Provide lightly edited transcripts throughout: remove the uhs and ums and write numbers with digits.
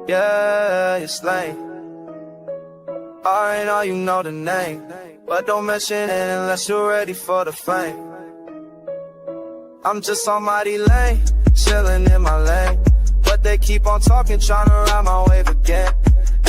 Yeah, it's lame. Alright, now you know the name, but don't mention it unless you're ready for the fame. I'm just almighty lame, chillin' in my lane, but they keep on talking, tryna ride my wave again.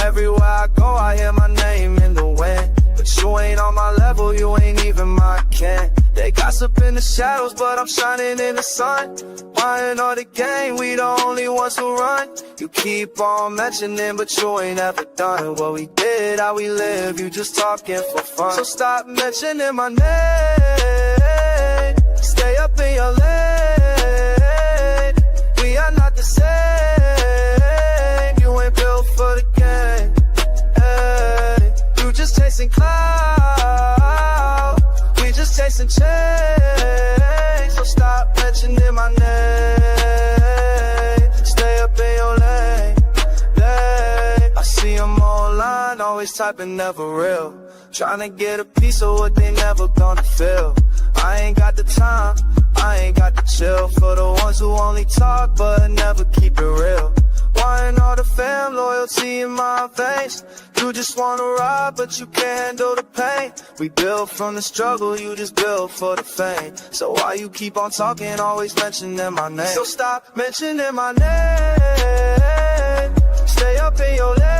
Everywhere I go, I hear my name in the wind, but you ain't on my level, you ain't even my kin. They gossip in the shadows, but I'm shining in the sun. Buying all the game, we the only ones who run. You keep on mentioning, but you ain't ever done what we did, how we live, you just talking for fun. So stop mentioning my name, stay up in your lane. We are not the same, you ain't built for the game. Hey, you just chasing clout, we just chasing change. So stop mentioning my name, stay up in your lane. I see them online, always typing, never real, trying to get a piece of what they never gonna feel. I ain't got the time, I ain't got the chill for the ones who only talk but never keep it real. Wanting all the fam, loyalty in my veins. You just wanna ride, but you can't handle the pain. We built from the struggle, you just built for the fame. So why you keep on talking, always mentioning my name? So stop mentioning my name, stay up in your lane.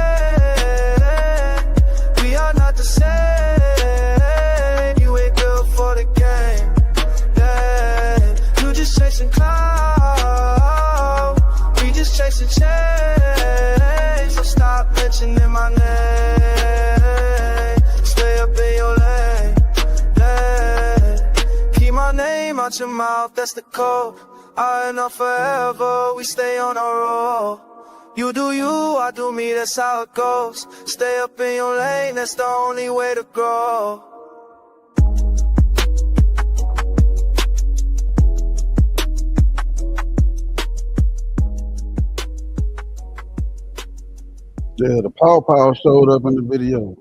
We are not the same, you ain't built for the game. Yeah, you just chasing clout, we just chasing change. So stop mentioning my name, stay up in your lane. Yeah, keep my name out your mouth, that's the code. I ain't not forever, we stay on our roll. You do you, I do me, that's how it goes. Stay up in your lane, that's the only way to grow. Yeah, the Pow Pow showed up in the video.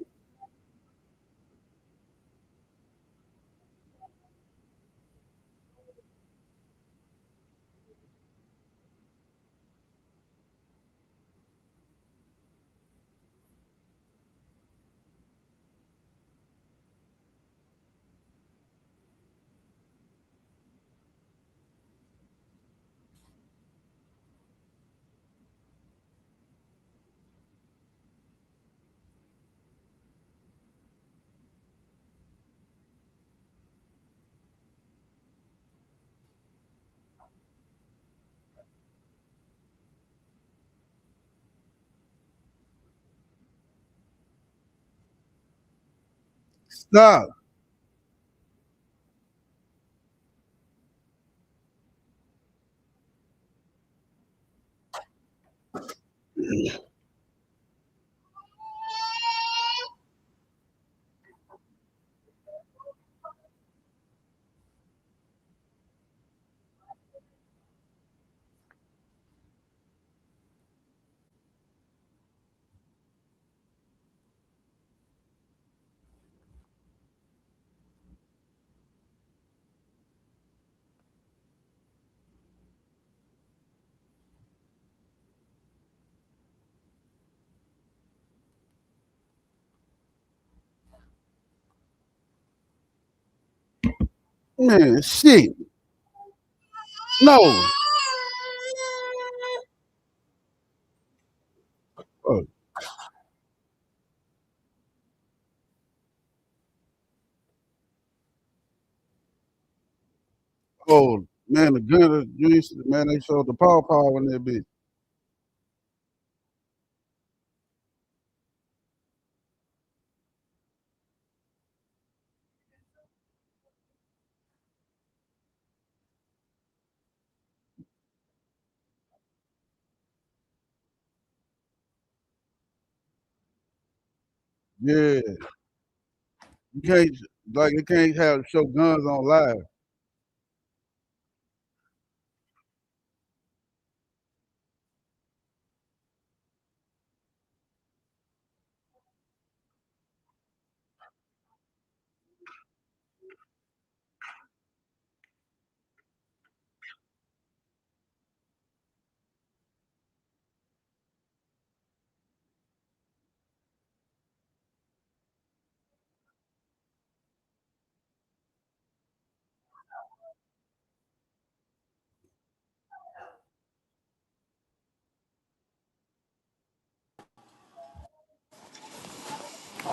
Stop. Man, shit. No. Oh, oh, man, the gun, man, they showed the Pow Pow in that bitch. Yeah, you can't, like, you can't have show guns on live.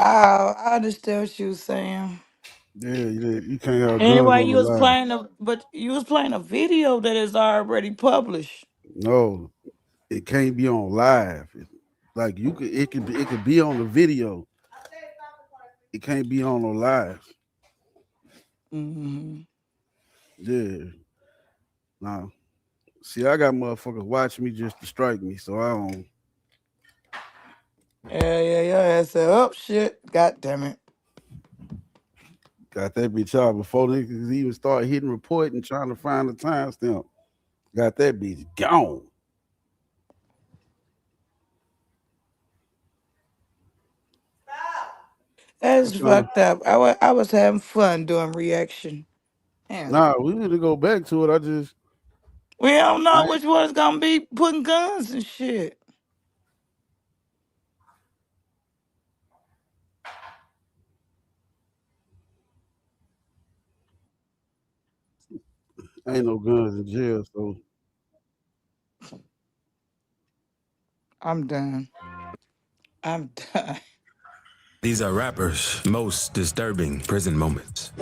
I understand what you was saying. Yeah, you can't have guns Anyway, on the line. but you was playing a video that is already published. No, it can't be on live. Like it could be on the video. It can't be on no live. Mm-hmm. Yeah. Nah. See, I got motherfuckers watching me just to strike me, so I don't. Yeah. I said, oh shit, god damn it. Got that bitch out before niggas even start hitting report and trying to find the timestamp. Got that bitch gone. That's fucked up. I was having fun doing reaction. Damn. Nah, we need to go back to it. We don't know which one's gonna be putting guns and shit. Ain't no guns in jail, so I'm done. These are rappers' most disturbing prison moments.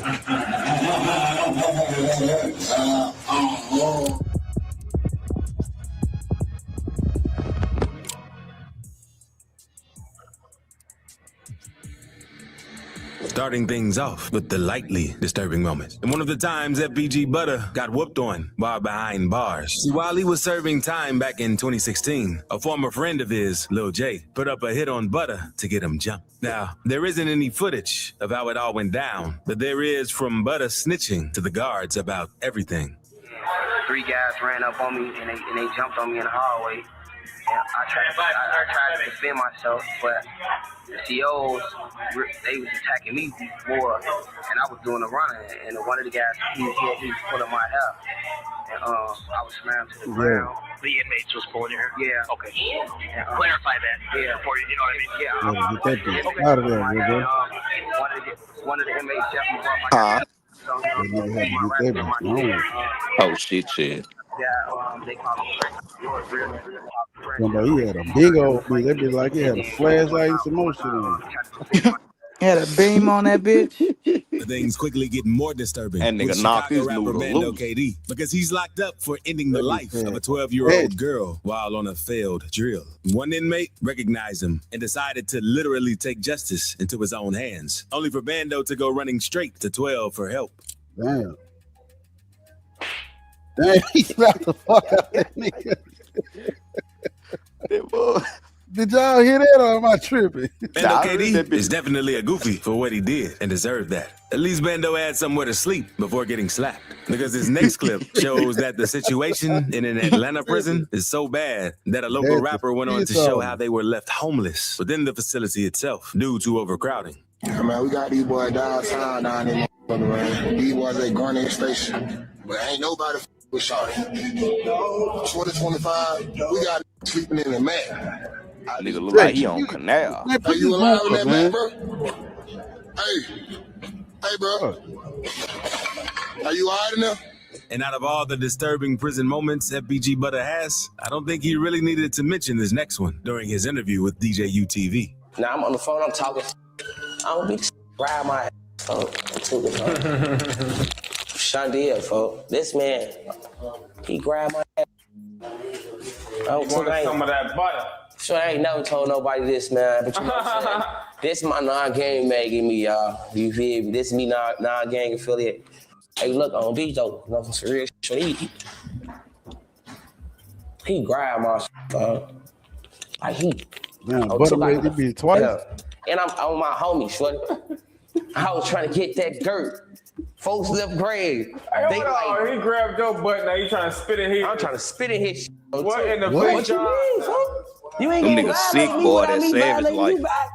Starting things off with the lightly disturbing moments. And one of the times FBG Butter got whooped on while behind bars. See, while he was serving time back in 2016, a former friend of his, Lil J, put up a hit on Butter to get him jumped. Now, there isn't any footage of how it all went down, but there is from Butter snitching to the guards about everything. 3 guys ran up on me and they jumped on me in the hallway. And I tried to defend myself, but the COs, they was attacking me more, and I was doing a running. And one of the guys, he was pulling my hair, and I was slammed to the ground. The inmates was pulling your hair? Yeah. Okay. And, clarify that. Yeah. Before you know what I mean? Yeah. get that bitch out of there, nigga. One of the inmates definitely brought my hair. So, Nigga had to get that bitch on. Oh shit. Yeah, they call him Somebody, he had a big old thing. That bitch like he had a flashlight and some more shit on it. Had a beam on that bitch. Things quickly get more disturbing. That nigga with knocked Chicago his rapper noodle Bando loose. KD because he's locked up for ending the life of a 12-year-old girl while on a failed drill. One inmate recognized him and decided to literally take justice into his own hands, only for Bando to go running straight to 12 for help. Damn, he slapped the fuck out of that nigga. Did y'all hear that or am I tripping? Bando KD is definitely a goofy for what he did and deserved that. At least Bando had somewhere to sleep before getting slapped. Because his next clip shows that the situation in an Atlanta prison is so bad that a local rapper went on to show how they were left homeless within the facility itself due to overcrowding. Yeah, man, we got these boys downtown down in man. These boys at Garnet Station. But ain't nobody with Shawty. 2025, we got sleeping in the mat. Nigga look like he on canal. Are you alive in that mat, bro? Hey, bro. Are you all right in there? And out of all the disturbing prison moments FBG Butter has, I don't think he really needed to mention this next one during his interview with DJ UTV. Now I'm on the phone, I'm talking. I don't be ride my ass, folks. Shandia, folks. This man, he grabbed my ass. Some of that butter. Sure, I ain't never told nobody this, man. But you know what I'm saying? This my non-gang making me, y'all. You feel me? This me non-gang affiliate. Hey, look, on beach though, you know, some real shit. He grabbed my shit, like he. Damn, Butter made it be twice. Yeah. And I'm on my homie, shorty. I was trying to get that dirt. Folks left grade. They like, he grabbed your butt, now you trying to spit in his. I'm trying to spit in his shit. What in the What face, you mean, folks? You ain't Them gonna niggas sick, violate me boy, without that me savage violating life. you back.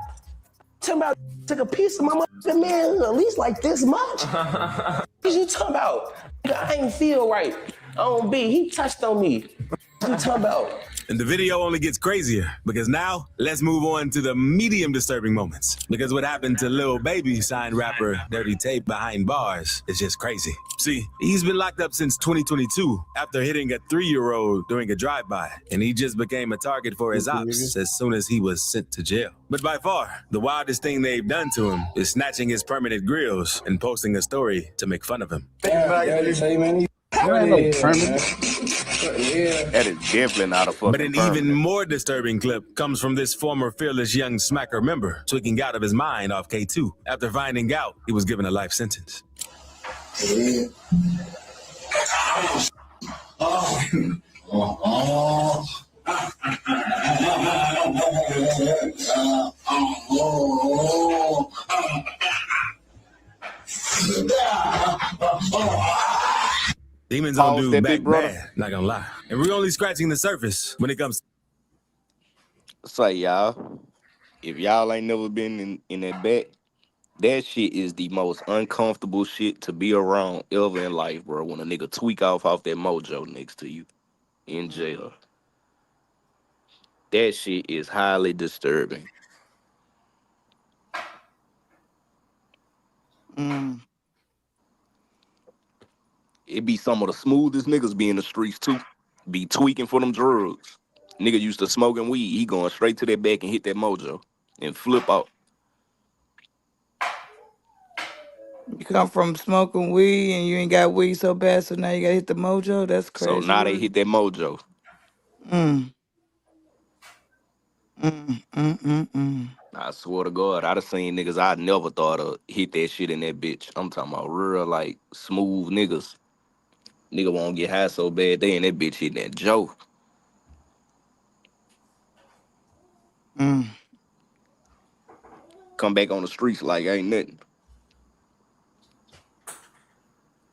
Talking about took a piece of my motherfucking man at least like this much. What you talking about? I ain't feel right. On B, he touched on me. What you talking about? And the video only gets crazier, because now, let's move on to the medium disturbing moments. Because what happened to Lil Baby signed rapper Dirty Tape behind bars is just crazy. See, he's been locked up since 2022 after hitting a 3-year-old during a drive-by, and he just became a target for his ops as soon as he was sent to jail. But by far, the wildest thing they've done to him is snatching his permanent grills and posting a story to make fun of him. That is definitely not a fucking But an even more disturbing clip comes from this former Fearless Young Smacker member tweaking out of his mind off K2 after finding out he was given a life sentence. Demons don't do back bad, not gonna lie. And we're only scratching the surface when it comes. Say, y'all, if y'all ain't never been in that back, that shit is the most uncomfortable shit to be around ever in life, bro. When a nigga tweak off that mojo next to you in jail. That shit is highly disturbing. It be some of the smoothest niggas be in the streets too. Be tweaking for them drugs. Nigga used to smoking weed. He going straight to that back and hit that mojo and flip out. You come from smoking weed and you ain't got weed so bad, so now you gotta hit the mojo? That's crazy. So now they hit that mojo. I swear to God, I done seen niggas I never thought of hit that shit in that bitch. I'm talking about real, like, smooth niggas. Nigga won't get high so bad, they in that bitch hitting that joke. Come back on the streets like ain't nothing.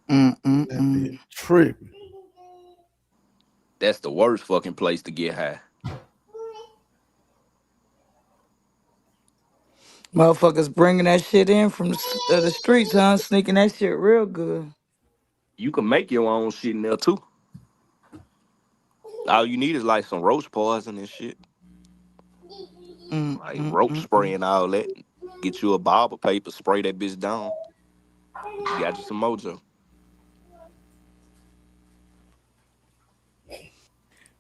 That tripping. That's the worst fucking place to get high. Motherfuckers bringing that shit in from the streets, huh? Sneaking that shit real good. You can make your own shit in there too. All you need is like some roach poison and shit. Like rope spray and all that. Get you a barber paper, spray that bitch down. You got you some mojo.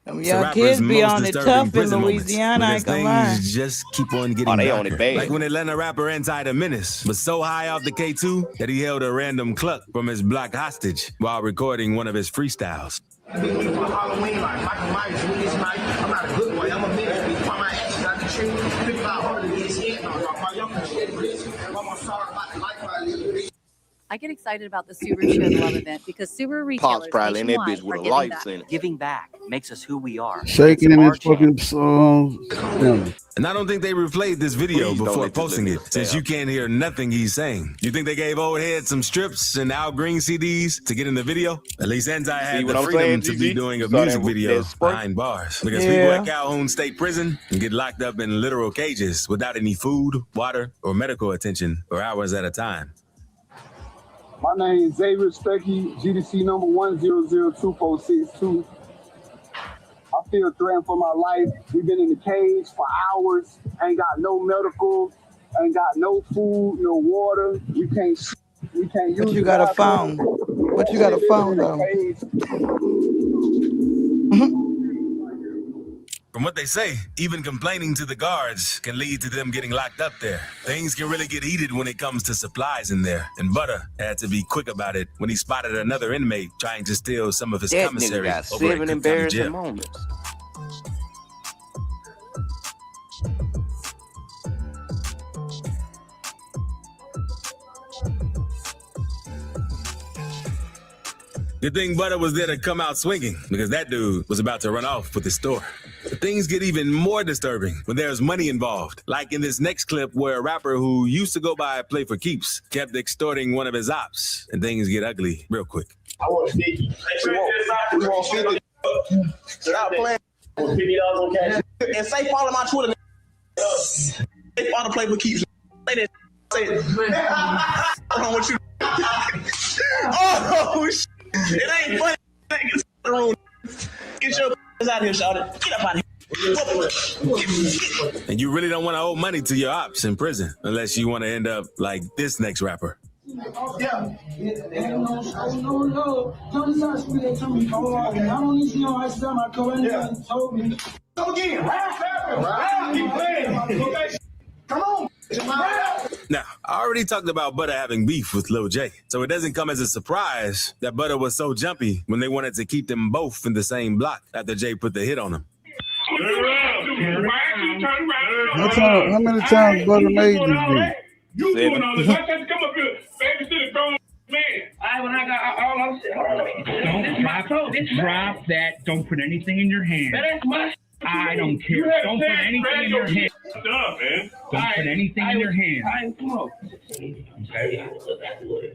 Y'all kids be on it tough in Louisiana, I ain't gonna lie. Things just keep on getting they darker. on it bad. Like when Atlanta rapper Inside a Menace was so high off the K2 that he held a random cluck from his block hostage while recording one of his freestyles. Halloween, like Michael Myers, this night. I'm not a good boy. I'm a man. Find my actions out the tree. 500 in his head. My young shit, I'm sorry about the life I live. I get excited about the Subaru Share the Love event because Subaru retailers probably in that bitch with a life in it. Giving back makes us who we are. Shaking in his fucking And I don't think they replayed this video before posting it, since you can't hear nothing he's saying. You think they gave old head some strips and Al Green CDs to get in the video? At least Enzi had the freedom to be doing a music video behind bars. Because people at Calhoun State Prison can get locked up in literal cages without any food, water, or medical attention for hours at a time. My name is Xavier Specky, GDC number 1002462. I feel threatened for my life. We've been in the cage for hours. Ain't got no medical. Ain't got no food, no water. We can't use. But you got a phone. But you got a phone though. From what they say, even complaining to the guards can lead to them getting locked up there. Things can really get heated when it comes to supplies in there. And Butter had to be quick about it when he spotted another inmate trying to steal some of his commissary got over at 7 Cook County embarrassing Jail. moments. Good thing Butter was there to come out swinging, because that dude was about to run off with his store. But things get even more disturbing when there's money involved, like in this next clip where a rapper who used to go by Play for Keeps kept extorting one of his ops, and things get ugly real quick. I want 50. We want 50. Stop playing. $50 on cash. And say follow my Twitter. Say follow Play for Keeps. Say that. Say it. Wrong with you? Oh shit! It ain't funny. Get your out here, shouted. Get up out of here. And you really don't want to owe money to your ops in prison unless you want to end up like this next rapper. Yeah. Come again. Keep playing. Come on. Now, I already talked about Butter having beef with Lil J, so it doesn't come as a surprise that Butter was so jumpy when they wanted to keep them both in the same block after Jay put the hit on him. How many times Butter made this beat? You doing all this? I said come up here, baby, to the grown man. When I got all I'm saying, hold on, Don't drop that. Don't put anything in your hand. that's my. I don't care. Don't put anything in your hand. Stuff, man. Don't put anything in your hand. I smoke. Okay. Okay.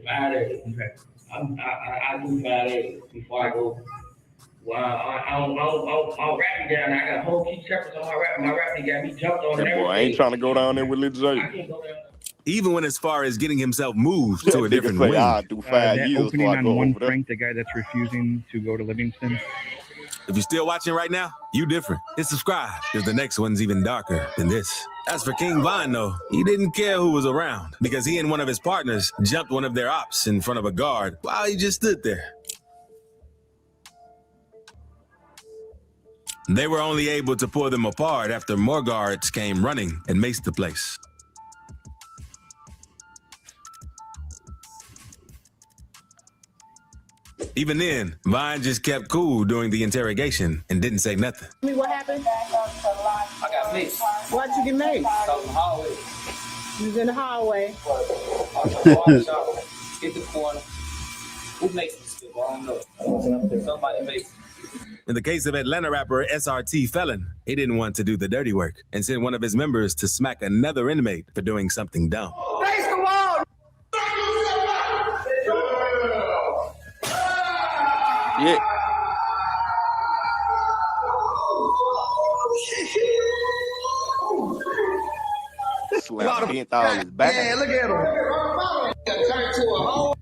I do 5 before I go. Well, I don't rap down. I got a whole key shepherds on my rap. My rap got me jumped on. That boy, I ain't trying to go down there with Lil J. I can't go down. Even when as far as getting himself moved to a different wing. I'll do 5 That years opening before I on go one over there. Frank, the guy that's refusing to go to Livingston. If you're still watching right now, you different. Hit subscribe, because the next one's even darker than this. As for King Von, though, he didn't care who was around because he and one of his partners jumped one of their ops in front of a guard while he just stood there. They were only able to pull them apart after more guards came running and maced the place. Even then, Vine just kept cool during the interrogation and didn't say nothing. What happened? I got mixed. Why'd you get made? Out in the hallway. You was in the hallway. Get the corner. Who makes this shit? I don't know. Somebody makes it. In the case of Atlanta rapper SRT Felon, he didn't want to do the dirty work and sent one of his members to smack another inmate for doing something dumb. Face the wall! Yeah. Slap bent all his back. Yeah, look at him. Turned to a hole.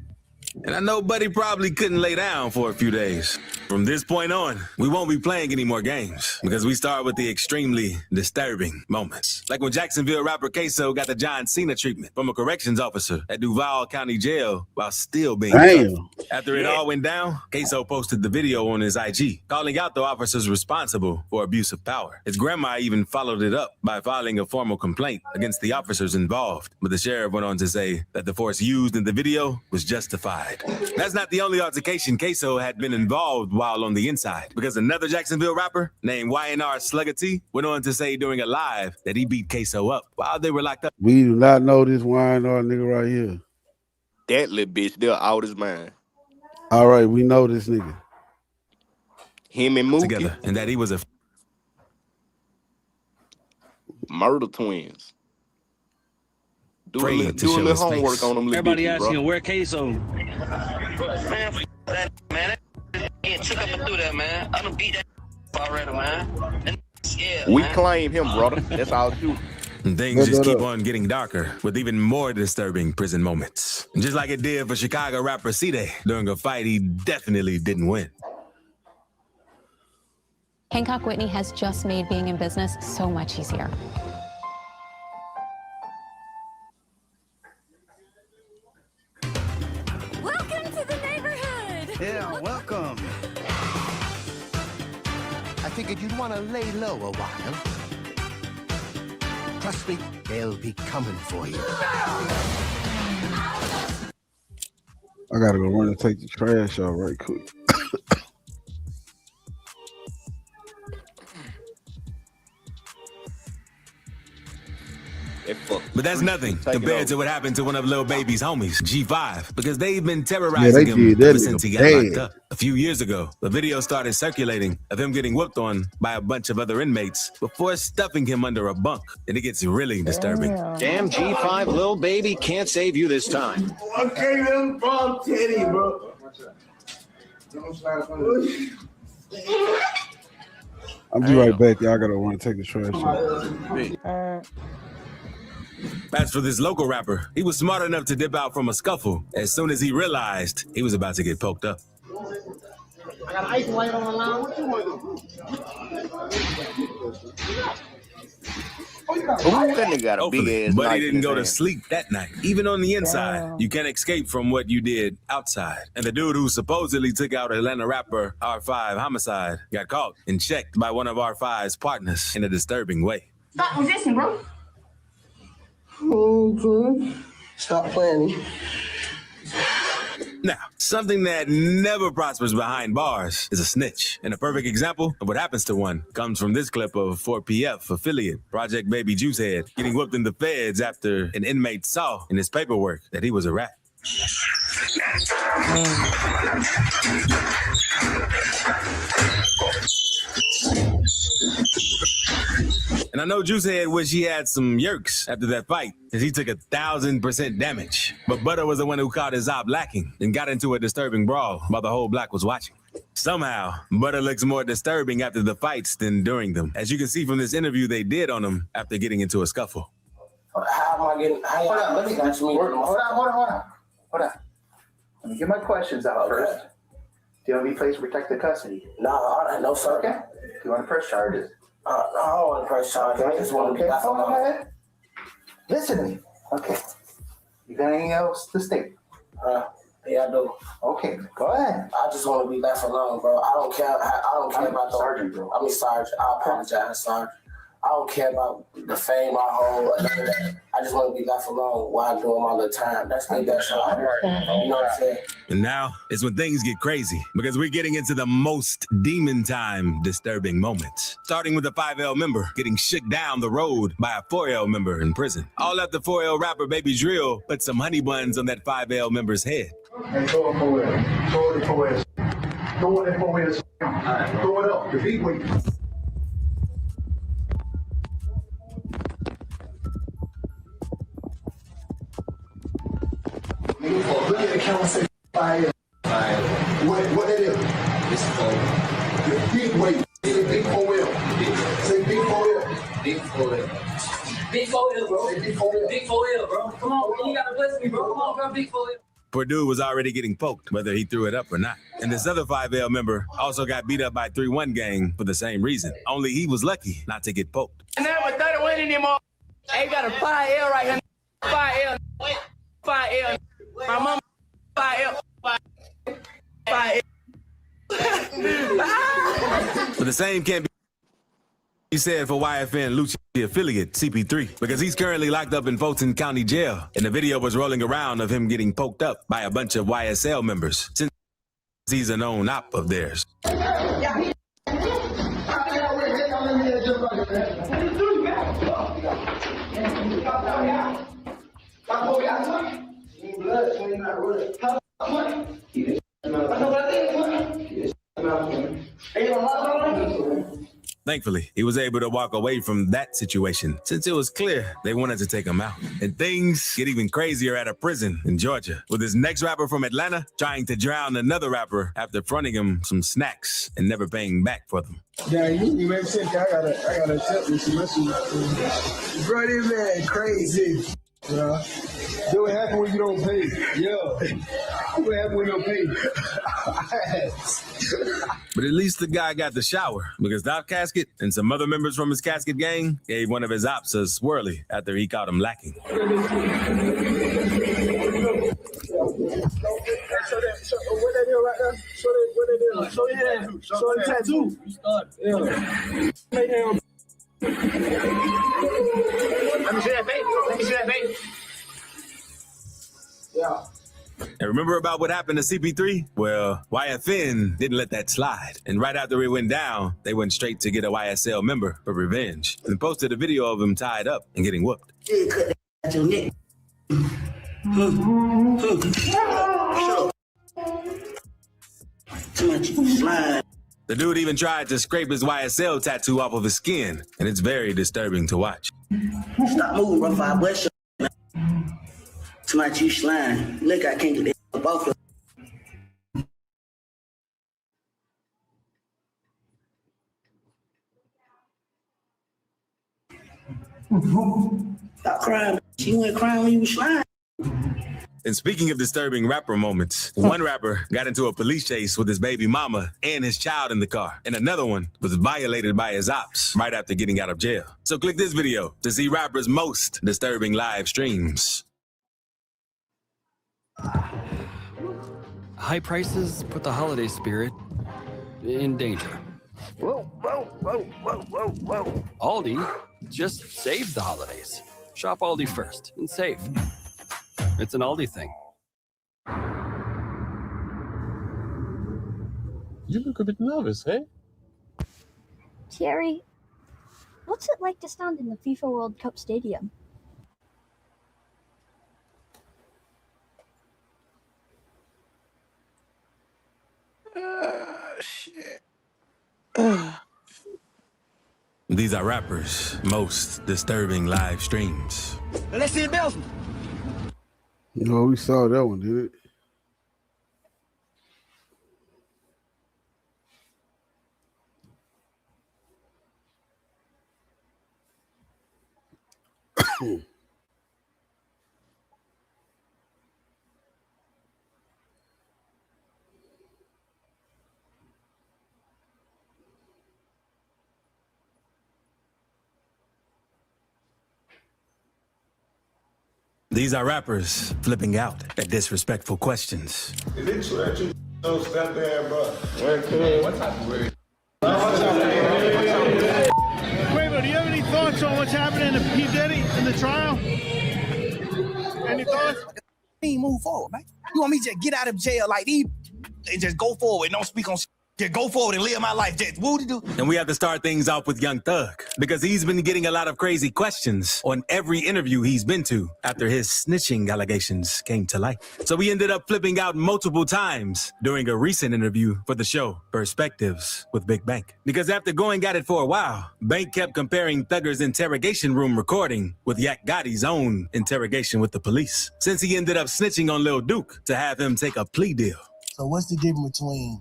And I know Buddy probably couldn't lay down for a few days. From this point on, we won't be playing any more games because we start with the extremely disturbing moments. Like when Jacksonville rapper Queso got the John Cena treatment from a corrections officer at Duval County Jail while still being Damn. cuffed. After it all went down, Queso posted the video on his IG, calling out the officers responsible for abuse of power. His grandma even followed it up by filing a formal complaint against the officers involved, but the sheriff went on to say that the force used in the video was justified. That's not the only altercation Queso had been involved while on the inside, because another Jacksonville rapper named YNR Slugger T went on to say during a live that he beat Queso up while they were locked up. We do not know this YNR nigga right here. That little bitch, they're out his mind. All right, we know this nigga. Him and Mookie, Together, and that he was a murder twins. Do a Afraid little, to do a show little his homework face. on them little Everybody bitches, asking bro. where Queso. Man, he took up and through that, man. I done beat that already, man. And scared, We man. claim him, brother. That's all true. And things just keep on getting darker with even more disturbing prison moments. Just like it did for Chicago rapper C-Day during a fight he definitely didn't win. Hancock Whitney has just made being in business so much easier. Welcome to the neighborhood. Yeah, welcome. I figured you'd want to lay low a while. Trust me, they'll be coming for you. I gotta go run and take the trash out right quick. But that's nothing compared to what happened to one of Lil Baby's homies, G5, because they've been Yeah, terrorizing they him did that ever since he got nigga locked up. A few years ago, the video started circulating of him getting whooped on by a bunch of other inmates before stuffing him under a bunk. And it gets really disturbing. Damn G5, Lil Baby can't save you this time. I can't even fall Teddy, bro. I'll be right back. Y'all gotta run and take the trash out. As for this local rapper, he was smart enough to dip out from a scuffle as soon as he realized he was about to get poked up. I got an ice light on the line. What you want Ooh, that nigga got a big Hopefully, ass Buddy knife in didn't his go to hand. sleep that night. Even on the inside, Damn. you can't escape from what you did outside. And the dude who supposedly took out Atlanta rapper R5 Homicide got caught and checked by one of R5's partners in a disturbing way. Stop resisting, bro. Okay. Stop playing. Now, something that never prospers behind bars is a snitch. And a perfect example of what happens to one comes from this clip of 4PF affiliate Project Baby Juicehead getting whooped in the feds after an inmate saw in his paperwork that he was a rat. And I know Juicehead wish he had some yerks after that fight, as he took 1,000% damage. But Butter was the one who caught his op lacking and got into a disturbing brawl while the whole block was watching. Somehow, Butter looks more disturbing after the fights than during them, as you can see from this interview they did on him after getting into a scuffle. How am I getting? Hold on, let me ask me. Hold on. Let me get my questions out first. Do you have any place to protect the custody? No, sir. Okay. Do you want to press charges? I don't want to press charges. I just want to get that. Okay. Listen to me. Okay. You got anything else to state? Yeah, I do. Okay, go ahead. I just want to be left alone, bro. I don't care. I don't care about the sergeant, bro. I mean, sergeant. I apologize, sergeant. I don't care about the fame I hold or none of that. I just want to be left alone while doing my little time. That's me. That's all. You know what I'm saying? And now is when things get crazy, because we're getting into the most demon time disturbing moments. Starting with a 5L member getting shook down the road by a 4L member in prison. All after 4L rapper Baby Drill put some honey buns on that 5L member's head. Hey, throw it 4L. Throw it 4L. Throw it 4L. Throw it up. The beat weight. Look at the camera and say 5L. What that is? It's 4. The big weight. Say big 4L. Say big 4L. Big 4L. Big 4L, bro. Say big 4L. Big 4L, bro. Come on, bro. You gotta bless me, bro. Come on, bro. Big 4L. Purdue was already getting poked, whether he threw it up or not. And this other 5L member also got beat up by 3-1 gang for the same reason. Only he was lucky not to get poked. And then with 31 anymore, they got a 5L right here. 5L. 5L. My mama 5L. 5L. But the same can't be said for YFN Lucci affiliate CP3, because he's currently locked up in Fulton County Jail. And the video was rolling around of him getting poked up by a bunch of YSL members, since he's a known op of theirs. Thankfully, he was able to walk away from that situation, since it was clear they wanted to take him out. And things get even crazier at a prison in Georgia, with this next rapper from Atlanta trying to drown another rapper after fronting him some snacks and never paying back for them. Yeah, you made sense. I gotta tell you some messages. Bro, this man crazy. Yeah. Do what happen when you don't pay. Yeah. What happen when you don't pay? But at least the guy got the shower, because Doc Casket and some other members from his Casket gang gave one of his ops a swirly after he caught him lacking. Show what that is right there. Show that what it is. Show your hand. Show the tattoo. Yeah. Make him. Let me see that baby. Let me see that baby. Yeah. And remember about what happened to CP3? Well, YFN didn't let that slide. And right after it went down, they went straight to get a YSL member for revenge and posted a video of him tied up and getting whooped. Your neck. Too much slide. The dude even tried to scrape his YSL tattoo off of his skin, and it's very disturbing to watch. Stop moving, bro. If I bless you. Too much you slime. Look, I can't get that both of Stop crying. You went crying when you was slime. And speaking of disturbing rapper moments, one rapper got into a police chase with his baby mama and his child in the car, and another one was violated by his ops right after getting out of jail. So click this video to see rappers' most disturbing live streams. High prices put the holiday spirit in danger. Whoa, whoa, whoa, whoa, whoa, whoa. Aldi just saves the holidays. Shop Aldi first and save. It's an Aldi thing. You look a bit nervous, eh? Thierry, what's it like to stand in the FIFA World Cup stadium? Shit. These are rappers' most disturbing live streams. Let's see the bells. You know, we saw that one, did it? These are rappers flipping out at disrespectful questions. Is it true that you don't step there, bro? What type of way? Quavo, do you have any thoughts on what's happening to P. Diddy in the trial? Any thoughts? Move forward, man. You want me to just get out of jail like these and just go forward, don't speak on shit. Just go forward and live my life. Just what to do? And we have to start things off with Young Thug, because he's been getting a lot of crazy questions on every interview he's been to after his snitching allegations came to light. So he ended up flipping out multiple times during a recent interview for the show Perspectives with Big Bank. Because after going at it for a while, Bank kept comparing Thugger's interrogation room recording with Yak Gotti's own interrogation with the police, since he ended up snitching on Lil Duke to have him take a plea deal. So what's the difference between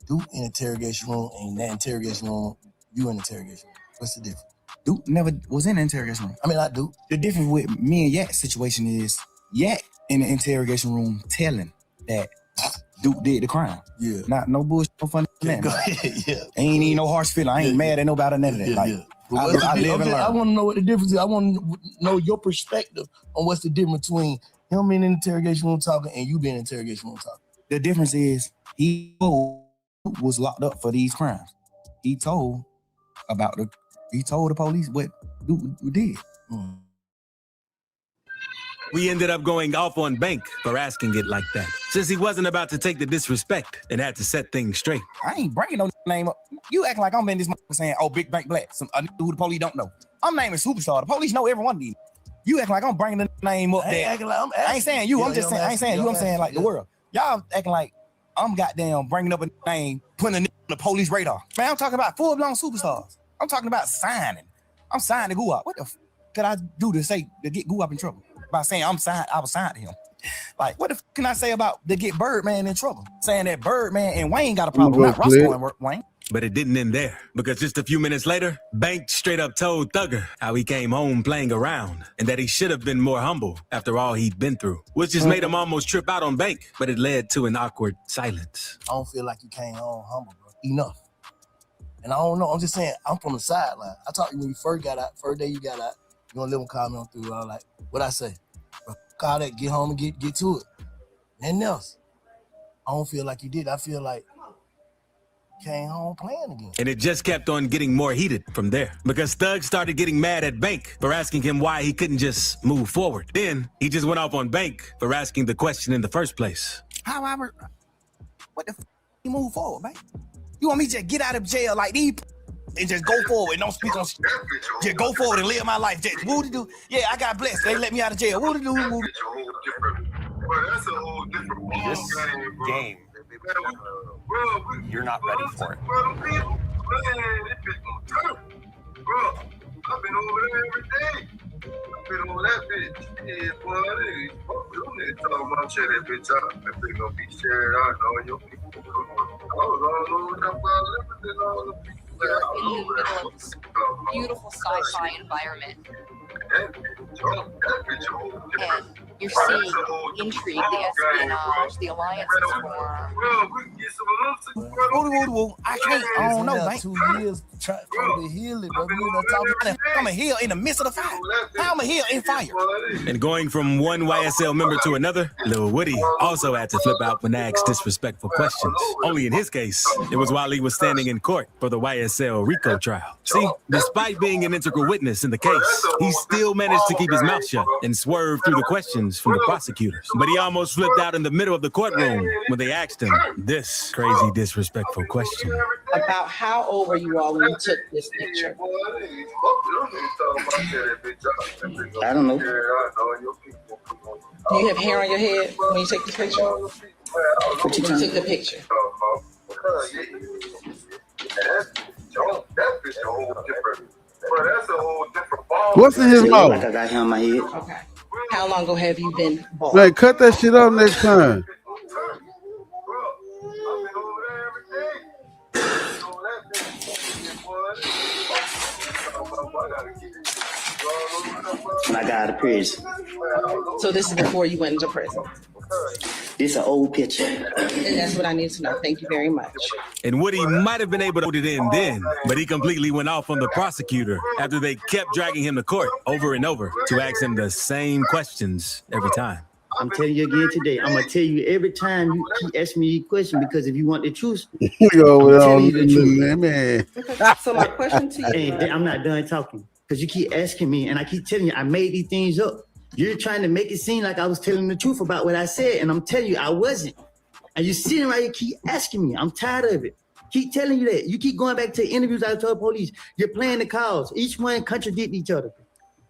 Duke in the interrogation room and that interrogation room, you in the interrogation room? What's the difference? Duke never was in the interrogation room. I mean, like Duke. The difference with me and Yak's situation is Yak in the interrogation room telling that Duke did the crime. Yeah. Not no bullshit, no funny man. Go ahead, yeah. Ain't even no harsh feeling. I ain't mad at nobody, none of that. I live and learn. I want to know what the difference is. I want to know your perspective on what's the difference between him being in the interrogation room talking and you being in the interrogation room talking. The difference is he was locked up for these crimes. He told the police what Duke did. We ended up going off on Bank for asking it like that, since he wasn't about to take the disrespect and had to set things straight. I ain't bringing no name up. You acting like I'm in this motherfucker saying, oh, Big Bank Black, a nigga who the police don't know. I'm naming Superstar. The police know every one of these. You acting like I'm bringing the name up there. I ain't saying you. I'm just saying, I ain't saying you. I'm saying like the world. Y'all acting like I'm goddamn bringing up a name, putting a nigga on the police radar. Man, I'm talking about full-blown superstars. I'm talking about signing. I'm signed to Guap. What the f could I do to get Guap in trouble? By saying I was signed to him. Like, what the f can I say about to get Birdman in trouble? Saying that Birdman and Wayne got a problem, not Roscoe and Wayne. But it didn't end there, because just a few minutes later, Bank straight up told Thugger how he came home playing around and that he should have been more humble after all he'd been through, which just made him almost trip out on Bank, but it led to an awkward silence. I don't feel like you came home humble, bro. Enough. And I don't know. I'm just saying, I'm from the sideline. I talked to you when you first got out, first day you got out. You gonna live and call me on through. I was like, what I say? Call that, get home and get to it. Nothing else. I don't feel like you did. I feel like came home playing again. And it just kept on getting more heated from there, because Thug started getting mad at Bank for asking him why he couldn't just move forward. Then he just went off on Bank for asking the question in the first place. What the f you move forward, man? You want me to just get out of jail like these and just go forward, don't speak on shit. Just go forward and live my life. Just what to do? Yeah, I got blessed. They let me out of jail. What to do? Bro, that's a whole different game. You're not ready for it. Bro, man, this bitch gonna turn. Bro, I've been over there every day. I've been over that bitch. Yeah, boy, they talking about share that bitch out. That bitch gonna be shared out and all your people. I was all over that bar, and all the people. You're in the middle of this beautiful sci-fi environment. That bitch, You're seeing the intrigue, the espionage, the alliances form. I can't. I don't know, man. 2 years trying to heal it, but you know, I'm a heal in the midst of the fire. How am I heal in fire? And going from one YSL member to another, Lil Woody also had to flip out when asked disrespectful questions. Only in his case, it was while he was standing in court for the YSL RICO trial. See, despite being an integral witness in the case, he still managed to keep his mouth shut and swerve through the questions from the prosecutors. But he almost flipped out in the middle of the courtroom when they asked him this crazy disrespectful question. About how old were you all when you took this picture? I don't know. Do you have hair on your head when you take this picture? When you took the picture? What's in his mouth? Like I got hair on my head. Okay. How long ago have you been bald? Man, cut that shit off next time. When I got out of prison. So this is before you went into prison? This is an old picture. And that's what I need to know. Thank you very much. And Woody might have been able to hold it in then, but he completely went off on the prosecutor after they kept dragging him to court over and over to ask him the same questions every time. I'm telling you again today. I'm gonna tell you every time you keep asking me a question, because if you want the truth, Yo, I'm telling you the truth. man. So my question to you, I'm not done talking, because you keep asking me, and I keep telling you I made these things up. You're trying to make it seem like I was telling the truth about what I said, and I'm telling you I wasn't. And you're sitting right here, keep asking me. I'm tired of it. Keep telling you that. You keep going back to interviews I told police. You're playing the calls. Each one contradict each other.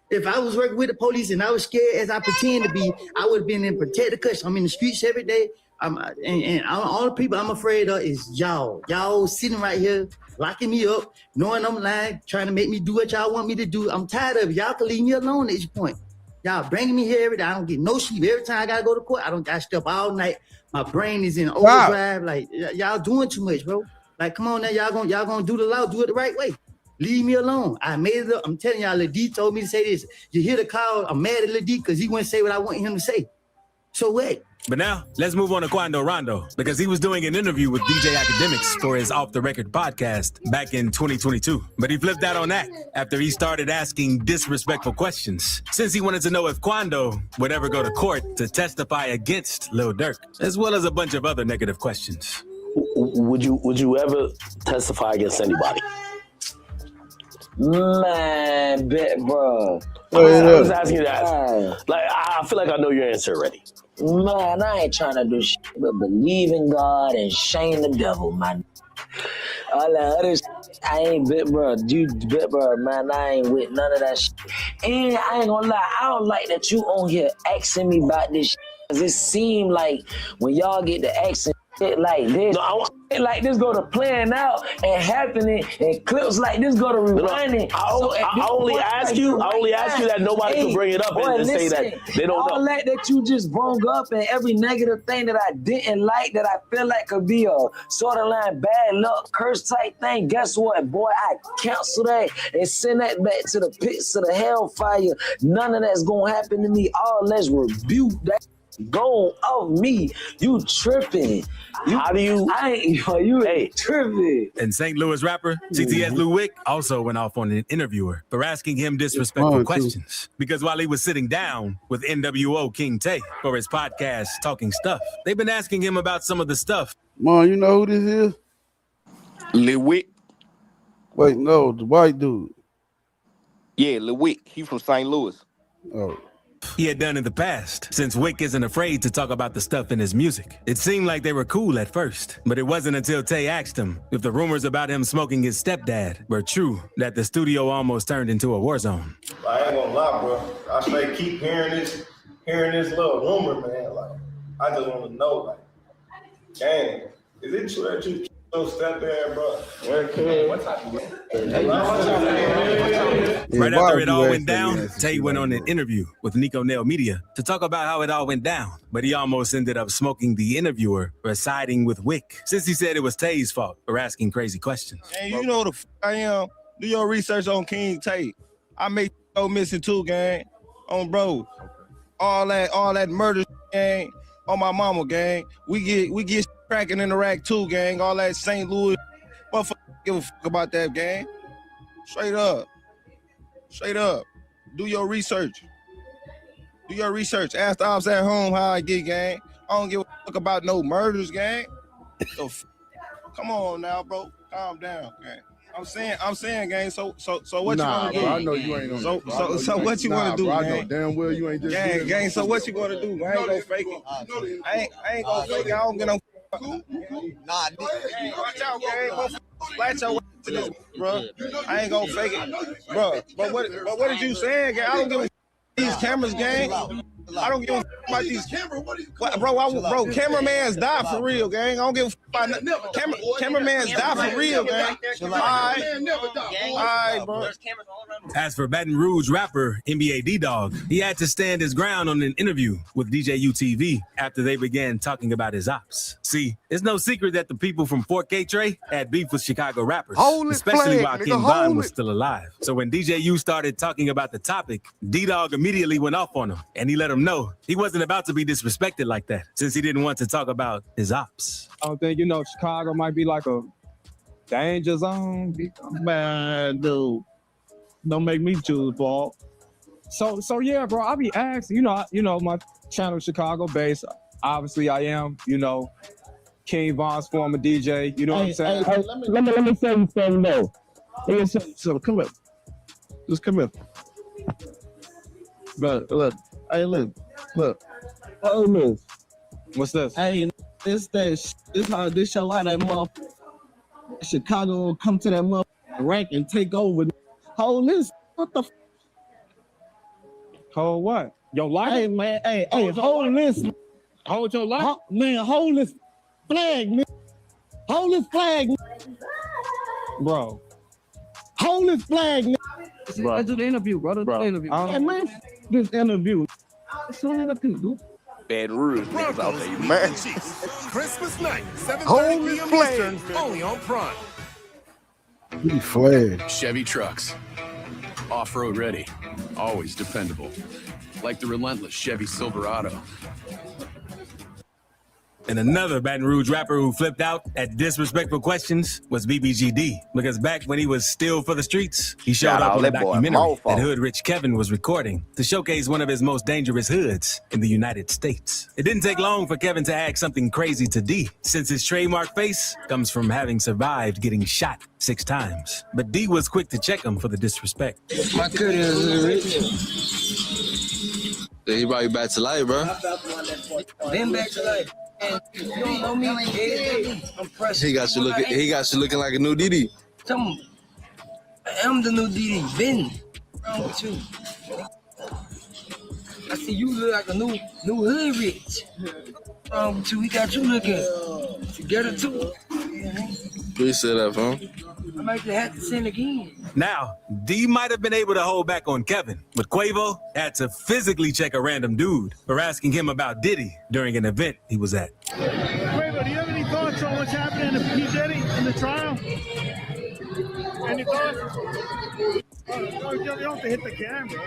If I was working with the police and I was scared as I pretend to be, I would have been in protective custody. I'm in the streets every day. And all the people I'm afraid of is y'all. Y'all sitting right here, locking me up, knowing I'm lying, trying to make me do what y'all want me to do. I'm tired of it. Y'all can leave me alone at this point. Y'all bringing me here every day. I don't get no sleep. Every time I gotta go to court, I stay up all night. My brain is in overdrive. Like, y'all doing too much, bro. Like, come on now, y'all gonna do the law, do it the right way. Leave me alone. I made it up. I'm telling y'all, Lil D told me to say this. You hear the call, I'm mad at Lil D because he wouldn't say what I want him to say. So what? But now, let's move on to Quando Rondo, because he was doing an interview with DJ Academics for his Off the Record podcast back in 2022. But he flipped out on that after he started asking disrespectful questions, since he wanted to know if Quando would ever go to court to testify against Lil Durk, as well as a bunch of other negative questions. Would you ever testify against anybody? Man, bet, bro. I was asking you that. Like, I feel like I know your answer already. Man, I ain't trying to do shit but believe in God and shame the devil, man. All that other shit, I ain't bit, bro. Dude, bit, bro, man. I ain't with none of that shit. And I ain't gonna lie, I don't like that you on here asking me about this shit. Cause it seem like when y'all get to asking shit like this, shit like this go to playing out and happening, and clips like this go to rewinding. I only ask you that nobody can bring it up and say that they don't know. All that you just brought up and every negative thing that I didn't like, that I feel like could be a sort of like bad luck, curse type thing. Guess what, boy? I cancel that and send that back to the pits of the hellfire. None of that's gonna happen to me. All let's rebuke that. Go off me. You tripping. How do you? You tripping. And St. Louis rapper CTS Lou Wick also went off on an interviewer for asking him disrespectful questions. Because while he was sitting down with NWO King Tay for his podcast Talking Stuff, they've been asking him about some of the stuff. Mom, you know who this is? Lil Wick. Wait, no, the white dude. Yeah, Lil Wick. He from St. Louis. Oh. He had done in the past, since Wick isn't afraid to talk about the stuff in his music. It seemed like they were cool at first, but it wasn't until Tay asked him if the rumors about him smoking his stepdad were true that the studio almost turned into a war zone. I ain't gonna lie, bro. I straight keep hearing this little rumor, man. Like, I just want to know, like, dang, is it true that you your stepdad, bro? What type of Right after it all went down, Tay went on an interview with Nico Nail Media to talk about how it all went down. But he almost ended up smoking the interviewer for siding with Wick, since he said it was Tay's fault for asking crazy questions. Hey, you know the I am. Do your research on King Tay. I may go missing too, gang. On bro. all that murder gang on my mama gang. We get cracking in the rack too, gang. All that St. Louis, motherfucker, give a fuck about that gang. Straight up. Do your research. Ask the ops at home how I get, gang. I don't give a fuck about no murders, gang. So, come on now, bro. Calm down, gang. I'm saying, gang. So what you want to do? I know you ain't on So what you want to do, I gang? know damn well you ain't just Gang. So what you want to do? I ain't gonna fake it. I ain't gonna fake it. I don't get no. Nah, watch out, gang. Flat your to this, bro. I ain't gonna fake it, bro. But what did you saying, gang? I don't give a these cameras, gang. I don't give a about these cameras. Bro, cameramans die for real, gang. I don't give a about cameramans die for real, gang. All right, bro. As for Baton Rouge rapper NBA D-Dog, he had to stand his ground on an interview with DJU-TV after they began talking about his ops. See, it's no secret that the people from Fort K-Trey had beef with Chicago rappers, especially while King Von was still alive. So when DJU started talking about the topic, D-Dog immediately went off on him, and he let him know he wasn't about to be disrespected like that, since he didn't want to talk about his ops. I don't think, Chicago might be like a danger zone. Man, dude, don't make me choose, Paul. So yeah, bro, I be asked, my channel Chicago based. Obviously I am, King Von's former DJ, you know what I'm saying? Hey, let me say you something though. So come here. Just come here. But look. Hey, look. Oh, look. What's this? Hey, this how this show like that motherfucker. Chicago come to that motherfucker rank and take over. Hold this. What the? Hold what? Your life? Hey, man. Hey, hold this. Hold your life? Man, hold this flag, man. Hold this flag, bro. Hold this flag, man. Let's do the interview, brother. Hey, man, this interview. It's only the people. Baton Rouge niggas out there, man. Christmas night, 7:30 p.m. Eastern, only on Prime. He flagged. Chevy trucks. Off-road ready. Always dependable. Like the relentless Chevy Silverado. And another Baton Rouge rapper who flipped out at disrespectful questions was BBGD, because back when he was still for the streets, he showed up in a documentary that Hood Rich Kevin was recording to showcase one of his most dangerous hoods in the United States. It didn't take long for Kevin to ask something crazy to D, since his trademark face comes from having survived getting shot 6 times. But D was quick to check him for the disrespect. My cousin is rich. He brought you back to life, bro. Been back to life. And you don't know me, I'm pressed. He got you looking like a new Diddy. Tell him, I am the new Diddy. Ben, wrong with you? I see you look like a new hood rich. Wrong with you? We got you looking together too. Appreciate that, fam. I might have to sing again. Now, D might have been able to hold back on Kevin, but Quavo had to physically check a random dude for asking him about Diddy during an event he was at. Quavo, do you have any thoughts on what's happening to P. Diddy in the trial? Any thoughts? You don't have to hit the camera.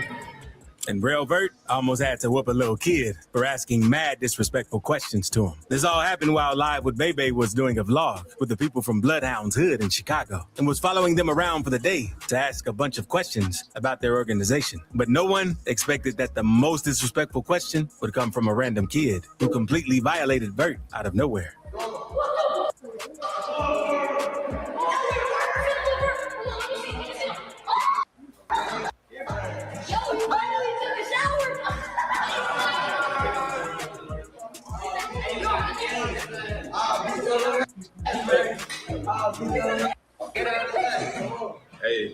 And Braille Vert almost had to whoop a little kid for asking mad disrespectful questions to him. This all happened while Live with Bebe was doing a vlog with the people from Bloodhound's Hood in Chicago and was following them around for the day to ask a bunch of questions about their organization. But no one expected that the most disrespectful question would come from a random kid who completely violated Vert out of nowhere. Hey.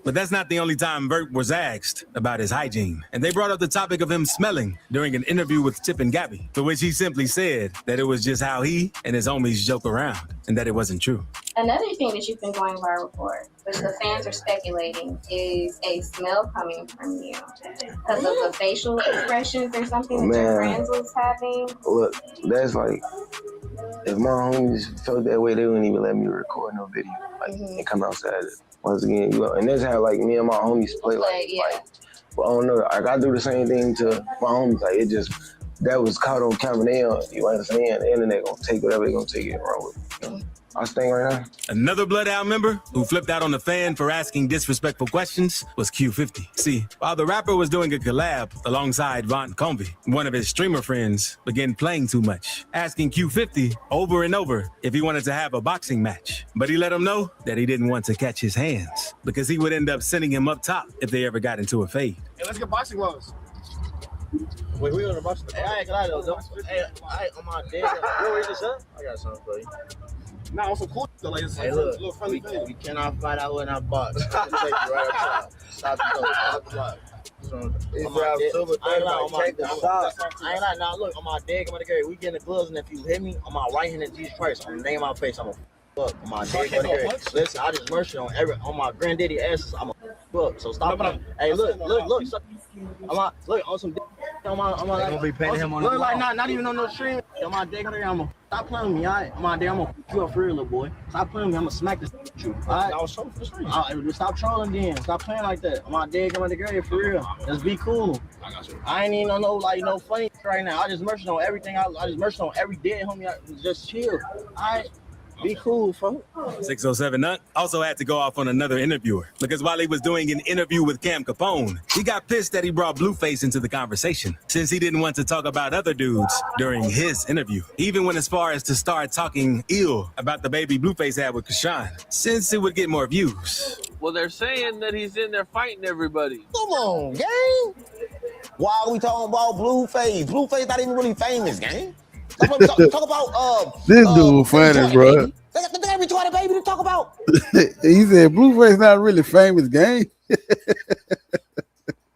But that's not the only time Vert was asked about his hygiene. And they brought up the topic of him smelling during an interview with Tip and Gabby, for which he simply said that it was just how he and his homies joke around and that it wasn't true. Another thing that you've been going viral for, which the fans are speculating, is a smell coming from you because of the facial expressions or something that your friends was having. Look, that's like, if my homies felt that way, they wouldn't even let me record no video, and come outside. Once again, and that's how like me and my homies play. Like don't know. Like I do the same thing to my homies. Like it just that was caught on camera. You understand? The internet gonna take whatever they gonna take it wrong with. I sting right now. Another Bloodhound member who flipped out on the fan for asking disrespectful questions was Q50. See, while the rapper was doing a collab alongside Von Comby, one of his streamer friends began playing too much, asking Q50 over and over if he wanted to have a boxing match. But he let him know that he didn't want to catch his hands because he would end up sending him up top if they ever got into a fade. Hey, let's get boxing gloves. Wait, we on the boxing. Hey, I ain't gonna lie though. Hey, on my dead. You ready to shut? I got something for you. Nah, on some cool stuff like this. Hey, look, we cannot fight out when I box. I can take you right outside. Stop the door. Stop the block. I ain't lying. Now look, on my dead, we get in the gloves, and if you hit me on my right hand at Jesus Christ, I'm gonna name my face. I'm a fuck on my dead. Listen, I just mercy on my granddaddy asses. I'm a fuck. So stop. Hey, look. Look on some. On my gonna be paying him on look like not even on no stream. On my dick, I'm gonna stop playing with me. Alright, on my dick, I'm gonna fuck you up for real, little boy. Stop playing with me. I'm gonna smack this you. Alright, I was trolling for the stream. Stop trolling, then. Stop playing like that. On my dick, I'm on the grave for real. Let's be cool. I ain't even no funny right now. I just mercy on everything. I just mercy on every dead homie. Just chill. Alright. Be cool, folks. 607 Nut also had to go off on another interviewer because while he was doing an interview with Cam Capone, he got pissed that he brought Blueface into the conversation since he didn't want to talk about other dudes during his interview. He even went as far as to start talking ill about the baby Blueface had with Kashawn since it would get more views. Well, they're saying that he's in there fighting everybody. Come on, gang. Why are we talking about Blueface? Blueface not even really famous, gang. Talk about this dude funny, bro. They got the retarded baby to talk about. He said Blueface not really famous, gang.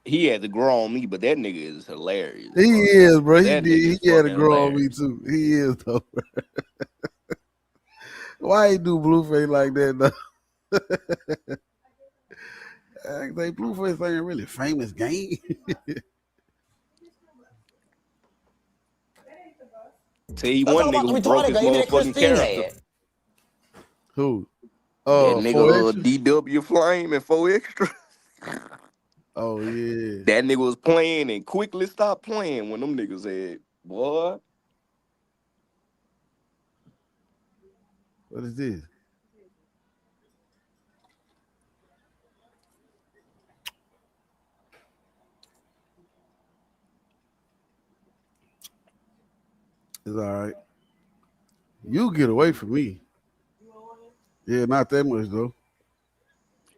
He had to grow on me, but that nigga is hilarious. He is, bro. He had to grow on hilarious. me too. He is though. Why he do Blueface like that though? I think Blueface ain't really famous, gang. Tell you one nigga who broke his motherfucking character. Who? That nigga DW Flame and 4 Extra. Oh yeah. That nigga was playing and quickly stopped playing when them niggas said, boy. What is this? It's all right. You get away from me. Yeah, not that much though.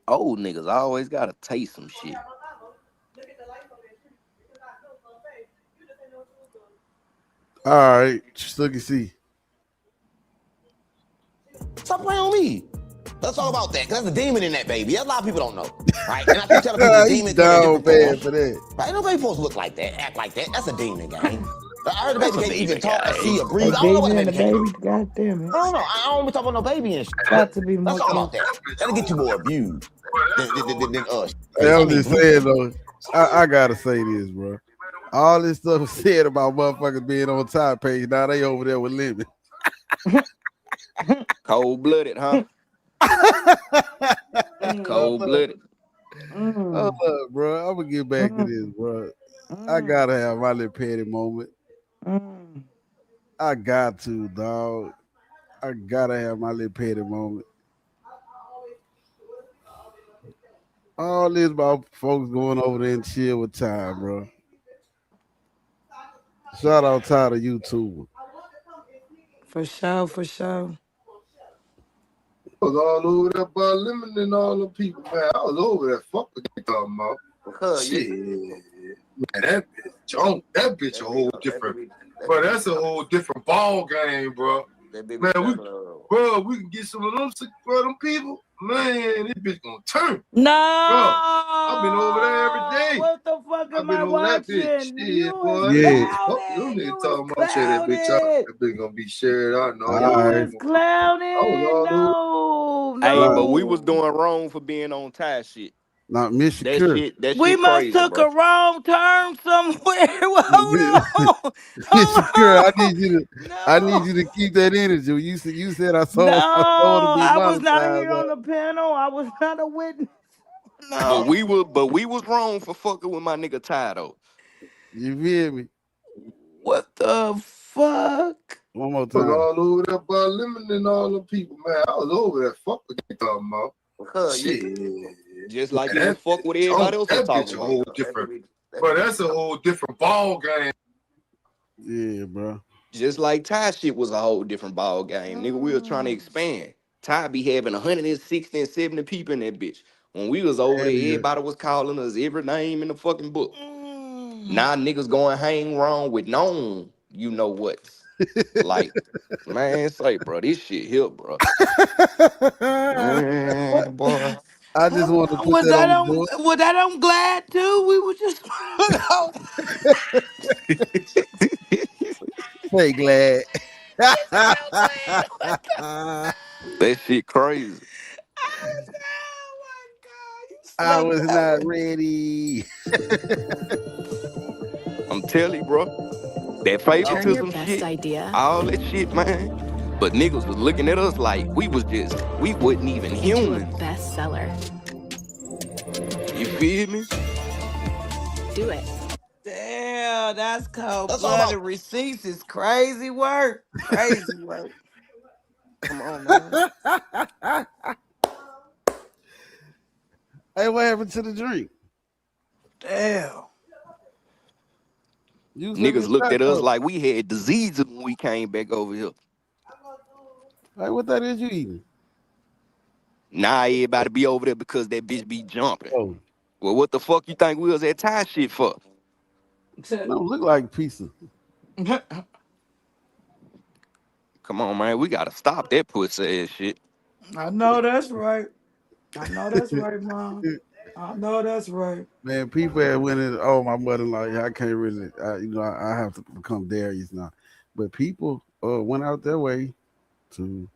Old niggas always gotta taste some shit. All right, just look and see. Stop playing on me. Let's talk about that, because there's a demon in that baby. A lot of people don't know, right? And I keep telling people the demon down bad for that. Right? Nobody supposed to look like that, act like that. That's a demon, gang. I heard the baby can't even talk or see or breathe. I don't know what the baby can do. God damn it. I don't know. I don't be talking about no baby and shit. Got to be more. Let's talk about that. That'll get you more abused than us. Hey, I'm just saying though, I gotta say this, bro. All this stuff said about motherfuckers being on top page, now they over there with Lemon. Cold-blooded, huh? Cold-blooded. Hold up, bro. I'm gonna get back to this, bro. I gotta have my little petty moment. I got to, dog. I gotta have my little petty moment. All this about folks going over there and chill with time, bro. Shout out to the YouTuber. For sure, for sure. I was all over there by Lemon and all the people, man. I was over there. Fuck what they talking about. Shit. Man, that bitch a whole different, bro. That's a whole different ball game, bro. Man, we can get some of them for them people. Man, this bitch gonna turn. No, bro, I've been over there every day. What the fuck am I watching? Shit, boy. Yeah. Fuck them niggas talking about shit. That bitch out. That bitch gonna be shared out. No, Clowning. No. Hey, but we was doing wrong for being on tie shit. Not Miss Shakur. That We shit must crazy, took bro. a wrong turn somewhere. Hold on. Miss Shakur, I need you to keep that energy. You said I saw No, her be I was not monetized, here on the panel. I was not a witness. But we was wrong for fucking with my nigga Ty though. You feel me? What the fuck? One more Fuck time. all over that by Lemon and all them people, man. I was over that. Fuck what you talking about. Shit. Just like you fuck with everybody else that talking bitch a whole about. different. But that's a whole different ball game. Yeah, bro. Just like Ty shit was a whole different ball game. Nigga, we was trying to expand. Ty be having 160 and 70 people in that bitch. When we was over there, everybody was calling us every name in the fucking book. Now niggas going hang wrong with known you know what. Like, man, say, bro, this shit here, bro. Man, boy. I just want to put that on the board. Was that I'm glad too? We were just Hey, glad. That shit crazy. I was not ready. I'm telling you, bro. That favoritism shit, idea. all that shit, man. But niggas was looking at us like we wasn't even human. Bestseller. You feel me? Do it. Damn, that's cold-blooded. Receipts is crazy work. Crazy work. Come on, man. Hey, what happened to the drink? Damn. Niggas looked at us like we had diseases when we came back over here. Like, what that is you eating? Nah, everybody be over there because that bitch be jumping. Oh. Well, what the fuck you think we was at Thai shit for? Don't look like pizza. Come on, man. We gotta stop that pussy ass shit. I know that's right. I know that's right, Mom. I know that's right. Man, people had went in. Oh, my mother-in-law. I can't really. I have to become Darius now. But people went out their way to,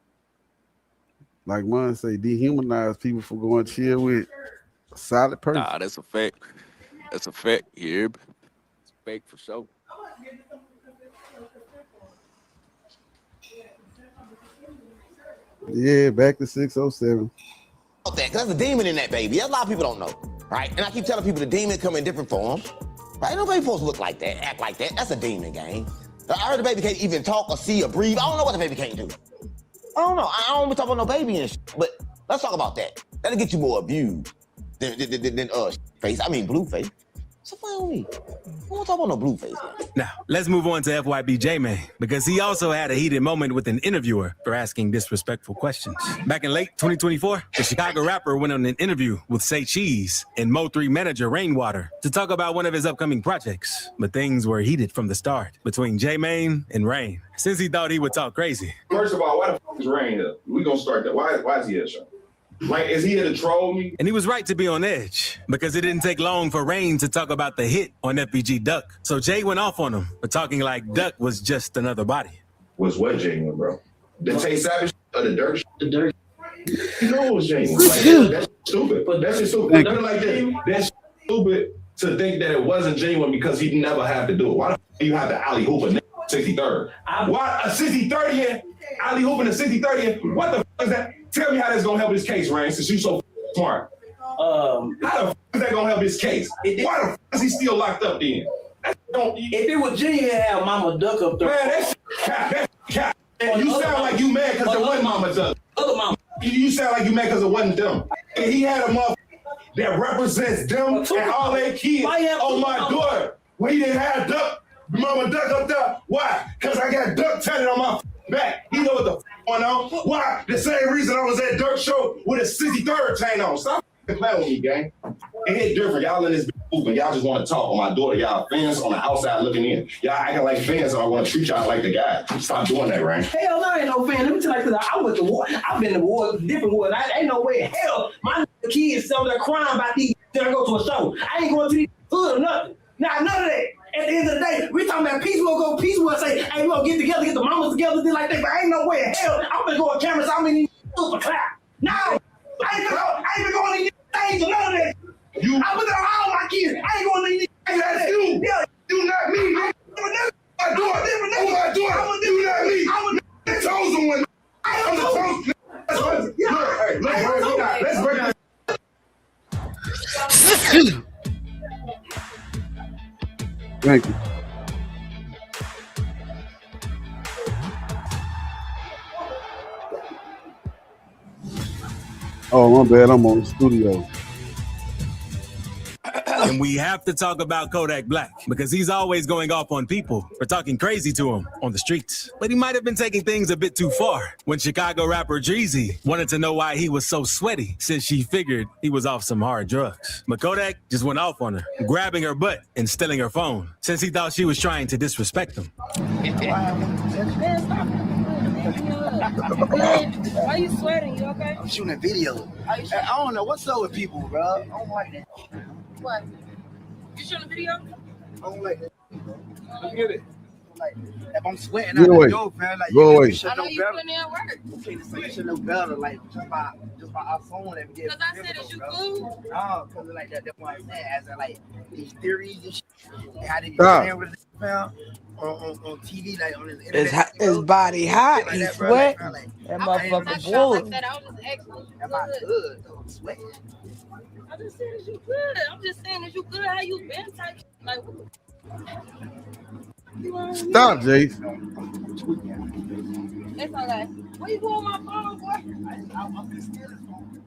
like one say, dehumanize people for going chill with a solid person. Nah, that's a fact. That's a fact. Yeah, it's a fact for sure. Yeah, back to 607. Because there's a demon in that baby. A lot of people don't know, right? And I keep telling people the demon come in different forms, right? No baby supposed to look like that, act like that. That's a demon, gang. I heard the baby can't even talk or see or breathe. I don't know what the baby can't do. I don't know. I don't be talking about no baby and shit, but let's talk about that. That'll get you more abused than face. I mean, Blueface. So why on me? I don't talk about no Blueface. Now, let's move on to FYB J-Man, because he also had a heated moment with an interviewer for asking disrespectful questions. Back in late 2024, the Chicago rapper went on an interview with Say Cheese and Mo3 manager Rainwater to talk about one of his upcoming projects. But things were heated from the start between J-Man and Rain, since he thought he would talk crazy. First of all, why the fuck is Rain here? We gonna start that. Why is he here, Sean? Like, is he here to troll me? And he was right to be on edge, because it didn't take long for Rain to talk about the hit on FBG Duck. So Jay went off on him for talking like Duck was just another body. Was what genuine, bro? The Tay Savage or the Dirt? The Dirt. You know it was genuine. Like, that's stupid. But that's just stupid. Nothing like that. That's stupid to think that it wasn't genuine because he never had to do it. Why the fuck do you have to alley hoop a 63rd? Why a 63rd alley hooping a 63rd? What the fuck is that? Tell me how that's gonna help his case, Rain, since you so smart. How the fuck is that gonna help his case? Why the fuck is he still locked up then? If it was Junior, have Mama Duck up there. Man, that's cap. That's cap. And you sound like you mad because it wasn't Mama Duck. Other mama. You sound like you mad because it wasn't them. And he had a mother that represents them and all their kids on my door. When he didn't have Duck, Mama Duck up there. Why? Because I got Duck tatted on my back. He know what the f going on. Why? The same reason I was at Dirt Show with a 63rd chain on. Stop playing with me, gang. It hit different. Y'all in this movement. Y'all just want to talk on my daughter. Y'all fans on the outside looking in. Y'all acting like fans, so I want to treat y'all like the guy. Stop doing that, Rain. Hell no, I ain't no fan. Let me tell you, I went to war. I've been to war, different wars. Ain't no way in hell my kids over there crying about these. Then I go to a show. I ain't going to these hood or nothing. Nah, none of that. At the end of the day, we talking about peace. We'll go peace. We'll say, hey, we gonna get together, get the mamas together, things like that. But ain't no way in hell I'm gonna go on cameras. I'm in super clap. No, I ain't even going to these things or none of that. I'm with all my kids. I ain't going to these things. That's you. Yeah. You not me. I'm not me. I'm the chosen one. I'm the chosen one. Let's break it. Thank you. Oh, my bad. I'm on the studio. And we have to talk about Kodak Black because he's always going off on people for talking crazy to him on the streets. But he might have been taking things a bit too far when Chicago rapper Jeezy wanted to know why he was so sweaty since she figured he was off some hard drugs. But Kodak just went off on her, grabbing her butt and stealing her phone since he thought she was trying to disrespect him. Why you sweating? You okay? I'm shooting a video. I don't know what's up with people, bro. I don't like that. What? You shooting a video? I don't like that. Look at it. Like, if I'm sweating, Go away. Yo, man, like, Go away. should I know know you better. putting in work. You can't say you should know better, like just by our phone and get. Because I said, is you cool? No, because like that's why I said as like these theories and shit. How they be Stop. playing with it now on TV, like on the internet. His body hot. Like He that, bro, like, sweat. like, That I ain't motherfucker really bull. Like that, I was just asking. Am I good though? Sweat. I just said, is you good? I'm just saying, is you good? How you been? Type like. Stop, Jace. It's okay. Where you going on my phone, boy?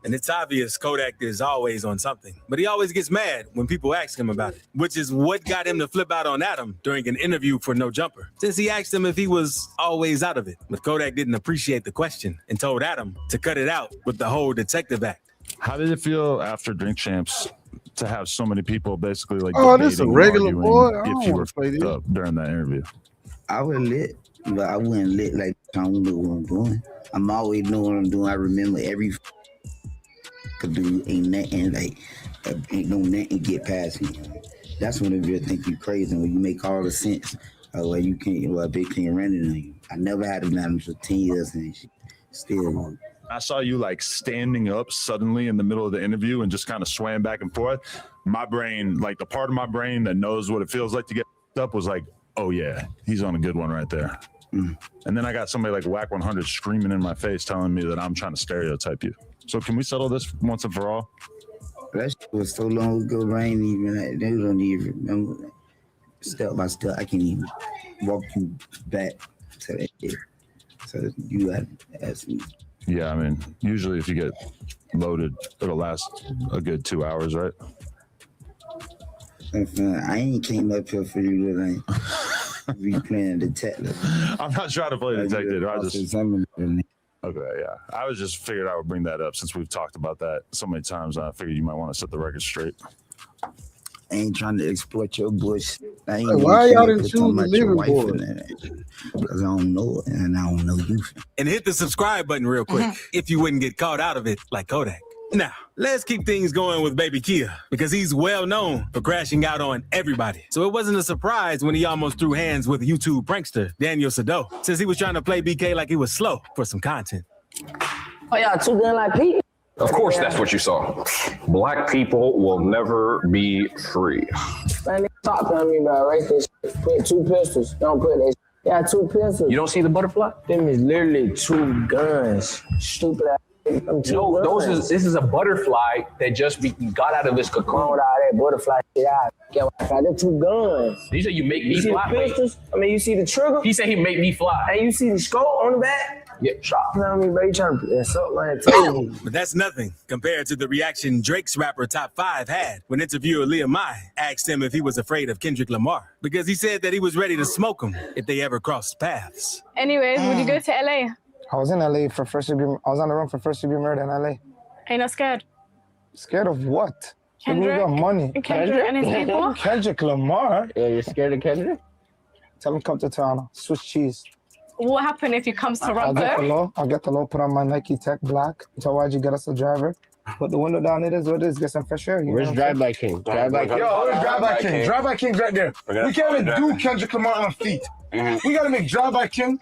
And it's obvious Kodak is always on something, but he always gets mad when people ask him about it, which is what got him to flip out on Adam during an interview for No Jumper, since he asked him if he was always out of it. But Kodak didn't appreciate the question and told Adam to cut it out with the whole detective act. How did it feel after Drink Champs to have so many people basically like Oh, this a debating and regular arguing boy? I if don't you wanna were play this. up during that interview? I was lit, but I wasn't lit like I don't know what I'm doing. I'm always know what I'm doing. I remember every could do. Ain't nothing like ain't no nothing get past me. That's when they really think you crazy when you make all the sense. Well, you can't. Well, they can't run it on you. I never had a manager for 10 years and still. I saw you like standing up suddenly in the middle of the interview and just kind of swaying back and forth. My brain, like the part of my brain that knows what it feels like to get up, was like, oh yeah, he's on a good one right there. And then I got somebody like Whack 100 screaming in my face telling me that I'm trying to stereotype you. So can we settle this once and for all? That shit was so long ago, I ain't even, they don't even remember that. Step by step, I can't even walk you back to that shit. So you got to ask me. Yeah, I mean, usually if you get loaded, it'll last a good 2 hours, right? I ain't came up here for you to be playing detective. I'm not trying to play detective. Okay, yeah. I was just figured I would bring that up since we've talked about that so many times. I figured you might want to set the record straight. I ain't trying to exploit your bush. I ain't Hey, why y'all didn't choose the living boy? Because I don't know it and I don't know you. And hit the subscribe button real quick if you wouldn't get caught out of it like Kodak. Now, let's keep things going with Baby Kia because he's well known for crashing out on everybody. So it wasn't a surprise when he almost threw hands with YouTube prankster Daniel Sado since he was trying to play BK like he was slow for some content. Oh, y'all too good like Pete? Of course, that's what you saw. Black people will never be free. Man, they talk on me about right this shit. Put 2 pistols. Don't put that shit. Yeah, 2 pistols. You don't see the butterfly? Them is literally 2 guns. Stupid ass. No, this is a butterfly that just got out of its cocoon. With all that butterfly shit out. Get them 2 guns. You say you make me You see fly? the pistols? I mean, you see the trigger? He said he made me fly. And you see the scope on the back? Yeah. Stop playing me, bro. You trying to put something like that. But that's nothing compared to the reaction Drake's rapper Top 5 had when interviewer Leah Mai asked him if he was afraid of Kendrick Lamar because he said that he was ready to smoke him if they ever crossed paths. Anyways, would you go to LA? I was in LA for first degree. I was on the run for first degree murder in LA. Are you not scared? Scared of what? Kendrick? We got money. Kendrick and his people? Kendrick Lamar. Yeah, you're scared of Kendrick? Tell him come to Toronto. Swiss cheese. What happened if he comes to I'll get the Toronto? low. Put on my Nike Tech Black. Tell YG get us a driver. Put the window down. It is what it is. Get some fresh air. Where's Drive-By King? Drive-By King. Yo, where's Drive-By King? Drive-By King's right there. We can't even do Kendrick Lamar on feet. We gotta make Drive-By King,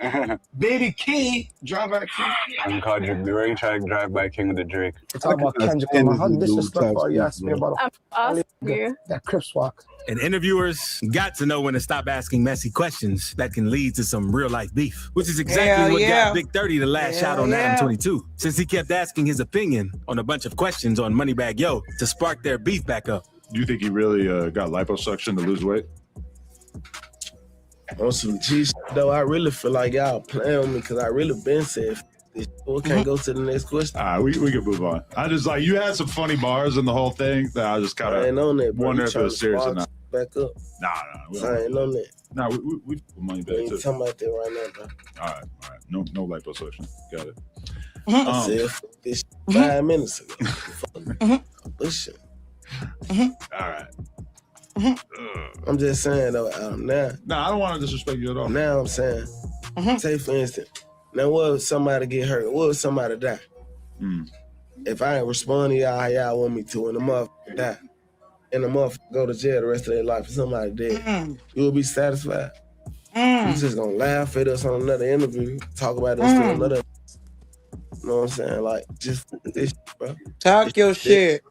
Baby Key, Drive-By King. I'm called the ring track Drive-By King with the Drake. We're talking about Kendrick Lamar. How disrespectful you asked me about I'm asking you. that Crips walk. And interviewers got to know when to stop asking messy questions that can lead to some real life beef, which is exactly what got Big 30 to lash out on Adam 22, since he kept asking his opinion on a bunch of questions on Moneybagg Yo to spark their beef back up. Do you think he really got liposuction to lose weight? On some G shit, though, I really feel like y'all playing with me because I really been said this. We can't go to the next question. All right, we can move on. I just like you had some funny bars in the whole thing that I just kind I ain't of on that, bro. wonder You if it was tryna serious or spark not. Back up. Nah, I ain't on that. Nah, we put money We back ain't too. talking about that right now, bro. All right. No liposuction. Got it. I said fuck this shit 5 minutes ago. Fuck this shit. All right. I'm just saying though, now. Nah, I don't want to disrespect you at all. Now I'm saying, say for instance, now what if somebody get hurt? What if somebody die? If I ain't respond to y'all how y'all want me to, and the motherfucker die, and the motherfucker go to jail the rest of their life, and somebody dead, you will be satisfied. You just gonna laugh at us on another interview, talk about us to another. You know what I'm saying? Like, just this shit, bro. Talk your shit.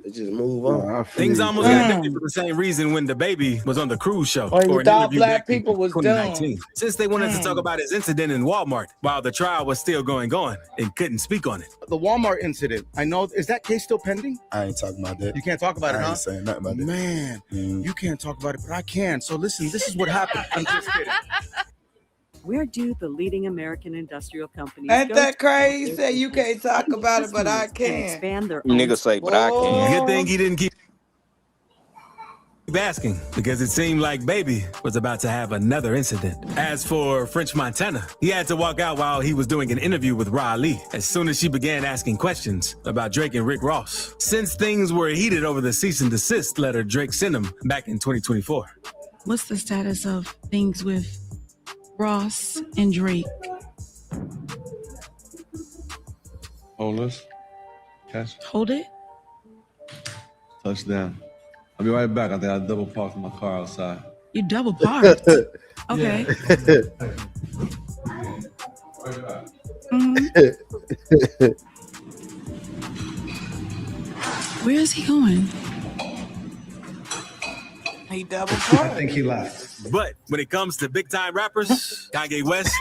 Just move on. Things almost got different for the same reason when the baby was on the cruise show. When you or an thought interview black back in people was 2019. dumb. Since they wanted to talk about his incident in Walmart while the trial was still going on and couldn't speak on it. The Walmart incident. I know. Is that case still pending? I ain't talking about that. You can't talk about it, I huh? ain't saying nothing about that. Man, you can't talk about it, but I can. So listen, this is what happened. I'm just kidding. Where do the leading American industrial companies Ain't go that to crazy? You get say you can't talk about it, but I customers and can. expand their own Niggas say, but I can. Good thing he didn't keep asking, because it seemed like Baby was about to have another incident. As for French Montana, he had to walk out while he was doing an interview with Raleigh as soon as she began asking questions about Drake and Rick Ross, since things were heated over the cease and desist letter Drake sent him back in 2024. What's the status of things with Ross and Drake? Hold us. Catch. Hold it. Touchdown. I'll be right back. I think I double parked my car outside. You double parked. Okay. Where is he going? He double I parked. think he lied. But when it comes to big time rappers, Kanye West,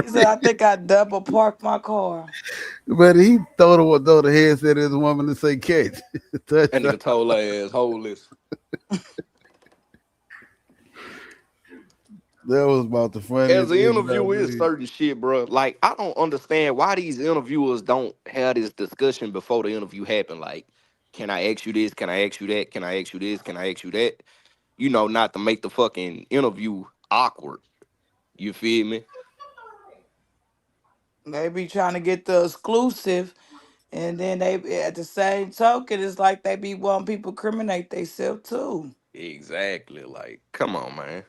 He said, I think I double parked my car. But he throw the headset at his woman and say, "Catch." That nigga told her ass, hold this. That was about the funniest. As an thing interview I is did. certain shit, bro. Like, I don't understand why these interviewers don't have this discussion before the interview happen. Like, can I ask you this? Can I ask you that? Can I ask you this? Can I ask you that? You know, not to make the fucking interview awkward. You feel me? They be trying to get the exclusive, and then they, at the same token, it's like they be wanting people to criminate themselves too. Exactly. Like, come on, man.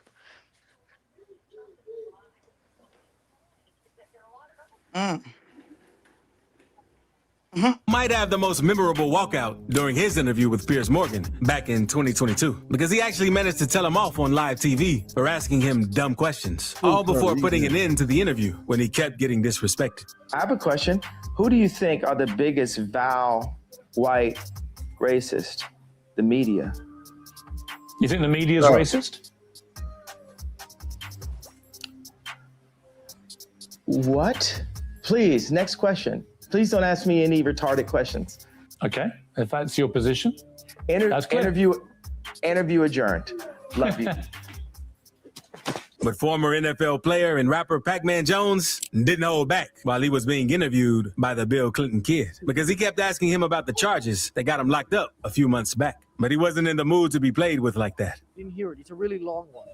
might have the most memorable walkout during his interview with Piers Morgan back in 2022, because he actually managed to tell him off on live TV for asking him dumb questions, all before putting an end to the interview when he kept getting disrespected. I have a question. Who do you think are the biggest Val white racist? The media. You think the media is racist? What? Please, next question. Please don't ask me any retarded questions. Okay, if that's your position. That's clear. Interview adjourned. Love you. But former NFL player and rapper Pac-Man Jones didn't hold back while he was being interviewed by the Bill Clinton kid, because he kept asking him about the charges that got him locked up a few months back. But he wasn't in the mood to be played with like that. Didn't hear it. It's a really long one.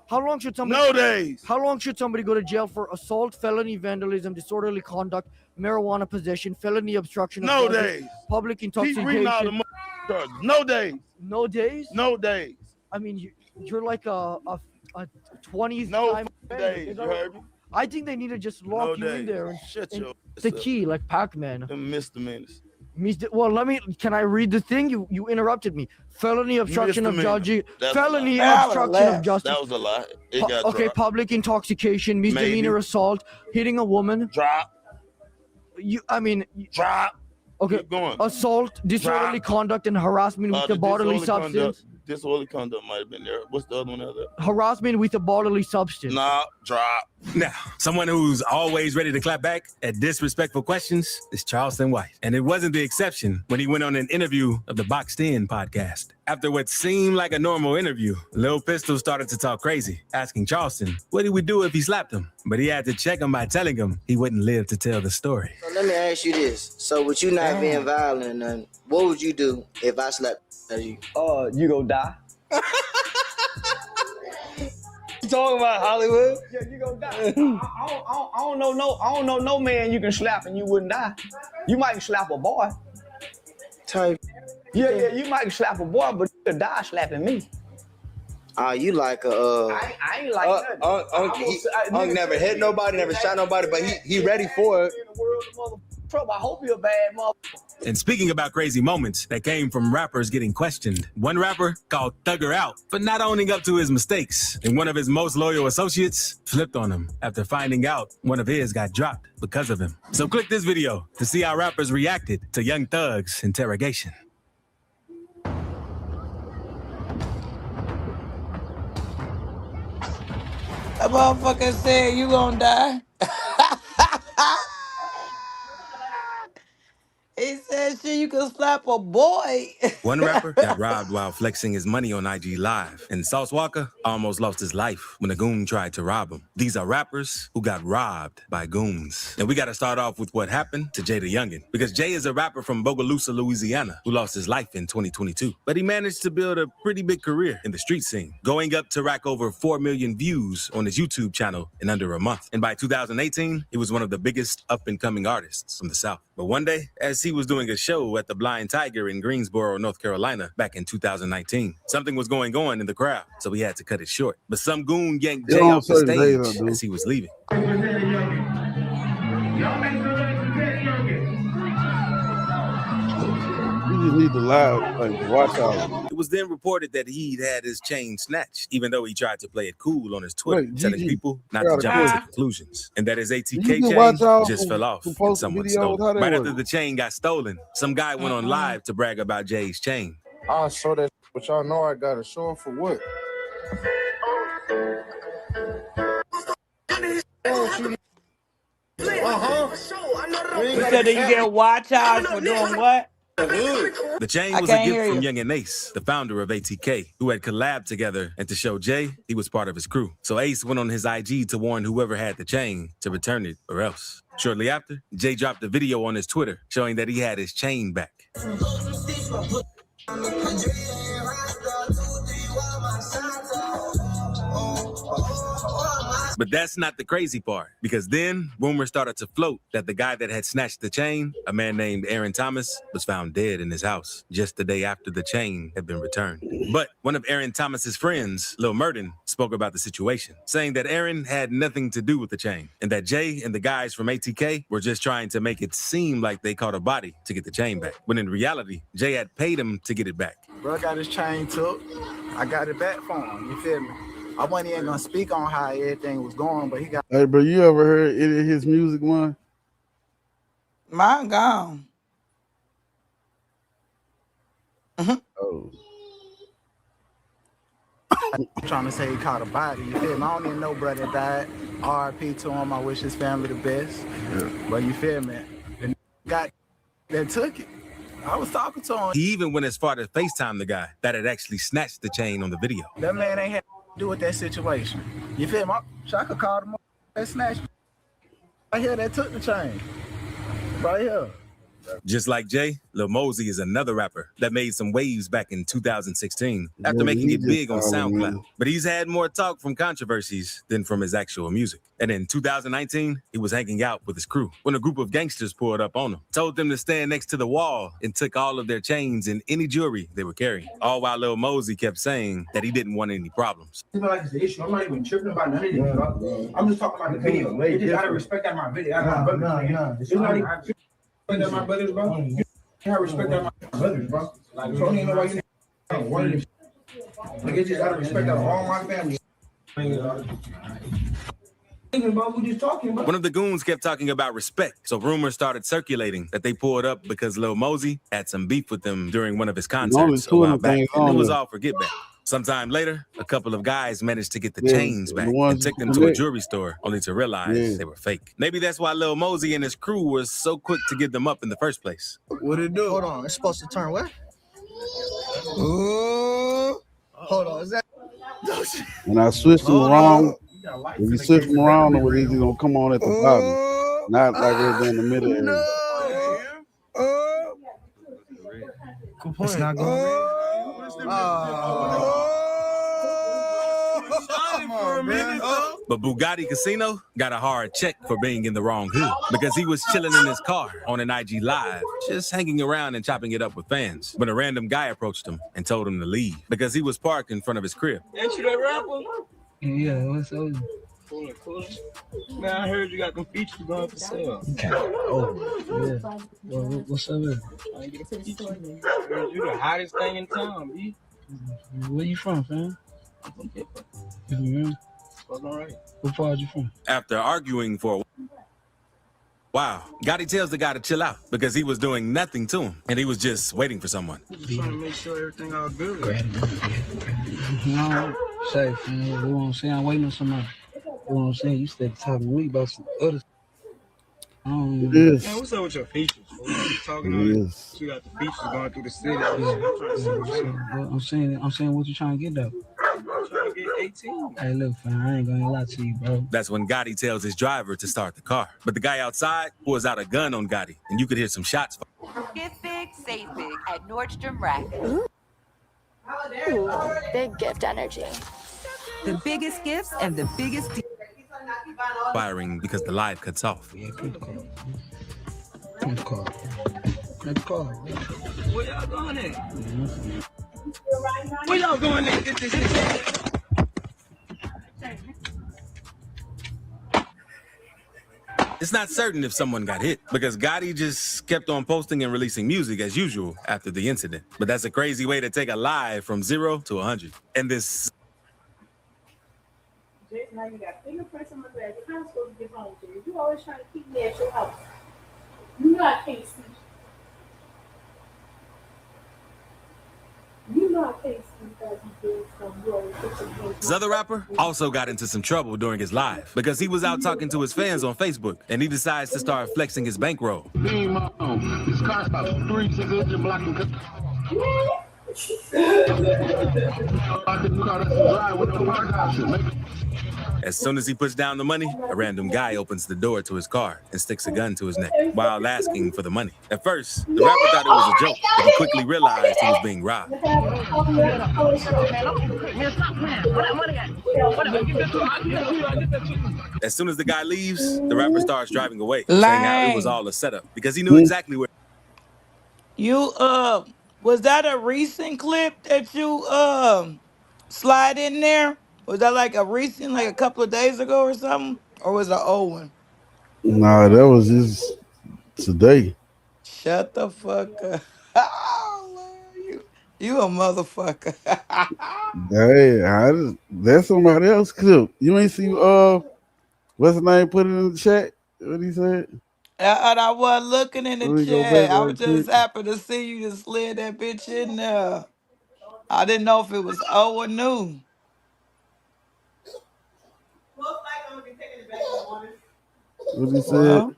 How long should somebody? No days. How long should somebody go to jail for assault, felony, vandalism, disorderly conduct, marijuana possession, felony obstruction of No justice, days. public Keep intoxication? reading all the charges. No days. No days. No days. I mean, you're like a 20s No time days. You heard me? I think they need to just lock No you in days. there and Shut your the ass up. key, like Pac-Man. Them misdemeanors. Well, can I read the thing? You interrupted me. Felony obstruction of Misdemeanor. judge. That's Felony a lie. obstruction of justice. That was a lie. It got Okay, dropped. public intoxication, misdemeanor Maybe. assault, hitting a woman. Drop. Drop. Okay. Keep going. Assault, disorderly conduct, and harassment with the bodily disorderly substance. conduct, disorderly conduct might have been there. What's the other one out there? Harassment with a bodily substance. Nah, drop. Now, someone who's always ready to clap back at disrespectful questions is Charleston White. And it wasn't the exception when he went on an interview of the Boxed In podcast. After what seemed like a normal interview, Lil Pistol started to talk crazy, asking Charleston, what did we do if he slapped him? But he had to check him by telling him he wouldn't live to tell the story. So let me ask you this. So with you not being violent or nothing, what would you do if I slapped you? You go die. You talking about Hollywood? Yeah, you gonna die. I don't know no man you can slap and you wouldn't die. You might slap a boy. Type. Yeah, you might slap a boy, but you could die slapping me. You like a I ain't like nothing. Unc never hit nobody, never shot nobody, but he ready for it. Trouble. I hope you're a bad mother. And speaking about crazy moments that came from rappers getting questioned, one rapper called Thugger out for not owning up to his mistakes. And one of his most loyal associates flipped on him after finding out one of his got dropped because of him. So click this video to see how rappers reacted to Young Thug's interrogation. That motherfucker said you gonna die. He said, shit, you can slap a boy. One rapper got robbed while flexing his money on IG Live. And Sauce Walker almost lost his life when a goon tried to rob him. These are rappers who got robbed by goons. And we got to start off with what happened to Jay the Youngin. Because Jay is a rapper from Bogalusa, Louisiana, who lost his life in 2022. But he managed to build a pretty big career in the street scene, going up to rack over 4 million views on his YouTube channel in under a month. And by 2018, he was one of the biggest up-and-coming artists from the South. But one day, as he was doing a show at the Blind Tiger in Greensboro, North Carolina, back in 2019, something was going on in the crowd, so he had to cut it short. But some goon yanked Jay off the stage as he was leaving. You just need to watch out. It was then reported that he'd had his chain snatched, even though he tried to play it cool on his Twitter, telling people not to jump to conclusions, and that his ATK chain just fell off and someone stole it. Right after the chain got stolen, some guy went on live to brag about Jay's chain. I'll show that, but y'all know I gotta show for what? You said that you get watch out for doing what? The chain was a gift from Young and Ace, the founder of ATK, who had collabed together, and to show Jay he was part of his crew. So Ace went on his IG to warn whoever had the chain to return it or else. Shortly after, Jay dropped a video on his Twitter showing that he had his chain back. But that's not the crazy part, because then rumors started to float that the guy that had snatched the chain, a man named Aaron Thomas, was found dead in his house just the day after the chain had been returned. But one of Aaron Thomas's friends, Lil Murden, spoke about the situation, saying that Aaron had nothing to do with the chain and that Jay and the guys from ATK were just trying to make it seem like they caught a body to get the chain back, when in reality, Jay had paid him to get it back. Bro got his chain took. I got it back for him. You feel me? I wasn't even gonna speak on how everything was going, but he got. Hey, bro, you ever heard any of his music, man? Mine gone. Oh. I'm trying to say he caught a body. You feel me? I don't even know brother died. RIP to him. I wish his family the best. Yeah. But you feel me? The guy that took it. I was talking to him. He even went as far to FaceTime the guy that had actually snatched the chain on the video. That man ain't had to do with that situation. You feel me? I could call him that snatched. Right here, that took the chain. Right here. Just like Jay, Lil Mosey is another rapper that made some waves back in 2016 after making it big on SoundCloud. But he's had more talk from controversies than from his actual music. And in 2019, he was hanging out with his crew when a group of gangsters pulled up on him, told them to stand next to the wall, and took all of their chains and any jewelry they were carrying. All while Lil Mosey kept saying that he didn't want any problems. You know, like it's the issue. I'm not even tripping about none of this, bro. I'm just talking about the video. You just gotta respect that my video. It's not even respect that my brothers, bro. You gotta respect that my brothers, bro. Like, so I don't even know why you ain't one of them. Like, you just gotta respect that all my family. Bro, we just talking, bro. One of the goons kept talking about respect, so rumors started circulating that they pulled up because Lil Mosey had some beef with them during one of his only concerts a two of while them back, things and it on was there. all for get back. Sometime later, a couple of guys managed to get the Yeah, chains the back and ones took you them to a collect. jewelry store, only to realize Yeah. they were fake. Maybe that's why Lil Mosey and his crew were so quick to give them up in the first place. What it do? Hold on, it's supposed to turn what? Ooh. Hold on, is that? When I switch them around, if you switch them around, it was either gonna come on at the bottom, not like it's in the middle area. It's not going. But Bugatti Casino got a hard check for being in the wrong hood because he was chilling in his car on an IG Live, just hanging around and chopping it up with fans. When a random guy approached him and told him to leave because he was parked in front of his crib. Ain't you that rapper? Yeah, what's up? Cool. Man, I heard you got them features going for sale. Oh, yeah. Well, what's up with it? I ain't get a feature. Heard you the hottest thing in town, B. Where you from, fam? I'm from Hip Hop. Mm-hmm. Fucking all right. What part you from? After arguing for a while, Gotti tells the guy to chill out because he was doing nothing to him and he was just waiting for someone. Just trying to make sure everything all good. No, safe, man. You know what I'm saying? I'm waiting on somebody. You know what I'm saying? You stay talking to me about some other stuff. It is. Man, what's up with your features? You talking It on is. you got the features going through the city. I'm trying to see what's up. I'm saying what you trying to get though. I'm trying to get 18. Hey, look, fam, I ain't gonna lie to you, bro. That's when Gotti tells his driver to start the car. But the guy outside pulls out a gun on Gotti and you could hear some shots. Get big, save big at Nordstrom Rack. Ooh, big gift energy. The biggest gifts and the biggest Firing because the live cuts off. Let's call. Where y'all going at? Where y'all going at? Get this shit. It's not certain if someone got hit because Gotti just kept on posting and releasing music as usual after the incident. But that's a crazy way to take a live from 0 to 100. And this Now you got fingerprints on my bag. How am I supposed to get home to you? You always trying to keep me at your house. You know I can't see. You know I can't see because you did some. You always put your hands. This other rapper also got into some trouble during his live because he was out talking to his fans on Facebook and he decides to start flexing his bankroll. This car stops 3 6 inches blocking. As soon as he puts down the money, a random guy opens the door to his car and sticks a gun to his neck while asking for the money. At first, the rapper thought it was a joke, but he quickly realized he was being robbed. As soon as the guy leaves, the rapper starts driving away, saying how it was all a setup because he knew exactly where. You was that a recent clip that you slide in there? Was that like a recent, like a couple of days ago or something? Or was it an old one? Nah, that was just today. Shut the fuck up. You a motherfucker. Hey, that's somebody else clip. You ain't see what's the name? Put it in the chat. What he said? And I wasn't looking in Let the me go chat. back I right was just quick. happy to see you just slid that bitch in there. I didn't know if it was old or new. What he said?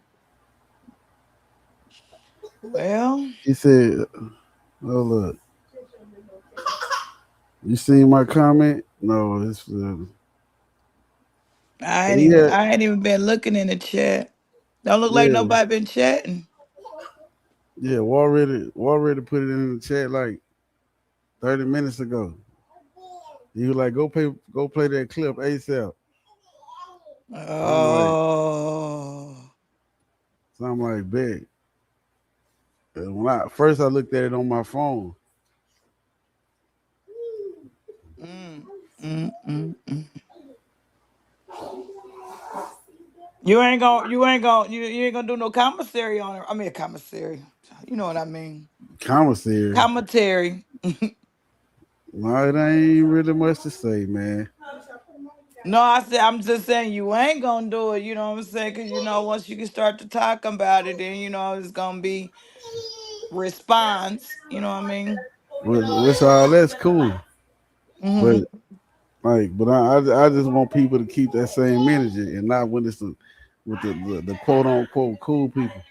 Well, he said, "Oh look, you seen my comment? No, it's I ain't even been looking in the chat. Don't look like Yeah. nobody been chatting. yeah. Already put it in the chat like 30 minutes ago. He was like, go play that clip ASAP. Oh. So I'm like, big. When I looked at it on my phone. You ain't gonna do no commissary on it. I mean, a commissary. You know what I mean? Commissary. Commentary. No, it ain't really much to say, man. No, I said I'm just saying you ain't gonna do it. You know what I'm saying? Because once you can start to talk about it, then it's gonna be response. You know what I mean? Which all that's cool. Hmm. But I just want people to keep that same energy and not when it's with the quote unquote cool people.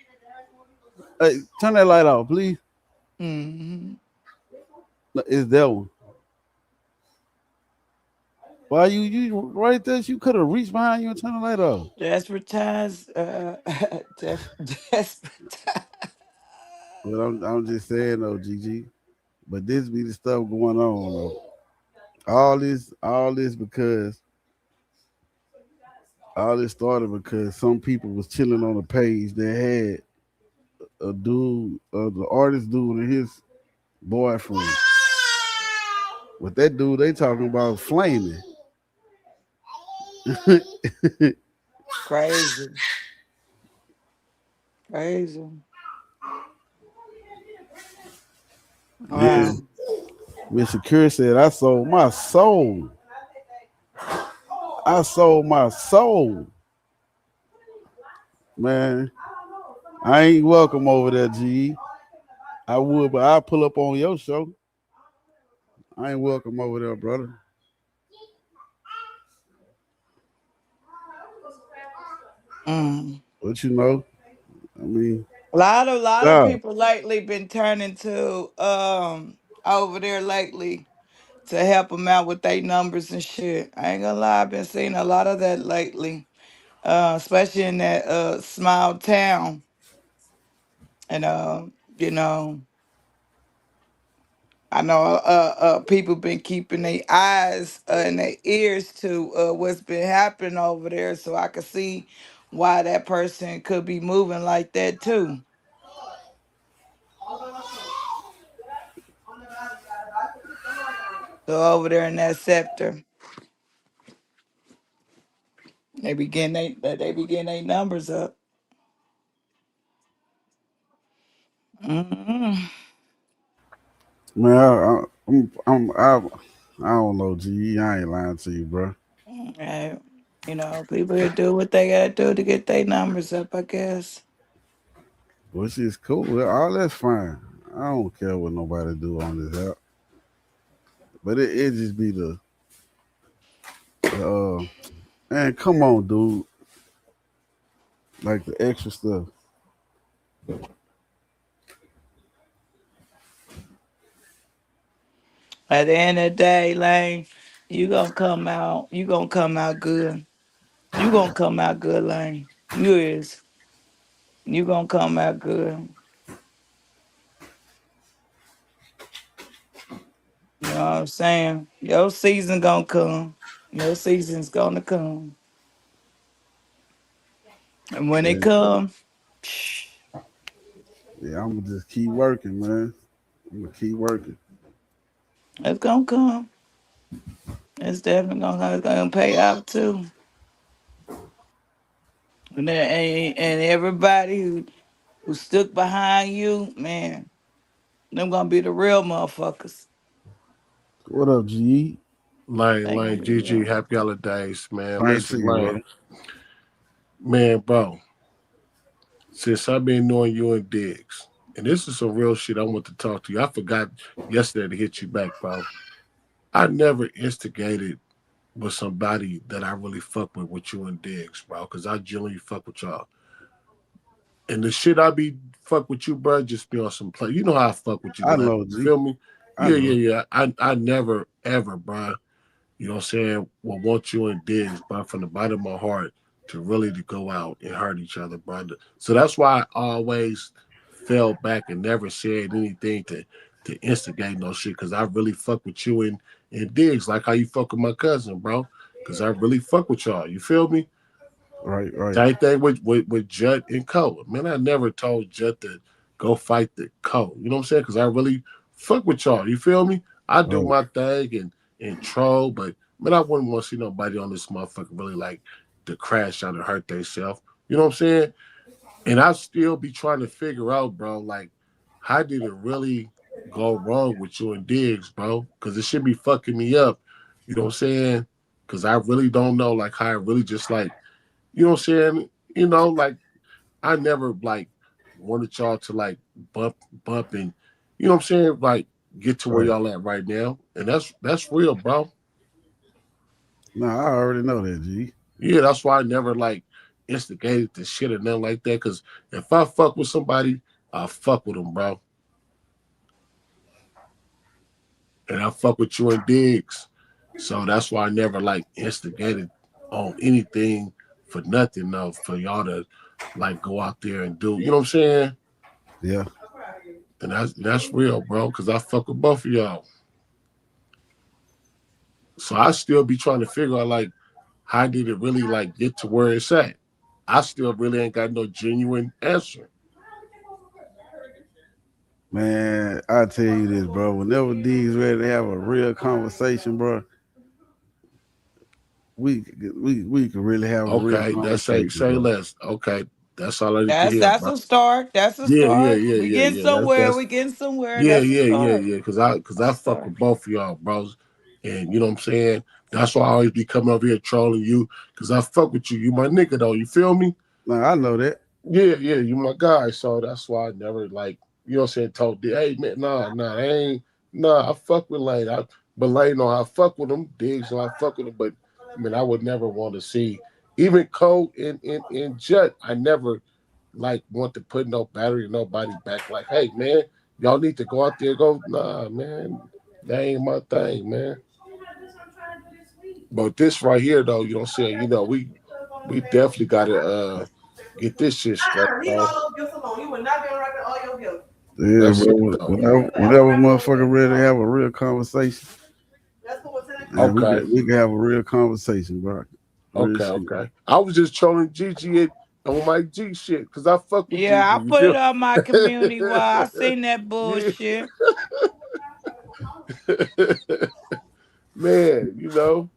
Hey, turn that light off, please. Hmm. It's that one. Why you right there? You could have reached behind you and turned the light off. Desperatize. Desperatize. But I'm just saying though, GG. But this be the stuff going on though. All this started because some people was chilling on a page that had a dude, the artist dude and his boyfriend. With that dude, they talking about flaming. Crazy. Crazy. Wow. Mr. Cure said, I sold my soul. I sold my soul. Man, I ain't welcome over there, G. I would, but I'll pull up on your show. I ain't welcome over there, brother. But I mean, a lot of people lately been turning to over there lately to help them out with their numbers and shit. I ain't gonna lie, I've been seeing a lot of that lately, especially in that small town. And I know people been keeping their eyes and their ears to what's been happening over there, so I could see why that person could be moving like that too. So over there in that sector, they begin they numbers up. Mm-hmm. man, I don't know, G. I ain't lying to you, bro. Right. People here do what they gotta do to get their numbers up, I guess. Which is cool. All that's fine. I don't care what nobody do on this app. But it just be man, come on, dude. Like the extra stuff. At the end of the day, Lane, you gonna come out good. You gonna come out good, Lane. You is. You gonna come out good. You know what I'm saying? Your season gonna come. Your season's gonna come. And when it Yeah, come, yeah, I'm gonna just keep working, man. I'm gonna keep working. it's gonna come. It's definitely gonna pay out too. And everybody who stuck behind you, man, them gonna be the real motherfuckers. What up, G? They gonna be GG, real. happy holidays, man. Thanks to Listen, you, bro. man, bro. Since I've been knowing you and Diggs, and this is some real shit I want to talk to you. I forgot yesterday to hit you back, bro. I never instigated with somebody that I really fuck with you and Diggs, bro, because I genuinely fuck with y'all. And the shit I be fuck with you, bro, just be on some play. You know how I fuck with you, I man. know, You G. feel me? I Yeah, know. yeah, yeah. I never, ever, bro, you know what I'm saying, will want you and Diggs, bro, from the bottom of my heart to really to go out and hurt each other, brother. So that's why I always fell back and never said anything to instigate no shit, because I really fuck with you and Diggs, like how you fuck with my cousin, bro. Because I really fuck with y'all. You feel me? Right. Same thing with Judd and Cole. Man, I never told Judd to go fight the Cole. You know what I'm saying? Because I really fuck with y'all. You feel me? I do Right. my thing and troll, but man, I wouldn't want to see nobody on this motherfucker really like to crash out and hurt themselves. You know what I'm saying? And I still be trying to figure out, bro, like, how did it really go wrong with you and Diggs, bro? Because it should be fucking me up. You know what I'm saying? because I really don't know like how I really just like, you know what I'm saying? You know, like I never like wanted y'all to like bump and you know what I'm saying, like get to where y'all at right now. And that's real, bro. No, I already know that, G. Yeah, that's why I never like instigated the shit or nothing like that. Cause if I fuck with somebody, I fuck with them, bro. And I fuck with you and Diggs. So that's why I never like instigated on anything for nothing though, for y'all to like go out there and do, you know what I'm saying? Yeah. And that's real, bro, because I fuck with both of y'all. So I still be trying to figure out like how did it really like get to where it's at? I still really ain't got no genuine answer. Man, I tell you this, bro. Whenever D's ready to have a real conversation, bro, we can really have a real Okay, that's conversation. say less. Okay, that's all I need to hear. That's bro. a start. That's a Yeah, start. yeah. We getting somewhere. That's, we getting somewhere. yeah, That's a start. yeah. Because I fuck with both of y'all, bros, and you know what I'm saying. That's why I always be coming over here trolling you because I fuck with you. You my nigga though. You feel me? No, I know that. Yeah, you my guy. So that's why I never like, you know what I'm saying, told hey man, I fuck with Lane. But Lane know I fuck with him, Diggs, so I fuck with him. But I mean, I would never want to see even Cole and Jet. I never like want to put no battery in nobody back. Like, hey man, y'all need to go out there. Nah, man, that ain't my thing, man. But this right here, though, you know what I'm saying? You know, we definitely gotta get this shit straight. Yeah, bro. Whenever motherfucker ready to have a real conversation, okay, we can have a real conversation, bro. Okay. I was just trolling Gigi on my G shit because I fuck with Yeah, I Gigi. put it on my community wall. I seen that bullshit. Man, you know,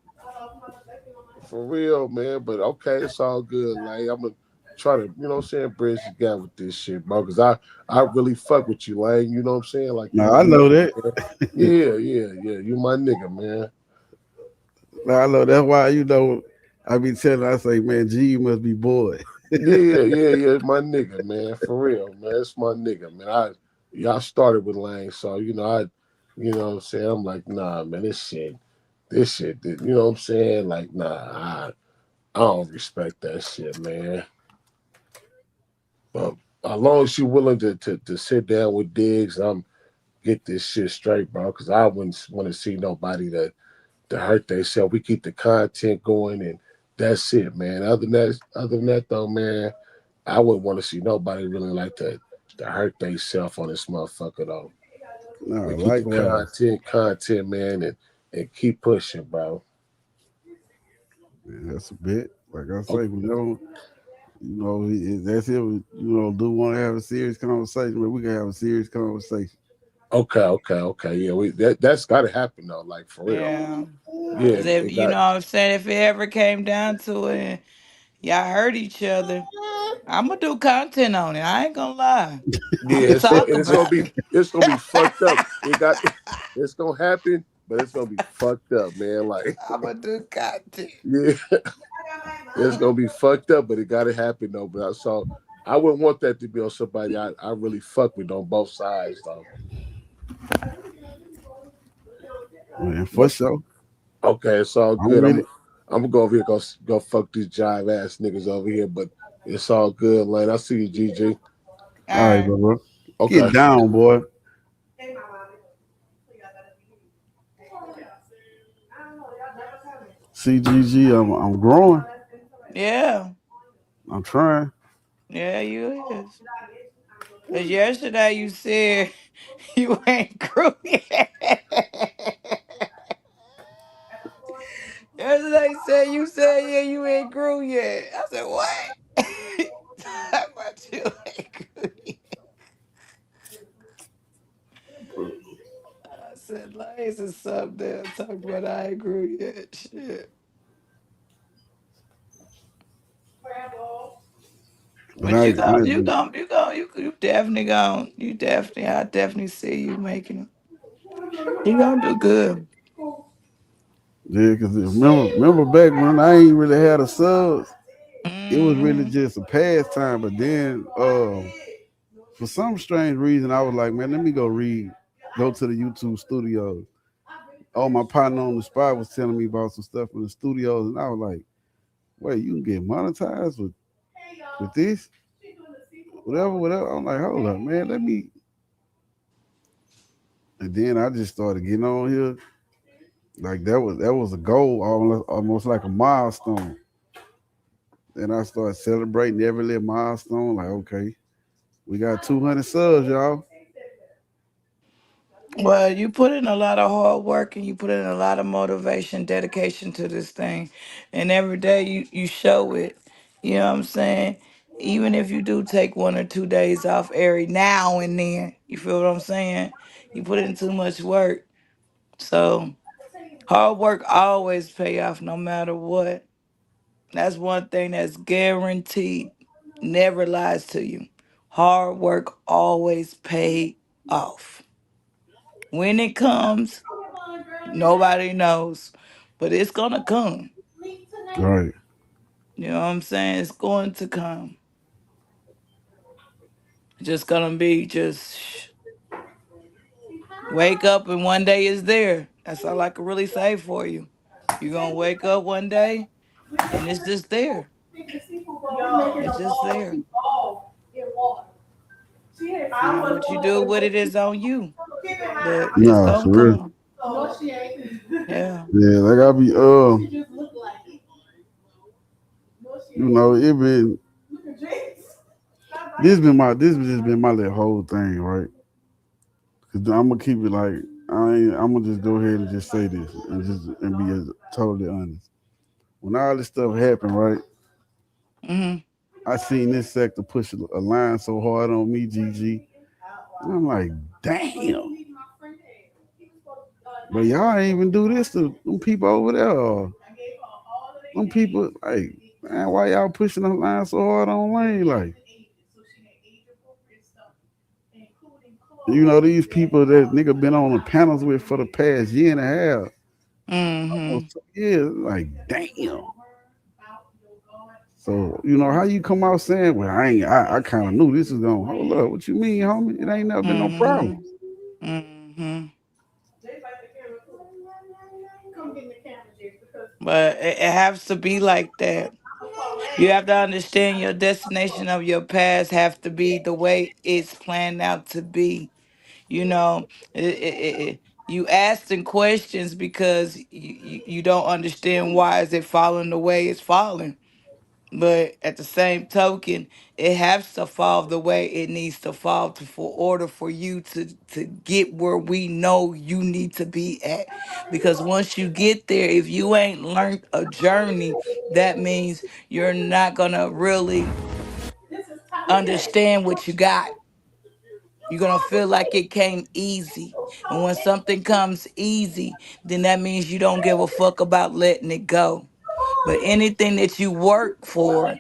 for real, man. But okay, it's all good. Like I'm gonna try to, you know what I'm saying, bridge the gap with this shit, bro. Because I really fuck with you, Lane. You know what I'm saying? Like, no, I know that. Yeah. You my nigga, man. No, I know that's why you know I be telling. I say, man, G, you must be bored. Yeah, my nigga, man. For real, man. It's my nigga, man. Y'all started with Lane, so you know, you know what I'm saying? I'm like, nah, man, this shit, you know what I'm saying? Like, nah, I don't respect that shit, man. But as long as you're willing to sit down with Diggs, get this shit straight, bro. Because I wouldn't want to see nobody to hurt themselves. We keep the content going, and that's it, man. Other than that, though, man, I wouldn't want to see nobody really like to hurt themselves on this motherfucker, though. No, we keep like the content, man, and keep pushing, bro. Man, that's a bit. Like I say, whenever, you know, that's it. You know, do want to have a serious conversation, but we can have a serious conversation. Okay. Yeah, that's got to happen though. Like for real. Yeah. Yeah. If, you know what I'm saying? If it ever came down to it, and y'all hurt each other, I'm gonna do content on it. I ain't gonna lie. Yeah, it's gonna be fucked up. It's gonna happen, but it's gonna be fucked up, man. Like I'm gonna do content. Yeah, it's gonna be fucked up, but it gotta happen though. But I wouldn't want that to be on somebody I really fuck with on both sides though. Man, for sure. Okay, it's all good. I'm gonna go over here, go fuck these jive ass niggas over here, but it's all good, Lane. I see you, GG. All right, bro. Okay. Get down, boy. CGG, I'm growing. Yeah. I'm trying. Yeah, you is. Cause yesterday you said you ain't grew yet. Yesterday you said yeah, you ain't grew yet. I said what? Talk about you ain't grew yet. I said Lace is something there. Talk about I ain't grew yet. Shit. But you definitely I definitely see you making it. You gonna do good. Yeah, because remember back when I ain't really had a subs, it was really just a pastime. But then, for some strange reason, I was like, man, let me go to the YouTube studios. Oh, my partner on the spot was telling me about some stuff in the studios, and I was like, wait, you can get monetized with this? Whatever. I'm like, hold up, man, let me. And then I just started getting on here. Like that was a goal, almost like a milestone. And I started celebrating every little milestone. Like, okay, we got 200 subs, y'all. Well, you put in a lot of hard work and you put in a lot of motivation, dedication to this thing. And every day you show it. You know what I'm saying? Even if you do take 1 or 2 days off every now and then, you feel what I'm saying? You put in too much work. So hard work always pay off no matter what. That's one thing that's guaranteed. Never lies to you. Hard work always pay off. When it comes, nobody knows, but it's gonna come. Right. You know what I'm saying? It's going to come. It's just gonna be wake up and one day it's there. That's all I can really say for you. You're gonna wake up one day and it's just there. It's just there. Now what you do with it is on you. But it's Nah, gonna for real. come. Yeah. Yeah, like I be it been this just been my little whole thing, right? Cause I'm gonna keep it like I'm gonna just go ahead and just say this and be totally honest. When all this stuff happened, right? I seen this sector push a line so hard on me, GG. And I'm like, damn. But y'all ain't even do this to them people over there. Them people, like, man, why y'all pushing the line so hard on Lane? Like, these people that nigga been on the panels with for the past year and a half. Almost 2 years, like, damn. So, how you come out saying, well, I kind of knew this was going, hold up, what you mean, homie? It ain't never been no problem. But it has to be like that. You have to understand your destination of your past have to be the way it's planned out to be. You asking questions because you don't understand why is it falling the way it's falling. But at the same token, it has to fall the way it needs to fall for order for you to get where we know you need to be at. Because once you get there, if you ain't learned a journey, that means you're not gonna really understand what you got. You're gonna feel like it came easy. And when something comes easy, then that means you don't give a fuck about letting it go. But anything that you work for,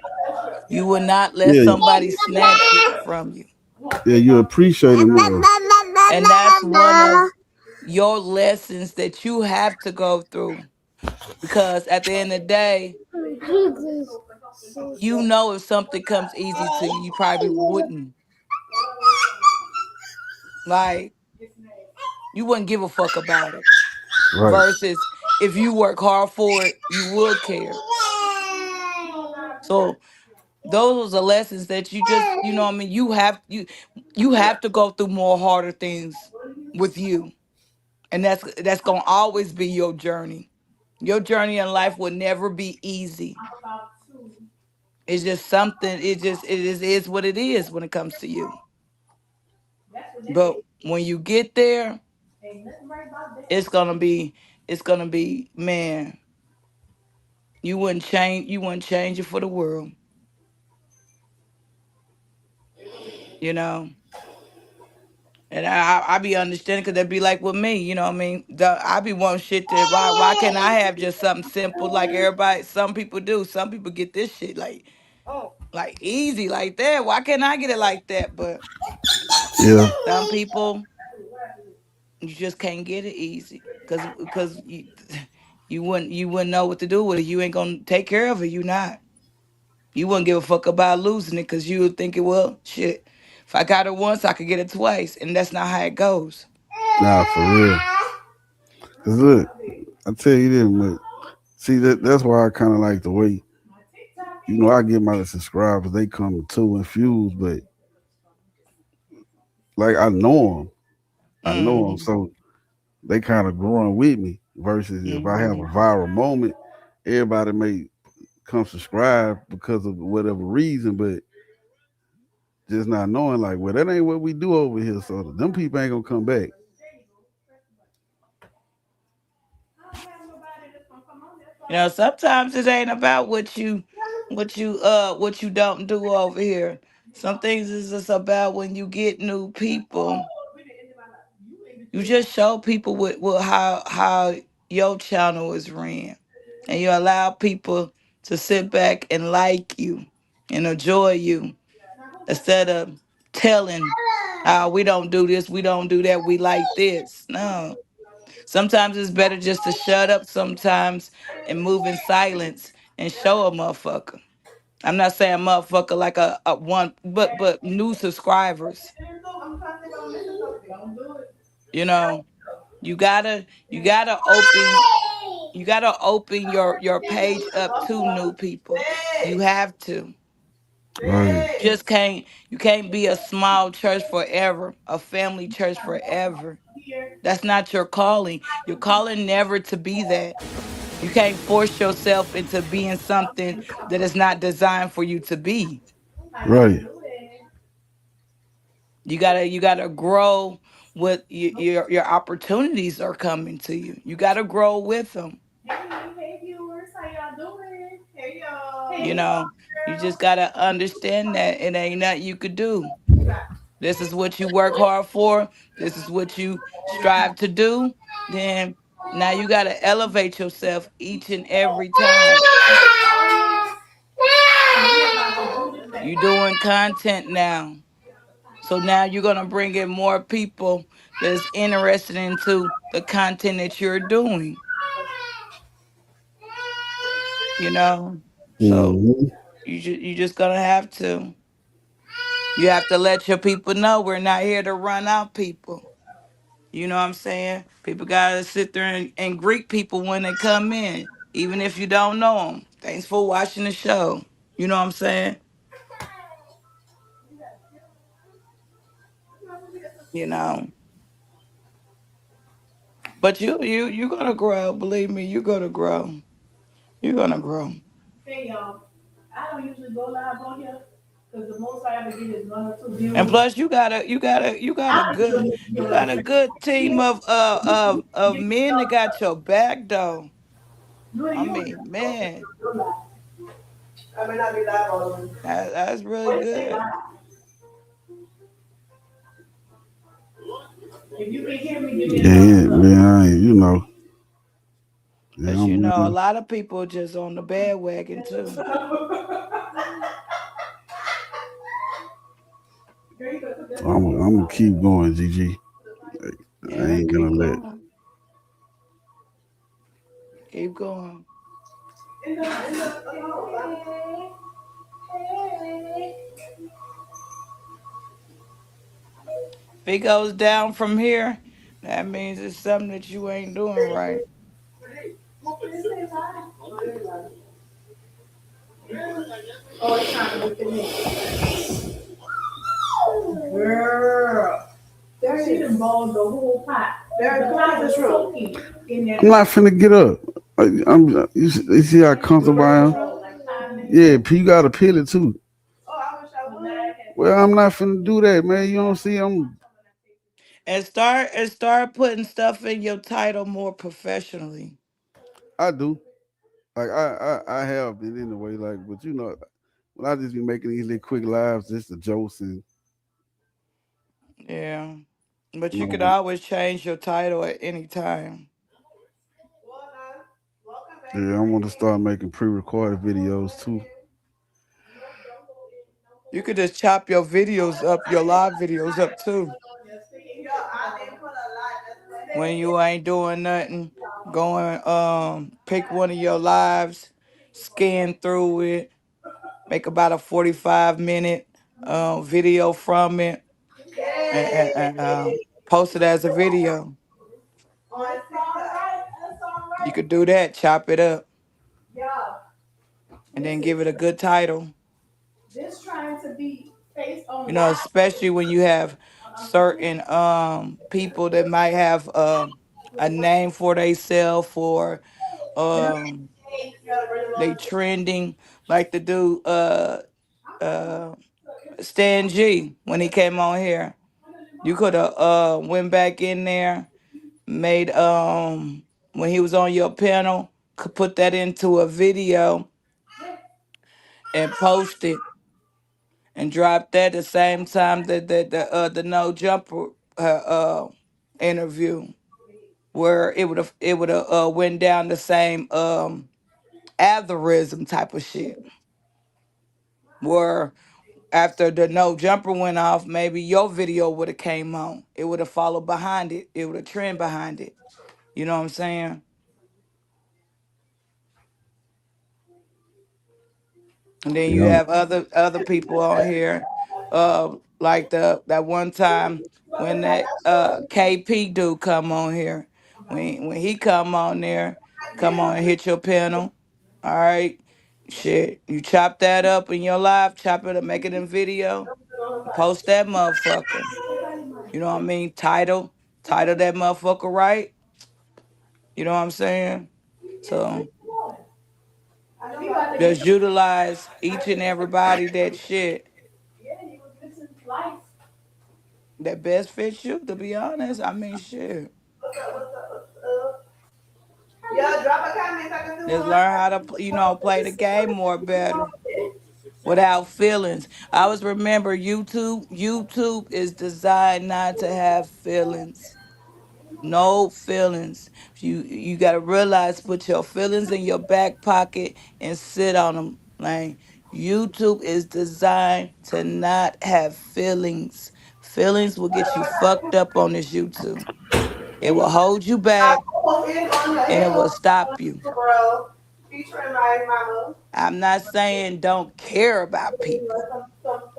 you will not let Yeah, somebody snatch it from you. yeah, you appreciate it more. And that's one of your lessons that you have to go through. Because at the end of the day, if something comes easy to you, you probably wouldn't. Like, you wouldn't give a fuck about it. Right. Versus if you work hard for it, you would care. So those are lessons that you just, you have to go through more harder things with you. And that's gonna always be your journey. Your journey in life will never be easy. It's just something, is what it is when it comes to you. But when you get there, it's gonna be, man, you wouldn't change it for the world. And I be understanding because they'd be like with me, you know what I mean? I be wanting shit to, why can't I have just something simple like everybody, some people do. Some people get this shit like easy like that. Why can't I get it like that? But yeah, some people, you just can't get it easy because You wouldn't know what to do with it. You ain't gonna take care of it. You not. You wouldn't give a fuck about losing it because you would think it, well, shit. If I got it once, I could get it twice, and that's not how it goes. Nah, for real. Cause look, I tell you this, but see that's why I kind of like the way, I get my subscribers. They come too infused, but like I know them, so they kind of growing with me. Versus if I have a viral moment, everybody may come subscribe because of whatever reason, but just not knowing like, well, that ain't what we do over here. So them people ain't gonna come back. Sometimes it ain't about what you don't do over here. Some things is just about when you get new people. You just show people how your channel is ran, and you allow people to sit back and like you and enjoy you instead of telling, we don't do this, we don't do that, we like this. No. Sometimes it's better just to shut up sometimes and move in silence and show a motherfucker. I'm not saying motherfucker like a one, but new subscribers. You gotta open your page up to new people. You have to. Right. You can't be a small church forever, a family church forever. That's not your calling. Your calling never to be that. You can't force yourself into being something that is not designed for you to be. Right. You gotta grow with your opportunities are coming to you. You gotta grow with them. Hey viewers, how y'all doing? Hey y'all. You just gotta understand that it ain't nothing you could do. This is what you work hard for. This is what you strive to do. Then now you gotta elevate yourself each and every time. You're doing content now. So now you're going to bring in more people that's interested into the content that you're doing. So you just going to have to. You have to let your people know we're not here to run out people. You know what I'm saying? People got to sit there and greet people when they come in, even if you don't know them. Thanks for watching the show. You know what I'm saying? But you're gonna grow. Believe me, you're gonna grow. You're gonna grow. Hey y'all, I don't usually go live on here because the most I ever get is 1 or 2 views. And plus, you got a good team of men that got your back though. I mean, man, that's really good. If you can hear me, a lot of people just on the bandwagon too. I'm gonna keep going, GG. I ain't gonna let. Keep going. If it goes down from here, that means it's something that you ain't doing right. Girl, she done balled the whole pot. I'm not finna get up. You see how comfortable I am? Yeah, you gotta peel it too. Well, I'm not finna do that, man. You don't see And start putting stuff in your title more professionally. I do. Like I have been in a way, like, but when I just be making these little quick lives, just the jokes and. Yeah, but you could always change your title at any time. Yeah, I want to start making pre-recorded videos too. You could just chop your videos up, your live videos up too. When you ain't doing nothing, go and pick one of your lives, scan through it, make about a 45-minute video from it, and post it as a video. You could do that, chop it up, and then give it a good title. This trying to be based on You know, especially when you have certain people that might have a name for themselves, for they trending, like the dude Stan G when he came on here. You could have went back in there, made when he was on your panel, could put that into a video and post it and drop that the same time that the No Jumper interview, where it would have went down the same algorithm type of shit, where after the No Jumper went off, maybe your video would have came on. It would have followed behind it. It would have trend behind it. You know what I'm saying? And then you Yeah. have other people on here, like that one time when that KP dude come on here. When he come on there, come on and hit your panel. All right, shit, you chop that up in your live, chop it up, make it in video, post that motherfucker. You know what I mean? Title that motherfucker right. You know what I'm saying? So just utilize each and everybody that shit that best fits you, to be honest. I mean, shit. Just learn how to, play the game more better without feelings. I always remember YouTube is designed not to have feelings. No feelings. You got to realize, put your feelings in your back pocket and sit on them. Like, YouTube is designed to not have feelings. Feelings will get you fucked up on this YouTube. It will hold you back and it will stop you. I'm not saying don't care about people.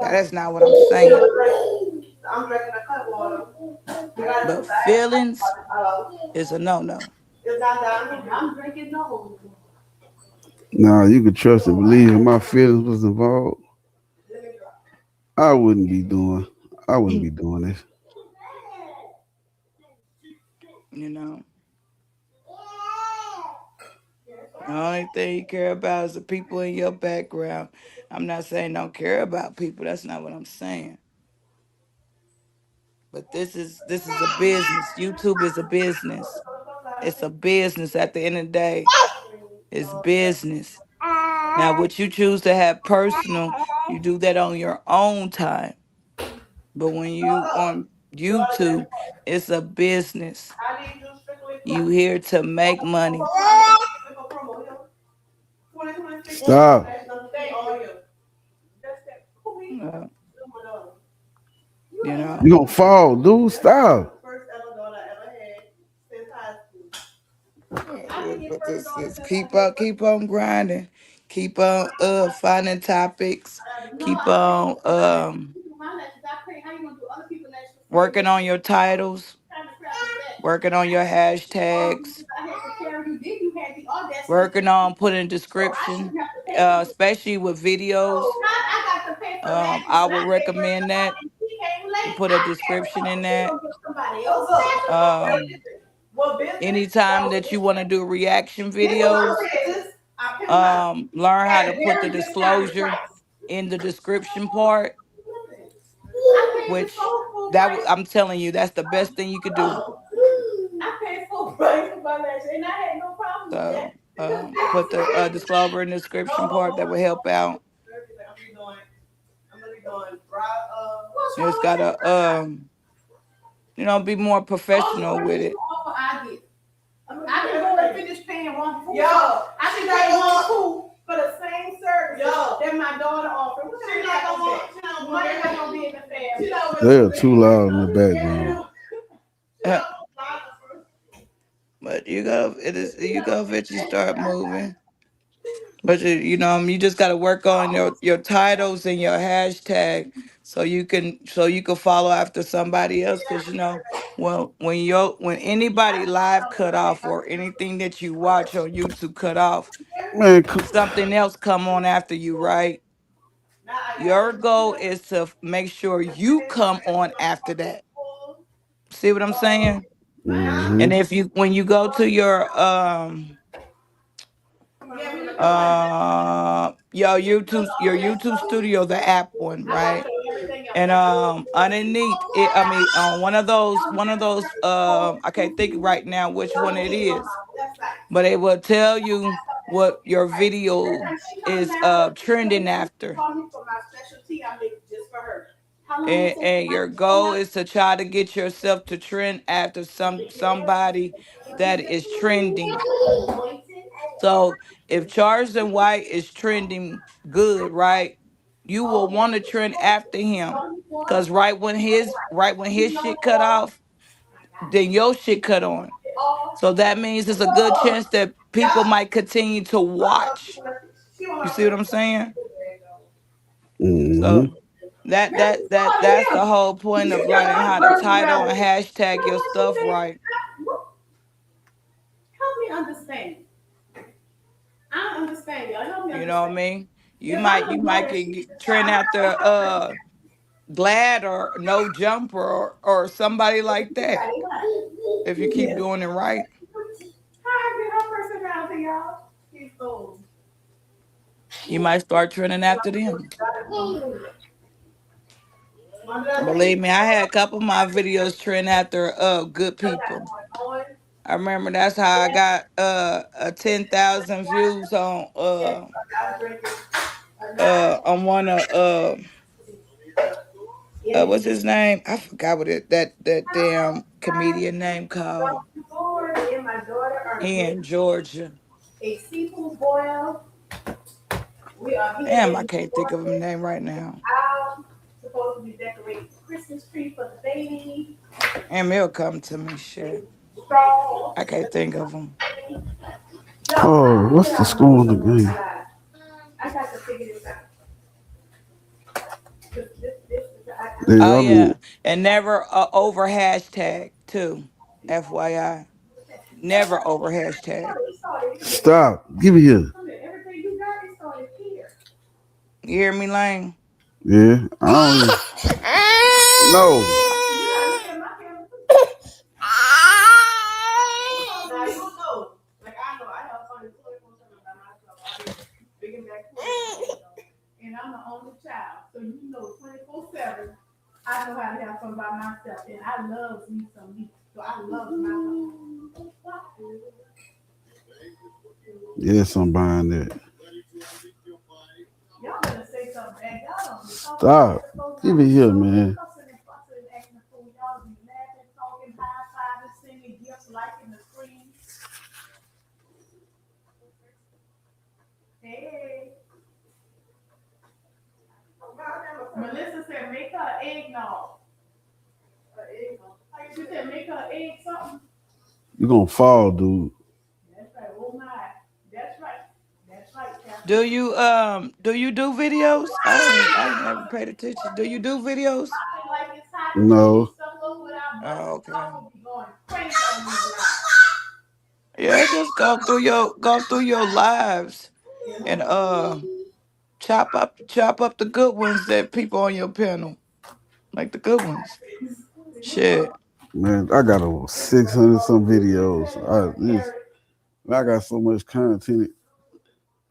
That's not what I'm saying. But feelings is a no-no. Nah, you could trust and believe if my feelings was involved, I wouldn't be doing this. You know, the only thing you care about is the people in your background. I'm not saying don't care about people. That's not what I'm saying. But this is a business. YouTube is a business. It's a business at the end of the day. It's business. Now, what you choose to have personal, you do that on your own time. But when you on YouTube, it's a business. You here to make money. Stop. You know, You gonna fall, dude. Stop. Just keep on grinding. Keep on finding topics. Keep on working on your titles. Working on your hashtags. Working on putting description, especially with videos. I would recommend that. You put a description in that. Anytime that you want to do reaction videos, learn how to put the disclosure in the description part, which I'm telling you, that's the best thing you could do. So put the disclosure in the description part. That will help out. You just gotta be more professional with it. I can go and finish paying one food. I can pay one food for the same service that my daughter offered. Money not gonna be in the family. They're too loud in the background. But you You go eventually start moving. But you just got to work on your titles and your hashtag so you can follow after somebody else. Because when anybody live cut off or anything that you watch on YouTube cut off, Man, something else come on after you, right? Your goal is to make sure you come on after that. See what I'm saying? mhm. And when you go to your your YouTube studio, the app one, right? And underneath it, I mean, on one of those I can't think right now which one it is, but it will tell you what your video is trending after. And your goal is to try to get yourself to trend after somebody that is trending. So if Charleston White is trending good, right, you will want to trend after him. Cause right when his shit cut off, then your shit cut on. So that means there's a good chance that people might continue to watch. You see what I'm saying? So that's the whole point of learning how to title and hashtag your stuff right. Help me understand. I don't understand, y'all. Help me understand. You know what I mean? You might get trend after Glad or No Jumper or somebody like that if you keep doing it right. How I get her personality, y'all? She's old. You might start trending after them. Believe me, I had a couple of my videos trend after good people. I remember that's how I got 10,000 views on one of what's his name? I forgot what that damn comedian name called. He in Georgia. A seafood boil. Damn, I can't think of his name right now. Supposed to be decorating the Christmas tree for the baby. And it'll come to me, shit. I can't think of him. Oh, what's the score on the game? I got to figure this out. Oh yeah, and never over hashtag too. FYI, never over hashtag. Stop. Give me here. You hear me, Lane? Yeah. I don't no. And I'm the only child, so 24/7, I know how to have fun by myself, and I love me some meat, so I love my fun. Yes, I'm buying that. Y'all better say something back. Y'all don't Stop. Give me here, man. Hey. Melissa said make her eggnog. She said make her egg something. You're gonna fall, dude. That's right. Oh my. That's right. That's right. Do you do videos? I ain't never paid attention. Do you do videos? No. Oh, okay. Yeah, just go through your lives and chop up the good ones that people on your panel, like the good ones. Shit. Man, I got over 600 some videos. I got so much content,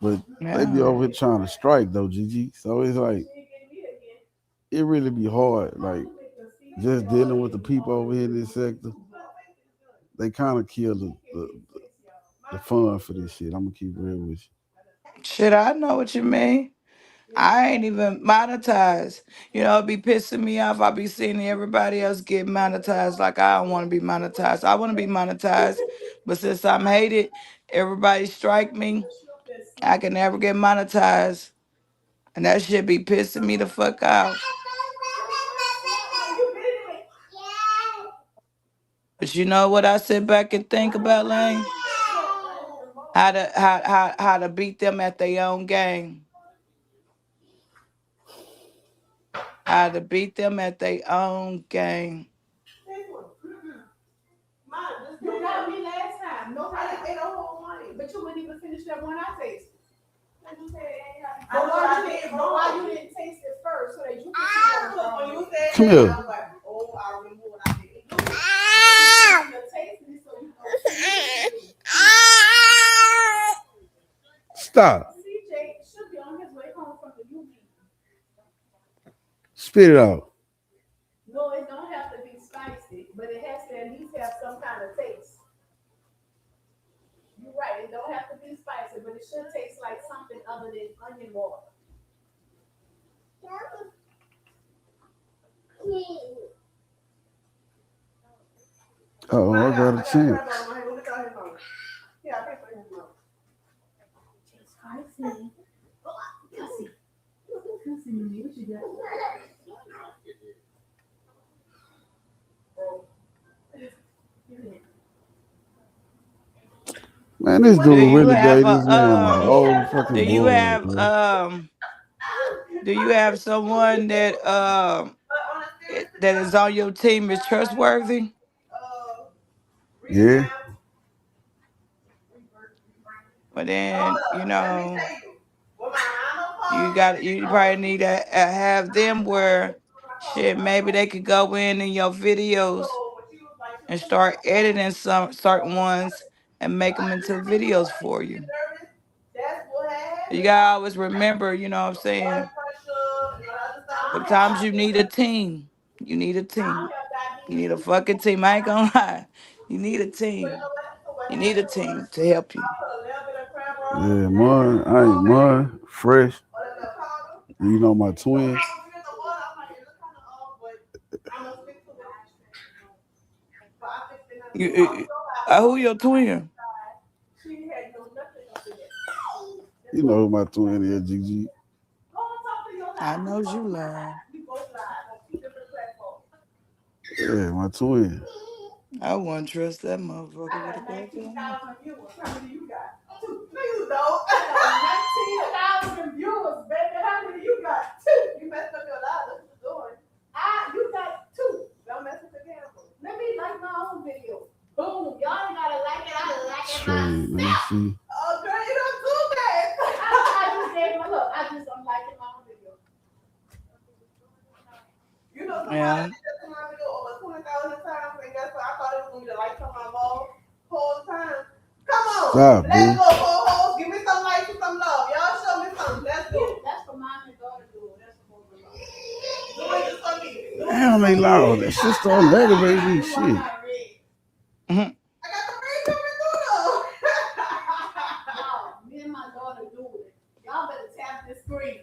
but they be over here trying to strike though, Gigi. So it's like it really be hard. Like just dealing with the people over here in this sector, they kind of kill the fun for this shit. I'm gonna keep real with you. Shit, I know what you mean. I ain't even monetized. It be pissing me off. I be seeing everybody else get monetized like I don't want to be monetized. I want to be monetized, but since I'm hated, everybody strike me. I can never get monetized. And that shit be pissing me the fuck out. But you know what I sit back and think about, Lane? how to beat them at their own game. How to beat them at their own game. You got me last time. Nobody ate a whole money, but you wouldn't even finish that one I tasted. But why you didn't taste it first so that you could when you said Come here. I was like, oh, I remember what I did. Stop. CJ should be on his way home from the UV. Spit it out. No, it don't have to be spicy, but it has to at least have some kind of taste. You're right, it don't have to be spicy, but it should taste like something other than onion water. Oh, I got a chance. Man, this dude really gave this man my old fucking do you boy, have bro. do you have someone that that is on your team is trustworthy? Yeah. But then, you know, you probably need to have them where shit, maybe they could go in your videos and start editing some certain ones and make them into videos for you. You gotta always remember, you know what I'm saying? Sometimes you need a team. You need a team. You need a fucking team. I ain't gonna lie. You need a team. You need a team to help you. Yeah, mine, fresh. You know my twins. Who your twin? You know who my twin is, Gigi. I know you lying. Yeah, my twin. I wouldn't trust that motherfucker with a goddamn. No, you don't. 19,000 viewers, baby. How many you got? 2. You messed up your life. What you doing? You got 2. Don't mess with the camera. Let me like my own video. Boom. Y'all ain't gotta like it. I like it Straight, let me see. Oh, girl, you don't do that. I just gave my look. I'm liking my own video. You know, somebody did my video over 20,000 times, and guess what? I thought it was gonna be the likes on my wall whole time. Come on. Stop, Let's dude. go, ho-ho. Give me some likes and some love. Y'all show me something. Let's go. That's for mom and daughter to do. That's for both of us. Do it just for me. Damn, they loud. That shit starting to aggravate me. Shit. I got the red coming through though. Me and my daughter do it. Y'all better tap this screen.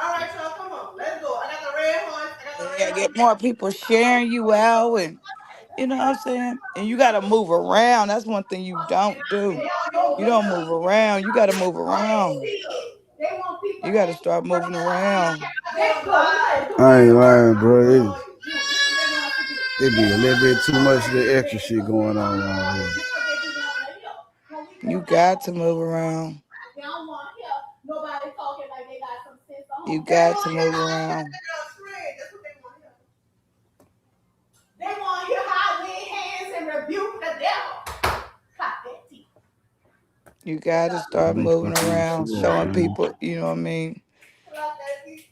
All right, y'all, come on. Let's go. I got the red horse. You gotta get more people sharing you out, and you know what I'm saying? And you gotta move around. That's one thing you don't do. You don't move around. You gotta move around. You gotta start moving around. I ain't lying, bro. It be a little bit too much of the extra shit going on around here. You got to move around. You got to move around. They want to hear how we hands and rebuke the devil. Clap that teeth. You got to start moving around, showing people, you know what I mean? Clap that teeth.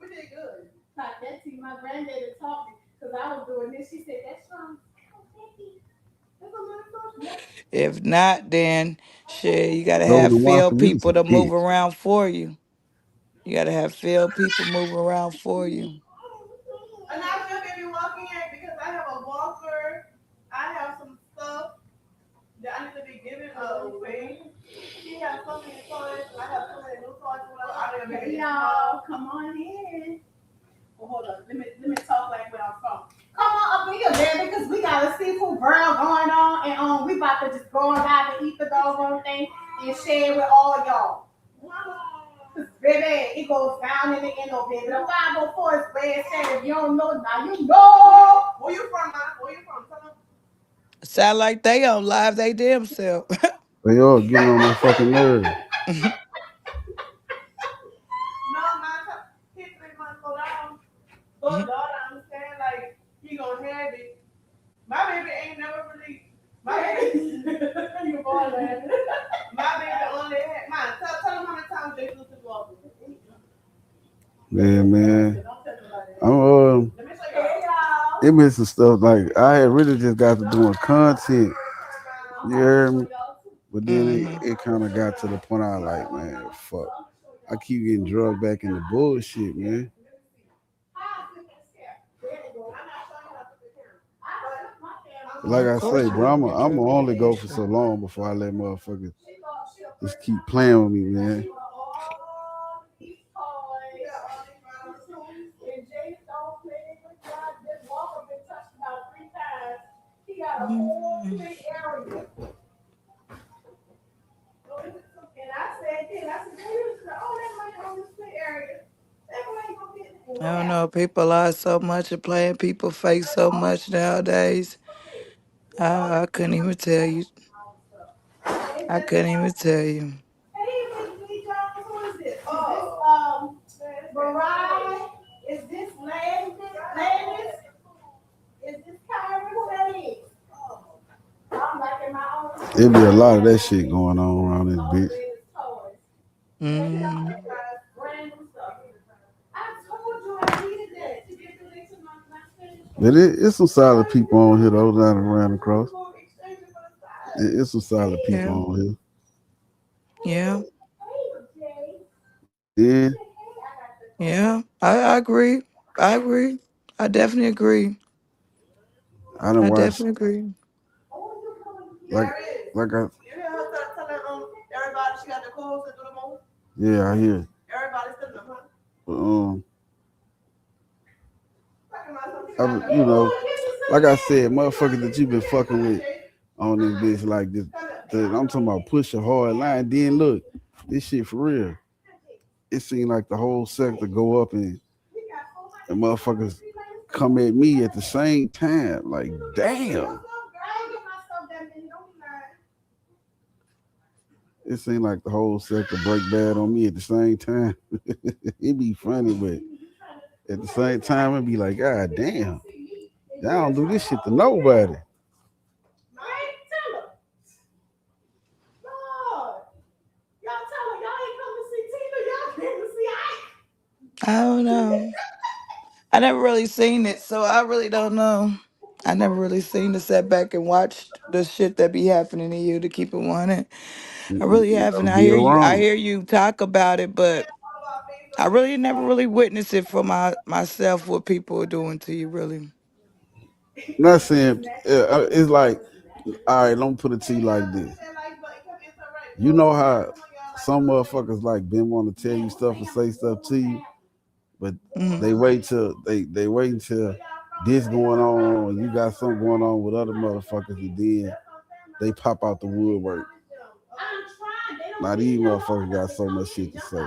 We did good. Clap that teeth. My granddaddy taught me because I was doing this. She said, that's strong. If not, then shit, you gotta Those have who watch field me, people some to move bitch. around for you. You gotta have field people moving around for you. And I just if you walk in because I have a walker, I have some stuff that I need to be giving away. She has so many toys. I have so many new toys. Hey, y'all, come on in. Well, hold on. Let me talk like where I'm from. Come on up in here, man, because we got a seafood grill going on, and we about to just go on by and eat the doggone thing and share with all of y'all. Baby, it goes down in the end of baby. The 504 is where it said, if you don't know, now you know. Where you from, man? Where you from? Sound like they on live they damn self. They all getting on my fucking nerve. But Lord, I understand, like, he gonna have it. My baby ain't never really, my baby, you boy laughing. My baby only had, mine, tell him how many times they used to walk. Yeah, man. I'm it missed some stuff. Like I had really just got to doing content. You heard me? But then it kind of got to the point I was like, man, fuck. I keep getting drugged back into bullshit, man. Like I say, bro, I'm gonna only go for so long before I let motherfuckers just keep playing with me, man. I don't know. People lie so much and playing people fake so much nowadays. I couldn't even tell you. I couldn't even tell you. Mariah, is this Landis? Is this Kyrie? Who that is? I'm liking my own. There be a lot of that shit going on around this bitch. But it's some solid people on here though that I ran across. It's some solid people on here. Yeah. Yeah. Yeah. I agree. I agree. I definitely agree. I done watched. Definitely agree. Like I. Everybody, she got the calls to do the most. Yeah, I hear. Everybody's sitting up, huh? You know, like I said, motherfuckers that you been fucking with on this bitch like this. I'm talking about push a hard line. Then look, this shit for real. It seemed like the whole sector go up and motherfuckers come at me at the same time. Like, damn. It seemed like the whole sector break bad on me at the same time. It be funny, but at the same time, it be like, God damn. Y'all don't do this shit to nobody. I don't know. I never really seen it, so I really don't know. I never really seen the setback and watched the shit that be happening to you to keep it 100. I really haven't. I hear you. I hear you talk about it, but I really never really witnessed it for myself. What people are doing to you, really. Not saying it's like, all right. Let me put it to you like this. You know how some motherfuckers like been want to tell you stuff and say stuff to you, but they wait till they wait until this going on and you got something going on with other motherfuckers, and then they pop out the woodwork. Now these motherfuckers got so much shit to say.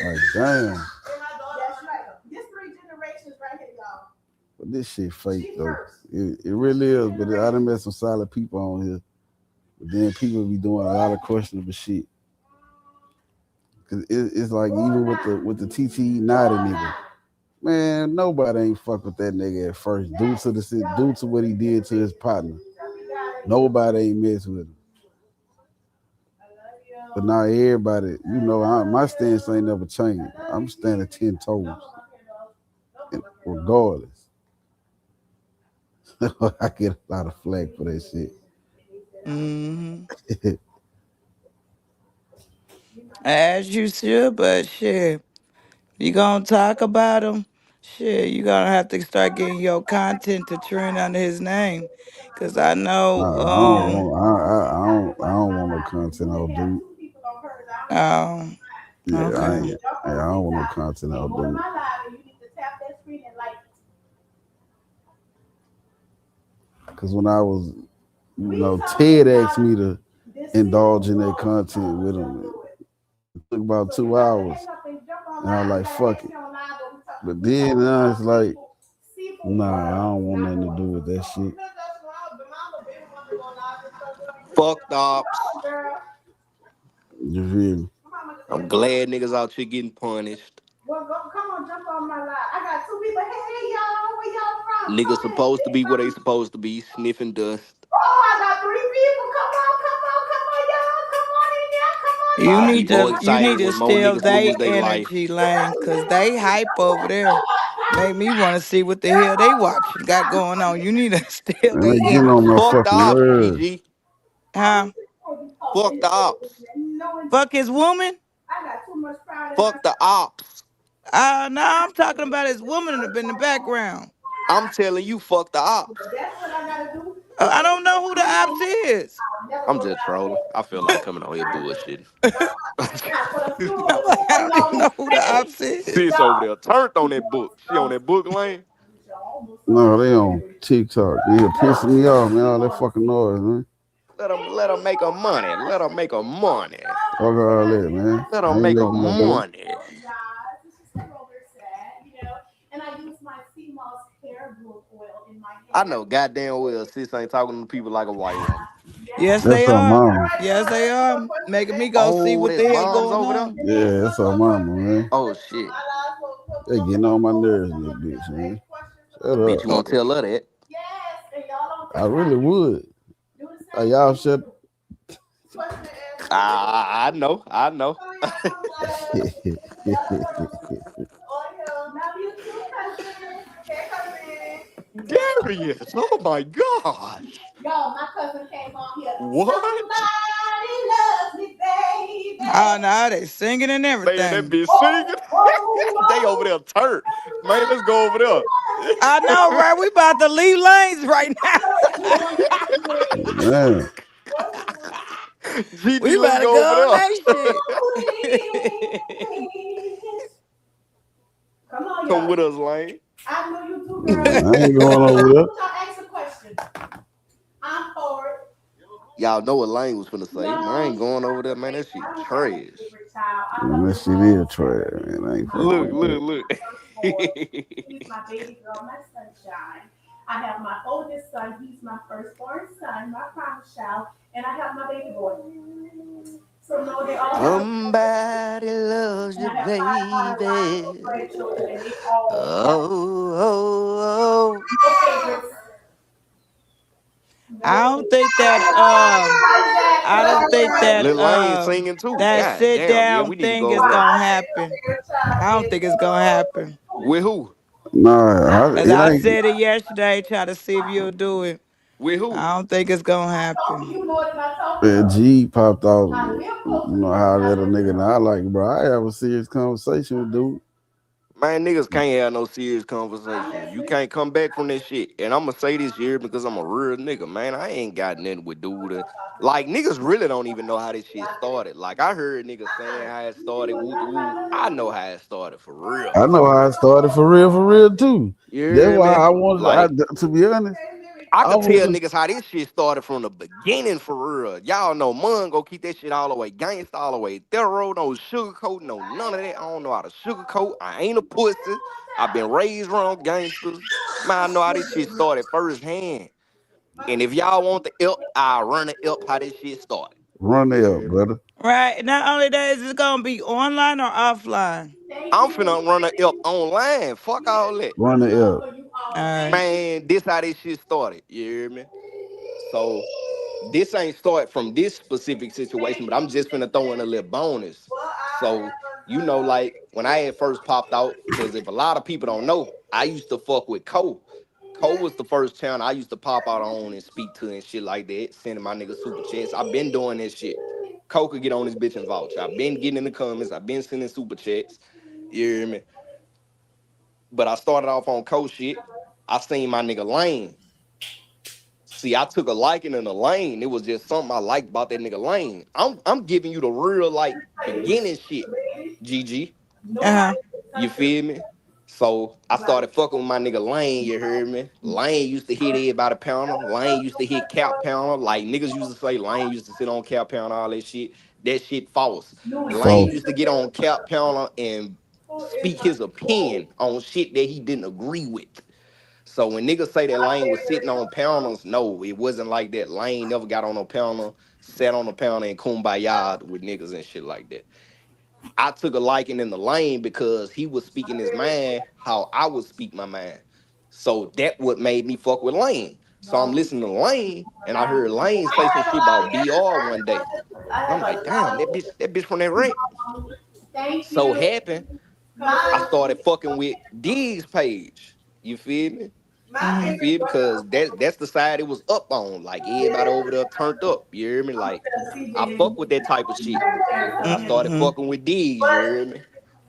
Like, damn. But this shit fake though. It really is. But I done met some solid people on here. But then people be doing a lot of questionable shit. Cause it's like even with the TTE Naughty nigga, man, nobody ain't fuck with that nigga at first due to what he did to his partner. Nobody ain't mess with him. But now everybody, you know, my stance ain't never changed. I'm standing 10 toes, regardless. I get a lot of flack for that shit. As you should, but shit, you gonna talk about him? Shit, you gonna have to start getting your content to trend under his name, cause I know. I don't want no content out, dude. Oh. Yeah, Okay. I don't want no content out, dude. Cause when I was, you know, Ted asked me to indulge in that content with him. It took about 2 hours, and I was like, "Fuck it." But then it's like, Nah, I don't want nothing to do with that shit. Fuck the ops. You feel me? I'm glad niggas out here getting punished. Well, come on, jump on my line. I got 2 people. Hey, y'all, where y'all from? Niggas supposed to be where they supposed to be, sniffing dust. Oh, I got 3 people. Come on, y'all. Come on in there. Come on in. I be more excited when more steal niggas they lose their life. energy, Lane, cause they hype over there. Make me want to see what the hell they watching got going on. You need to steal Man, their they getting on energy. my Fuck the fucking ops, nerves. GG. Huh? Fuck the ops. Fuck his woman? I got too much pride in Fuck the ops. No, I'm talking about his woman in the background. I'm telling you, fuck the ops. That's what I gotta do. I don't know who the ops is. I'm just trolling. I feel like coming on here bullshitting. I don't even know who the ops is. Sis over there turned on that book. She on that book lane. No, they on TikTok. They pissing me off, man. All that fucking noise, man. Let them make her money. Let them make her money. Fuck all that, man. Let I them ain't make her letting no go. money. And I use my CMOS hair growth oil in my hair. I know goddamn well sis ain't talking to people like a white woman. Yes, That's they our are. mama. Yes, they are. Making me go see what the there's hell moms going over on. Yeah, that's our mama, man. Oh shit. They getting on my nerves, little bitch, man. Shut Bitch, up. you gonna tell her that? I really would. Y'all shut. I know. Darius, oh my gosh. Y'all, my cousin came on here. What? Somebody loves me, baby. Oh, no, they singing and Man, that everything. bitch singing. They over there turned. Man, let's go over there. I know, right? We about to leave lanes right now. Man. GG, We let's about to go go over on there. that shit. Come on, Come y'all. with us, Lane. I know you too, girl. I ain't going over there. Y'all ask a question. I'm forward. Y'all know what Lane was finna say. Man, I ain't going over there, man. That shit trash. Man, that shit is trash, man. I ain't fucking Look. He's my baby girl, my sunshine. I have my oldest son. He's my firstborn son, my promise child, and I have my baby boy. So no, they all have Somebody loves you, baby. grandchildren, and they all Oh. I don't think that Lil Wayne singing too. that God sit damn, yeah, down we need to thing go is over there. gonna happen. I don't think it's gonna happen. With who? Nah, As it I ain't. said it yesterday, try to see if you'll do it. With who? I don't think it's gonna happen. Man, G popped off. You know how that a nigga. And I like, bro. I have a serious conversation with dude. Man, niggas can't have no serious conversation. You can't come back from that shit. And I'm gonna say this here because I'm a real nigga, man. I ain't got nothing with dude. Like, niggas really don't even know how this shit started. Like, I heard niggas saying how it started. Woo. I know how it started for real. I know how it started for real too. You That's hear why me? I wanted Like, to be honest. I could tell was- niggas how this shit started from the beginning for real. Y'all know Mungo keep that shit all the way gangsta, all the way thorough, no sugarcoat, no none of that. I don't know how to sugarcoat. I ain't a pussy. I've been raised around gangsters. Man, I know how this shit started firsthand. And if y'all want the ilk, I'll run the ilk how this shit started. Run it up, brother. Right. Not only that, is it gonna be online or offline? I'm finna run the ilk online. Fuck all that. Run it up. All right. Man, this how this shit started. You hear me? So this ain't start from this specific situation, but I'm just finna throw in a little bonus. So, you know, like when I had first popped out, because if a lot of people don't know, I used to fuck with Cole. Cole was the first channel I used to pop out on and speak to and shit like that, sending my niggas super chats. I've been doing this shit. Cole could get on this bitch and vouch. I've been getting in the comments. I've been sending super chats. You hear me? But I started off on Cole shit. I seen my nigga Lane. See, I took a liking in the Lane. It was just something I liked about that nigga Lane. I'm giving you the real like beginning shit, GG. You feel me? So I started fucking with my nigga Lane, you heard me? Lane used to hit everybody pounder. Lane used to hit cap pounder. Like niggas used to say Lane used to sit on cap pounder, all that shit. That shit false. Lane used to get on cap pounder and speak his opinion on shit that he didn't agree with. So when niggas say that Lane was sitting on pounders, no, it wasn't like that. Lane never got on no pounder, sat on a pounder and kumbaya with niggas and shit like that. I took a liking in the Lane because he was speaking his mind how I would speak my mind. So that what made me fuck with Lane. So I'm listening to Lane, and I heard Lane say some shit about BR one day. And I'm like, damn, that bitch from that rant. So happened, I started fucking with Diggs' page. You feel me? You feel me? Because that's the side it was up on. Like everybody over there turned up. You hear me? Like I fuck with that type of shit. I started fucking with Diggs, you hear me?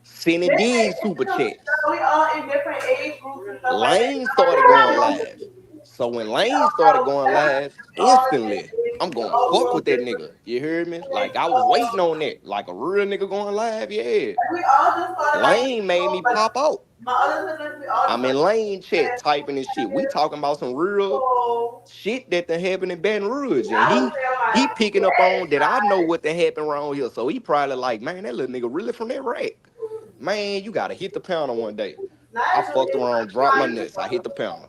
Sending Diggs super chats. We all in different age groups. Lane started going live. So when Lane started going live, instantly, I'm going to fuck with that nigga. You hear me? Like, I was waiting on that. Like a real nigga going live, yeah. Lane made me pop out. I'm in Lane chat typing this shit. We talking about some real shit that done happened in Baton Rouge. And he picking up on that I know what done happened around here. So he probably like, man, that little nigga really from that rack. Man, you got to hit the pounder one day. I fucked around, dropped my nuts. I hit the pounder.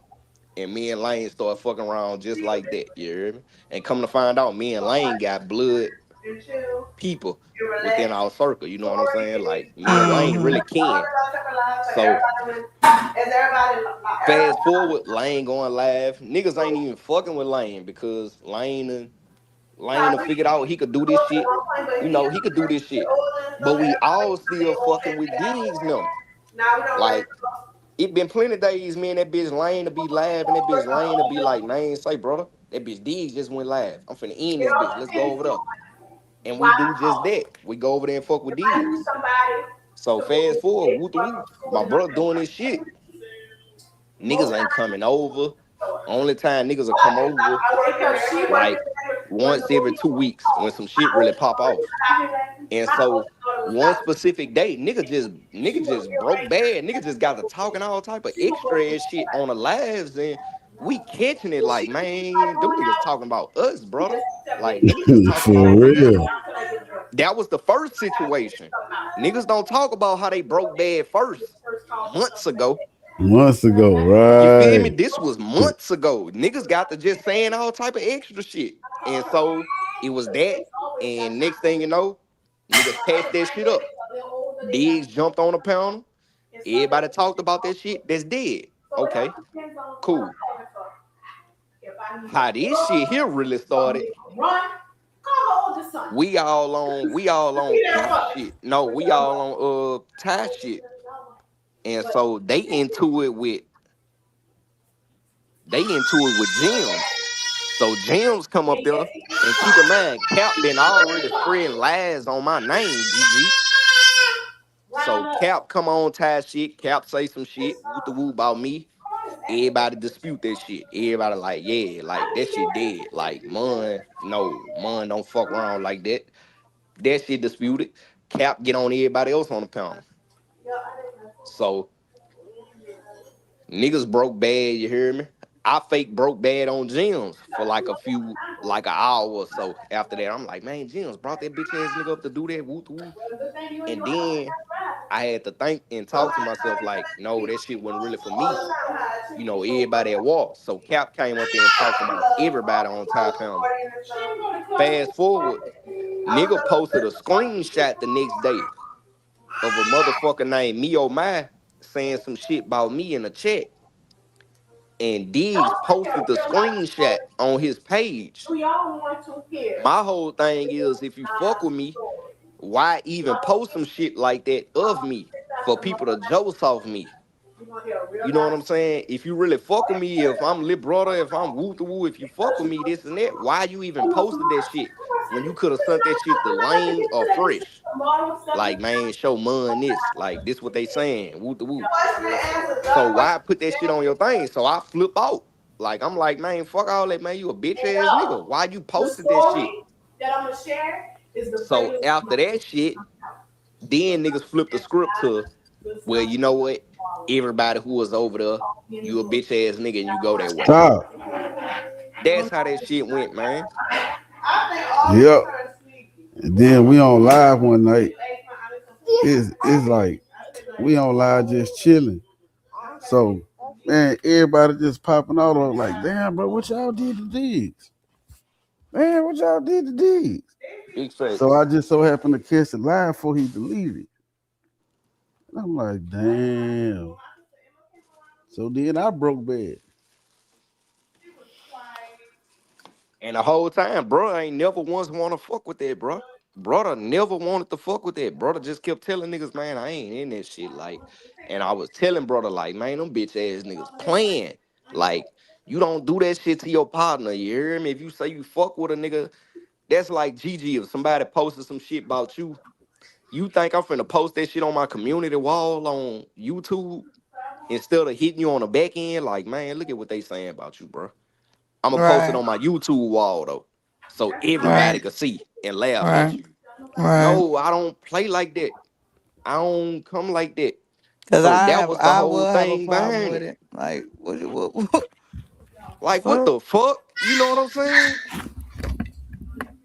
And me and Lane started fucking around just like that, you hear me? And come to find out, me and Lane got blood people within our circle, you know what I'm saying? Like, me and Lane really can. So, fast forward, Lane going live. Niggas ain't even fucking with Lane because Lane figured out he could do this shit. You know, he could do this shit. But we all still fucking with Diggs now. Like, it been plenty of days, man, that bitch Lane to be live and that bitch Lane to be like, man, say, brother, that bitch Diggs just went live. I'm finna end this bitch. Let's go over there. And we do just that. We go over there and fuck with Diggs. So fast forward, woo-woo, my brother doing this shit. Niggas ain't coming over. Only time niggas will come over, like, once every 2 weeks when some shit really pop off. And so one specific day, nigga just broke bad. Nigga just got to talking all type of extra ass shit on the lives, and we catching it like, man, them niggas talking about us, brother. Like, niggas just talking For about real. that was the first situation. Niggas don't talk about how they broke bad first months ago. Months ago, You feel me? right? This was months ago. Niggas got to just saying all type of extra shit. And so it was that. And next thing you know, niggas passed that shit up. Diggs jumped on a pounder. Everybody talked about that shit. That's dead. Okay, cool. How this shit here really started, we all on Cap shit. No, we all on Ty shit. And so they into it with Gems. So Gems come up there, and keep in mind, Cap been already spreading lies on my name, GG. So Cap come on Ty shit, Cap say some shit, woo about me. Everybody dispute that shit. Everybody like, yeah, like that shit dead. Like, Mon don't fuck around like that. That shit disputed. Cap get on everybody else on the pound. So niggas broke bad, you hear me? I fake broke bad on Gems for like an hour or so. After that, I'm like, man, Gems brought that bitch ass nigga up to do that, woo. And then I had to think and talk to myself like, no, that shit wasn't really for me. You know, everybody at walk. So Cap came up there and talked about everybody on Ty Pound. Fast forward, nigga posted a screenshot the next day of a motherfucker named Mio Mai saying some shit about me in the chat. And Diggs posted the screenshot on his page. My whole thing is, if you fuck with me, why even post some shit like that of me for people to joke off me? You know what I'm saying? If you really fuck with me, if I'm Lil Brother, if I'm woo, if you fuck with me, this and that, why you even posted that shit when you could have sent that shit to Lane or Fresh? Like, man, show Mon this. Like, this what they saying, woo. So why put that shit on your thing? So I flip out. Like, I'm like, man, fuck all that, man. You a bitch ass nigga. Why you posted that shit? That I'm gonna share is the So after that shit, then niggas flip the script to, well, you know what? Everybody who was over there, you a bitch ass nigga and you go that way. Stop. That's how that shit went, man. Yep. And then we on live one night. It's like we on live just chilling. So man, everybody just popping out on like, damn, bro, what y'all did to Diggs? Man, what y'all did to Diggs? Big facts. So I just so happened to catch it live before he deleted it. And I'm like, damn. So then I broke bad. And the whole time, bro, ain't never once want to fuck with that, bro. Brother never wanted to fuck with that. Brother just kept telling niggas, man, I ain't in that shit. Like, and I was telling brother, like, man, them bitch ass niggas playing. Like, you don't do that shit to your partner. You hear me? If you say you fuck with a nigga, that's like GG. If somebody posted some shit about you, you think I'm finna post that shit on my community wall on YouTube instead of hitting you on the back end? Like, man, look at what they saying about you, bro. I'm gonna post it Right. on my YouTube wall though, so everybody Right. can see and laugh at Right. you. Right. No, I don't play like that. I don't come like that. Cause So that was the I whole will have a thing problem behind with it. it. Like what Like, what fuck? the fuck? You know what I'm saying?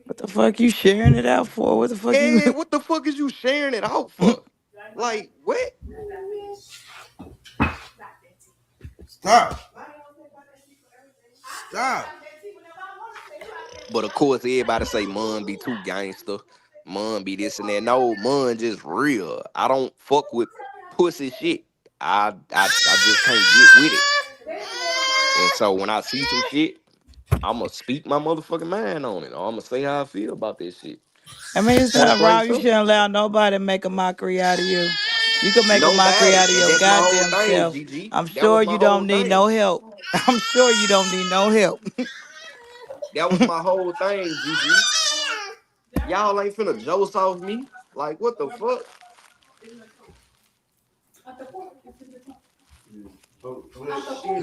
What the fuck you sharing it out for? What the fuck you Yeah, what the fuck is you sharing it out for? Like, what? Stop. Stop. But of course, everybody say Mun be too gangster. Mun be this and that. No, Mun just real. I don't fuck with pussy shit. I just can't get with it. And so when I see some shit, I'ma speak my motherfucking mind on it. Or I'ma say how I feel about this shit. I mean, it's Point not blank wrong. You simple. shouldn't allow nobody to make a mockery out of you. You can make a mockery Nobody. out of And your that's my whole goddamn thing, self. GG. I'm That was sure my you whole don't need thing. no help. I'm sure you don't need no help. That was my whole thing, GG. Y'all ain't finna joke off me. Like, what the fuck?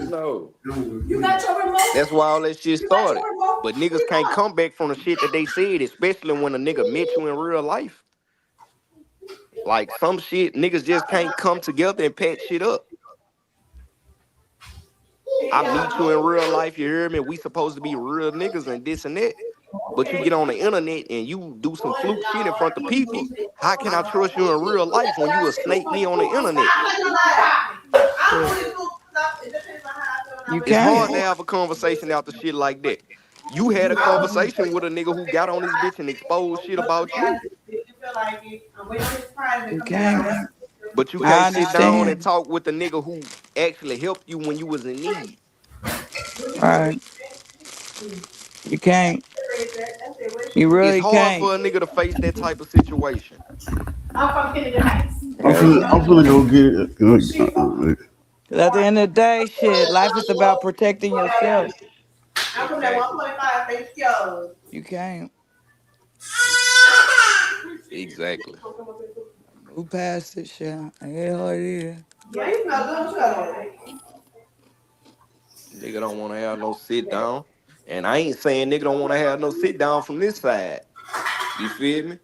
No. You got your remote? That's why all that shit You got started. your remote? But niggas can't come back from the shit that they said, especially when a nigga met you in real life. Like, some shit, niggas just can't come together and patch shit up. I meet you in real life, you hear me? We supposed to be real niggas and this and that. But you get on the internet and you do some fluke shit in front of people. How can I trust you in real life when you a snake me on the internet? You It's hard to can't. have a conversation after shit like that. You had a conversation with a nigga who got on this bitch and exposed shit about you. You can't. But you I can't sit down and understand. talk with the nigga who actually helped you when you was in need. Right. You can't. You It's really hard can't. for a nigga to face that type of situation. I'm from Kennedy Heights. Yeah, you I'm can't. finna go get it. 'Cause at the end of the day, shit, life is about protecting yourself. I'm from that 1.5 ratio. You can't. Exactly. Move past it, shit. I get how it is. Yeah, you know good. Nigga don't want to have no sit down. And I ain't saying nigga don't want to have no sit down from this side. You feel me?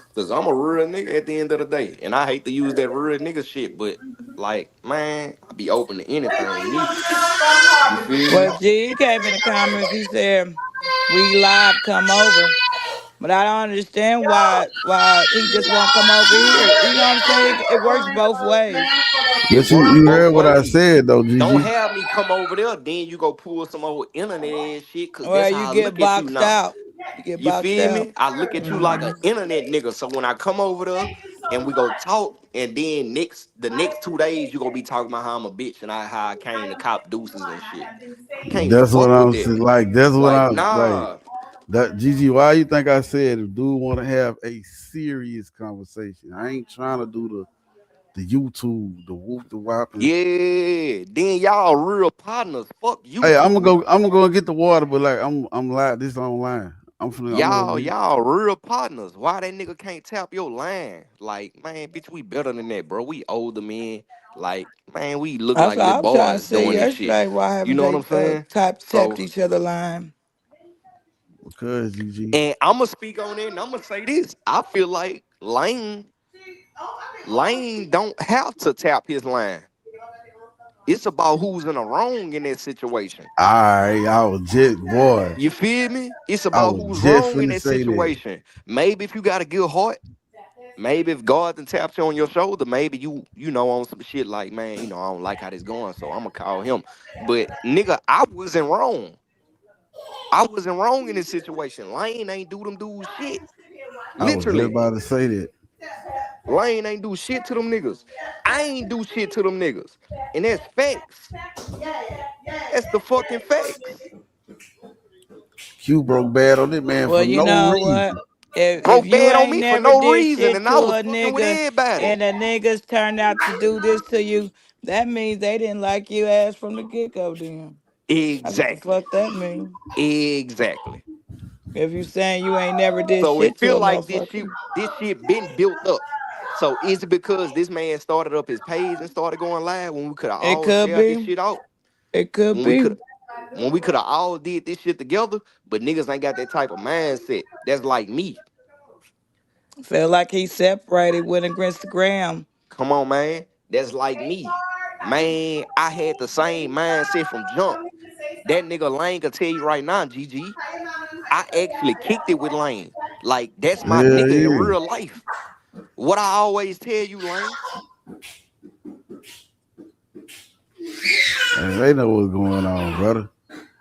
Because I'm a real nigga at the end of the day. And I hate to use that real nigga shit, but like, man, I be open to anything, me. You feel me? Well, G, he came in the comments. He said, "We live, come over." But I don't understand why he just won't come over here. You know what I'm saying? It works both ways. It But you, works you both heard what I ways. said though, Don't GG. have me come over there, then you go pull some old internet ass shit, cause Well, that's you how I get look at you boxed now. out. You get You boxed feel out. me? I look at you like an internet nigga. So when I come over there and we go talk, and then the next 2 days you gonna be talking about how I'm a bitch and how I came to cop deuces and shit. I can't That's what fuck with I'm that. saying. Like that's what Like, I'm like. nah. That GG, why you think I said if dude want to have a serious conversation? I ain't trying to do the YouTube, the whoop, the whop. Yeah. Then y'all real partners. Fuck Hey, I'm YouTube. gonna go and get the water, but like I'm live. This online. I'm gonna go get. Y'all real partners. Why that nigga can't tap your line? Like, man, bitch, we better than that, bro. We older men. Like, man, we look That's like what little I was trying to boys say doing this shit. yesterday. Why You haven't know what they I'm saying? tapped So, each other line? Because GG. and I'ma speak on it and I'ma say this. I feel like Lane don't have to tap his line. It's about who's in the wrong in that situation. Alright, I was just boy. You feel me? It's I about was who's just wrong in finna that say that. situation. Maybe if you got a good heart, maybe if God done tapped you on your shoulder, maybe you know on some shit like, man, I don't like how this going, so I'm gonna call him. But nigga, I wasn't wrong. I wasn't wrong in this situation. Lane ain't do them dudes shit. I was just Literally, about to say that. Lane ain't do shit to them niggas. I ain't do shit to them niggas. And that's facts. That's the fucking facts. Q broke bad on this man Well, for you no know reason. what? If Broke you bad on ain't me for never no did reason, shit and to I was a fucking with nigga everybody. and the niggas turned out to do this to you, that means they didn't like you ass from the get-go then. That's what the Exactly. fuck that mean. Exactly. If you saying you ain't never did So it shit to feel a like motherfucker. this shit been built up. So is it because this man started up his page and started going live when we could have It all could shared this be. shit out? It could When we be. could have all did this shit together, but niggas ain't got that type of mindset. That's like me. Feel like he separated with Instagram. Come on, man. That's like me. Man, I had the same mindset from jump. That nigga Lane can tell you right now, GG. I actually kicked it with Lane. Like, that's my Hell nigga in yeah. real life. What I always tell you, Lane. And they know what's going on, brother.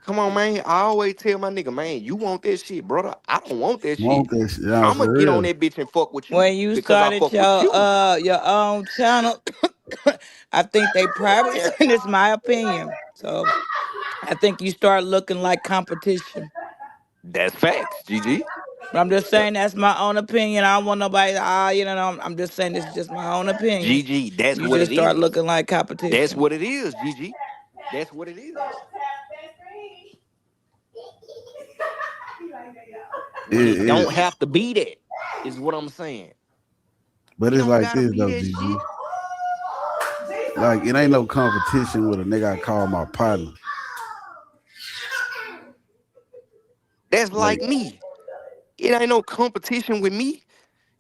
Come on, man. I always tell my nigga, man, you want that shit, brother. I don't want that shit. Want that shit? Yeah, I'ma for get on real. that bitch and fuck with you When you because I started fuck with you. your own channel, I think they probably, and it's my opinion. So I think you start looking like competition. That's facts, GG. But I'm just saying that's my own opinion. I don't want nobody to, I'm just saying this is just my own opinion. GG, that's You what just it start is. looking like That's competition. what it is, GG. That's what it is. It don't have to be that, is what I'm saying. But It it's don't like gotta this be though, that GG. shit. Like it ain't no competition with a nigga I call my partner. That's like me. It ain't no competition with me.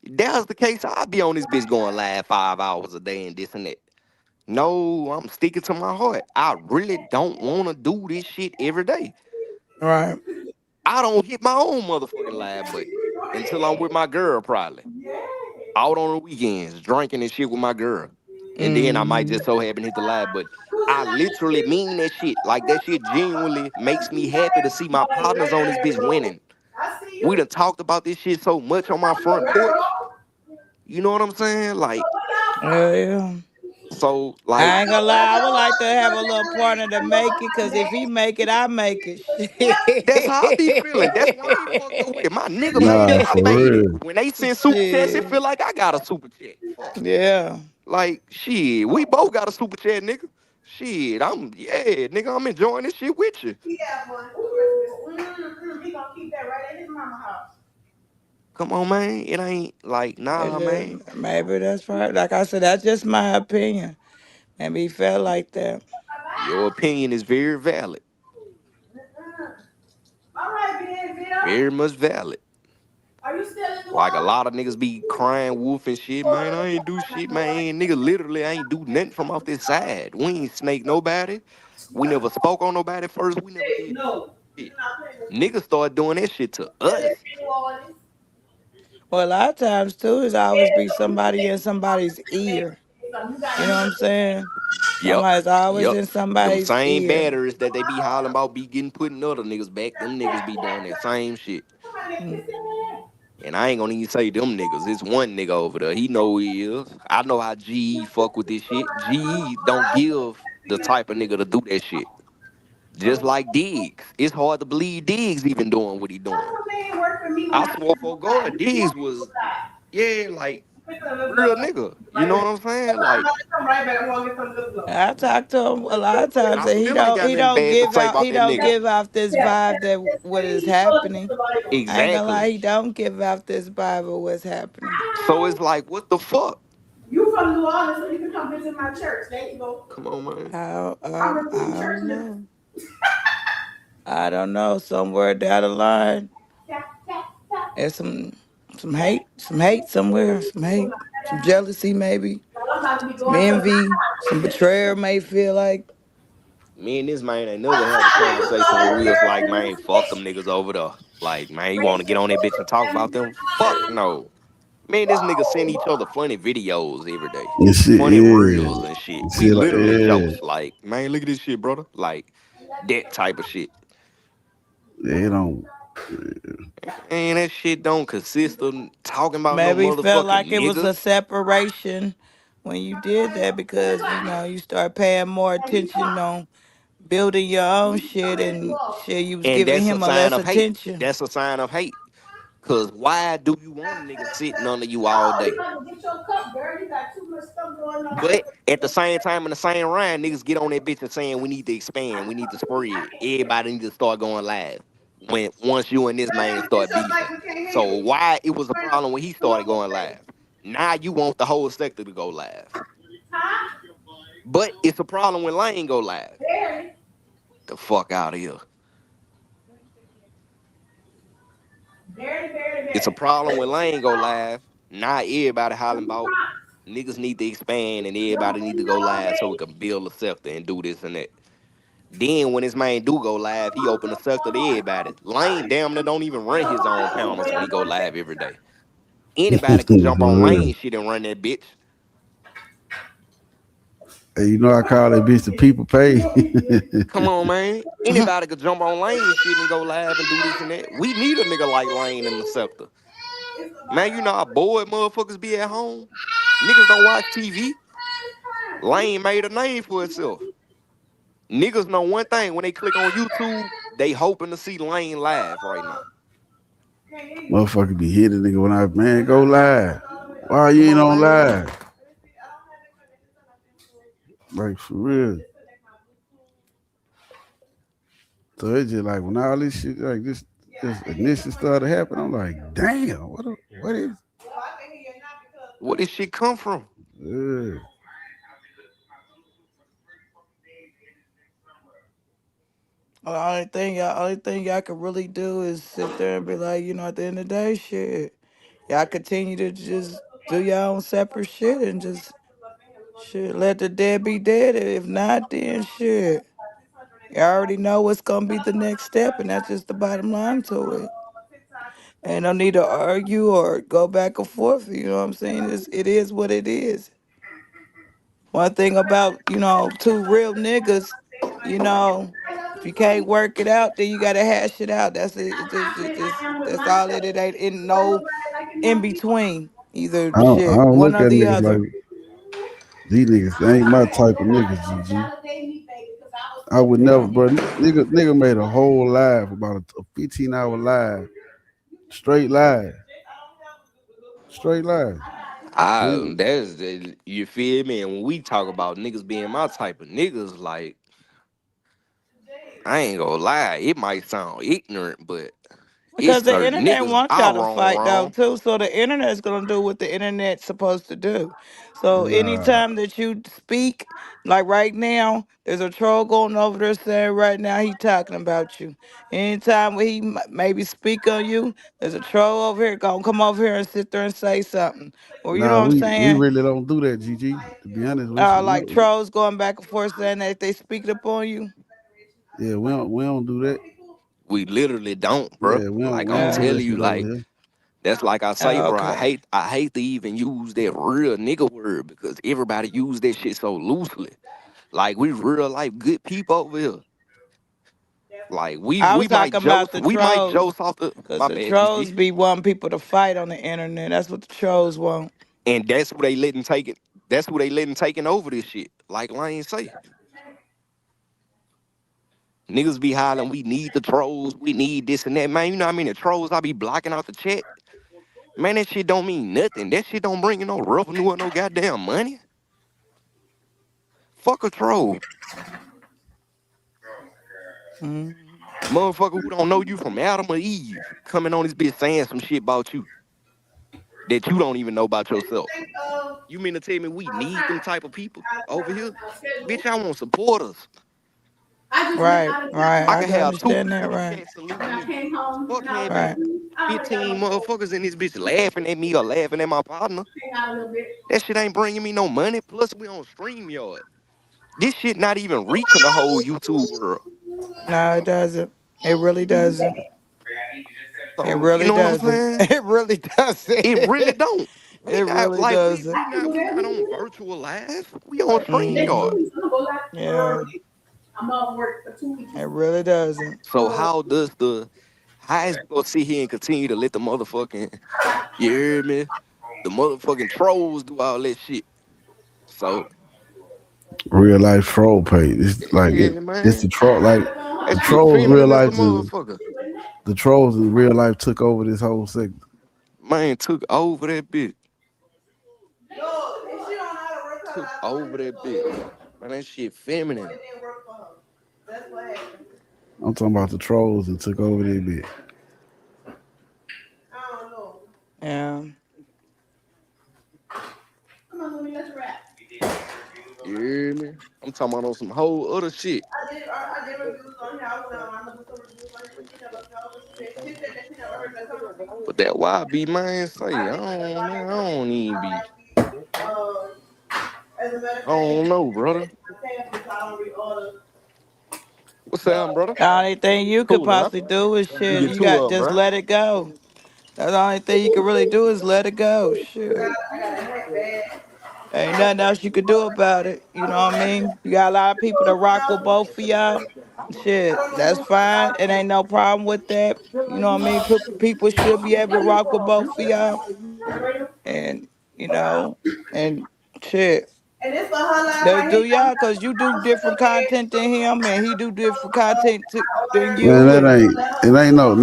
If that was the case, I'd be on this bitch going live 5 hours a day and this and that. No, I'm sticking to my heart. I really don't want to do this shit every day. Right. I don't hit my own motherfucking live button until I'm with my girl, probably. Out on the weekends, drinking and shit with my girl. And then I might just so happen to hit the live button. I literally mean that shit. Like, that shit genuinely makes me happy to see my partners on this bitch winning. We done talked about this shit so much on my front porch. You know what I'm saying? Like, Yeah. so, like, I ain't gonna lie, I would like to have a little partner to make it, cause if he make it, I make it. that's how I be feeling. That's why I ain't fucked up with it. My nigga made Nah, it, I for made it. real. When they send super chats, it Shit. feel like I got a super chat. Fuck. Yeah. Like, shit, we both got a super chat, nigga. Shit, nigga, I'm enjoying this shit with you. He gonna keep that right at his mama's house. Come on, man. It ain't like, nah, man. Maybe that's right. Like I said, that's just my opinion. Maybe he felt like that. Your opinion is very valid. All right, Bill. Very much valid. Are you still in the Like, a lot of niggas be crying wolf and shit, man. I ain't do shit, man. Nigga literally ain't do nothing from off this side. We ain't snake nobody. We never spoke on nobody first. We never did shit. Niggas started doing that shit to us. Well, a lot of times too, is always be somebody in somebody's ear. You know what I'm saying? Somebody's always in Them somebody's same ear. batteries that they be hollering about be getting put in other niggas back. Them niggas be doing that same shit. And I ain't gonna even say them niggas. It's one nigga over there. He know who he is. I know how GE fuck with this shit. GE don't give the type of nigga to do that shit. Just like Diggs. It's hard to believe Diggs even doing what he doing. I swore for God, Diggs was, like, real nigga. You know what I'm saying? Like, I talk to him a lot of times, I and still ain't got nothing bad to say about he that don't nigga. give off this vibe that what is happening. I ain't gonna lie, Exactly. he don't give off this vibe of what's happening. So it's like, what the fuck? You from New Orleans, so you can come visit my church. There you go. Come on, man. I don't know. I don't know. Somewhere down the line, there's some hate somewhere, some jealousy maybe, some envy, some betrayal may feel like. Me and this man ain't never had a conversation where we was like, man, fuck them niggas over there. Like, man, you want to get on that bitch and talk about them? Fuck no. Man, this nigga send each other funny videos every day. And shit, Funny yeah. reels and shit. We Shit like, literally yeah. jokes like, man, look at this shit, brother. Like that type of shit. They don't. And that shit don't consist of talking about no Maybe he felt motherfucking like it was a niggas. separation when you did that because you start paying more attention on building your own shit and shit. You was And giving that's a him a sign less of hate. attention. That's a sign of hate. Cause why do you want a nigga sitting under you all No, you day? gotta get your cup, girl. You got too much stuff going on. But at the same time, in the same rhyme, niggas get on that bitch and saying we need to expand, we need to spread. Everybody need to start going live. When once you and this man start beefing. So why it was a problem when he started going live? Now you want the whole sector to go live. But it's a problem when Lane go live. The fuck out of here. It's a problem when Lane go live. Now everybody hollering about niggas need to expand and everybody need to go live so we can build a sector and do this and that. Then when his man do go live, he open the sector to everybody. Lane damn near don't even run his own panels when he go live every day. Anybody could jump on Lane shit and run that bitch. Hey, you know I call that bitch the people pay. Come on, man. Anybody could jump on Lane shit and go live and do this and that. We need a nigga like Lane in the sector. Man, you know how bored motherfuckers be at home? Niggas don't watch TV. Lane made a name for itself. Niggas know one thing. When they click on YouTube, they hoping to see Lane live right now. Motherfucker be hitting nigga when man, go live. Why you ain't on live? Like, for real. So it's just like when all this shit, like this initial started happening, I'm like, damn, what is? Where this shit come from? Yeah. The only thing y'all can really do is sit there and be like, at the end of the day, shit, y'all continue to just do your own separate shit and just let the dead be dead. If not, then shit, you already know what's gonna be the next step, and that's just the bottom line to it. And no need to argue or go back and forth. You know what I'm saying? It is what it is. One thing about two real niggas, if you can't work it out, then you gotta hash it out. That's it. That's all it. It ain't in no in between. Either I shit, don't one look or at the niggas other. like these niggas. They ain't my type of niggas, GG. I would never, bro. Nigga made a whole live, about a 15-hour live, straight live. You feel me? And when we talk about niggas being my type of niggas, like, I ain't gonna lie, it might sound ignorant, but it's Because the certain internet niggas wants I y'all to wrong fight though wrong. too. So the internet's gonna do what the internet's supposed to do. So Nah. anytime that you speak, like right now, there's a troll going over there saying right now he talking about you. Anytime when he maybe speak on you, there's a troll over here gonna come over here and sit there and say something. Or you know Nah, what I'm we saying? really don't do that, GG. To be honest with Like you, trolls going back and forth saying that if they speak up on you. yeah, we don't do that. We literally don't, bro. Yeah, we Like don't I'm do that telling you, shit over like here. that's like I say, bro. Okay. I hate to even use that real nigga word because everybody use that shit so loosely. Like we real life good people over here. Like I we was might talking joke, about the we might trolls. joke off the Because my the bad, GG. trolls be wanting people to fight on the internet. That's what the trolls want. And that's who they letting take it. That's who they letting taking over this shit. Like Lane say. Niggas be hollering, we need the trolls, we need this and that. Man, you know what I mean? The trolls I be blocking out the chat. Man, that shit don't mean nothing. That shit don't bring you no revenue or no goddamn money. Fuck a troll. Motherfucker who don't know you from Adam or Eve coming on this bitch saying some shit about you that you don't even know about yourself. You mean to tell me we need them type of people over here? Bitch, I want supporters. Right. I I can can have two understand people that, in the right. chat saluting me. Fuck having Right. 15 motherfuckers in this bitch laughing at me or laughing at my partner. That shit ain't bringing me no money. Plus, we on StreamYard. This shit not even reaching the whole YouTube world. No, it doesn't. It really doesn't. So It you really know what I'm doesn't. saying? It really doesn't. It really don't. We It not really like doesn't. we not on virtual live. We on StreamYard. Mm, yeah, I'm off work for 2 weeks. it really doesn't. So how is we gonna sit here and continue to let the motherfucking, you hear me? The motherfucking trolls do all that shit. So Real life troll page. It's like yeah, it's the man. troll like That the shit trolls real feminine as a life motherfucker. the trolls in real life took over this whole segment. Man, took over that bitch. Took over that bitch. Man, that shit feminine. I'm talking about the trolls that took over that bit. Yeah. Come on, Louie, let's rap. You hear me? I'm talking about on some whole other shit. I did reviews on here. I was some reviews on here. But that why I be man say, I don't even be. I don't know, brother. What's that, brother? The only thing you could Cool enough. possibly do is You shit. get You two got of them, just right? let it go. That's the only thing you can really do is let it go. Shit. Ain't nothing else you could do about it. You know what I mean? You got a lot of people that rock with both of y'all. Shit, that's fine. It ain't no problem with that. You know what I mean? People should be able to rock with both of y'all. And, you know, and shit. And it's for her life They right do here. y'all because you do different content than him and he do different content than Man, you. And it ain't no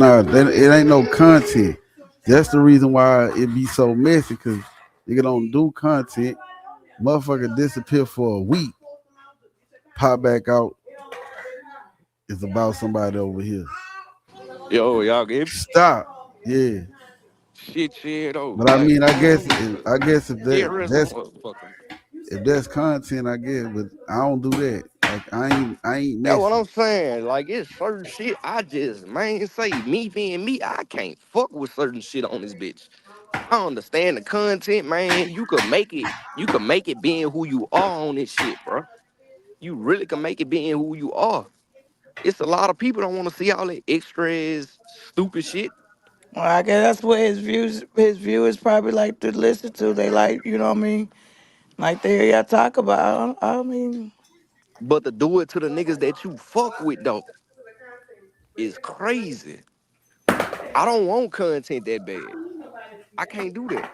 it ain't no content. That's the reason why it be so messy, because nigga don't do content. Motherfucker disappear for a week, pop back out. It's about somebody over here. Yo, y'all get Stop. Yeah. shit though. But I Like, mean, I guess if motherfucker. that's content, I guess, but I don't do that. Like I ain't That's what messy. I'm saying. Like, it's certain shit I just, man, say me being me, I can't fuck with certain shit on this bitch. I understand the content, man. You could make it being who you are on this shit, bro. You really can make it being who you are. It's a lot of people don't want to see all that extras, stupid shit. well, I guess that's what his viewers probably like to listen to. They like, you know what I mean? Like they hear y'all talk about. I mean, But to do it to the niggas that you fuck with, though, is crazy. I don't want content that bad. I can't do that.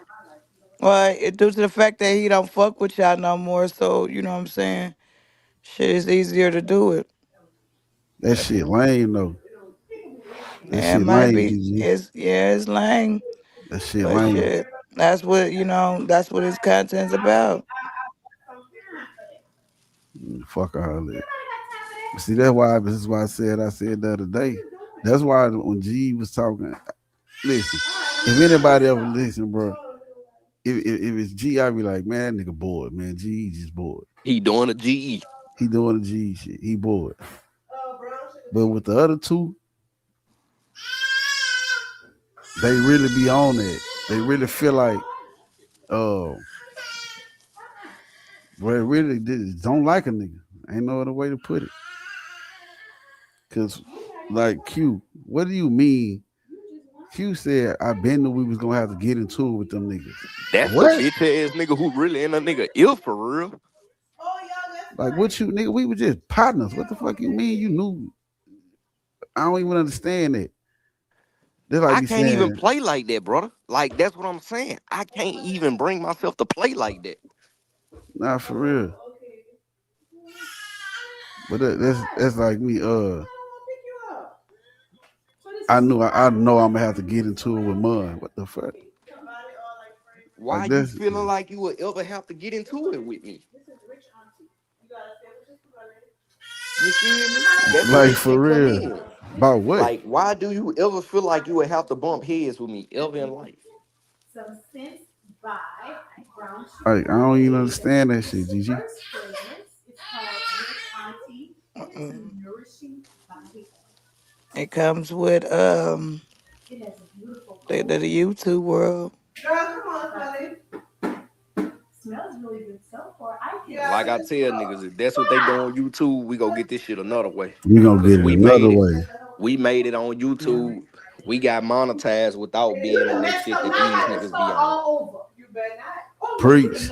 well, it due to the fact that he don't fuck with y'all no more. So you know what I'm saying? Shit is easier to do it. That shit lame though. That Yeah, it shit might lame, be. GG. It's lame, That shit but lame. shit, that's what that's what his content's about. Fuck all that. See, that's why this is why I said the other day. That's why when G was talking, listen, if anybody ever listen, bro, if it's G, I be like, man, that nigga bored, man. G just bored. He doing a GE. He doing the G shit. He bored. But with the other two, they really be on it. They really feel like, well, really don't like a nigga. Ain't no other way to put it. Cause like Q, what do you mean? Q said, I been knew we was gonna have to get into it with them niggas. That's What? the bitch ass nigga who really in a nigga ill for real. Like what you nigga? We were just partners. What the fuck you mean? You knew? I don't even understand it. They're like I you can't even saying, play like that, brother. Like, that's what I'm saying. I can't even bring myself to play like that. nah, for real. But that's like me. I know I'm gonna have to get into it with Mud. What the fuck? Why Like you that's feeling like you would ever have to get into it with me? You feel me? That's where like this for shit come real. in. About what? Like, why do you ever feel like you would have to bump heads with me ever in life? Some scents by Brown Like I don't even understand that shit, GG. It's called Auntie. It's a nourishing body. It comes with It has a beautiful the YouTube world. Girl, come on, Smelly. Smells really good so far. Like I tell niggas, if that's what they do on YouTube, we go get this shit another way. We gonna get it We another made it. way. We made it on YouTube. We got monetized without being on that shit that these niggas be on. all over. You better not. Preach.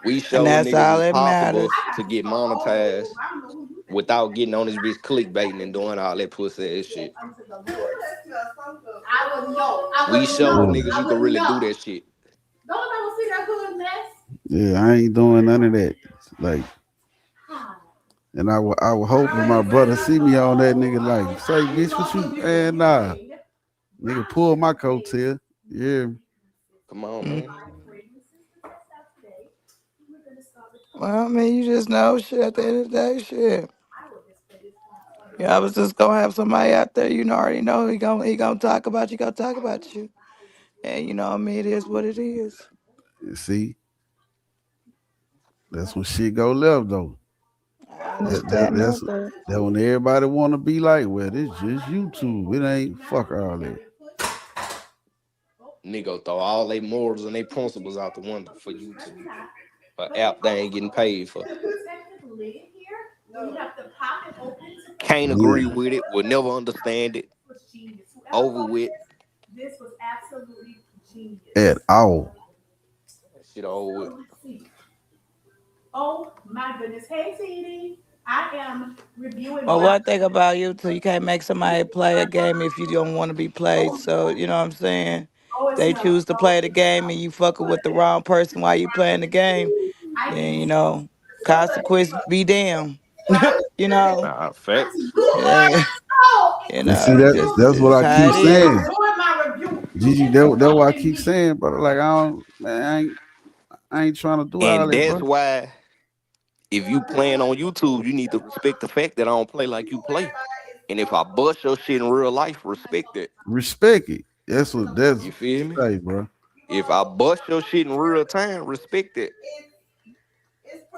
We show that's niggas all it's that matters. possible to get monetized without getting on this bitch clickbaiting and doing all that pussy ass shit. I would know. We show niggas I you can would really know. do that shit. Don't ever see that good mess. Yeah, I ain't doing none of that. Like, and I would hope if my brother see me on that nigga like, say, bitch, what you, and nah. Nigga pull my coattail. Yeah. Come on, man. Well, I mean, you just know shit at the end of the day, shit. Yeah, I was just gonna have somebody out there, you know, already know he gonna talk about you, and you know, I mean, it is what it is. See, that's when shit go left though. I understand That's that. that when everybody want to be like, well, it's just YouTube. It ain't fuck all that. Nigga throw all they morals and they principles out the window for YouTube. An app they ain't getting paid for. Can't agree with it, will never understand it. Over with. This was absolutely genius. At all. Shit over with. Oh my goodness. Hey, TD. I am reviewing. Well, one thing about YouTube, you can't make somebody play a game if you don't want to be played. So, you know what I'm saying? They choose to play the game and you fucking with the wrong person while you playing the game, then, you know, consequence be damned. You know? Nah, facts. Yeah. You And see, know, that's what I keep how it is. saying. Gigi, that's what I keep saying, brother. Like, I ain't trying to do all And that, that's bro. why if you playing on YouTube, you need to respect the fact that I don't play like you play. And if I bust your shit in real life, respect it. Respect it. That's You feel me? Say, bro. If I bust your shit in real time, respect it.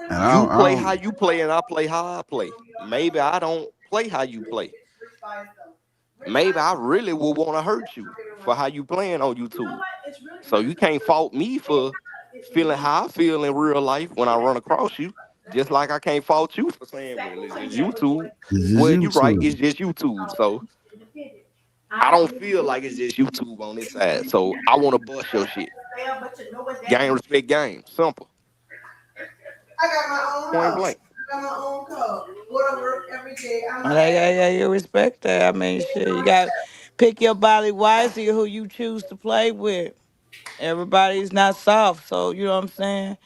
And You play how you play and I play how I play. Maybe I don't play how you play. Maybe I really would want to hurt you for how you playing on YouTube. So you can't fault me for feeling how I feel in real life when I run across you. Just like I can't fault you for saying, well, it's just YouTube. Well, you're right, it's just YouTube. So I don't feel like it's just YouTube on this side. So I want to bust your shit. Game, respect, game. Simple. I got my own Point house. blank. I got my own car. Go to work every day. Yeah, you respect that. I mean, shit, you got to pick your body wisely who you choose to play with. Everybody's not soft, so you know what I'm saying?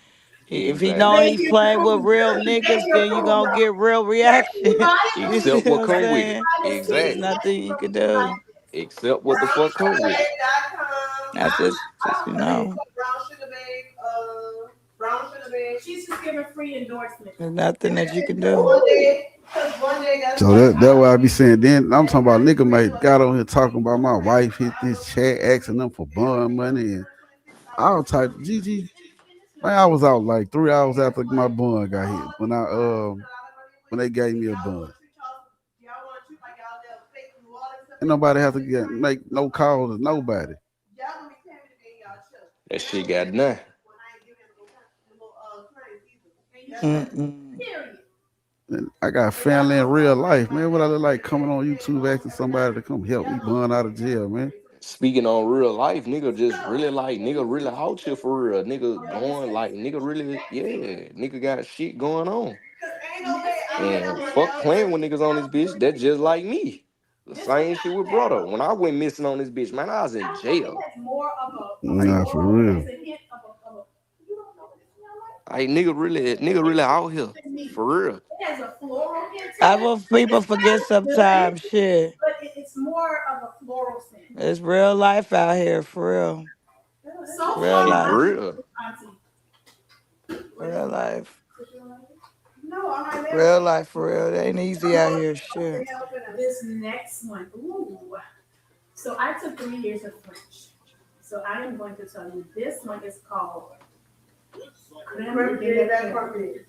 If he know Exactly. he's playing with real niggas, then you gonna get real reaction. You see Accept what what I'm come with it. saying? There's Exactly. nothing you can do. Accept what the fuck come with it. That's just you know. Brown sugar babe. She's just giving free endorsements. There's nothing that you can do. One day So that's why I be saying. Then I'm talking about nigga mate got on here talking about my wife hit this chat asking them for bond money and all type. Gigi, man, I was out like 3 hours after my bond got hit when they gave me a bond. And nobody have to make no calls to nobody. That shit got done. And I got family in real life, man. What I look like coming on YouTube asking somebody to come help me bond out of jail, man. Speaking on real life, nigga just really like, nigga really out here for real. Nigga going like, nigga really, yeah, nigga got shit going on. And fuck playing with niggas on this bitch, that's just like me. The same shit with brother. When I went missing on this bitch, man, I was in jail. Nah, for real. Like nigga really out here. For real. I will people forget sometimes shit. But it's more of a floral scent. It's real life out here, for real. Real life. Real. Real life. No, Real life, for real. It ain't easy out here, shit. This next one. Ooh. So I took 3 years of French. So I am going to tell you this one is called Crème de la Crème.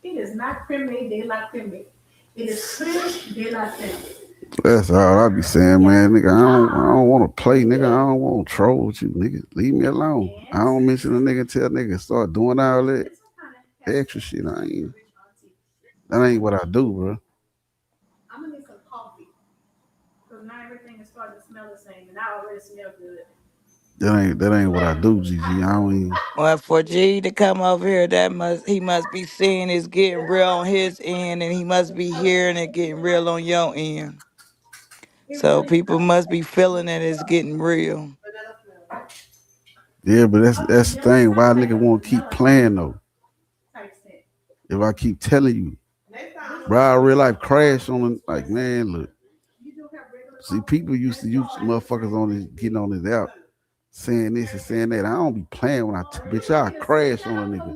It is not crème de la crème. It is crème de la crème. That's all I be saying, man. Nigga, I don't want to play, nigga. I don't want to troll with you, nigga. Leave me alone. I don't mention a nigga till nigga start doing all that extra shit. That ain't what I do, bro. I'm gonna need some coffee. Because not everything and start to smell the same, and I already smell good. That ain't what I do, Gigi. I don't even. Well, for G to come over here, he must be seeing it's getting real on his end, and he must be hearing it getting real on your end. So people must be feeling that it's getting real. Yeah, but that's the thing. Why a nigga won't keep playing though? If I keep telling you, bro, I real life crash on it. Like, man, look. See, people used to use motherfuckers on this, getting on this app, saying this and saying that. I don't be playing when bitch, I crash on a nigga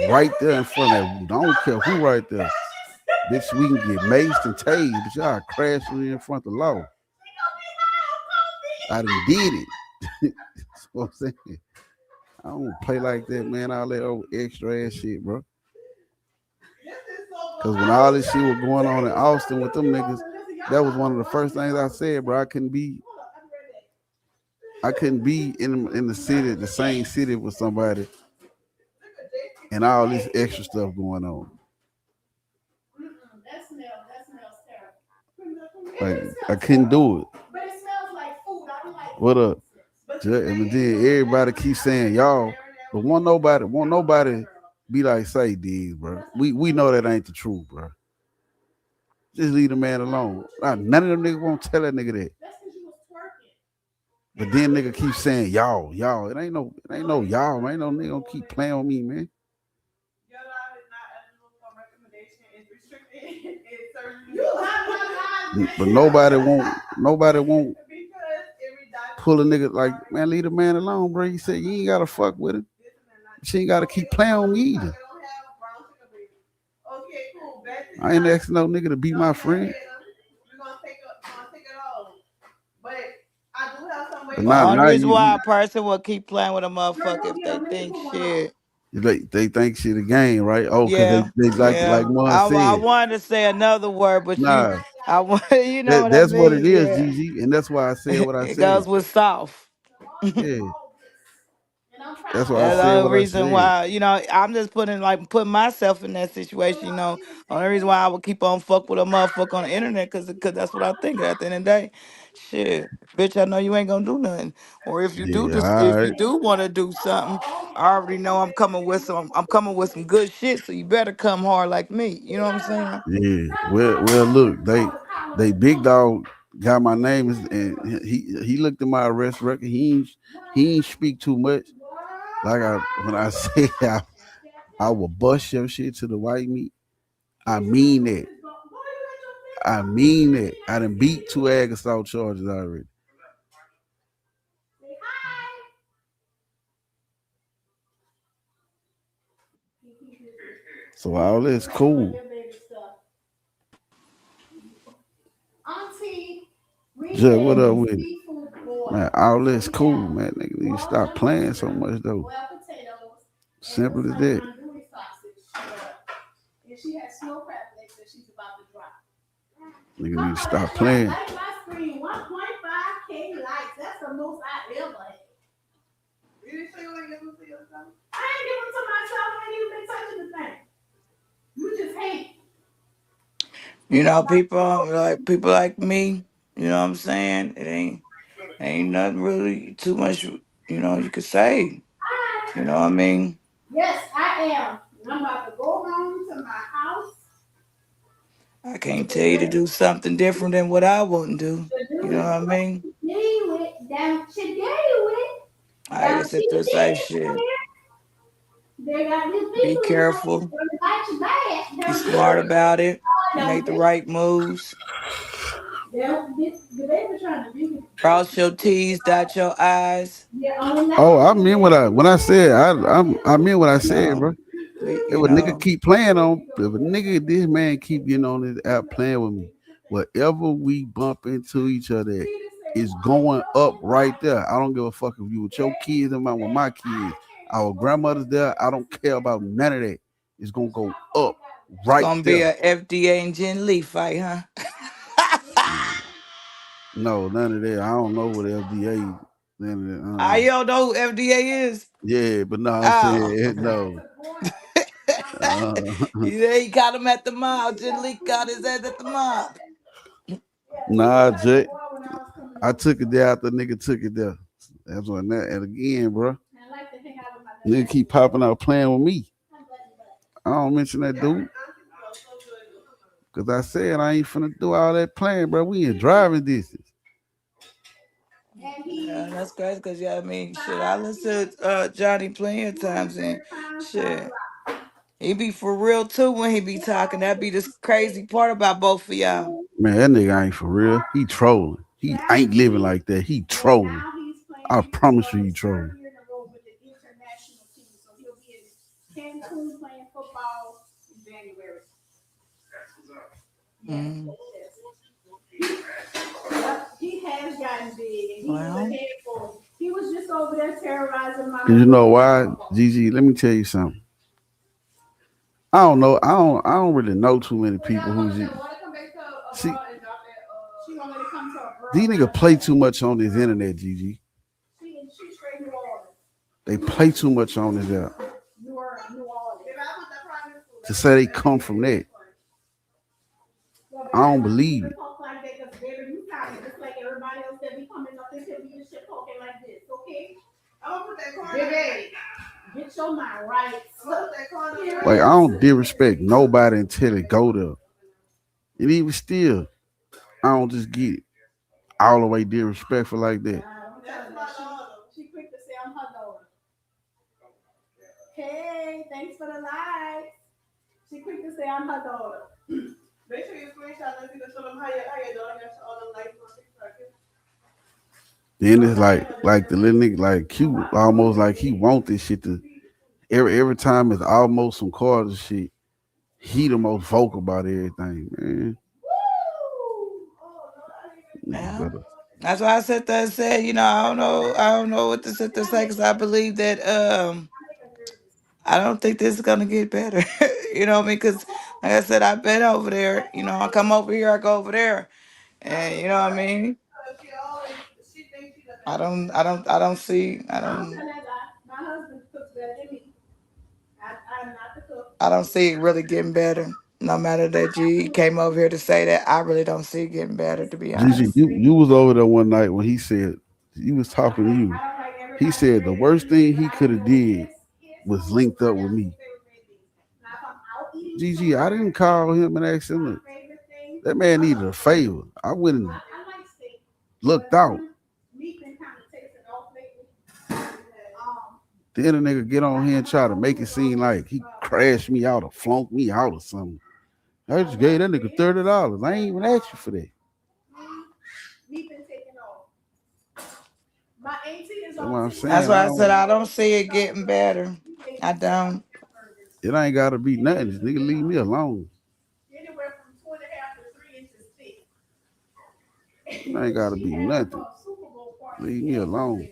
right there in front of that. I don't care who right there. Bitch, we can get maced and tased, but y'all crash on you in front of the law. I done did it. That's what I'm saying. I don't play like that, man. All that old extra ass shit, bro. Cause when all this shit was going on in Austin with them niggas, that was one of the first things I said, bro. I couldn't be in the city, the same city with somebody, and all this extra stuff going on. Like, I couldn't do it. But it smells like food. I'm like, what up? And then everybody keeps saying y'all, but won't nobody be like, say, Diggs, bro. We know that ain't the truth, bro. Just leave the man alone. None of them niggas won't tell that nigga that. But then nigga keep saying y'all. It ain't no y'all, man. Ain't no nigga gonna keep playing on me, man. But nobody won't pull a nigga like, man, leave the man alone, bro. He said you ain't gotta fuck with him. She ain't gotta keep playing on me either. I ain't asking no nigga to be my friend. The only reason why a person will keep playing with a motherfucker if they think shit. They think shit a game, right? Oh, because they like Mon said. I wanted to say another word, but nah, you know that's what I mean? what it is, yeah. Gigi, and that's why I said what I said. It goes with soft. Yeah. That's why That's I said the what reason I said. why, I'm just putting myself in that situation, Only reason why I would keep on fuck with a motherfucker on the internet, cause that's what I think. At the end of the day, shit, bitch, I know you ain't gonna do nothing. Or if you do Yeah, this, all if you right. do want to do something, I already know I'm coming with some good shit. So you better come hard like me. You know what I'm saying? Yeah. Well, look, they big dog got my name, and he looked at my arrest record. He ain't speak too much. Like when I say I will bust your shit to the white meat, I mean that. I mean that. I done beat 2 ag assault charges already. So all this cool. Judge, what up with it? Man, all this cool, man. Nigga need to stop playing so much though. Simple as that. Nigga need to stop playing. That's my screen, 1.5K likes. That's the most I ever had. You didn't say you ain't giving them to yourself? I ain't giving them to myself. I ain't even been touching the thing. You just hate. People like me, you know what I'm saying? It ain't nothing really too much, you could say. You know what I mean? Yes, I am. And I'm about to go home to my house. I can't tell you to do something different than what I wouldn't do. You know what I mean? I can sit there and say shit. Be careful. Be smart about it. Make the right moves. Cross your T's, dot your I's. Oh, I mean what I said. I mean what I said, bro. If a nigga keep playing on, this man keep getting on this app playing with me, whatever we bump into each other is going up right there. I don't give a fuck if you with your kids and with my kids. Our grandmother's there. I don't care about none of that. It's gonna go up right It's gonna there. be a FDA and Jen Lee fight, huh? No, none of that. I don't know what FDA. I don't know who FDA is. Yeah, but no, I'm saying no. He got him at the mob. Jen Lee got his ass at the mob. Nah, Jay. I took it there after the nigga took it there. That's what that. And again, bro, nigga keep popping out playing with me. I don't mention that dude. Cause I said I ain't finna do all that playing, bro. We in driving distance. Yeah, that's crazy because yeah, I mean, shit, I listen to Johnny plenty of times and shit. He be for real too when he be talking. That be the crazy part about both of y'all. Man, that nigga ain't for real. He trolling. He ain't living like that. He trolling. I promise you, he trolling. Cancun playing football in January. Mm. He has gotten big, and he was a handful. He was just over there terrorizing my. You know why, Gigi? Let me tell you something. I don't know. I don't really know too many people who see. These niggas play too much on this internet, Gigi. They play too much on this app. To say they come from that, I don't believe it. Get your mind right. Like, I don't disrespect nobody until they go there. And even still, I don't just get it all the way disrespectful like that. She quick to say I'm her daughter. Hey, thanks for the likes. She quick to say I'm her daughter. Make sure you screenshot that you can show them how your daughter got all them likes on TikTok. Then it's like the little nigga, like cute, almost like he want this shit to. Every time it's almost some Carter shit. He the most vocal about everything, man. Yeah. That's why I said that. Said, you know, I don't know what to sit there say because I believe that I don't think this is gonna get better. You know what I mean? Because like I said, I've been over there. You know, I come over here, I go over there, and you know what I mean. I don't see. My husband cooks better than me. I'm not the cook. I don't see it really getting better. No matter that G came over here to say that, I really don't see it getting better, to be Gigi, honest. you was over there one night when he said he was talking to you. He said the worst thing he could have did was linked up with me. Gigi, I didn't call him and ask him that man needed a favor. I went and looked out. Then a nigga get on here and try to make it seem like he crashed me out or flunked me out or something. I just gave that nigga $30. I ain't even asked you for that. That's what I'm saying. That's why I said I don't see it getting better. I don't. It ain't gotta be nothing. This nigga leave me alone. Anywhere from 2.5 to 3 inches thick. It ain't gotta be nothing. Leave me alone.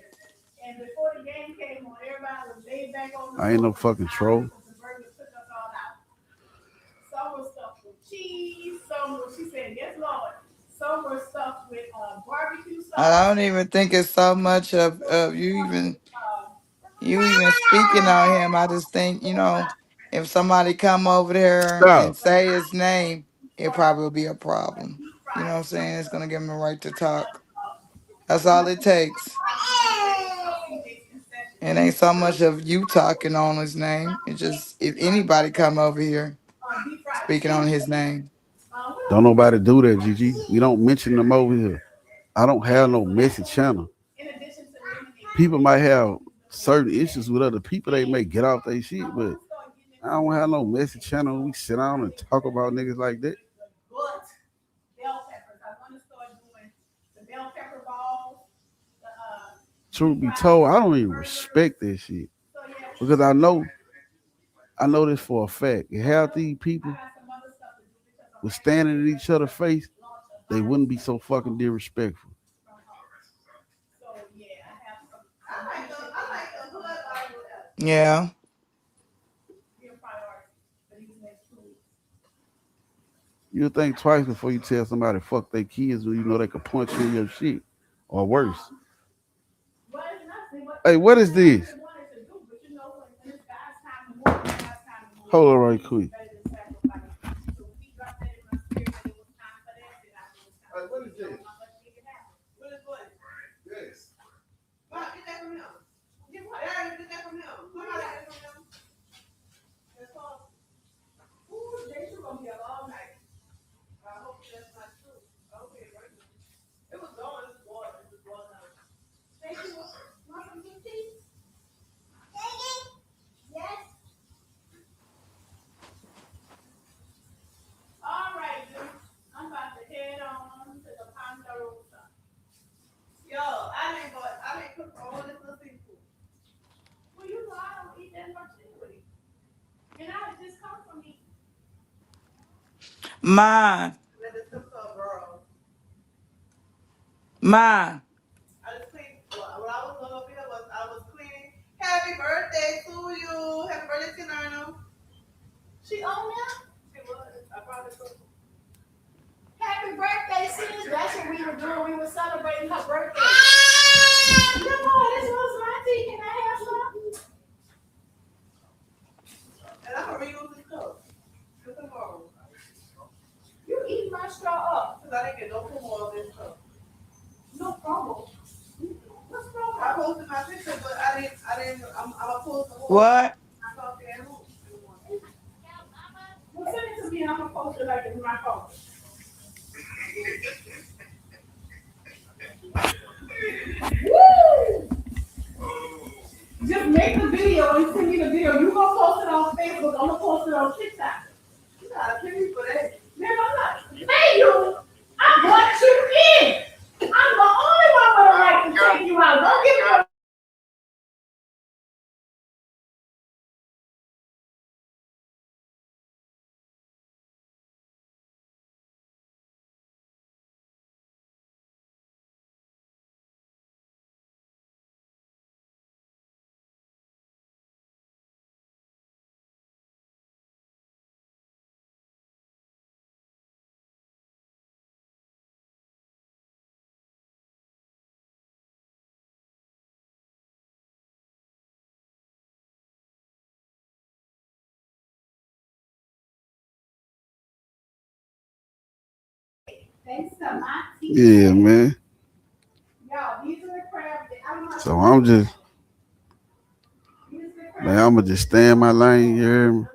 And before the game came on, everybody was laid back on the I ain't no fucking troll. Some were stuffed with cheese, some were, she said, yes, Lord. Some were stuffed with barbecue sauce. I don't even think it's so much of you even speaking on him. I just think, you know, if somebody come over there and say his name, it probably will be a problem. You know what I'm saying? It's gonna give him the right to talk. That's all it takes. It ain't so much of you talking on his name. It's just if anybody come over here speaking on his name. Don't nobody do that, Gigi. We don't mention them over here. I don't have no message channel. People might have certain issues with other people. They may get off their shit, but I don't have no message channel. We sit down and talk about niggas like that. But bell peppers, I want to start doing the bell pepper balls. Truth be told, I don't even respect that shit because I know this for a fact. If healthy people was standing in each other's face, they wouldn't be so fucking disrespectful. Yeah. You'll think twice before you tell somebody fuck their kids when you know they could punch you in your shit or worse. Hey, what is this? Hold on right quick. Ma. Ma. Happy birthday to you. Happy birthday to Nana. She on now? She was. I brought her to. Happy birthday, sis. That's what we were doing. We were celebrating her birthday. No, this was my tea. Can I have some? And I'm going to reuse this cup. For tomorrow. You eat my straw up. Because I didn't get no more of this cup. No problem. What's wrong? I posted my picture, but I didn't, I'm going to post the whole. What? I thought they had room. Well, send it to me and I'm going to post it like it's my phone. Woo! Just make the video and send me the video. You gonna post it on Facebook. I'm gonna post it on TikTok. You gotta pay me for that. Man, I'm not pay you. I brought you in. I'm the only one with a right to take you out. Don't give me a thanks to my team. Yeah, man. Y'all, these are the crabs. So I'm just, man, I'm gonna just stay in my lane. You hear me?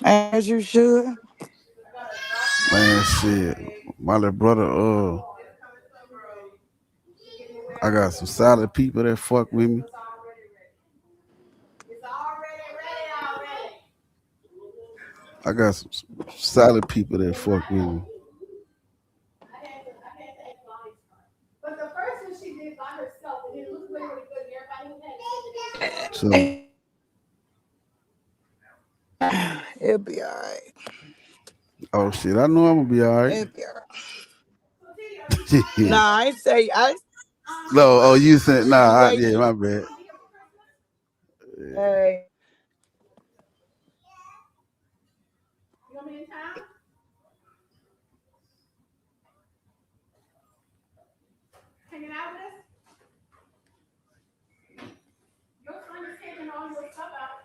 As you should. Man, shit. My little brother, I got some solid people that fuck with me. I got some solid people that fuck with me. But the first one she did by herself, and it looked really, really good. Everybody So It'll be all right. oh shit, I know I'm gonna be all right. It'll be all right. Nah, I say No, oh you said nah, yeah, my bad. Hey. You want me in town? Hanging out with us? Your son is taking all your stuff out.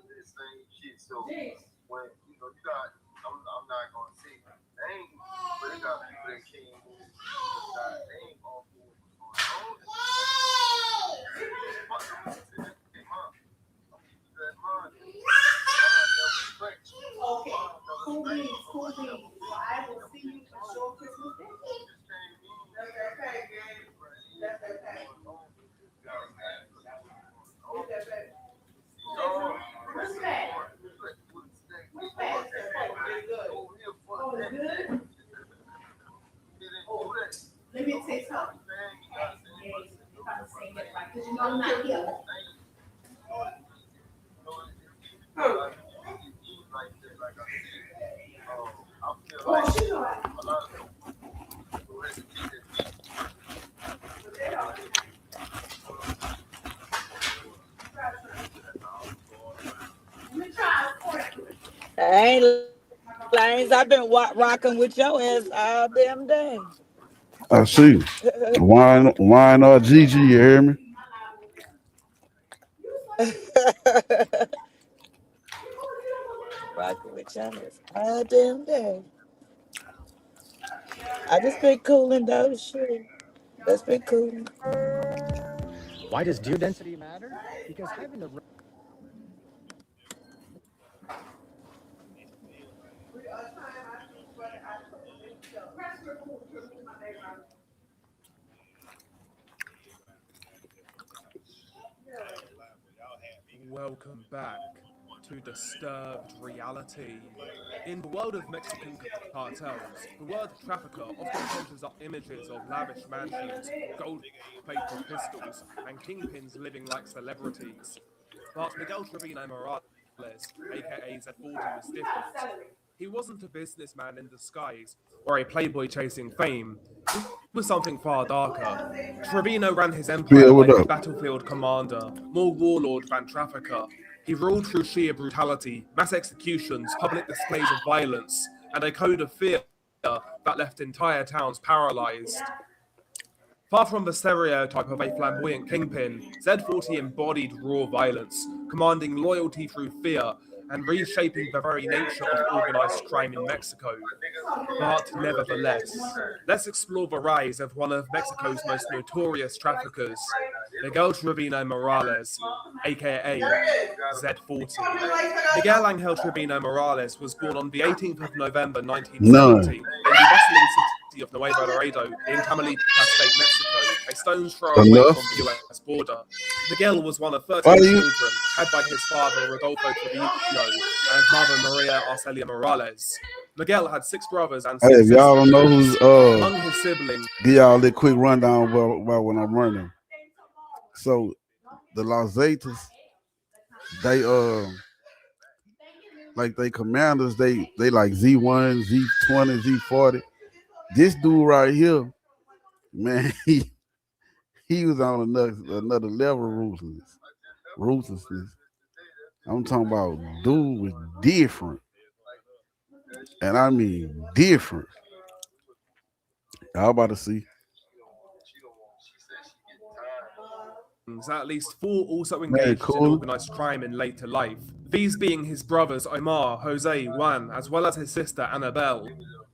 This same shit, so when you know you got, I'm not gonna say names, but you got people that came in, got name off of what's going on. Okay, cool beans, cool beans. Well, I will see you for sure Christmas Day. That's okay, gang. That's okay. What's that? What's that? Oh, it's good? Oh, let me taste something. If I'm saying it right, because you know I'm not here. Oh, she's all right. I ain't lying. I've been rocking with your ass all damn day. I see. Wine or Gigi, you hear me? Rocking with your ass all damn day. I just been cooling though, shit. That's been cooling. Why does deer density matter? Because having the Welcome back to Disturbed Reality. In the world of Mexican cartels, the word trafficker often conjures up images of lavish mansions, gold-plated pistols, and kingpins living like celebrities. But Miguel Trevino Morales aka Z40, was different. He wasn't a businessman in disguise or a playboy chasing fame. It was something far darker. Trevino ran his empire like a battlefield commander, more warlord than trafficker. He ruled through sheer brutality, mass executions, public displays of violence, and a code of fear that left entire towns paralyzed. Far from the stereotype of a flamboyant kingpin, Z40 embodied raw violence, commanding loyalty through fear and reshaping the very nature of organized crime in Mexico. But nevertheless, let's explore the rise of one of Mexico's most notorious traffickers, Miguel Trevino Morales, aka Z40. Miguel Angel Trevino Morales was born on the 18th of November 1970 in the bustling city of Nuevo Laredo in Tamaulipas State, Mexico, a stone's throw away from the US border. Miguel was one of 13 children had by his father Rodolfo Trevino and mother Maria Arcelia Morales. Miguel had 6 brothers and 6 Hey, if sisters. y'all don't know who's Among his siblings, give y'all a quick rundown about when I'm running. So the Los Zetas, they like they commanders, they like Z1, Z20, Z40. This dude right here, man, he was on another level of ruthlessness. I'm talking about dude was different. And I mean different. Y'all about to see. at least 4 also engaged in organized crime in later life. These being his brothers Omar, Jose, Juan, as well as his sister Annabelle.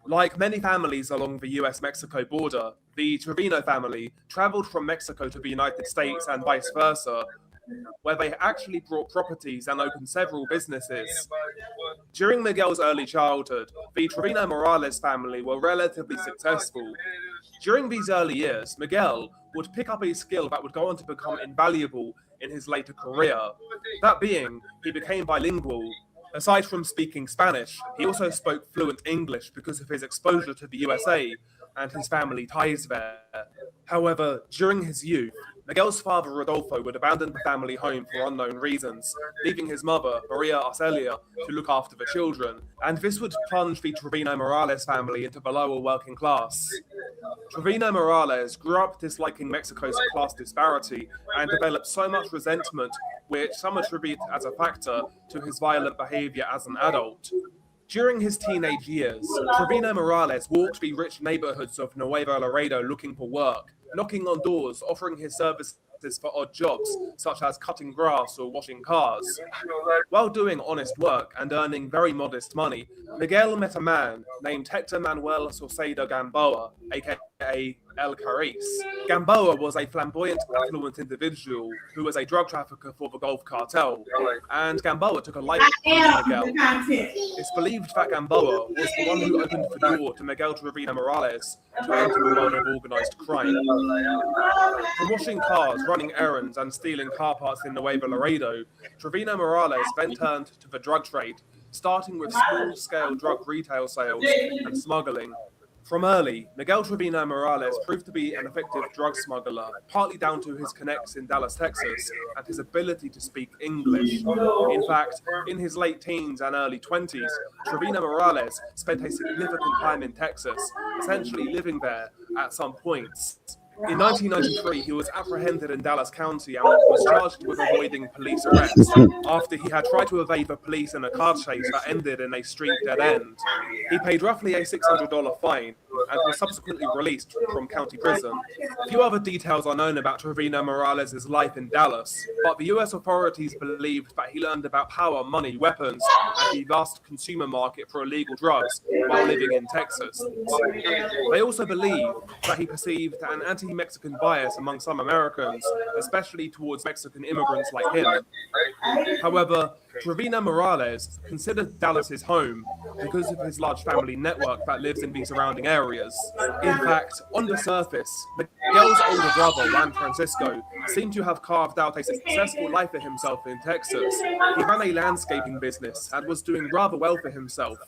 Like many families along the US-Mexico border, the Trevino family traveled from Mexico to the United States and vice versa, where they actually brought properties and opened several businesses. During Miguel's early childhood, the Trevino Morales family were relatively successful. During these early years, Miguel would pick up a skill that would go on to become invaluable in his later career. That being, he became bilingual. Aside from speaking Spanish, he also spoke fluent English because of his exposure to the USA and his family ties there. However, during his youth, Miguel's father Rodolfo would abandon the family home for unknown reasons, leaving his mother, Maria Arcelia, to look after the children, and this would plunge the Trevino Morales family into the lower working class. Trevino Morales grew up disliking Mexico's class disparity and developed so much resentment, which some attribute as a factor to his violent behavior as an adult. During his teenage years, Trevino Morales walked the rich neighborhoods of Nuevo Laredo looking for work, knocking on doors, offering his services for odd jobs, such as cutting grass or washing cars. While doing honest work and earning very modest money, Miguel met a man named Hector Manuel Saucedo Gamboa, aka El Carice. Gamboa was a flamboyant, affluent individual who was a drug trafficker for the Gulf Cartel, and Gamboa took a liking to Miguel. It's believed that Gamboa was the one who opened the door to Miguel Trevino Morales to enter the world of organized crime. From washing cars, running errands, and stealing car parts in Nuevo Laredo, Trevino Morales then turned to the drug trade, starting with small-scale drug retail sales and smuggling. From early, Miguel Trevino Morales proved to be an effective drug smuggler, partly down to his connects in Dallas, Texas, and his ability to speak English. In fact, in his late teens and early 20s, Trevino Morales spent a significant time in Texas, essentially living there at some points. In 1993, he was apprehended in Dallas County and was charged with avoiding police arrest after he had tried to evade the police in a car chase that ended in a street dead end. He paid roughly a $600 fine and was subsequently released from county prison. Few other details are known about Trevino Morales' life in Dallas, but the US authorities believed that he learned about power, money, weapons, and the vast consumer market for illegal drugs while living in Texas. They also believe that he perceived an anti-Mexican bias among some Americans, especially towards Mexican immigrants like him. However, Trevino Morales considered Dallas his home because of his large family network that lives in the surrounding areas. In fact, on the surface, Miguel's older brother, Juan Francisco, seemed to have carved out a successful life for himself in Texas. He ran a landscaping business and was doing rather well for himself.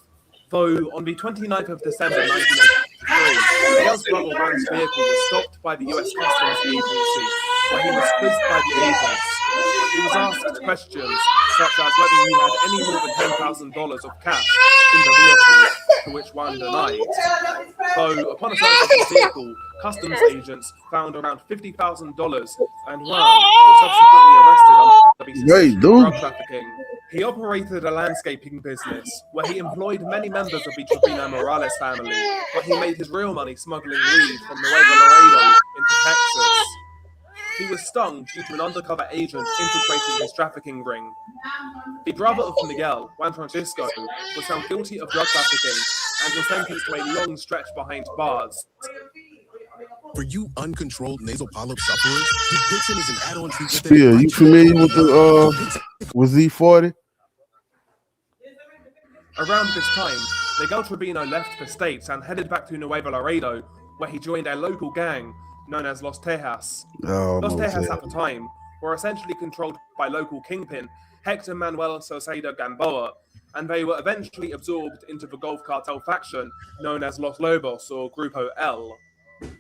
Though on the 29th of December 1983, Miguel's brother Juan's vehicle was stopped by the US Customs Agency, where he was quizzed by the agents. He was asked questions such as whether he had any more than $10,000 of cash in the vehicle, to which Wan denied. So, upon a search of the vehicle, customs agents found around $50,000, and Wan was subsequently arrested on suspicion of drug trafficking. He operated a landscaping business where he employed many members of the Trevino Morales family, but he made his real money smuggling weed from Nuevo Laredo into Texas. He was stung due to an undercover agent infiltrating his trafficking ring. The brother of Miguel, Juan Francisco, was found guilty of drug trafficking and was sentenced to a long stretch behind bars. For you uncontrolled nasal polyp sufferers, Dupixent is an add-on treatment that Yeah, you familiar with the with Z40? Around this time, Miguel Trevino left the States and headed back to Nuevo Laredo, where he joined a local gang known as Los Tejas. Los Tejas at the time were essentially controlled by local kingpin Hector Manuel Saucedo Gamboa, and they were eventually absorbed into the Gulf Cartel faction known as Los Lobos or Grupo L.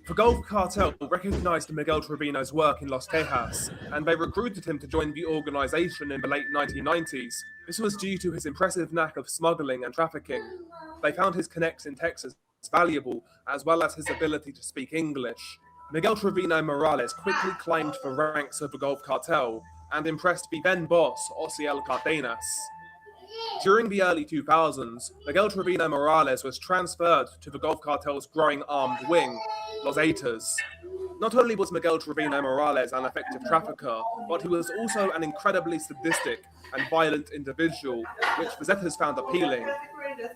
The Gulf Cartel recognized Miguel Trevino's work in Los Tejas, and they recruited him to join the organization in the late 1990s. This was due to his impressive knack of smuggling and trafficking. They found his connects in Texas valuable, as well as his ability to speak English. Miguel Trevino Morales quickly climbed the ranks of the Gulf Cartel and impressed the then boss, Osiel Cardenas. During the early 2000s, Miguel Trevino Morales was transferred to the Gulf Cartel's growing armed wing, Los Zetas. Not only was Miguel Trevino Morales an effective trafficker, but he was also an incredibly sadistic and violent individual, which the Zetas found appealing.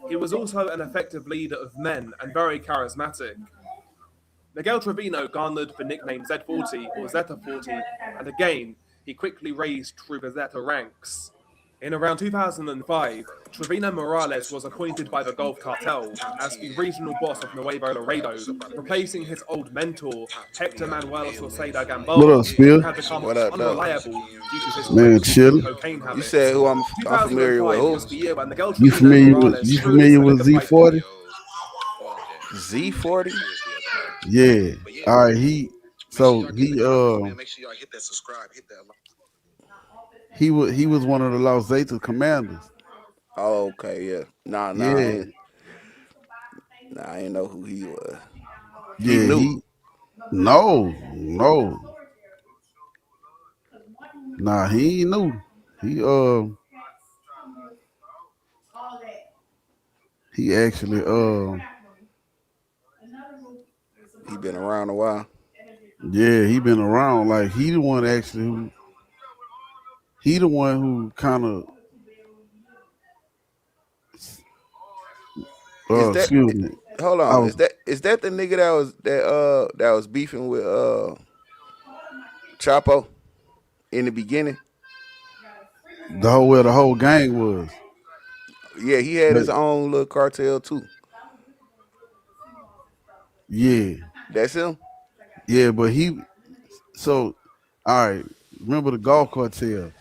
He was also an effective leader of men and very charismatic. Miguel Trevino garnered the nickname Z40 or Zeta 40, and again, he quickly raised through the Zeta ranks. In around 2005, Trevino Morales was appointed by the Gulf Cartel as the regional boss of Nuevo Laredo, replacing his old mentor, Hector Manuel Saucedo Gamboa, What up, Spill? who had become unreliable due to his Man, chill. cocaine habits. You said who I'm familiar with. 2005 was the year when Miguel You Trevino familiar with Morales Z40? Z40? Yeah. All right. He he was one of the Los Zetas commanders. Oh, okay, yeah. Nah, Yeah. I ain't know who he was. Yeah. No. Nah, he ain't new. He actually He been around a while. yeah, he been around. Like he the one who kind of excuse me. Hold on. Is that the nigga that was beefing with Chapo in the beginning? The whole gang was. Yeah, he had his own little cartel too. Yeah. That's him? Yeah, but all right, remember the Gulf Cartel?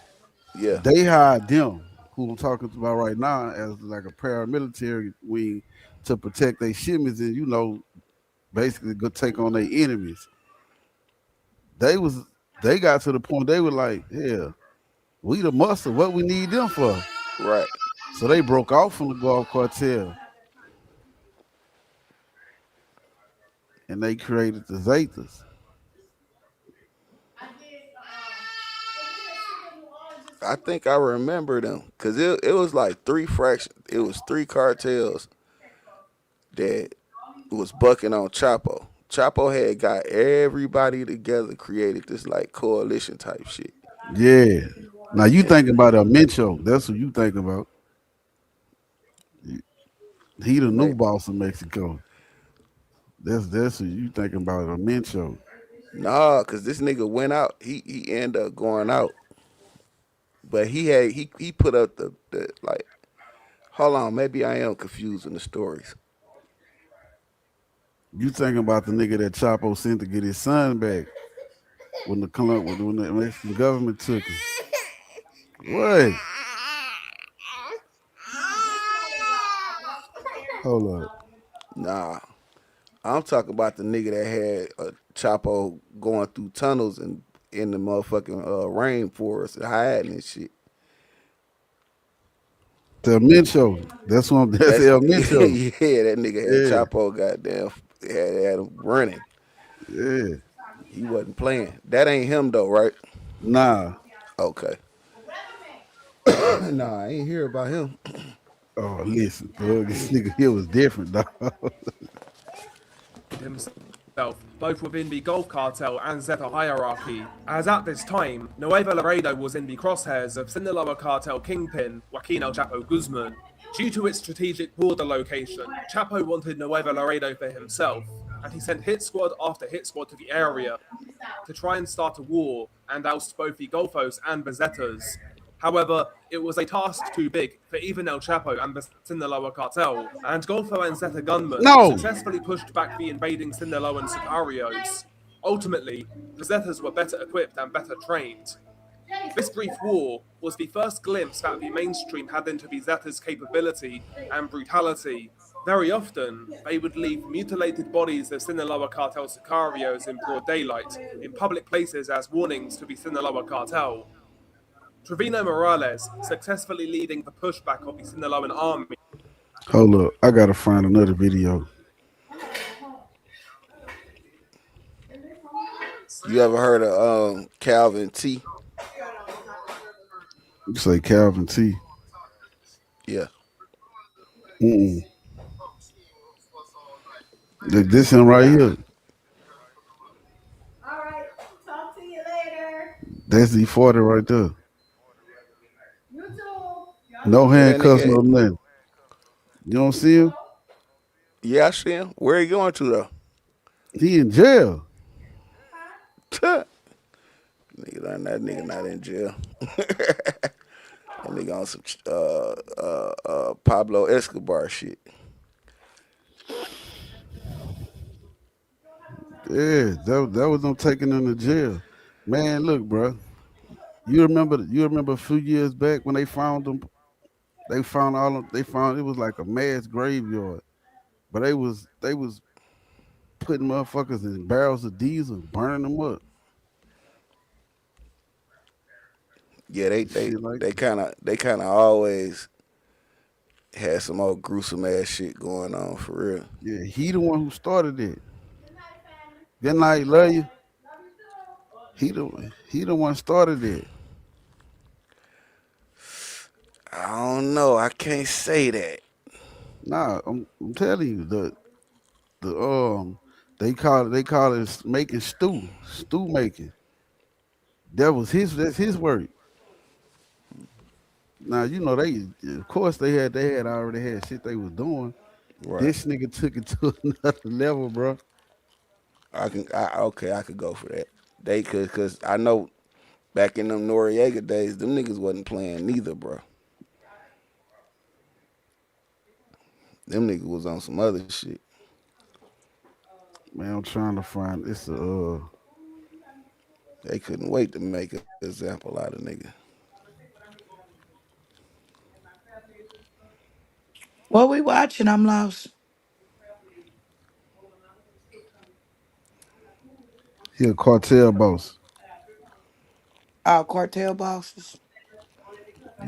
Yeah. They hired them, who I'm talking about right now, as like a paramilitary wing to protect their shipments and, basically go take on their enemies. They got to the point they were like, yeah, we the muscle, what we need them for? Right. So they broke off from the Gulf Cartel. And they created the Zetas. I think I remember them because it was like three fractions. It was three cartels that was bucking on Chapo. Chapo had got everybody together, created this like coalition type shit. Yeah. Now you thinking about a Mencho. That's what you think about. He the new boss of Mexico. That's what you thinking about, a Mencho. Nah, because this nigga went out. He ended up going out. But he put up the like, hold on, maybe I am confusing the stories. You thinking about the nigga that Chapo sent to get his son back when the Mexican government took him. What? Hold up. Nah, I'm talking about the nigga that had Chapo going through tunnels and in the motherfucking rainforest hiding and shit. The Mencho. That's El Mencho. Yeah, that nigga had Chapo goddamn had him running. Yeah. He wasn't playing. That ain't him though, right? Nah. Okay. Nah, I ain't hear about him. Oh, listen, bro. This nigga here was different, dog. Himself, both within the Gulf Cartel and Zeta hierarchy, as at this time, Nuevo Laredo was in the crosshairs of Sinaloa cartel kingpin Joaquin El Chapo Guzman. Due to its strategic border location, Chapo wanted Nuevo Laredo for himself, and he sent hit squad after hit squad to the area to try and start a war and oust both the Golfos and the Zetas. However, it was a task too big for even El Chapo and the Sinaloa cartel, and Golfo and Zeta gunmen successfully pushed back the invading Sinaloan sicarios. Ultimately, the Zetas were better equipped and better trained. This brief war was the first glimpse that the mainstream had into the Zetas' capability and brutality. Very often, they would leave mutilated bodies of Sinaloa cartel sicarios in broad daylight, in public places as warnings to the Sinaloa cartel. Trevino Morales successfully leading the pushback of the Sinaloan army. Hold up, I gotta find another video. You ever heard of Calvin T? You say Calvin T? Yeah. This him right here. All right, talk to you later. That's E40 right there. You too. No handcuffs, no nothing. You don't see him? Yeah, I see him. Where he going to though? He in jail. That nigga not in jail. That nigga on some Pablo Escobar shit. Yeah, that was them taking him to jail. Man, look, bro. You remember a few years back when they found them? They found it was like a mass graveyard. But they was putting motherfuckers in barrels of diesel, burning them up. Yeah, they kind of always had some old gruesome ass shit going on for real. Yeah, he the one who started it. Good night, love you. He the one started it. I don't know. I can't say that. Nah, I'm telling you, they call it making stew making. That's his work. Now you know of course they already had shit they was doing. Right. This nigga took it to another level, bro. I could go for that. They could, cause I know back in them Noriega days, them niggas wasn't playing neither, bro. Them niggas was on some other shit. Man, I'm trying to find this. They couldn't wait to make an example out of nigga. What we watching? I'm lost. He a cartel boss. Cartel bosses.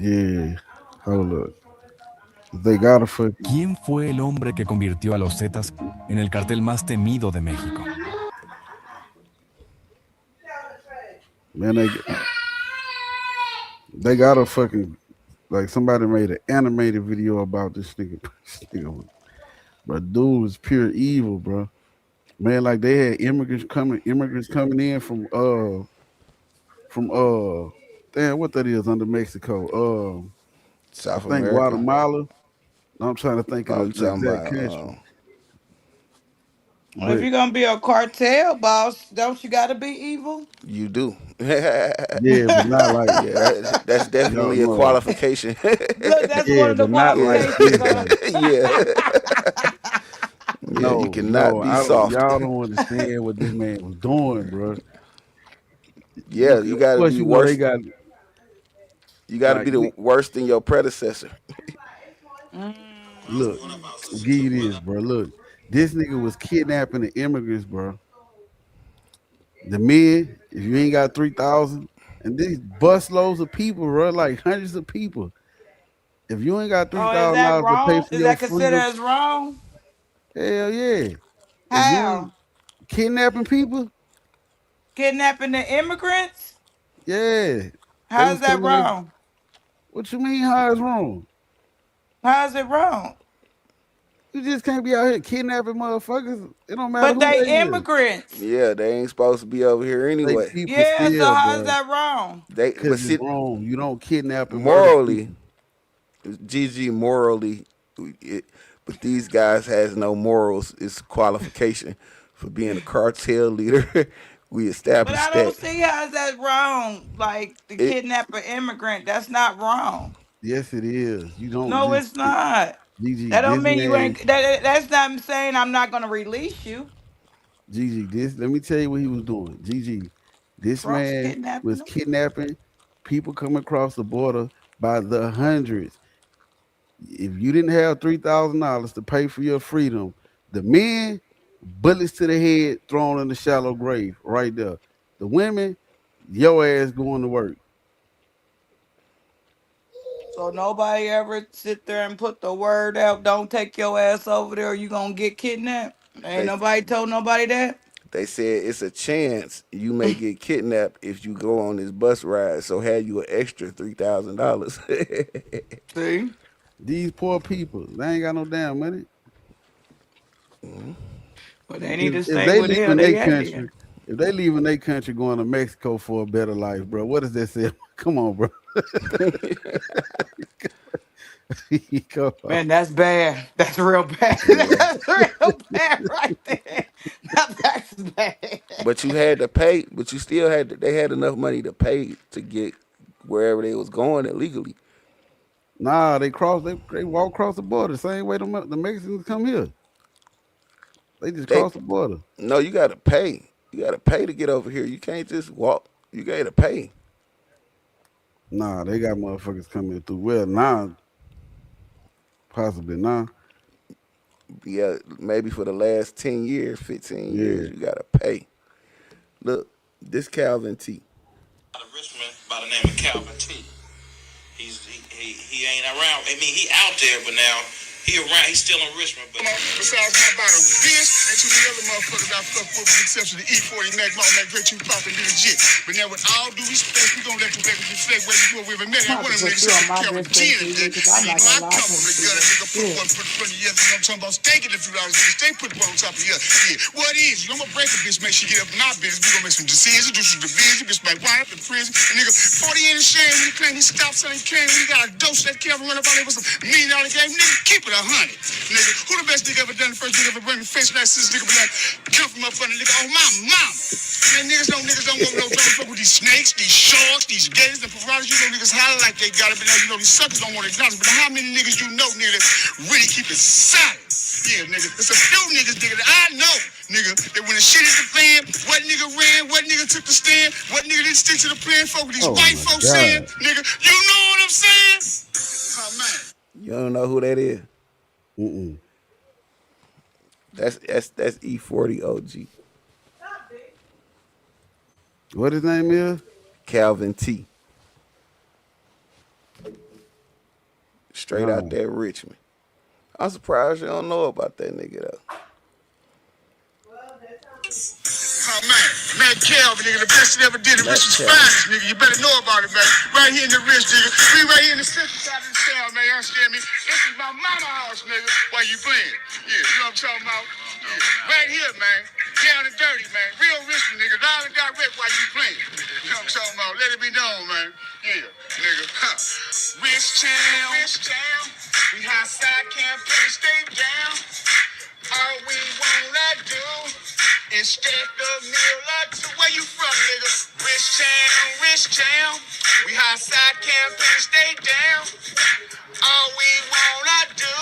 Yeah. Hold up. They got a fuck. ¿Quién fue el hombre que convirtió a los Zetas en el cartel más temido de México? Man, they got a fucking, like somebody made an animated video about this nigga. But dude was pure evil, bro. Man, like they had immigrants coming in from damn, what that is under Mexico? South I think America. Guatemala. I'm trying to think of the talking exact about, country. Well, if you're gonna be a cartel boss, don't you gotta be evil? You do. Yeah, but not like that's definitely a qualification. Look, that's one of the but not like qualifications. Yeah. You cannot be soft. Y'all don't understand what this man was doing, bro. Yeah, you gotta be worse. You gotta like, be the worst than your predecessor. Look, give you this, bro. Look, this nigga was kidnapping the immigrants, bro. The men, if you ain't got 3,000, and these bus loads of people, bro, like hundreds of people. If you ain't got Oh, is that $3,000 to pay wrong? for Is your that considered freedom, as wrong? hell yeah. If you ain't How? kidnapping people, Kidnapping the immigrants? yeah. They How's was that coming in. wrong? What you mean how it's wrong? How's it wrong? You just can't be out here kidnapping motherfuckers. It don't matter But who they they is. immigrants. Yeah, they ain't supposed to be over here They anyway. people Yeah, so still, how's bro. that wrong? But Because see, it's wrong. You don't kidnap and murder morally, people. GG morally, but these guys has no morals. It's qualification for being a cartel leader. We But established I that. don't see how's that wrong. Like to It, kidnap an immigrant, that's not wrong. Yes, it is. You don't No, just it's not. GG, That don't this mean you man, ain't. That's not saying I'm not gonna release you. GG, this, let me tell you what he was doing. GG, this Trump's man kidnapping was them. kidnapping people coming across the border by the hundreds. If you didn't have $3,000 to pay for your freedom, the men, bullets to the head, thrown in the shallow grave right there. The women, your ass going to work. So nobody ever sit there and put the word out. Don't take your ass over there, or you gonna get kidnapped. Ain't nobody told nobody that. They said it's a chance you may get kidnapped if you go on this bus ride. So had you an extra $3,000. See, these poor people, they ain't got no damn money. But they need to If stay they where the hell leaving they their at country, then. if they leaving their country going to Mexico for a better life, bro, what does that say? Come on, bro. Come on. Man, that's bad. That's real bad. That's real bad right there. Now that's bad. But you had to pay. But you still had. They had enough money to pay to get wherever they was going illegally. Nah, they walk across the border the same way the Mexicans come here. They just cross the border. No, you got to pay. You got to pay to get over here. You can't just walk. You got to pay. Nah, they got motherfuckers coming through. Well, now, possibly now. Yeah, maybe for the last 10 years, 15 years, you got to pay. Look, this Calvin T. By the name of Calvin T. He ain't around. I mean, he out there, but now he around. He's still in Richmond. But besides my bottom, this and to the other motherfuckers I fuck with the exception of E40, Mac Mall, Mac Great, you poppin' legit. But now with all due respect, we gonna let the record reflect where before we ever met. I want to make sure Calvin T in it. You know, I come from the gutter, nigga, put one foot in front of the other. You know what I'm talking about? Stankin' a few dollars, nigga. Stay put one on top of the other. Yeah. What is? I'm gonna break a bitch, make sure you get up in our business. We gonna make some decisions, do some division, bitch might wind up in prison. And nigga, 40 in the shame when he claim he stopped selling cane when he got a dose that Calvin run up on him with some $1 million game. Nigga, keep it 100. Nigga, who the best nigga ever done the first nigga ever bring the face like this nigga be like, come from up under nigga, oh my mama. Man, niggas don't want no don't fuck with these snakes, these sharks, these gators, and piranhas. You know niggas holler like they got it, but now you know these suckers don't want to acknowledge. But how many niggas you know, nigga, that really keep it solid? Yeah, nigga, it's a few niggas, nigga, that I know, nigga, that when the shit hit the fan, what nigga ran, what nigga took the stand, what nigga didn't stick to the plan, folk, these white folks saying, nigga, you know what I'm saying? Oh, man. You don't know who that is? Mm-mm. That's E40 OG. What his name is? Calvin T. Straight out there, Richmond. I'm surprised you don't know about that nigga though. Oh man, Matt Calvin, nigga, the best that ever did it. Richard's finest, nigga. You better know about it, man. Right here in the rich, nigga. We right here in the central side of the town, man. You understand me? This is my mama house, nigga. Why you playing? Yeah, you know what I'm talking about? Yeah. Right here, man. Down and dirty, man. Real rich, nigga. Live and direct while you playing. You know what I'm talking about? Let it be known, man. Yeah, nigga. Huh. Rich town. Rich town. We high side campaign, stay down. All we wanna do is stack a meal or two. Where you from, nigga? Rich town. We high side campaign, stay down. All we wanna do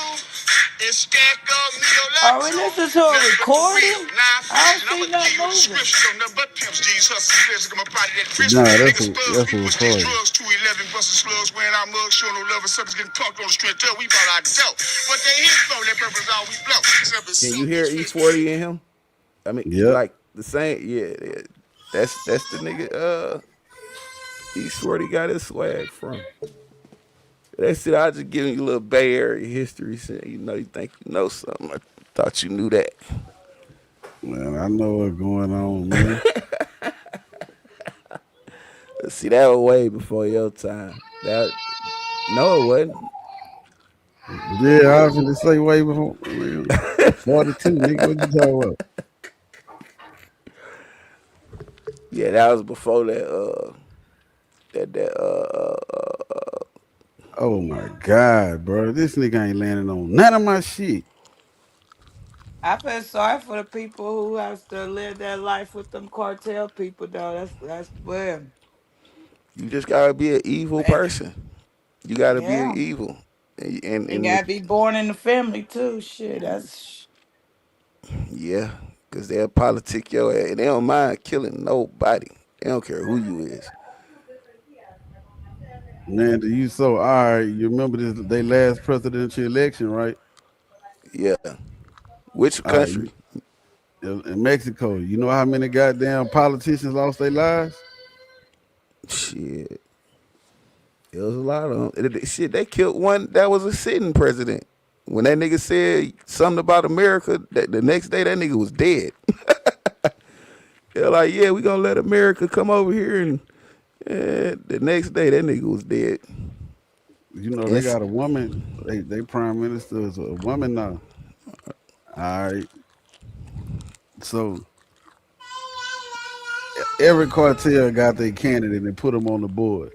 is stack a meal or Are we listening to a recording? I don't see nothing moving. Nah, that's a recording. Drugs 211 busting slugs wearing our mugs, showing no love and suckers getting punked on the street. Tell we bought our dope. What they hit for, that purpose all we blow. Can you hear E40 in him? I mean, like the same, yeah. That's the nigga. East where he got his swag from. That's it. I just giving you a little Bay Area history. Saying you think you know something. I thought you knew that. Man, I know what's going on, man. See, that was way before your time. No, it wasn't. Yeah, I was gonna say way before. 42, nigga. What you talking about? Yeah, that was before that. Oh my God, bro! This nigga ain't landing on none of my shit. I feel sorry for the people who have to live their life with them cartel people, though. That's well, You just gotta be an evil person. You gotta be yeah. evil, and You gotta be born in the family too. Shit, that's yeah, cause they'll politic your ass. They don't mind killing nobody. They don't care who you is. Man, do you so all right? You remember this? They last presidential election, right? Yeah. Which country? In Mexico. You know how many goddamn politicians lost their lives? Shit. It was a lot of them. Shit, they killed one that was a sitting president. When that nigga said something about America, the next day that nigga was dead. They're like, yeah, we gonna let America come over here, and the next day that nigga was dead. You know, they got a woman, they prime minister is a woman now. All right. So every cartel got their candidate and put them on the board.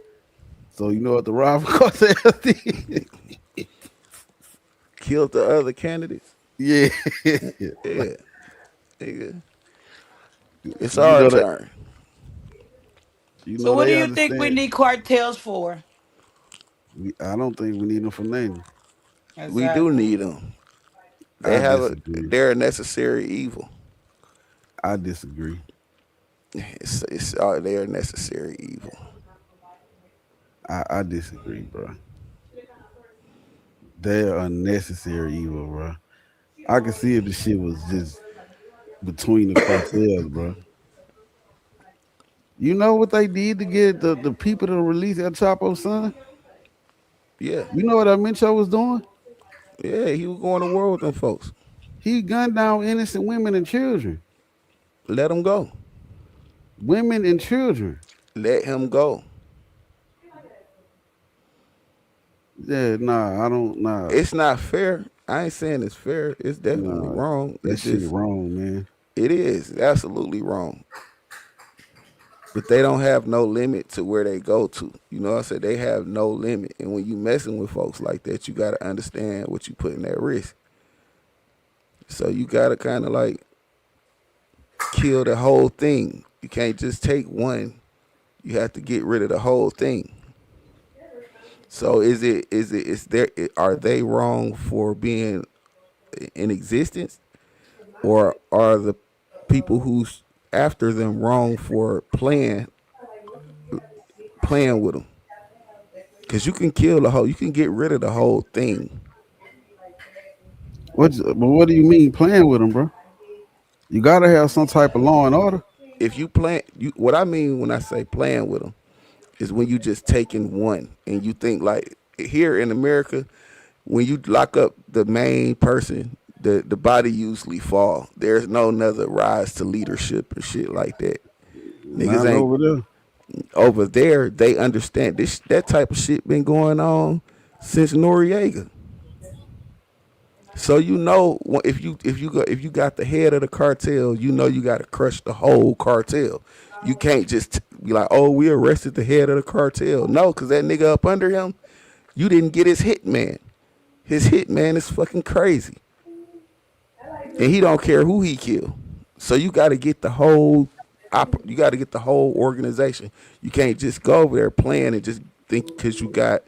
So you know what the rival cartel did? Killed the other candidates? Yeah. Yeah. Nigga. It's our turn. so. What do you think we need cartels for? I don't think we need them for nothing. Exactly. We do need them. They're a necessary evil. I disagree. They're a necessary evil. I disagree, bro. They're unnecessary evil, bro. I can see if the shit was just between the cartels, bro. You know what they did to get the people to release El Chapo's son? Yeah. You know what Mencho was doing? Yeah, he was going to war with them folks. He gunned down innocent women and children. Let him go. Women and children. Let him go. Yeah, I don't. It's not fair. I ain't saying it's fair. It's definitely wrong. That shit wrong, man. It is absolutely wrong. But they don't have no limit to where they go to. You know what I said? They have no limit. And when you messing with folks like that, you got to understand what you putting at risk. So you got to kind of like kill the whole thing. You can't just take one. You have to get rid of the whole thing. So are they wrong for being in existence, or are the people who's after them wrong for playing with them? Because you can you can get rid of the whole thing. What do you mean playing with them, bro? You gotta have some type of law and order. If you what I mean when I say playing with them is when you just taking one and you think like here in America, when you lock up the main person, the body usually fall. There's no another rise to leadership and shit like that. Niggas ain't over there. They understand that type of shit been going on since Noriega. So you know if you got the head of the cartel, you know you got to crush the whole cartel. You can't just be like, oh, we arrested the head of the cartel. No, because that nigga up under him, you didn't get his hitman. His hitman is fucking crazy. And he don't care who he killed. So you got to get the whole organization. You can't just go over there playing and just think because you got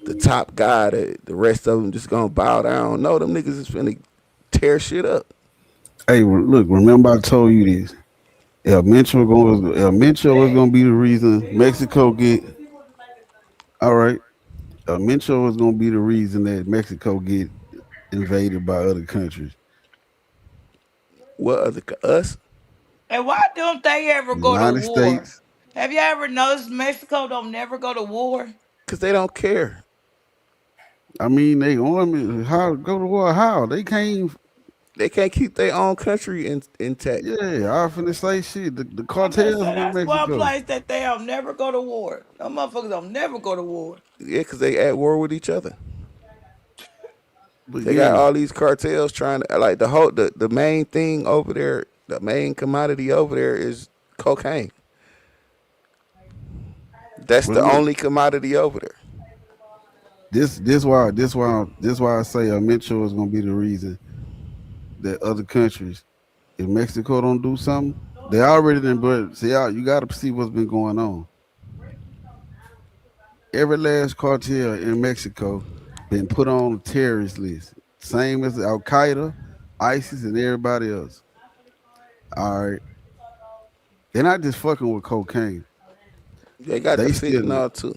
the top guy that the rest of them just gonna bow down. No, them niggas is finna tear shit up. Hey, look, remember I told you this. El Mencho was gonna be the reason Mexico get. All right, El Mencho was gonna be the reason that Mexico get invaded by other countries. What other us? And why don't they ever go to United war? States. Have you ever noticed Mexico don't never go to war? Because they don't care. I mean, they army. How go to war? How they can't? They can't keep their own country intact. Yeah, I finna say shit. The I'm cartels just saying with that's one Mexico. place that they don't never go to war. Them motherfuckers don't never go to war. Yeah, because they at war with each other. But They got all these cartels trying to like the main thing over there. The main commodity over there is cocaine. That's the look, only commodity over there. This why I say Mitchell is gonna be the reason that other countries, if Mexico don't do something, they already done. But see, you got to see what's been going on. Every last cartel in Mexico been put on a terrorist list, same as Al Qaeda, ISIS, and everybody else. All right, they're not just fucking with cocaine. They got the fentanyl too.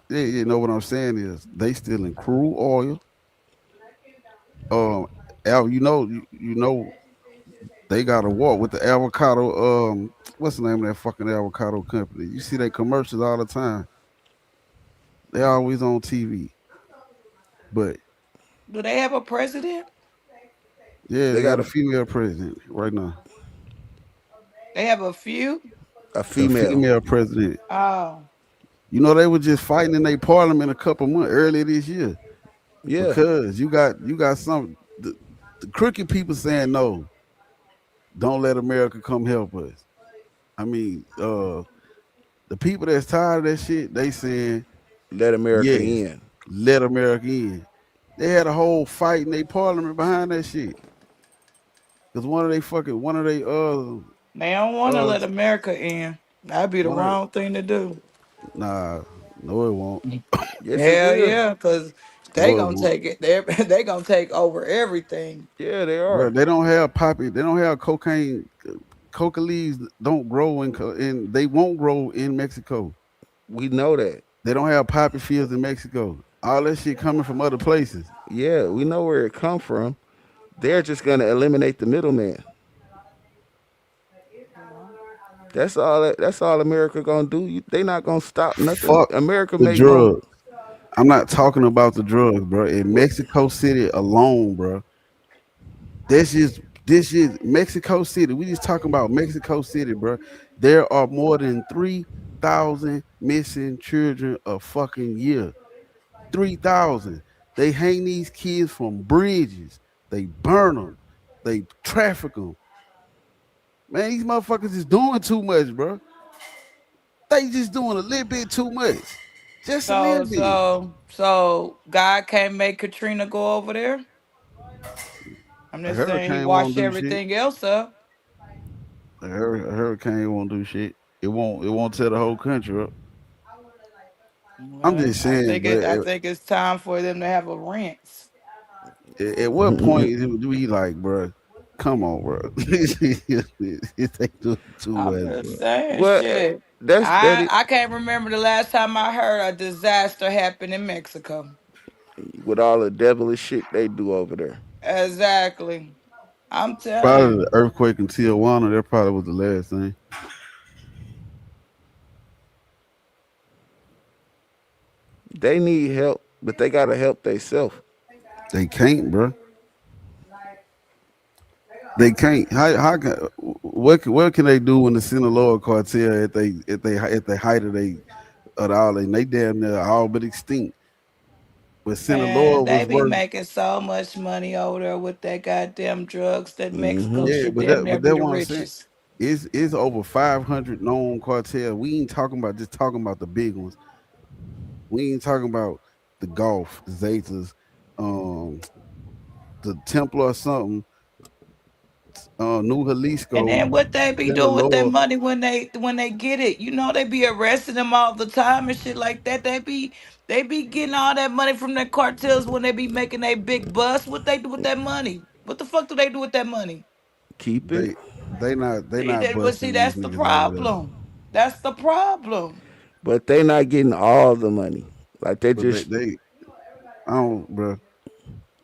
Yeah, you know what I'm saying is they stealing crude oil. Al, you know, they got a war with the avocado. What's the name of that fucking avocado company? You see their commercials all the time. They always on TV. But do they have a president? Yeah, they got a female president right now. They have a few. A female president. Oh. You know, they were just fighting in their parliament a couple months earlier this year. Yeah. Because you got some the crooked people saying no. Don't let America come help us. I mean, the people that's tired of that shit, they saying let America in. Let America in. They had a whole fight in their parliament behind that shit. Cause one of they They don't want to let America in. That'd be the wrong thing to do. Nah, no, it won't. Yes, Hell it will. yeah, because they gonna take it. They gonna take over everything. Yeah, they are. Bro, they don't have poppy. They don't have cocaine. Coca leaves don't grow in. They won't grow in Mexico. We know that. They don't have poppy fields in Mexico. All that shit coming from other places. Yeah, we know where it come from. They're just gonna eliminate the middleman. That's all America gonna do. They not gonna stop nothing. Fuck America the make drug. I'm not talking about the drugs, bro. In Mexico City alone, bro. This is Mexico City. We just talking about Mexico City, bro. There are more than 3,000 missing children a fucking year. 3,000. They hang these kids from bridges. They burn them. They traffic them. Man, these motherfuckers is doing too much, bro. They just doing a little bit too much. Just a little bit. So God can't make Katrina go over there. I'm just saying he washed everything else up. A hurricane won't do shit. It won't tear the whole country up. I'm just saying. I think it's time for them to have a rinse. At what point do we like, bro? Come on, bro. They do too much. Shit. I can't remember the last time I heard a disaster happen in Mexico. With all the devilish shit they do over there. Exactly. I'm telling probably you. The earthquake in Tijuana. That probably was the last thing. They need help, but they gotta help themselves. They can't, bro. They can't. How can what can they do when the Sinaloa cartel at the height of all they damn near all but extinct. But Sinaloa they was be worth making so much money over there with that goddamn drugs that Mexico yeah, should but damn near that be the what I'm saying. richest. It's over 500 known cartels. We ain't talking about the big ones. We ain't talking about the Gulf, the Zetas, the Templar or something. New Jalisco. And then what they be doing with that money when they get it? You know, they be arresting them all the time and shit like that. They be getting all that money from their cartels when they be making a big bust. What they do with that money? What the fuck do they do with that money? Keep it. They not busting that's these the niggas problem. That's the problem. But they not getting all the money. Like they but just I don't, bro.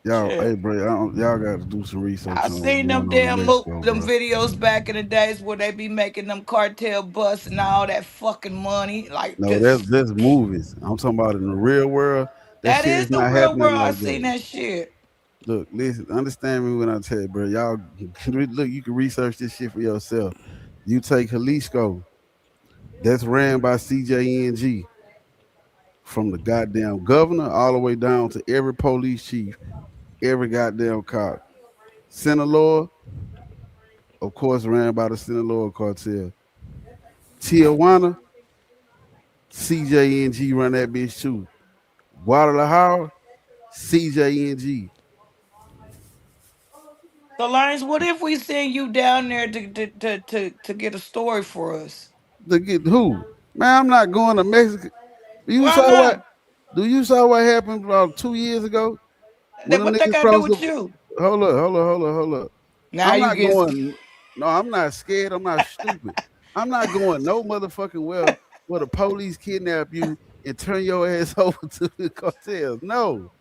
Y'all, Shit. hey, bro, y'all got to do some research I on what's seen them going on in Mexico, them bro. videos back in the days where they be making them cartel busts and all that fucking money. Like No, just that's movies. I'm talking about in the real world. That that shit is is the not real happening world. I like seen that. that shit. Look, listen, understand me when I tell you, bro. Y'all, look, you can research this shit for yourself. You take Jalisco, that's ran by CJNG, from the goddamn governor all the way down to every police chief, every goddamn cop. Sinaloa, of course, ran by the Sinaloa cartel. Tijuana, CJNG run that bitch too. Guadalajara, CJNG. So, Lines, what if we send you down there to get a story for us? To get who? Man, I'm not going to Mexico. You Why saw what? not? Do you saw what happened about 2 years ago when them What they niggas got to do crossed the? with you? Hold up. Now I'm you not get scared. going. No, I'm not scared. I'm not stupid. I'm not going no motherfucking well where the police kidnap you and turn your ass over to the cartels. No,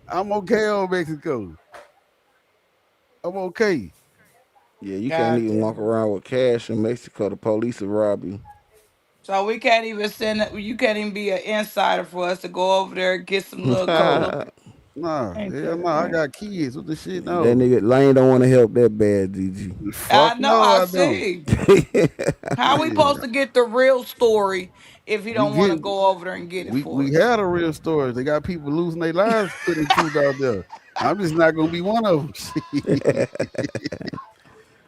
I'm okay on Mexico. I'm okay. Yeah, you can't God even walk damn. around with cash in Mexico. The police will rob you. So we can't even you can't even be an insider for us to go over there and get some little cola. Nah, Ain't hell that no. a I bitch? got kids. What the shit? That No. nigga Lane don't want to help that bad, GG. I Fuck know, no, I I don't. see. How we supposed to get the real story if he We don't want to get go over there and get it for we us? had a real story. They got people losing their lives putting the truth out there. I'm just not gonna be one of them.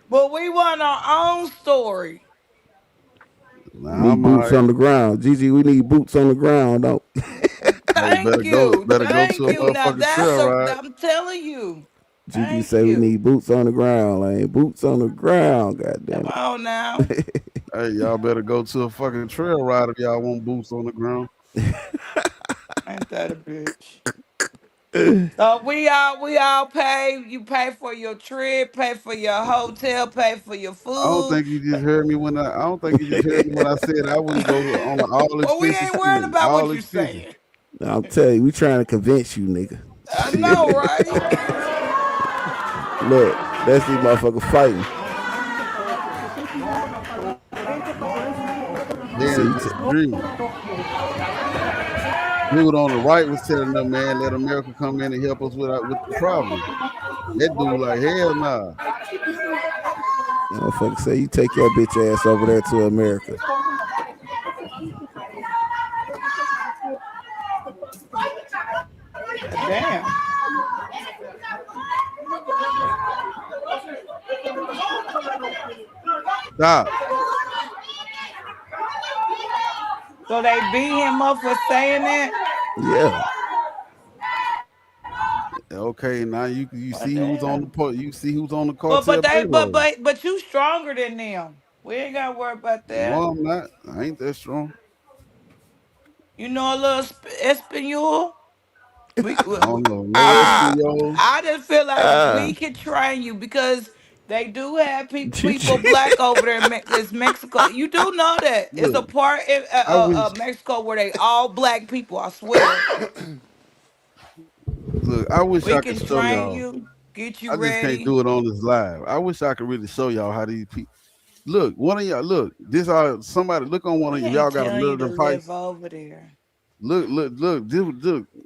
But we want our own story. Nah, Need I'm all boots right. on the ground. GG, we need boots on the ground, don't Hey, Thank you. better go Thank to a you. Now motherfucking trail ride. I'm telling you. GG Thank say we you. need boots on the ground, Lane. Boots on the ground, Come goddamn on now. Hey, y'all better go to a fucking trail ride if y'all want boots on the ground. Ain't that a bitch? So we all pay. You pay for your trip, pay for your hotel, pay for your I don't food. think you just heard me when I don't think you just heard me when I said I wouldn't go on an all Well, we expenses ain't worried trip. about what All you expenses. saying. I'm telling you, we trying to convince you, nigga. I know, right? Look, that's these motherfuckers fighting. Then it's a dream. Dude on the right was telling them, man, let America come in and help us with the problem. That dude like, hell nah. Motherfucker say you take your bitch ass over there to America. Damn. Stop. So they beat him up for saying that? Yeah. Okay, now you see who's on the you see who's on the But cartel payroll. but you stronger than them. We ain't gotta worry about that. No, I'm not. I ain't that strong. You know a little Espanol? I don't know. No Espanol. I just feel like we can train you because they do have people black over there in this Mexico. You do know that it's a Look, part in I wish Mexico where they all black people. I swear. look, I wish We I could can show train y'all. you, get you I just can't ready. do it on this live. I wish I could really show y'all how these people look. One of y'all look. This somebody look on one We of you. ain't Y'all got a telling you little to device. live over there. Look.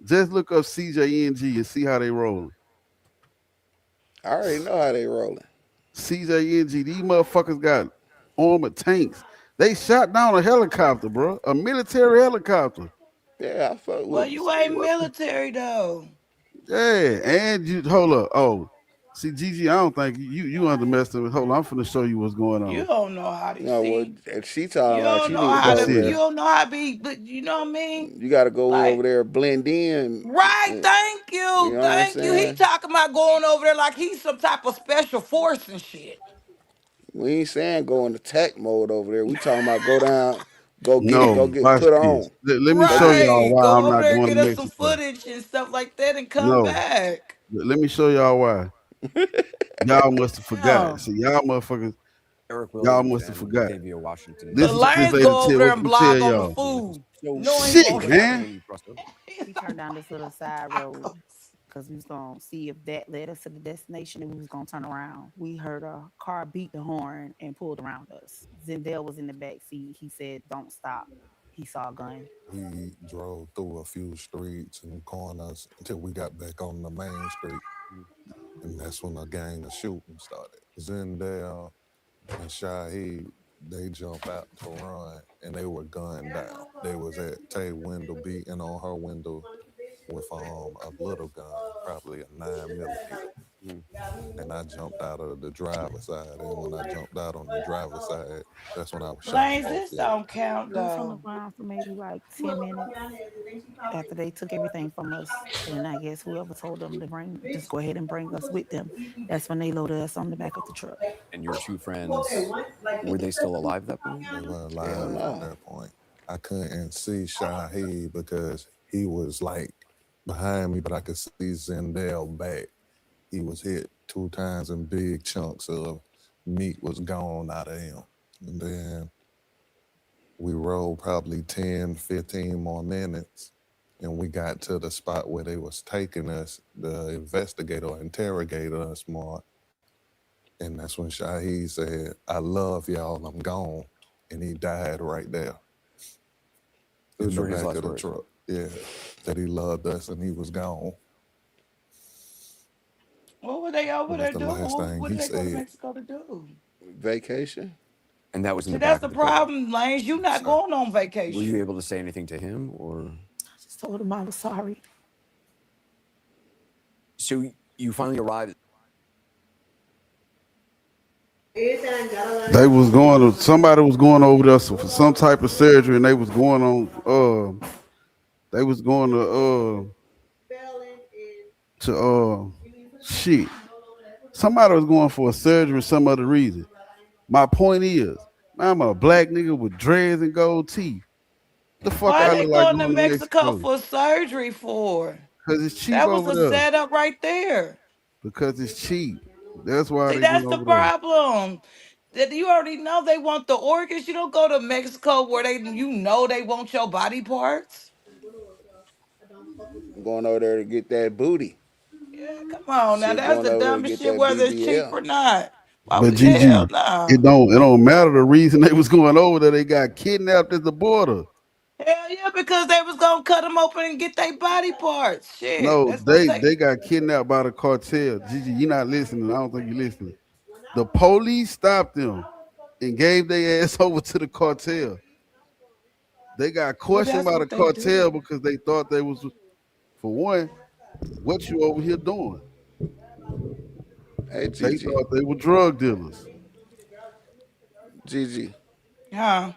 Just look up CJNG and see how they rolling. I already know how they rolling. CJNG, these motherfuckers got armored tanks. They shot down a helicopter, bro. A military helicopter. Yeah, I fuck Well, with you ain't military though. Yeah, and you hold up. Oh, see, Gigi, I don't think you underestimated. Hold on, I'm finna show you what's going You on. don't know how to No, well, see. she You talking about don't you know need to how go Let's over to. see You it. there. don't know how to be. But you know what I mean. You got to go over Like, there, blend in. right? You Thank know you, what I'm thank you. He saying? talking about going over there like he's some type of special force and shit. We ain't saying go in attack mode over there. We talking about go down, go No, get watch put this. on. Let me Go show get y'all Right. why Go I'm over not there and going get to us some Mexico. footage and stuff like that and come No, back. let me show y'all why. Y'all must have forgot. Yeah. See, y'all motherfuckers, Eric y'all Williams must have and forgot. Octavia Washington. The Listen to this Lions lady go over tell there what and she tell blog on the y'all. food. So Knowing he Shit, gonna what get happened man. when you crossed over? He turned down this little side road. because we was gonna see if that led us to the destination and we was gonna turn around. We heard a car beat the horn and pulled around us. Zendel was in the back seat. He said, "Don't stop." He saw a gun. We drove through a few streets and corners until we got back on the main street. And that's when the gang of shooting started. Zendel and Shaheed, they jumped out to run and they were gunned down. They was at Tay window beating on her window with a little gun, probably a 9mm. And I jumped out of the driver's side. And when I jumped out on the driver's side, that's when I was shot. Lanes, this don't count We was on the though. ground for maybe like 10 minutes after they took everything from us. And I guess whoever told them to just go ahead and bring us with them. That's when they loaded us on the back of the truck. And your two friends, were they still alive at that point? They were alive at that point. I couldn't see Shaheed because he was like behind me, but I could see Zendel back. He was hit 2 times and big chunks of meat was gone out of him. And then we rode probably 10, 15 more minutes and we got to the spot where they was taking us, the investigator or interrogator us more. And that's when Shaheed said, "I love y'all, I'm gone." And he died right there. In the back of the truck. Yeah, that he loved us and he was gone. What were they over there doing? What did they go to said. Mexico to do? Vacation. And that was in See, the that's back the of the truck. problem, Lanes. You not going on Were vacation. you able to say anything to him, or? Just told him I was sorry. So you finally arrived. They was going to, somebody was going over there for some type of surgery, and they was going on. They was going to shit. Somebody was going for a surgery for some other reason. My point is, I'm a black nigga with dreads and gold teeth. The fuck Why I they look like going to going Mexico for surgery for? Because it's cheap That was over a there. setup right there. Because it's cheap. That's why See, they that's went the over there. problem. That you already know they want the organs. You don't go to Mexico where they want your body parts. I'm going over there to get that booty. Yeah, come on now. Shit, That's going the over there to dumbest get shit, that whether it's cheap BBL. or not. Why But would hell GG, no? it don't matter the reason they was going over there. They got kidnapped at the border. Hell yeah, because they was gonna cut them open and get their body parts. Shit, No, that's gonna take. they got kidnapped by the cartel. Gigi, you're not listening. I don't think you're listening. The police stopped them and gave their ass over to the cartel. They got questioned that's by the what they cartel do. because they thought they was, for one, what you over here doing? Hey, They Gigi. thought they were drug dealers. Gigi, Huh?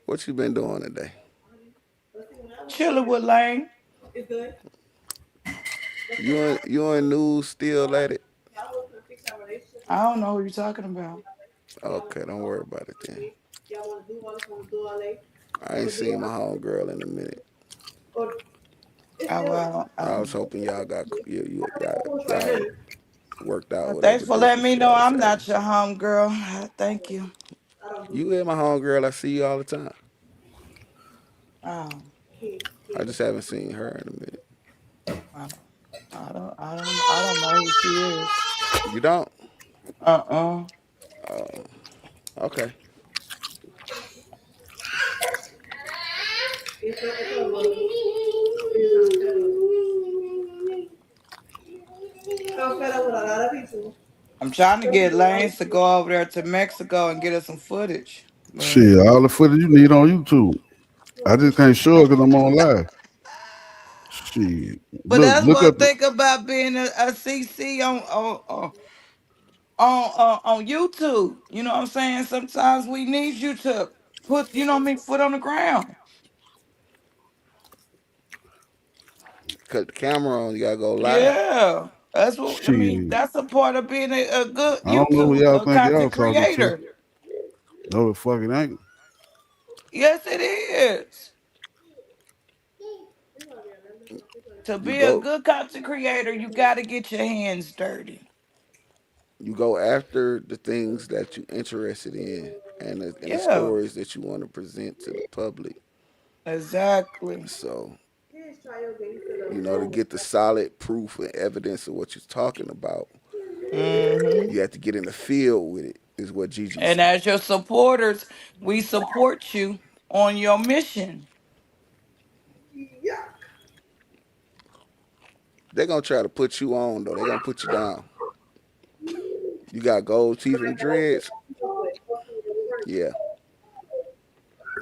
what you been doing today? Chilling with Lane. It's good. You and News still at it? I don't know who you're talking about. Okay, don't worry about it then. Y'all want to do all that? I ain't seen my homegirl in a minute. Oh, well, I was hoping y'all got y'all worked out. well, Whatever thanks for letting different me shit know I was I'm having. not your home girl. Thank you. You and my homegirl, I see you all the time. Oh, I just haven't seen her in a minute. I don't know who she is. You don't? Okay. I'm trying to get Lanes to go over there to Mexico and get us some footage. Shit, all the footage you need on YouTube. I just can't show it because I'm on live. Shit. But that's Look what I up. think about being a CC on YouTube. You know what I'm saying? Sometimes we need you to put, foot on the ground. Cut the camera on, you gotta go live. Yeah. That's what I mean. Shit. That's a part of being a good I don't know who y'all think y'all content talking creator. to. No, it fucking ain't. Yes, it is. To be a good content creator, you got to get your hands dirty. You go after the things that you're interested in and the stories that you want to present to the public. Exactly. So You know, to get the solid proof and evidence of what you're talking about, Mm-hmm. you have to get in the field with it, is what Gigi And said. as your supporters, we support you on your mission. They're going to try to put you on, though. They're going to put you down. You got gold teeth and dreads. Yeah.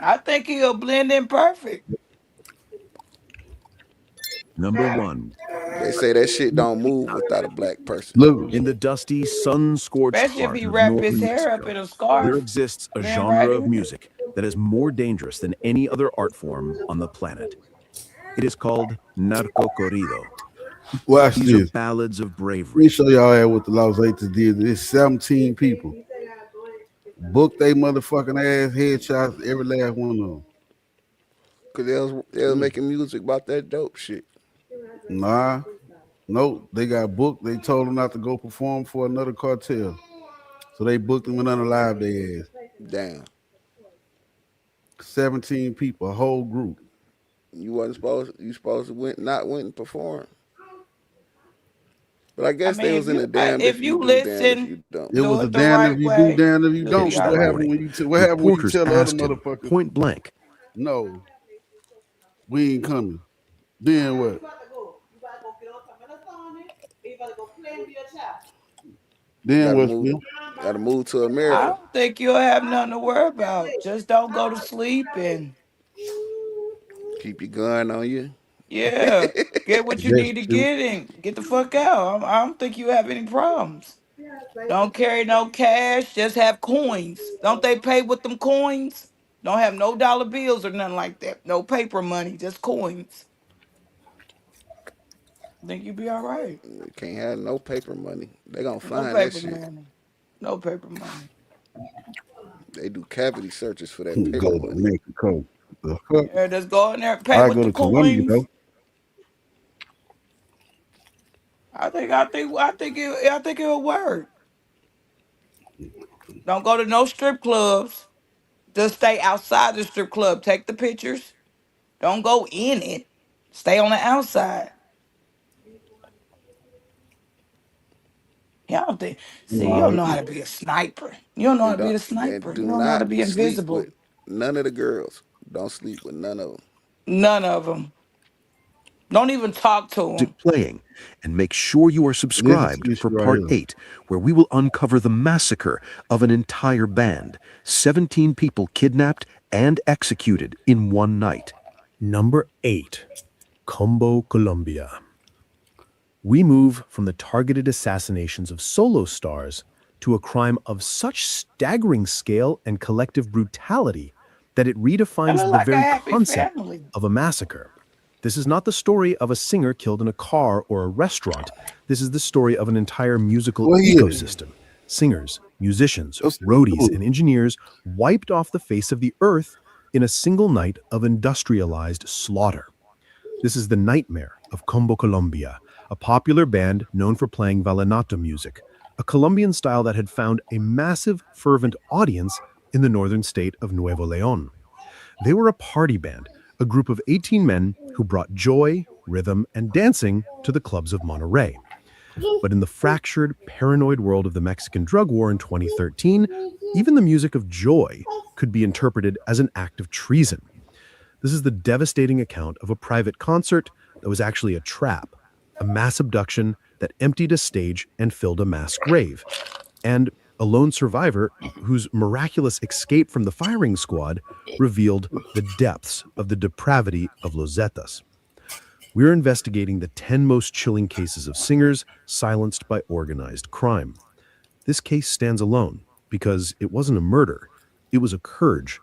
I think he'll blend in perfect. Number 1. They say that shit don't move without a black person. Look, In the dusty, sun-scorched Especially if heart he of wrap his northern hair up Mexico, in a scarf. there exists a Blend genre right of in. music that is more dangerous than any other art form on the planet. It is called narco corrido. watch These are this. ballads of Let bravery. me show y'all how what the Los Zetas did. There's 17 people. Booked they motherfucking ass headshots, every last one of them. Because they was making music about that dope shit. Nah, nope. They got booked. They told them not to go perform for another cartel. So they booked them and unalived their ass. Damn. 17 people, a whole group. You supposed to not went and perform. But I guess I they mean, was in a damn if you do, damn if listen, you don't. It was do a it the damn right if you way, do, damn if you you'll don't. be So all what right. happened when what happened when you Reporters tell the other asked him motherfuckers? point blank, No, we ain't coming. Then what? Then what's Gotta move to I America. don't think you'll have nothing to worry about. Just don't go to sleep and Keep your gun on you. yeah, get what you That's need to true. get and get the fuck out. I don't think you have any problems. Don't carry no cash. Just have coins. Don't they pay with them coins? Don't have no dollar bills or nothing like that. No paper money, just coins. I think you'll be all right. You can't have no paper money. They gonna No find that paper shit. money. No paper money. They do cavity searches for that paper Go to money. Mexico. The fuck? Yeah, just go in there and pay I with go the to Colombia coins. though. I think it'll work. Don't go to no strip clubs. Just stay outside the strip club. Take the pictures. Don't go in it. Stay on the outside. Y'all think, see, you don't know how to be a sniper. You don't know how to be a sniper. And do You don't know how to not be sleep invisible. with none of the girls. Don't sleep with none of them. None of them. Don't even talk to them. playing, and make sure you are This subscribed is for right part here. 8, where we will uncover the massacre of an entire band. 17 people kidnapped and executed in one night. Number 8, Combo Colombia. We move from the targeted assassinations of solo stars to a crime of such staggering scale and collective brutality that it redefines look the like a very happy concept family. of a massacre. This is not the story of a singer killed in a car or a restaurant. This is the story of an entire musical Well, yeah. ecosystem. Singers, musicians, roadies, and engineers wiped off the face of the earth in a single night of industrialized slaughter. This is the nightmare of Combo Colombia, a popular band known for playing vallenato music, a Colombian style that had found a massive, fervent audience in the northern state of Nuevo León. They were a party band, a group of 18 men who brought joy, rhythm, and dancing to the clubs of Monterrey. But in the fractured, paranoid world of the Mexican drug war in 2013, even the music of joy could be interpreted as an act of treason. This is the devastating account of a private concert that was actually a trap, a mass abduction that emptied a stage and filled a mass grave, and a lone survivor whose miraculous escape from the firing squad revealed the depths of the depravity of Los Zetas. We're investigating the 10 most chilling cases of singers silenced by organized crime. This case stands alone because it wasn't a murder, it was a purge,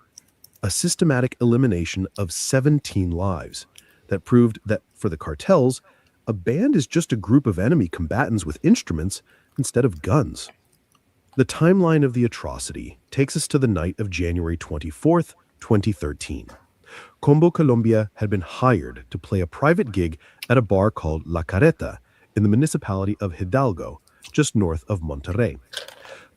a systematic elimination of 17 lives that proved that for the cartels, a band is just a group of enemy combatants with instruments instead of guns. The timeline of the atrocity takes us to the night of January 24th, 2013. Combo Colombia had been hired to play a private gig at a bar called La Carreta in the municipality of Hidalgo, just north of Monterrey.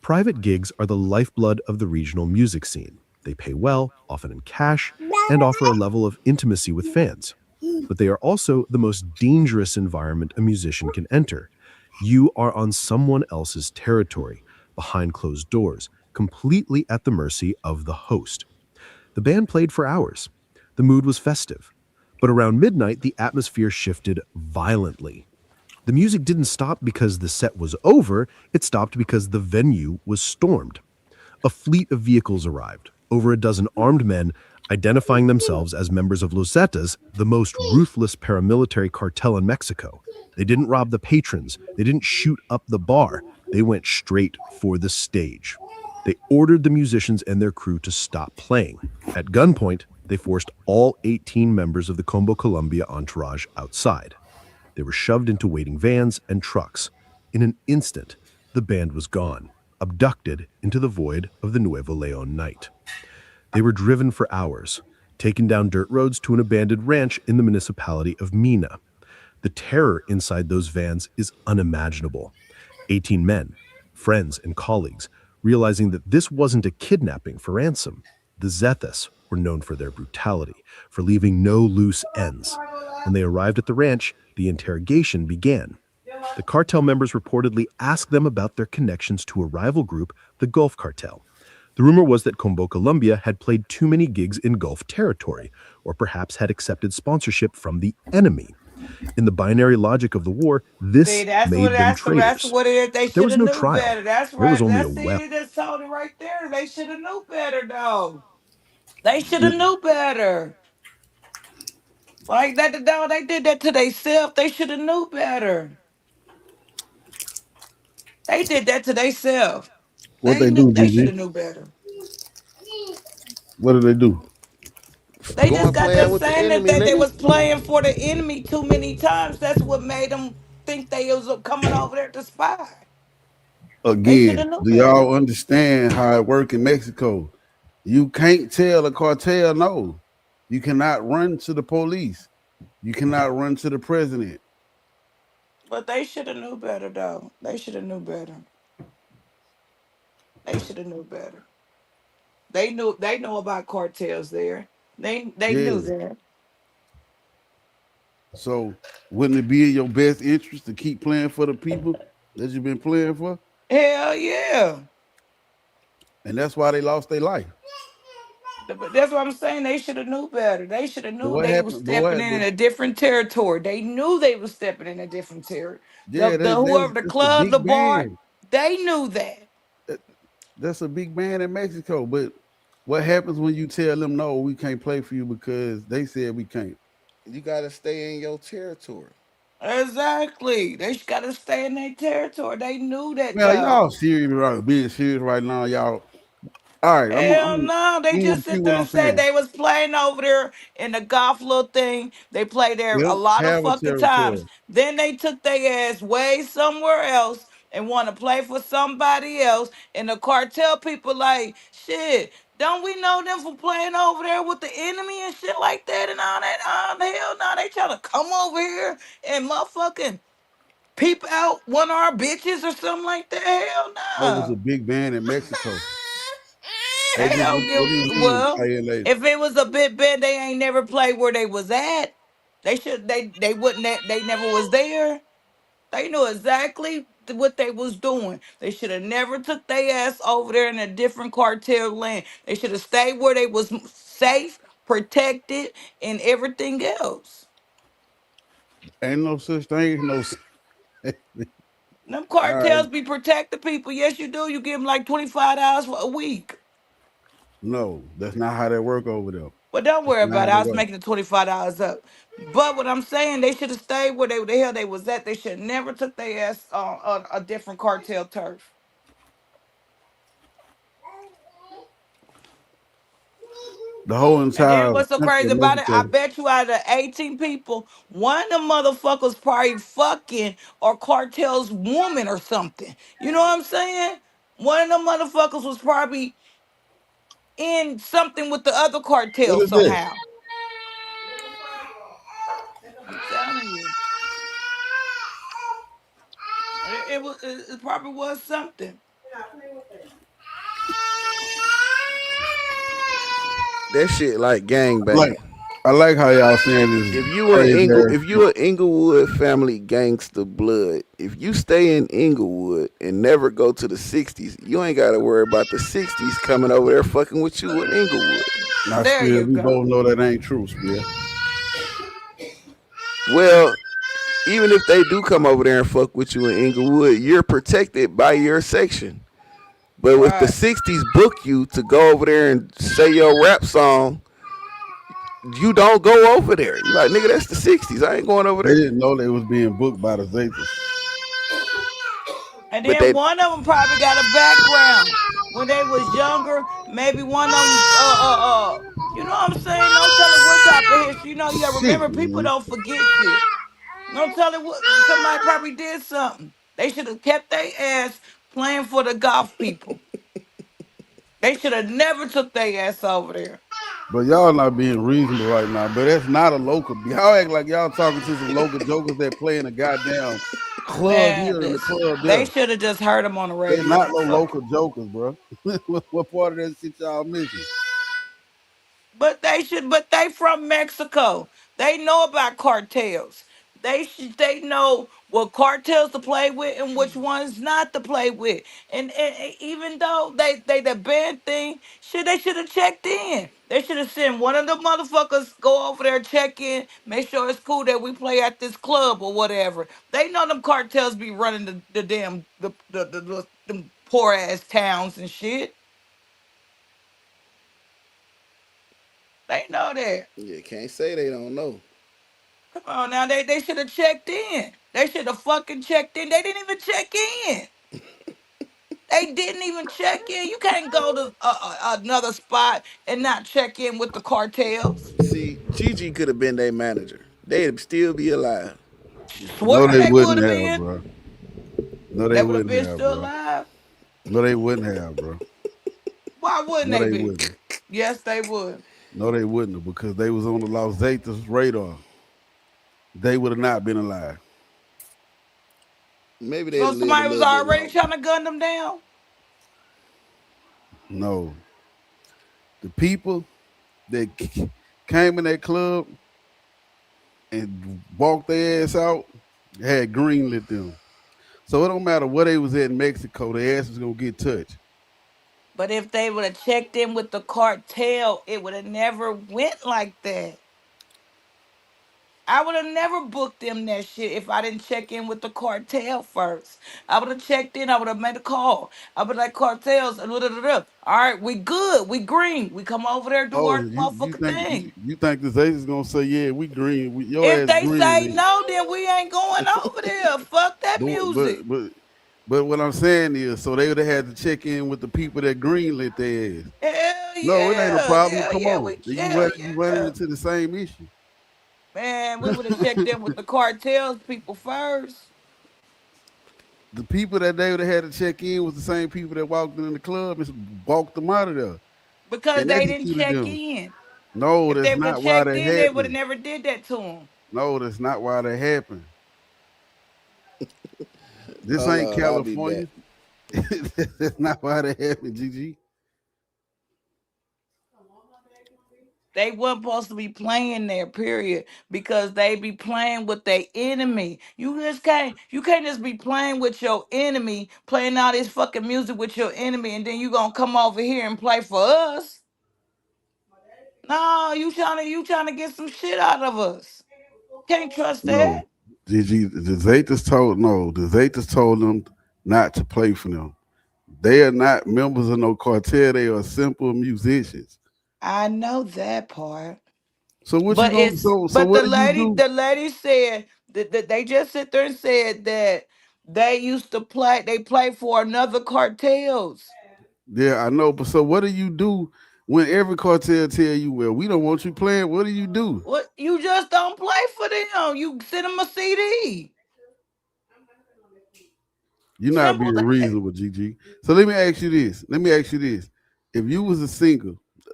Private gigs are the lifeblood of the regional music scene. They pay well, often in cash, and offer a level of intimacy with fans. but they are also the most dangerous environment a musician can enter. You are on someone else's territory, behind closed doors, completely at the mercy of the host. The band played for hours. The mood was festive. But around midnight, the atmosphere shifted violently. The music didn't stop because the set was over, it stopped because the venue was stormed. A fleet of vehicles arrived, over a dozen armed men identifying themselves as members of Los Zetas, the most ruthless paramilitary cartel in Mexico. They didn't rob the patrons, they didn't shoot up the bar, they went straight for the stage. They ordered the musicians and their crew to stop playing. At gunpoint, they forced all 18 members of the Combo Colombia entourage outside. They were shoved into waiting vans and trucks. In an instant, the band was gone, abducted into the void of the Nuevo Leon night. They were driven for hours, taken down dirt roads to an abandoned ranch in the municipality of Mina. The terror inside those vans is unimaginable. 18 men, friends and colleagues, realizing that this wasn't a kidnapping for ransom. The Zetas were known for their brutality, for leaving no loose ends. When they arrived at the ranch, the interrogation began. The cartel members reportedly asked them about their connections to a rival group, the Gulf Cartel. The rumor was that Combo Colombia had played too many gigs in Gulf territory, or perhaps had accepted sponsorship from the enemy. In the binary logic of the war, this See, made them that's traitors. what it is. They But there should was have no knew trial. better. That's There was right. only a That's well. it. That's told it right there. They should have knew better, though. They should have knew better. Like that, dog. They did that to themselves. They should have knew better. They did that to themselves. What they do, They should Gigi? have knew better. What do they do? They just Going got them playing with the saying that enemy, they nigga. was playing for the enemy too many times. That's what made them think they was coming over there to spy. They should Again, have knew do better. y'all understand how it work in Mexico? You can't tell a cartel no. You cannot run to the police. You cannot run to the president. But they should have knew better, though. They should have knew better. They should have knew better. They know about cartels there. They Yeah. knew that. So wouldn't it be in your best interest to keep playing for the people that you've been playing for? Hell yeah. And that's why they lost their life. But that's what I'm saying. They should have knew better. They should have But knew what they was happened? But what? stepping in a different territory. They knew they was stepping in a different territory. Yeah, The whoever the that's a club, the big bar, band. they knew that. That's a big band in Mexico. But what happens when you tell them no, we can't play for you because they said we can't? You gotta stay in your territory. Exactly. They got to stay in their territory. They knew that, Man, though. y'all serious right? Being serious right now, y'all. All right, Hell no, they just repeat sit what there I'm and say saying. they was playing over there in the golf little thing. They played there a Yep, lot of have a fucking times. territory. Then they took their ass way somewhere else and want to play for somebody else. And the cartel people like, shit, don't we know them for playing over there with the enemy and shit like that and all that? Hell no, they trying to come over here and motherfucking peep out one of our bitches or something like that. Hell That was a no. big band in Mexico. They don't What do you give mean well. playing later? If it was a big band, they ain't never played where they was at. They wouldn't they never was there. They knew exactly what they was doing. They should have never took their ass over there in a different cartel land. They should have stayed where they was safe, protected, and everything else. Ain't no such thing. No. Them All right. cartels be protecting people. Yes, you do. You give them like $25 for a week. No, that's not how that work over there. But don't worry That's not about it. how I it was work. making the $25 up. But what I'm saying, they should have stayed where the hell they was at. They should never took their ass on a different cartel turf. The whole And then entire what's so country crazy of about it? I Mexico. bet you out of the 18 people, one of them motherfuckers probably fucking or cartel's woman or something. You know what I'm saying? One of them motherfuckers was probably in something with the other cartel What is this? somehow. I'm telling you. It probably was something. That shit like gang Like, banging. I like how y'all saying this. If you an Inglewood family gangster blood, if you stay in Inglewood and never go to the 60s, you ain't gotta worry about the 60s coming over there fucking with you in Inglewood. Now, There Spill, you we go. both know that ain't true, Spill. Well, even if they do come over there and fuck with you in Inglewood, you're protected by your section. But if the 60s book you to go over there and say your rap song, you don't go over there. You're like, nigga, that's the 60s. I ain't going over there. They didn't know they was being booked by the Zetas. And But then one of them probably got a background when they was younger. Maybe one of them, you know what I'm saying? Don't tell it what type of history. You know, you gotta Shit, remember people man. don't forget shit. Don't tell it what somebody probably did something. They should have kept their ass playing for the golf people. They should have never took their ass over there. But y'all not being reasonable right now. But that's not a local. Y'all act like y'all talking to some local jokers that play in a goddamn club Man, here and the listen, club they there. should have just heard them on the They're radio. not no Fuck local jokers, bro. What part of that shit y'all missing? But they from Mexico. They know about cartels. They know what cartels to play with and which ones not to play with. And even though they the bad thing, shit, they should have checked in. They should have sent one of the motherfuckers go over there, check in, make sure it's cool that we play at this club or whatever. They know them cartels be running the damn the them poor ass towns and shit. They know that. Yeah, can't say they don't know. Come on now, they should have checked in. They should have fucking checked in. They didn't even check in. They didn't even check in. You can't go to another spot and not check in with the cartels. See, Gigi could have been their manager. They'd still be alive. No, Swear they they would wouldn't have have, been. bro. No, They they would have wouldn't been have, still bro. alive. No, they wouldn't have, bro. Why wouldn't No, they they be? wouldn't. Yes, they would. No, they wouldn't have because they was on the Los Zetas radar. They would have not been alive. Maybe they So lived a somebody was little bit already longer. trying to gun them down. No. The people that came in that club and walked their ass out had greenlit them. So it don't matter where they was at in Mexico, their ass was gonna get touched. But if they would have checked in with the cartel, it would have never went like that. I would have never booked them that shit if I didn't check in with the cartel first. I would have checked in. I would have made a call. I would like cartels. All right, we good. We green. We come over there do Oh, our you motherfucking think thing. you think the Zetas is gonna say, yeah, we green, your If ass they say green. no, then we ain't going over there. Fuck that music. But what I'm saying is, so they would have had to check in with the people that greenlit their ass. Hell No, it ain't a yeah. problem. Hell Come yeah. on, Hell you running yeah. into the same issue. Man, we would have checked in with the cartels people first. The people that they would have had to check in was the same people that walked in the club and walked them out of there Because and they didn't executed check them. in. No, If they that's would have not why checked that in, they would have happened. never did that to them. No, that's not why that happened. This Hold ain't on, I'll be California. That's not why that happened, Gigi. They wasn't supposed to be playing there, period, because they be playing with their enemy. You can't just be playing with your enemy, playing all this fucking music with your enemy, and then you gonna come over here and play for us. No, you trying to get some shit out of us. Can't trust No, that. Gigi, the Zetas told them not to play for them. They are not members of no cartel. They are simple musicians. I know that part. So what you But gonna it's so but what do you do? the lady said that they just sit there and said that they used to play for another cartels. Yeah, I know, but so what do you do when every cartel tell you, well, we don't want you playing? What do you do? What you just don't play for them. You send them a CD. You're not Simple being that. reasonable, GG. So let me ask you this. If you was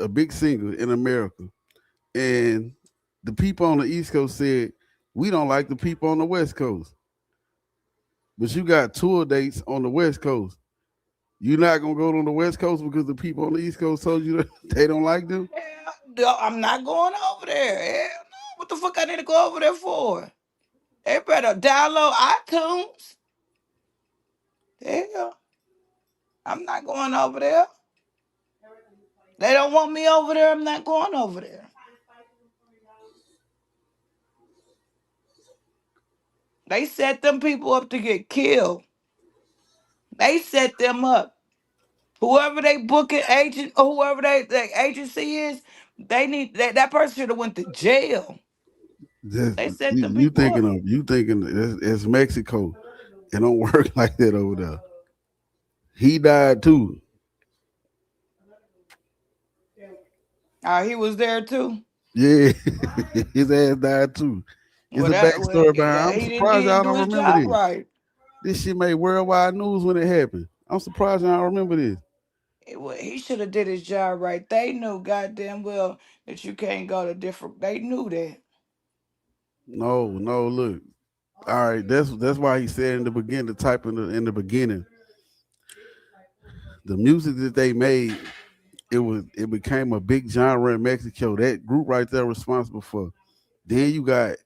a big singer in America, and the people on the East Coast said, we don't like the people on the West Coast, but you got tour dates on the West Coast, You're not gonna go on the West Coast because the people on the East Coast told you that they don't like them? No, I'm not going over there. Hell no. What the fuck I need to go over there for? They better download iTunes. Hell, I'm not going over there. They don't want me over there. I'm not going over there. They set them people up to get killed. They set them up. Whoever they booking agent or whoever the agency is, they need that person should have went to jail. They set them You people up. thinking it's Mexico. It don't work like that over there. He died too. He was there too. Yeah, his ass died too. It's a backstory behind. I'm surprised y'all don't remember this. Right. This shit made worldwide news when it happened. I'm surprised y'all don't remember this. He should have did his job right. They knew goddamn well that you can't go to different. They knew that. No, look. All right, that's why he said in the beginning, the type in the beginning, the music that they made, it became a big genre in Mexico. That group right there responsible for. Then you got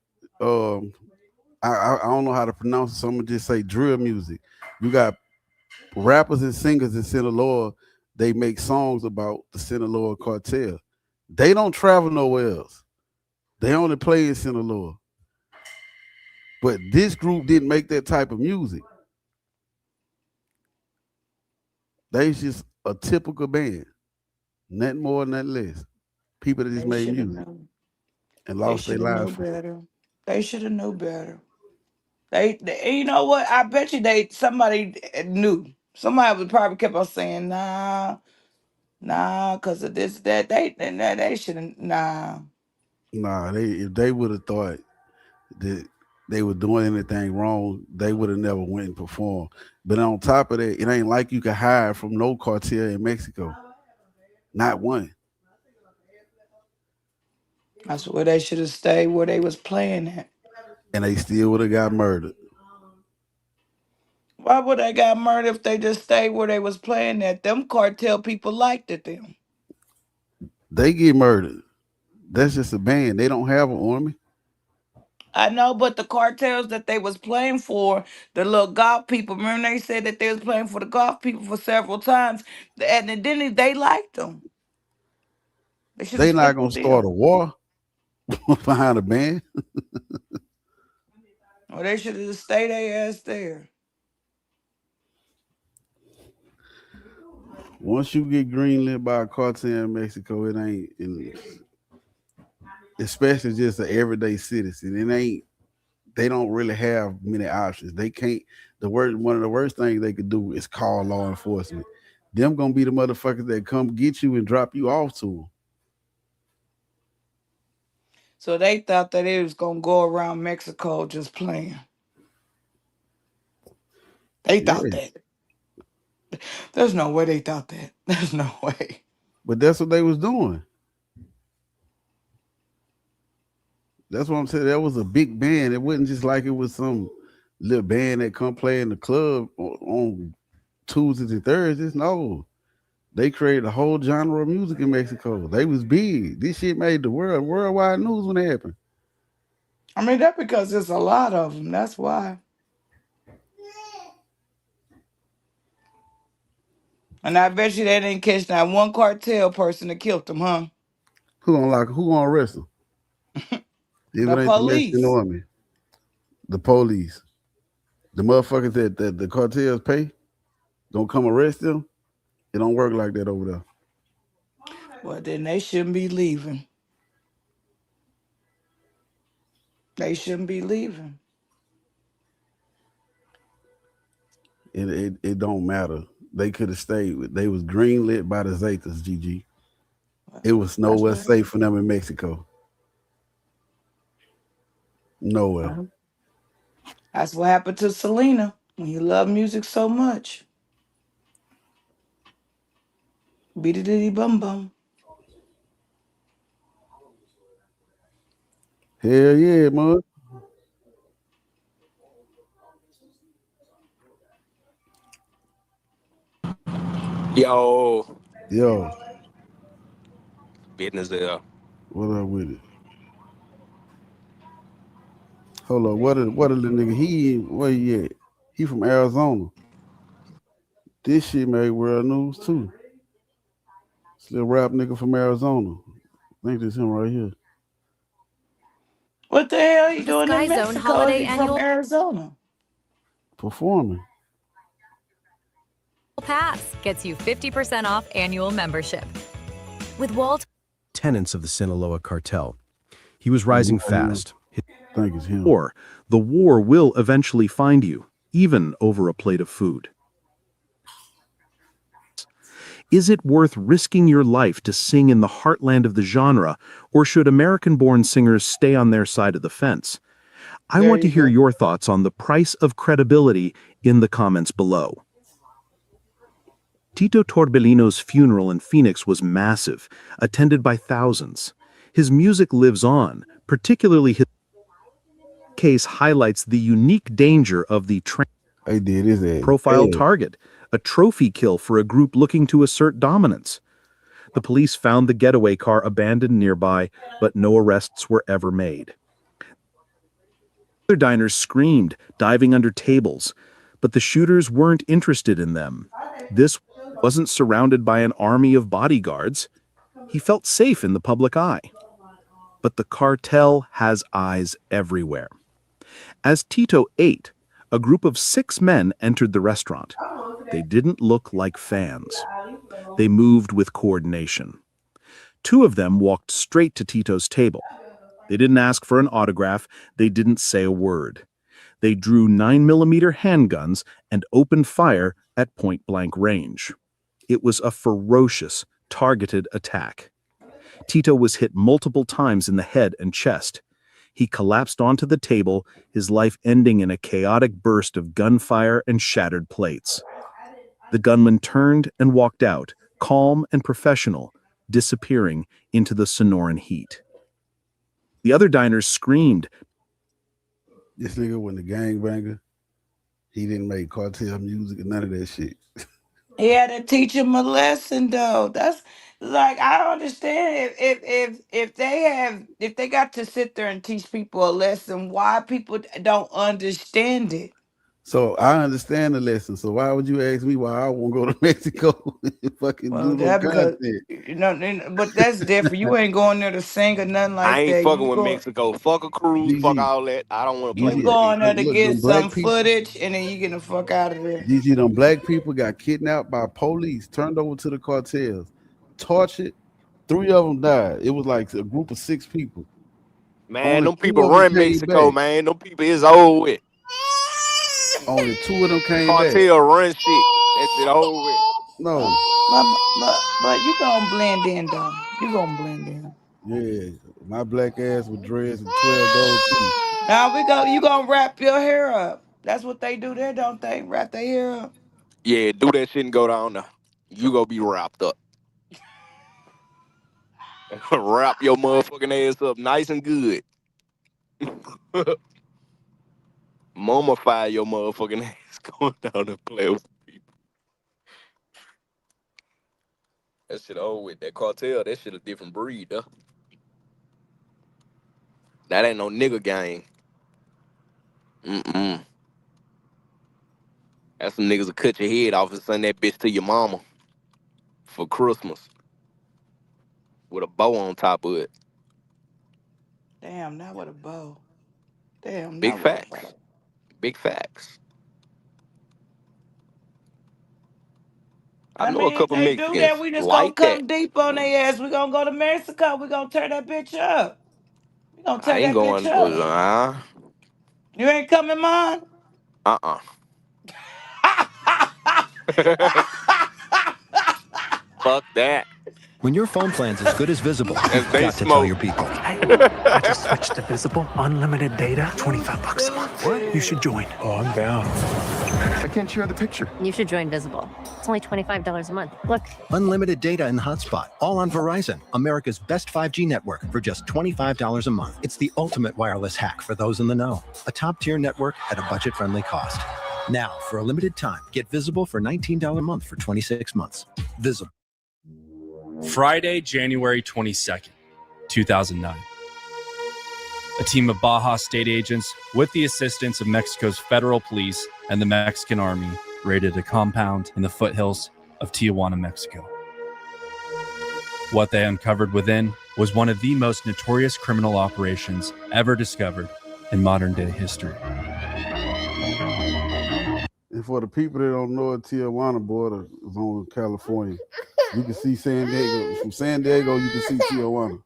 I don't know how to pronounce it, so I'm gonna just say drill music. You got rappers and singers in Sinaloa. They make songs about the Sinaloa cartel. They don't travel nowhere else. They only play in Sinaloa. But this group didn't make that type of music. They just a typical band. Nothing more, nothing less. People that just made music and lost their lives. They should have known better. They you know what? I bet you somebody knew. Somebody would probably kept on saying, nah, because of this, that. They should have, nah. Nah, if they would have thought that they were doing anything wrong, they would have never went and performed. But on top of that, it ain't like you could hide from no cartel in Mexico. Not one. That's where they should have stayed, where they was playing at. And they still would have got murdered. Why would they got murdered if they just stayed where they was playing at? Them cartel people liked it them. They get murdered. That's just a band. They don't have an army. I know, but the cartels that they was playing for, the little golf people, remember they said that they was playing for the golf people for several times, and then they liked them. They not gonna start a war behind a band. Well, they should have just stayed their ass there. Once you get greenlit by a cartel in Mexico, it ain't, especially just an everyday citizen. They don't really have many options. They can't. One of the worst things they could do is call law enforcement. Them gonna be the motherfuckers that come get you and drop you off to them. So they thought that it was gonna go around Mexico just playing. They thought that. There's no way they thought that. There's no way. But that's what they was doing. That's what I'm saying. That was a big band. It wasn't just like it was some little band that come play in the club on Tuesdays and Thursdays. No. They created a whole genre of music in Mexico. They was big. This shit made the worldwide news when it happened. I mean, that's because there's a lot of them. That's why. And I bet you they didn't catch that one cartel person that killed them, huh? Who gonna arrest them? The police. The police. The motherfuckers that the cartels pay don't come arrest them. It don't work like that over there. Well, then they shouldn't be leaving. They shouldn't be leaving. It don't matter. They could have stayed. They was greenlit by the Zetas, GG. It was nowhere safe for them in Mexico. Nowhere. That's what happened to Selena when you love music so much. Beat-a-diddy bum bum. Hell yeah, man. Yo, Yo, business there. what up with it? Hold on, what a little nigga. Where he at? He from Arizona. This shit made world news too. This little rap nigga from Arizona. I think this him right here. What the hell are you The doing Sky in Zone Mexico? Holiday If you from Annual Arizona? Performing. Pass gets you 50% off annual membership. With Walt. Tenants of the Sinaloa cartel. He was rising fast. I think it's him. The war will eventually find you, even over a plate of food. Is it worth risking your life to sing in the heartland of the genre, or should American-born singers stay on their side of the fence? I want to hear your thoughts on the price of credibility in the comments below. Tito Torbellino's funeral in Phoenix was massive, attended by thousands. His music lives on, particularly his case highlights the unique danger of the profile target, a trophy kill for a group looking to assert dominance. The police found the getaway car abandoned nearby, but no arrests were ever made. Other diners screamed, diving under tables, but the shooters weren't interested in them. This wasn't surrounded by an army of bodyguards. He felt safe in the public eye. But the cartel has eyes everywhere. As Tito ate, a group of 6 men entered the restaurant. They didn't look like fans. They moved with coordination. 2 of them walked straight to Tito's table. They didn't ask for an autograph. They didn't say a word. They drew 9mm handguns and opened fire at point-blank range. It was a ferocious, targeted attack. Tito was hit multiple times in the head and chest. He collapsed onto the table, his life ending in a chaotic burst of gunfire and shattered plates. The gunman turned and walked out, calm and professional, disappearing into the Sonoran heat. The other diners screamed. This nigga was a gangbanger. He didn't make cartel music and none of that shit. He had to teach him a lesson, though. That's like, I don't understand if they got to sit there and teach people a lesson, why people don't understand it. So I understand the lesson. So why would you ask me why I won't go to Mexico and fucking do no Because, content? but that's different. You ain't going there to sing or nothing like that. I ain't fucking You with Mexico. Fuck a cruise. Fuck all that. I don't want to play You with going there that. to get some footage and then you get the fuck out of there. DG, them black people got kidnapped by police, turned over to the cartels, tortured. 3 of them died. It was like a group of 6 people. Man, Only them people 2 of them run came Mexico, back. man. Them people is old with. Only 2 of them came back. Cartel run shit. That shit old with. No. But you gonna blend in, though. You gonna blend in. Yeah, my black ass with dreads and 12 gold teeth. Now you gonna wrap your hair up. That's what they do there, don't they? Wrap their hair up. Yeah, do that shit and go down there. You gonna be wrapped up. Wrap your motherfucking ass up nice and good. Mummify your motherfucking ass going down and play with people. That shit old with. That cartel, that shit a different breed, though. That ain't no nigga gang. That's some niggas that cut your head off and send that bitch to your mama for Christmas with a bow on top of it. Damn, not with a bow. Damn, Big not with a facts. bow. Big facts. I know mean, a couple if they do Mexicans that, we just like gonna that. come deep on their ass. We gonna go to Mexico. We gonna tear that bitch up. We gonna I tear ain't that bitch going. up. You ain't coming, man. Fuck that. When your phone plan's as good as Visible, you've they got to tell smoke. your people. I just switched to Visible. Unlimited data, $25 a month. What? You should join. Oh, I'm down. I can't share the picture. You should join Visible. It's only $25 a month. Look. Unlimited data and hotspot, all on Verizon, America's best 5G network, for just $25 a month. It's the ultimate wireless hack for those in the know. A top-tier network at a budget-friendly cost. Now, for a limited time, get Visible for $19 a month for 26 months. Visible. Friday, January 22nd, 2009. A team of Baja state agents, with the assistance of Mexico's federal police and the Mexican army, raided a compound in the foothills of Tijuana, Mexico. What they uncovered within was one of the most notorious criminal operations ever discovered in modern-day history. And for the people that don't know it, Tijuana border is on California. You can see San Diego. From San Diego, you can see Tijuana.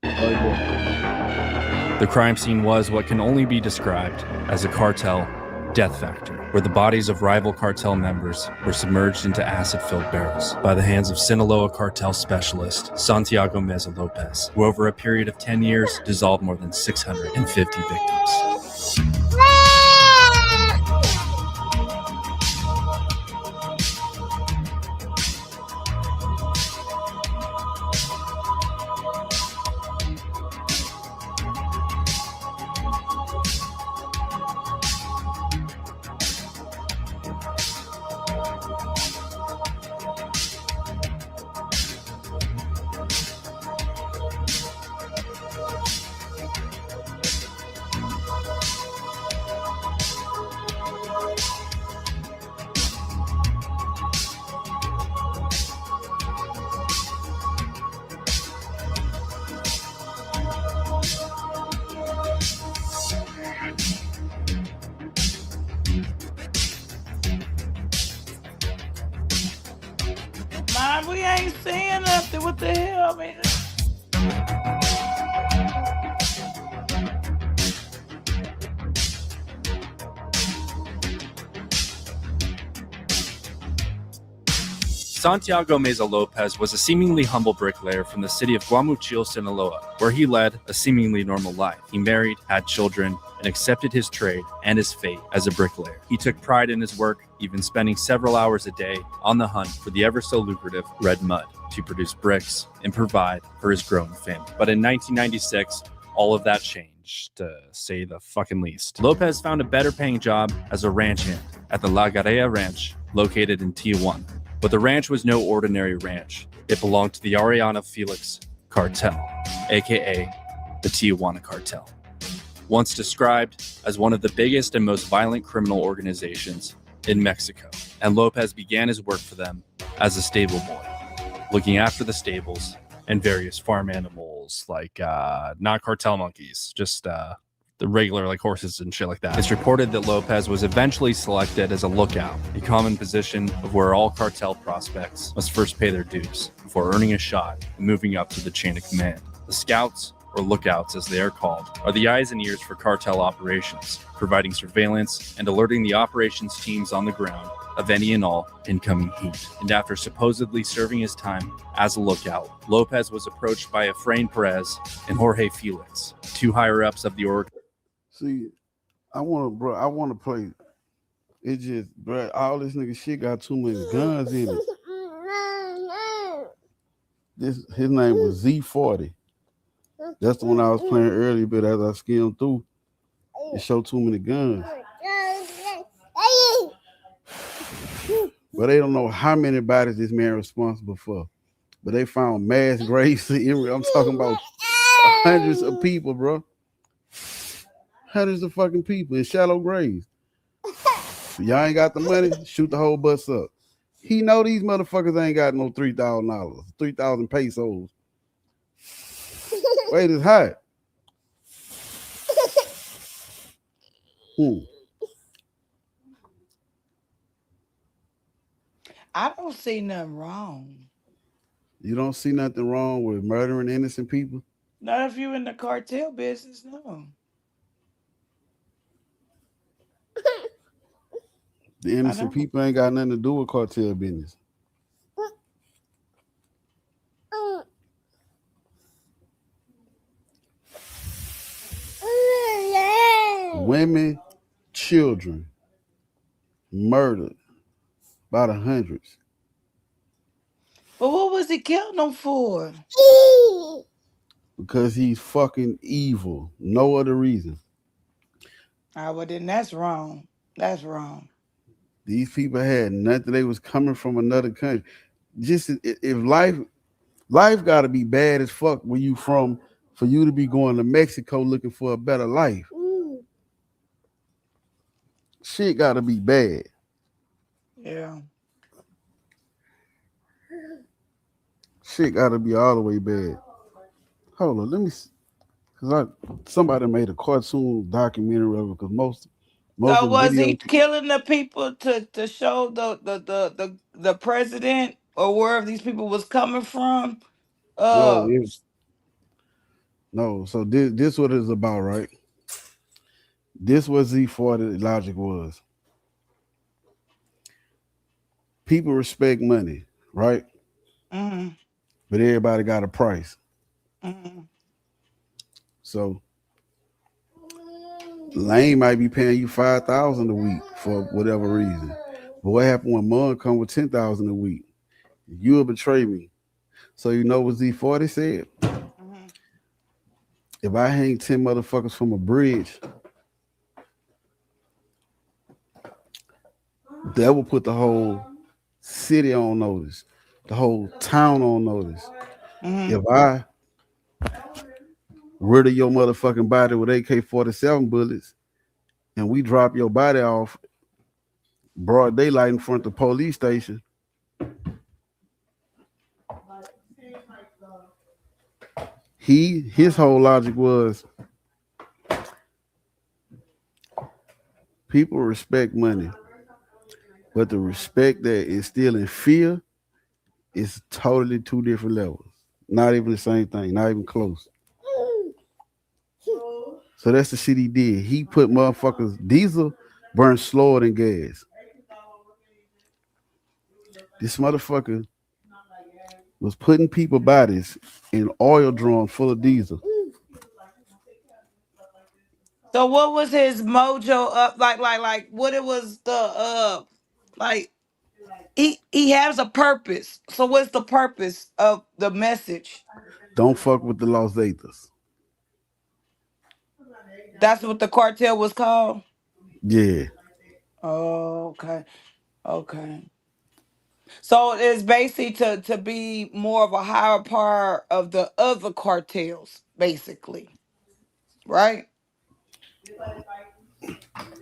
Right there. The crime scene was what can only be described as a cartel death factory, where the bodies of rival cartel members were submerged into acid-filled barrels by the hands of Sinaloa cartel specialist Santiago Meza Lopez, who over a period of 10 years dissolved more than 650 victims. Man, we ain't saying nothing. What the hell, man? Santiago Meza Lopez was a seemingly humble bricklayer from the city of Guamuchil, Sinaloa, where he led a seemingly normal life. He married, had children, and accepted his trade and his fate as a bricklayer. He took pride in his work, even spending several hours a day on the hunt for the ever so lucrative red mud to produce bricks and provide for his growing family. But in 1996, all of that changed, to say the fucking least. Lopez found a better paying job as a ranch hand at the La Garea Ranch, located in Tijuana. But the ranch was no ordinary ranch. It belonged to the Ariana Felix Cartel, aka the Tijuana Cartel. Once described as one of the biggest and most violent criminal organizations in Mexico. And Lopez began his work for them as a stable boy, looking after the stables and various farm animals, like not cartel monkeys, just the regular like horses and shit like that. It's reported that Lopez was eventually selected as a lookout, a common position of where all cartel prospects must first pay their dues before earning a shot and moving up to the chain of command. The scouts, or lookouts as they are called, are the eyes and ears for cartel operations, providing surveillance and alerting the operations teams on the ground of any and all incoming heat. And after supposedly serving his time as a lookout, Lopez was approached by Efrain Perez and Jorge Felix, two higher-ups of the org. See, I want to play. It just, bro, all this nigga shit got too many guns in it. His name was Z40. That's the one I was playing earlier, but as I skimmed through, it showed too many guns. But they don't know how many bodies this man responsible for. But they found mass graves. I'm talking about hundreds of people, bro. Hundreds of fucking people in shallow graves. Y'all ain't got the money, shoot the whole bus up. He know these motherfuckers ain't got no $3,000, 3,000 pesos. Wait, it's hot. I don't see nothing wrong. You don't see nothing wrong with murdering innocent people? Not if you're in the cartel business, no. The innocent people ain't got nothing to do with cartel business. Women, children, murdered by the hundreds. But what was he killing them for? Because he's fucking evil. No other reason. Well, then that's wrong. That's wrong. These people had nothing. They was coming from another country. Just if life got to be bad as fuck where you from for you to be going to Mexico looking for a better life. Shit got to be bad. Yeah. Shit got to be all the way bad. Hold on, let me, cause somebody made a cartoon documentary of it. Cause most So of the was he videos, killing the people to show the president or wherever these people was coming from? no, Uh, no. So this what it's about, right? This was Z40 logic was. People respect money, right? mm-hmm, But everybody got a price. mm-hmm. So Lane might be paying you $5,000 a week for whatever reason. But what happened when Mud come with $10,000 a week? You'll betray me. So you know what Z40 said? Mm-hmm. If I hang 10 motherfuckers from a bridge, that will put the whole city on notice, the whole town on notice. Mm-hmm. If I rid of your motherfucking body with AK-47 bullets and we drop your body off broad daylight in front of the police station, his whole logic was people respect money, but the respect that is still in fear is totally two different levels. Not even the same thing, not even close. So that's the shit he did. He put motherfuckers, diesel burn slower than gas. This motherfucker was putting people bodies in oil drums full of diesel. So what was his mojo up like what it was like he has a purpose. So what's the purpose of the message? Don't fuck with the Los Zetas. That's what the cartel was called? Yeah. Oh, okay. Okay. So it's basically to be more of a higher part of the other cartels, basically. Right?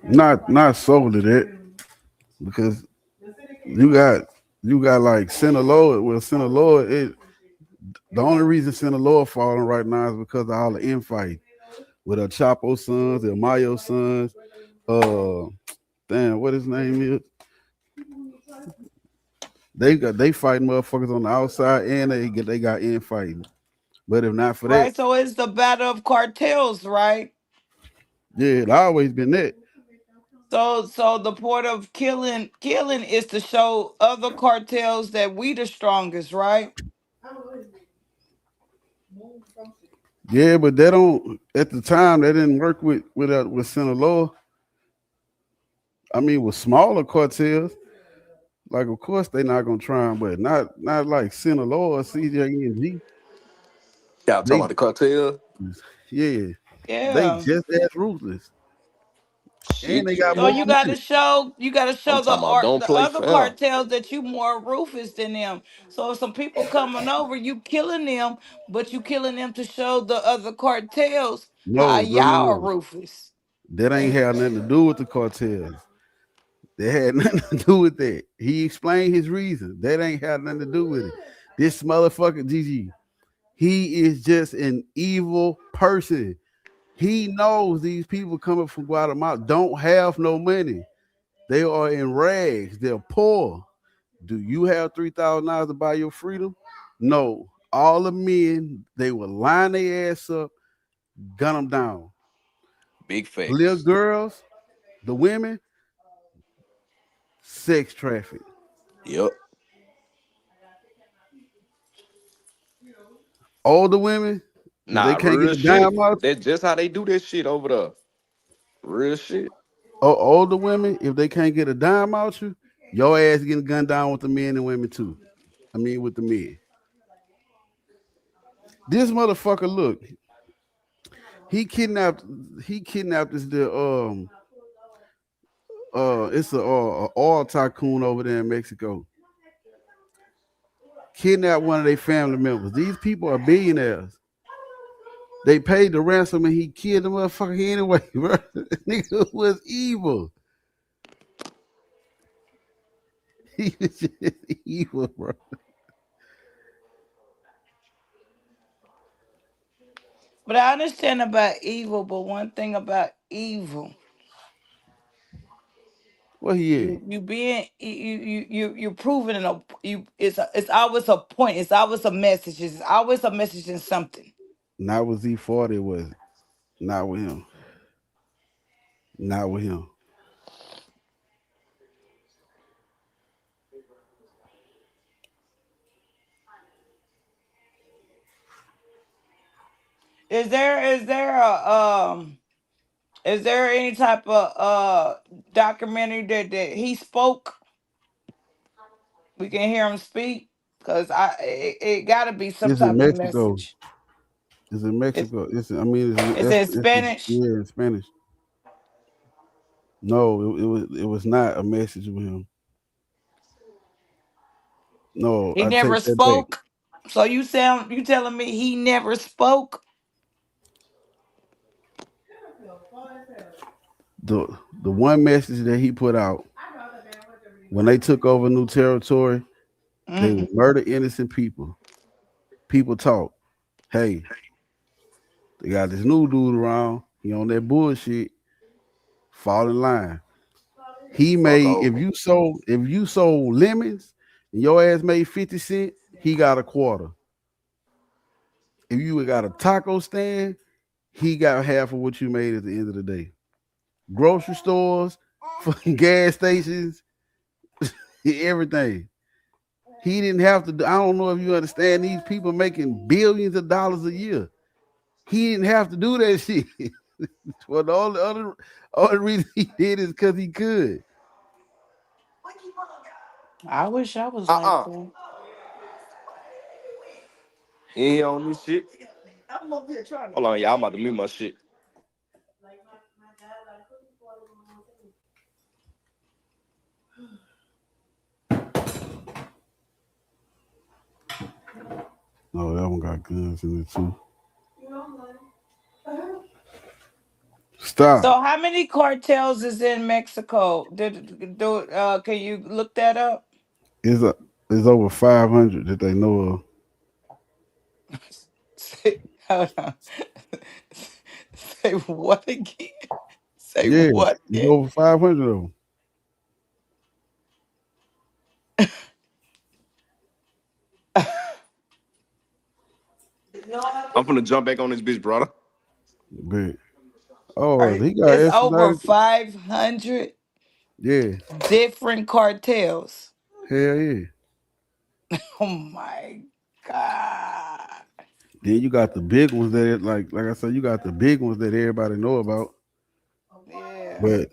Not solely that, because you got like Sinaloa. Well, Sinaloa, the only reason Sinaloa falling right now is because of all the infighting with El Chapo sons, El Mayo sons. Damn, what his name is? They fighting motherfuckers on the outside and they got infighting. But if not for that, Right. So it's the battle of cartels, right? yeah, it always been that. So the point of killing is to show other cartels that we the strongest, right? Yeah, but they don't. At the time, they didn't work with Sinaloa. I mean, with smaller cartels, like of course they not gonna try them, but not like Sinaloa or CJNG. Y'all talking about the cartel? Yeah, they Yeah. just as ruthless, and they got So more you money. gotta show I'm talking about don't the play other fair. cartels that you more ruthless than them. So if some people coming over, you killing them, but you killing them to show the other cartels how y'all are No. ruthless. That ain't had nothing to do with the cartels. That had nothing to do with that. He explained his reason. That ain't had nothing to do with it. This motherfucker, Gigi, he is just an evil person. He knows these people coming from Guatemala don't have no money. They are in rags. They're poor. Do you have $3,000 to buy your freedom? No. All the men, they will line their ass up, gun them down. Big facts. Little girls, the women, sex traffic. Yep. Older women, if Nah, they can't real get a dime shit. out, That's just how they do that shit over there. Real shit. older women, if they can't get a dime out you, your ass getting gunned down with the men and women too. I mean, with the men. This motherfucker, look, he kidnapped this it's a oil tycoon over there in Mexico. Kidnapped one of their family members. These people are billionaires. They paid the ransom and he killed the motherfucker anyway, bro. Nigga was evil. He was just evil, bro. But I understand about evil, but one thing about evil, What he is? you being you're proving it's always a point, it's always a message, it's always a message in something. Not with Z40, was it? Not with him. Not with him. Is there any type of documentary that he spoke? We can hear him speak, because it got to be some It's in type of Mexico. message. It's in Mexico. It's in Spanish? Yeah, in Spanish. No, it was not a message with him. No, He I never take that back. spoke. So you telling me he never spoke? The one message that he put out when they took over new territory, they would murder innocent people. People talk, hey, they got this new dude around. He on that bullshit. Fall in line. He made if you sold lemons and your ass made 50 cents, he got a quarter. If you got a taco stand, he got half of what you made at the end of the day. Grocery stores, fucking gas stations, everything. He didn't have to. I don't know if you understand. These people making billions of dollars a year. He didn't have to do that shit. Well, the only reason he did is because he could. I wish I was like that. He on this shit. Hold on, y'all. I'm about to mute my shit. No, that one got guns in it too. Stop. So how many cartels is in Mexico? Can you look that up? It's over 500 that they know of. Hold on. Say what again? Say Yeah, what it's again? over 500 of them. I'm finna jump back on this bitch, brother. But, oh, he got It's over expedited. 500 Yeah, different cartels. hell yeah. Oh my God. Then you got the big ones that, like I said, you got the big ones that everybody know about. Yeah. But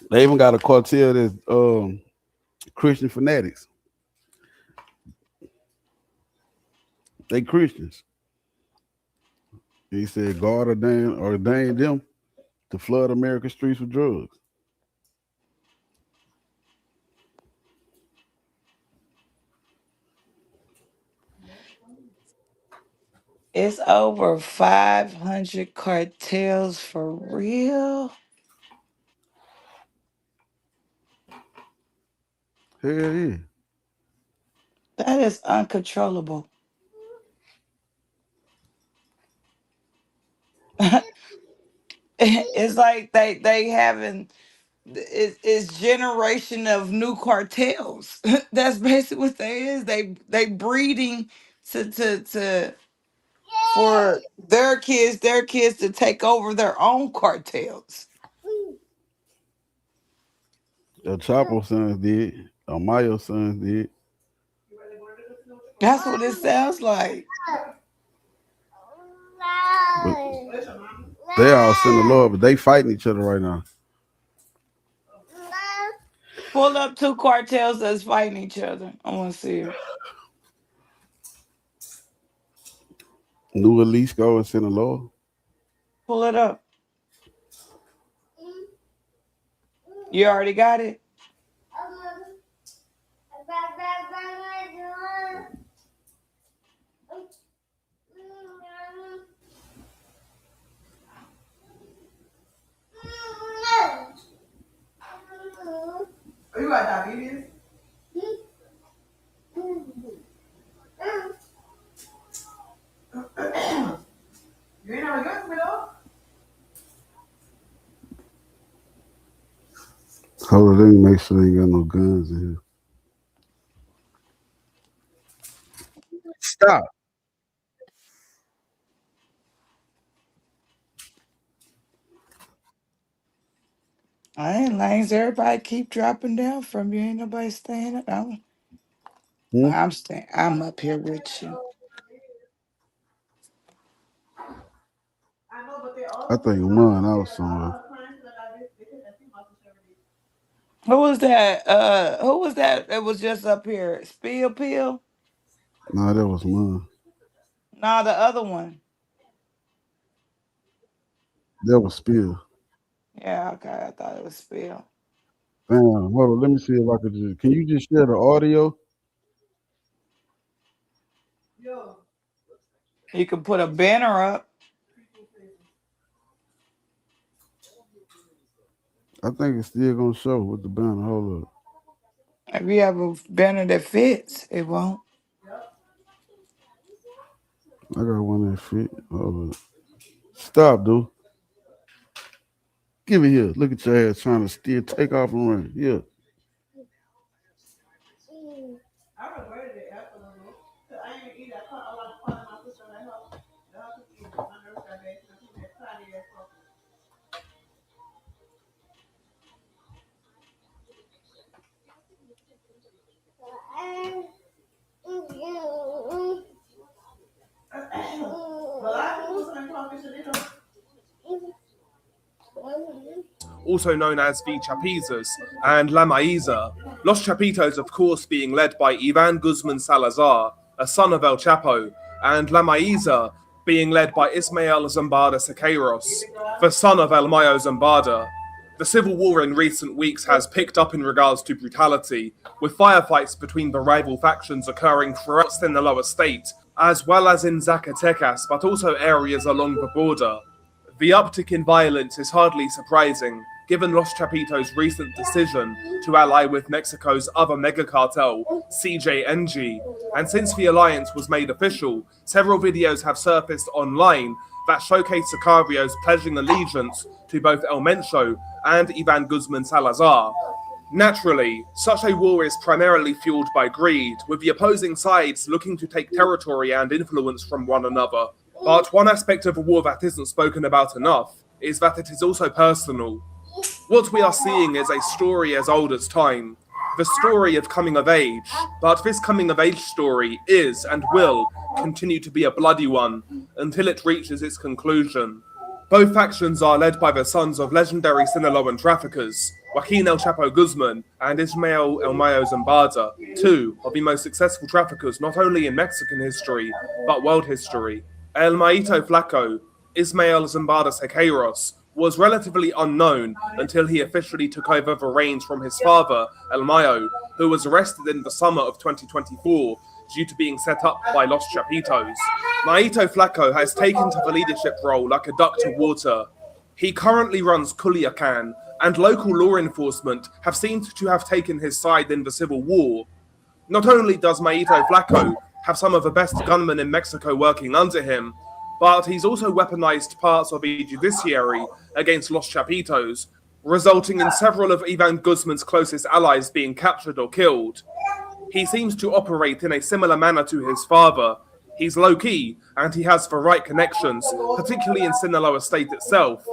they even got a cartel that's Christian fanatics. They Christians. He said God ordained them to flood America's streets with drugs. It's over 500 cartels for real. Hell yeah. That is uncontrollable. It's like they having it's generation of new cartels. That's basically what they is. They breeding to for their kids to take over their own cartels. El Chapo sons did. Mayo sons did. That's what it sounds like. But they all sin the Lord, but they fighting each other right now. Pull up two cartels that's fighting each other. I want to see it. New Jalisco and Sinaloa. Pull it up. You already got it? You got diabetes? You ain't never got me though? Hold on, let me make sure they ain't got no guns in here. Stop. I ain't lanes. Everybody keep dropping down from you. Ain't nobody staying up. I'm staying. I'm up here with you. I think mine out somewhere. Who was that? Who was that? That was just up here. Spill Pill? No, that was mine. No, the other one. That was Spill. Yeah, okay. I thought it was Spill. Damn, hold on. Let me see if I could just. Can you just share the audio? You can put a banner up. I think it's still gonna show with the banner. Hold up. If you have a banner that fits, it won't. I got one that fit. Hold up. Stop, dude. Give it here. Look at your ass trying to steer, take off and run. Yeah. Also known as the Chapizas and La Maiza. Los Chapitos, of course, being led by Ivan Guzman Salazar, a son of El Chapo, and La Maiza being led by Ismael Zambada Siqueiros, the son of El Mayo Zambada. The civil war in recent weeks has picked up in regards to brutality, with firefights between the rival factions occurring throughout Sinaloa state, as well as in Zacatecas, but also areas along the border. The uptick in violence is hardly surprising, given Los Chapitos' recent decision to ally with Mexico's other mega cartel, CJNG, and since the alliance was made official, several videos have surfaced online that showcase Sicarios pledging allegiance to both El Mencho and Ivan Guzman Salazar. Naturally, such a war is primarily fueled by greed, with the opposing sides looking to take territory and influence from one another. But one aspect of a war that isn't spoken about enough is that it is also personal. What we are seeing is a story as old as time, the story of coming of age, but this coming of age story is and will continue to be a bloody one until it reaches its conclusion. Both factions are led by the sons of legendary Sinaloan traffickers, Joaquin El Chapo Guzman and Ismael El Mayo Zambada, two of the most successful traffickers not only in Mexican history, but world history. El Maito Flaco, Ismael Zambada Siqueiros, was relatively unknown until he officially took over the reins from his father, El Mayo, who was arrested in the summer of 2024 due to being set up by Los Chapitos. Maito Flaco has taken to the leadership role like a duck to water. He currently runs Culiacan, and local law enforcement have seemed to have taken his side in the civil war. Not only does Maito Flaco have some of the best gunmen in Mexico working under him, but he's also weaponized parts of the judiciary against Los Chapitos, resulting in several of Ivan Guzman's closest allies being captured or killed. He seems to operate in a similar manner to his father. He's low-key, and he has the right connections, particularly in Sinaloa state itself.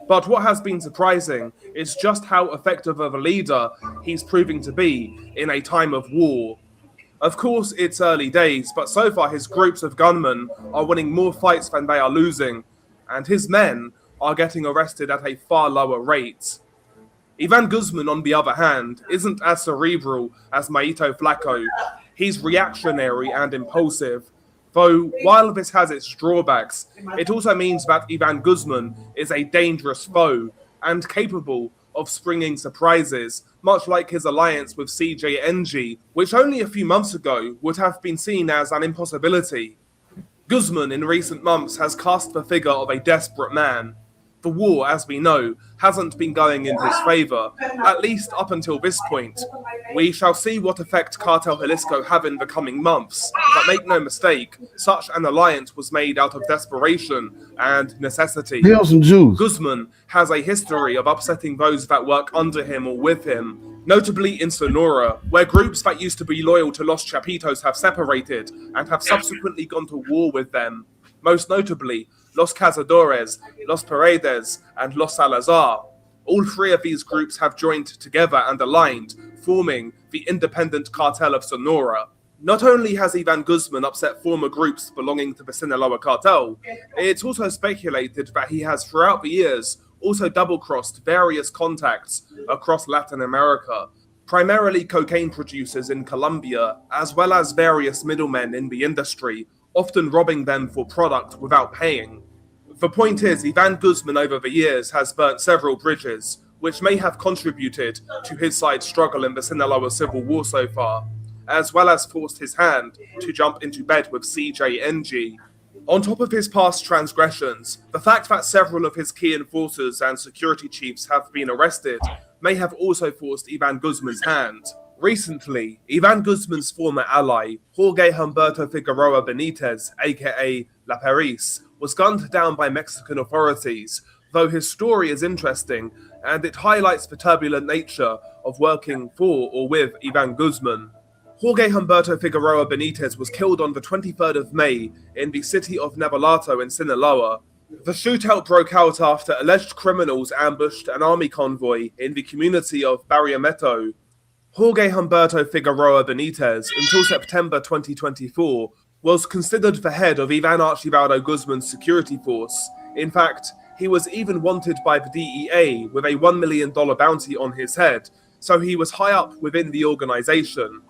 But what has been surprising is just how effective of a leader he's proving to be in a time of war. Of course, it's early days, but so far his groups of gunmen are winning more fights than they are losing, and his men are getting arrested at a far lower rate. Ivan Guzman, on the other hand, isn't as cerebral as Maito Flaco. He's reactionary and impulsive. Though, while this has its drawbacks, it also means that Ivan Guzman is a dangerous foe and capable of springing surprises, much like his alliance with CJNG, which only a few months ago would have been seen as an impossibility. Guzman in recent months has cast the figure of a desperate man. The war, as we know, hasn't been going in his favor, at least up until this point. We shall see what effect Cartel Jalisco have in the coming months, but make no mistake, such an alliance was made out of desperation and necessity. Hell, some Jews. Guzman has a history of upsetting those that work under him or with him, notably in Sonora, where groups that used to be loyal to Los Chapitos have separated and have subsequently gone to war with them. Most notably, Los Cazadores, Los Paredes, and Los Salazar. All three of these groups have joined together and aligned, forming the Independent Cartel of Sonora. Not only has Ivan Guzman upset former groups belonging to the Sinaloa cartel, it's also speculated that he has throughout the years also double-crossed various contacts across Latin America, primarily cocaine producers in Colombia, as well as various middlemen in the industry, often robbing them for product without paying. The point is, Ivan Guzman over the years has burnt several bridges, which may have contributed to his side's struggle in the Sinaloa Civil War so far, as well as forced his hand to jump into bed with CJNG. On top of his past transgressions, the fact that several of his key enforcers and security chiefs have been arrested may have also forced Ivan Guzman's hand. Recently, Ivan Guzman's former ally, Jorge Humberto Figueroa Benitez, aka La Paris, was gunned down by Mexican authorities, though his story is interesting and it highlights the turbulent nature of working for or with Ivan Guzman. Jorge Humberto Figueroa Benitez was killed on the 23rd of May in the city of Navolato in Sinaloa. The shootout broke out after alleged criminals ambushed an army convoy in the community of Barriamento. Jorge Humberto Figueroa Benitez, until September 2024, was considered the head of Ivan Archibaldo Guzman's security force. In fact, he was even wanted by the DEA with a $1 million bounty on his head, so he was high up within the organization.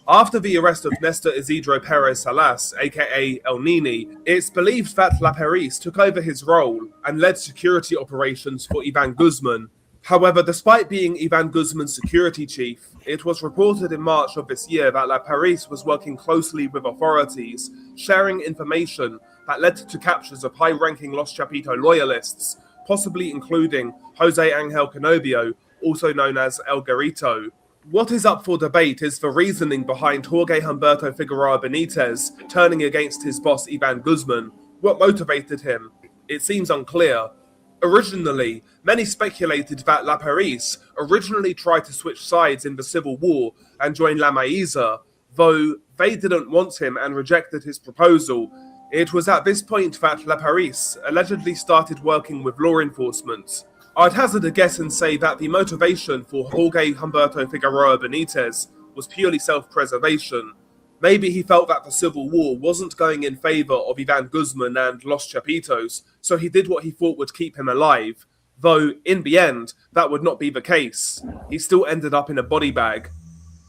After the arrest of Nestor Isidro Perez Salas, aka El Nini, it's believed that La Paris took over his role and led security operations for Ivan Guzman. However, despite being Ivan Guzman's security chief, it was reported in March of this year that La Paris was working closely with authorities, sharing information that led to captures of high-ranking Los Chapito loyalists, possibly including Jose Angel Canobio, also known as El Garito. What is up for debate is the reasoning behind Jorge Humberto Figueroa Benitez turning against his boss Ivan Guzman. What motivated him? It seems unclear. Originally, many speculated that La Paris originally tried to switch sides in the Civil War and join La Maiza, though they didn't want him and rejected his proposal. It was at this point that La Paris allegedly started working with law enforcement. I'd hazard a guess and say that the motivation for Jorge Humberto Figueroa Benitez was purely self-preservation. Maybe he felt that the Civil War wasn't going in favor of Ivan Guzman and Los Chapitos, so he did what he thought would keep him alive. Though, in the end, that would not be the case. He still ended up in a body bag.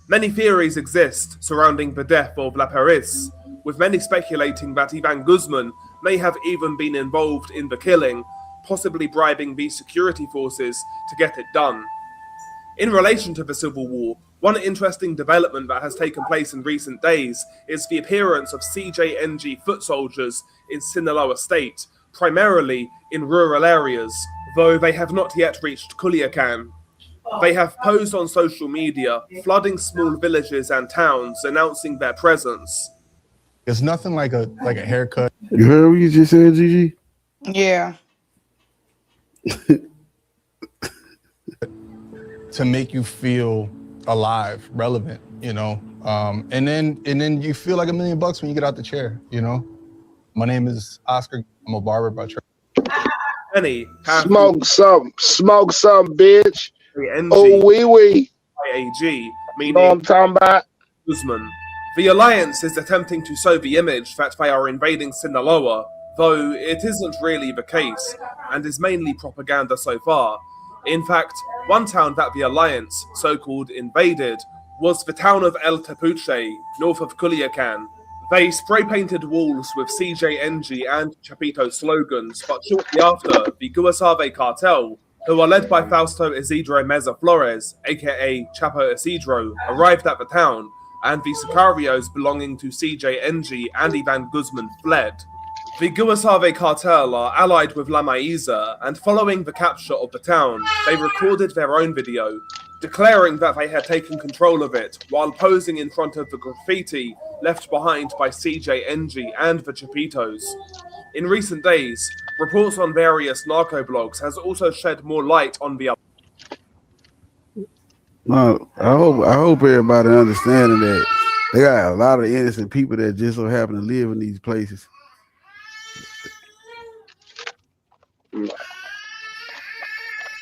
Many theories exist surrounding the death of La Paris, with many speculating that Ivan Guzman may have even been involved in the killing, possibly bribing these security forces to get it done. In relation to the Civil War, one interesting development that has taken place in recent days is the appearance of CJNG foot soldiers in Sinaloa State, primarily in rural areas, though they have not yet reached Culiacan. They have posed on social media, flooding small villages and towns, announcing their presence. It's nothing like a haircut. You heard what you just said, Gigi? Yeah. To make you feel alive, relevant, you know, and then you feel like $1 million when you get out the chair, you know. My name is Oscar. I'm a barber by trade. Smoke some, bitch. Oh, wee. IAG, meaning know what I'm talking about? Guzman. The alliance is attempting to sow the image that they are invading Sinaloa, though it isn't really the case, and is mainly propaganda so far. In fact, one town that the alliance, so-called invaded, was the town of El Tepuche, north of Culiacan. They spray painted walls with CJNG and Chapito slogans, but shortly after, the Guasave cartel, who are led by Fausto Isidro Meza Flores, aka Chapo Isidro, arrived at the town, and the sicarios belonging to CJNG and Ivan Guzman fled. The Guasave cartel are allied with La Maiza, and following the capture of the town, they recorded their own video, declaring that they had taken control of it while posing in front of the graffiti left behind by CJNG and the Chapitos. In recent days, reports on various narco blogs has also shed more light on the No, I hope everybody understanding that they got a lot of innocent people that just so happen to live in these places.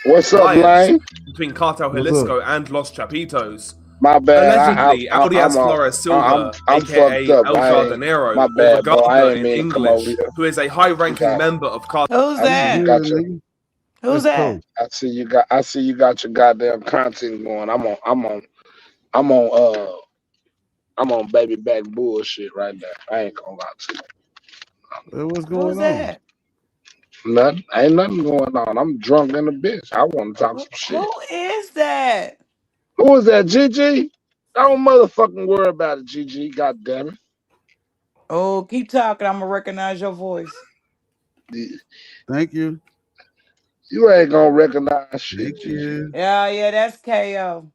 What's up, Lane? between Cartel What's Jalisco and Los Chapitos. My bad. Allegedly, Arias Flores Silva, aka fucked up. El Jardinero, My or bad, the bro. I Governor ain't in mean to come over English, here. who is a high-ranking member of Cartel. Who's that? Who's that? I see you got your goddamn content going. I'm on baby back bullshit right now. I ain't gonna lie to you. What's going Who's that? Nothing. Ain't nothing going on. I'm drunk in a bitch. I want to talk some shit. Who is that? Who is that, Gigi? Don't motherfucking worry about it, Gigi. God damn it. Oh, keep talking. I'm gonna recognize your voice. Thank you. You ain't gonna recognize shit, Gigi. Yeah, that's KO.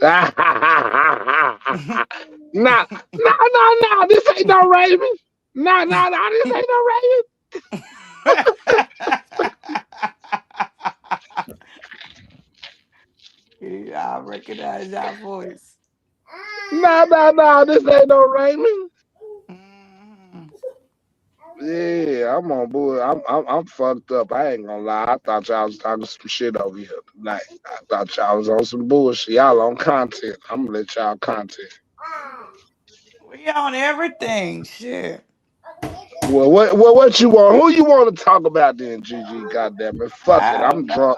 Nah. This ain't no Raven. Nah. This ain't no Raven. I recognize your voice. Nah. This ain't no Raymond. Yeah, I'm on board. I'm fucked up. I ain't gonna lie. I thought y'all was talking some shit over here tonight. I thought y'all was on some bullshit. Y'all on content. I'm gonna let y'all content. We on everything. Shit. Well, what you want? Who you want to talk about then, Gigi? Goddamn it. Fuck it. I'm drunk.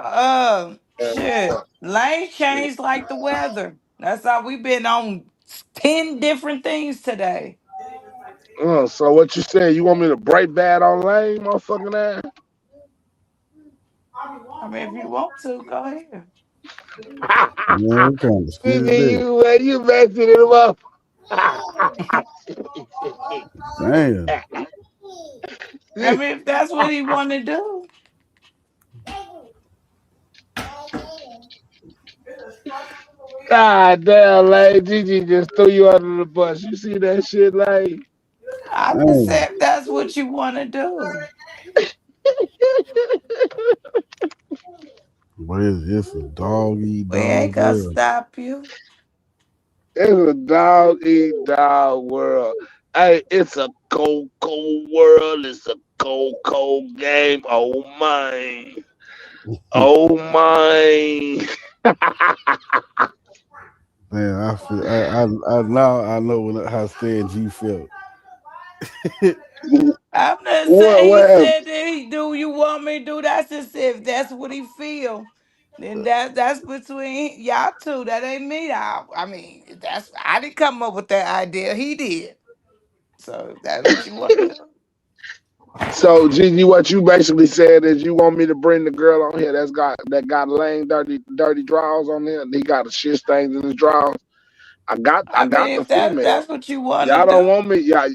Shit. Lane changed like the weather. That's how we been on 10 different things today. So what you saying? You want me to break bad on Lane, motherfucking ass? I mean, if you want to, go ahead. You messing it up. Damn. I mean, if that's what he want to do. God damn, Lane. Gigi just threw you under the bus. You see that shit, Lane? I just said if that's what you want to do. What is this? A dog eat We ain't dog gonna world? stop you. It's a dog eat dog world. Hey, it's a cold world. It's a cold game. Oh my. Oh my. Man, I feel I now I know how Stan G felt. I'm not saying he said that do you want me to do that? Just if that's what he feel. Then that's between y'all two. That ain't me. I mean, I didn't come up with that idea. He did. So if that's what you want to do. So Gigi, what you basically said is you want me to bring the girl on here that got Lane dirty drawers on there, and he got the shit stains in his drawers. I got mean, the if female. that's what you want to Y'all do. don't want me. Yeah.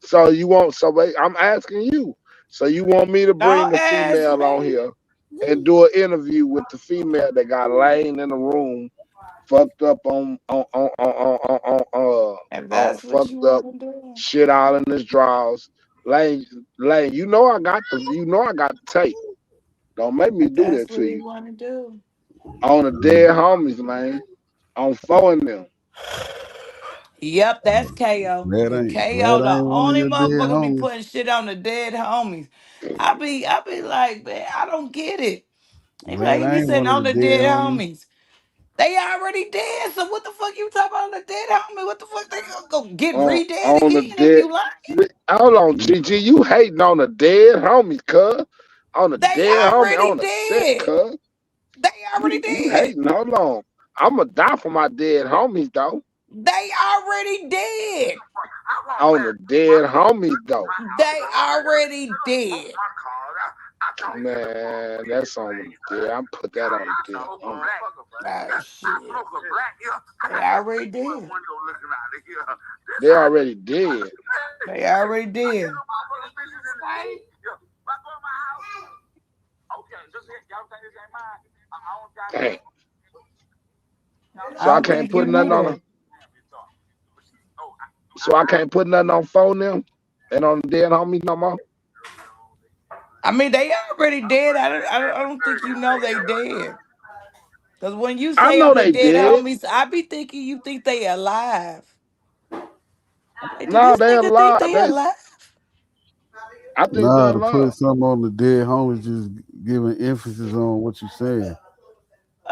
So you want? So wait, I'm asking you. So you want me to bring Don't the ask female on me. here and do an interview with the female that got Lane in the room, fucked up on If that's what fucked you up, want to do. shit all in his drawers. Lane, you know I got the tape. Don't make me do That's that what to he you. want to do. On the dead homies, man. On phone them. Yep, that's KO. Glad I KO, the ain't one of only your dead motherfucker be homies. putting shit on the dead homies. I be like, man, I don't get it. Glad He I be ain't saying one of on the the dead dead homies. homies. They already dead. So what the fuck you talking about on the dead homie? What the fuck they gonna go get re-dead On the again if you dead. like? Hold on, Gigi. You hating on the dead homies, cuz. On the They dead homie, already on the set, dead. cuz. They already You dead. hating. Hold on. I'ma die for my dead homies, though. They already dead. On the dead homies though. They already dead. Man, that's on the dead. I'm put that on the dead. Oh shit. They already dead. They already dead. They already dead. Dang. So I can't put nothing on them. So I can't put nothing on phone them and on the dead homies no more. I mean, they already dead. I don't think you know they dead. Cause when you I say know on the they dead dead. homies, I be thinking you think they alive. Like, do No, this they nigga think alive. they alive? I think Nah, they're to alive. put something on the dead homies, just giving emphasis on what you're saying.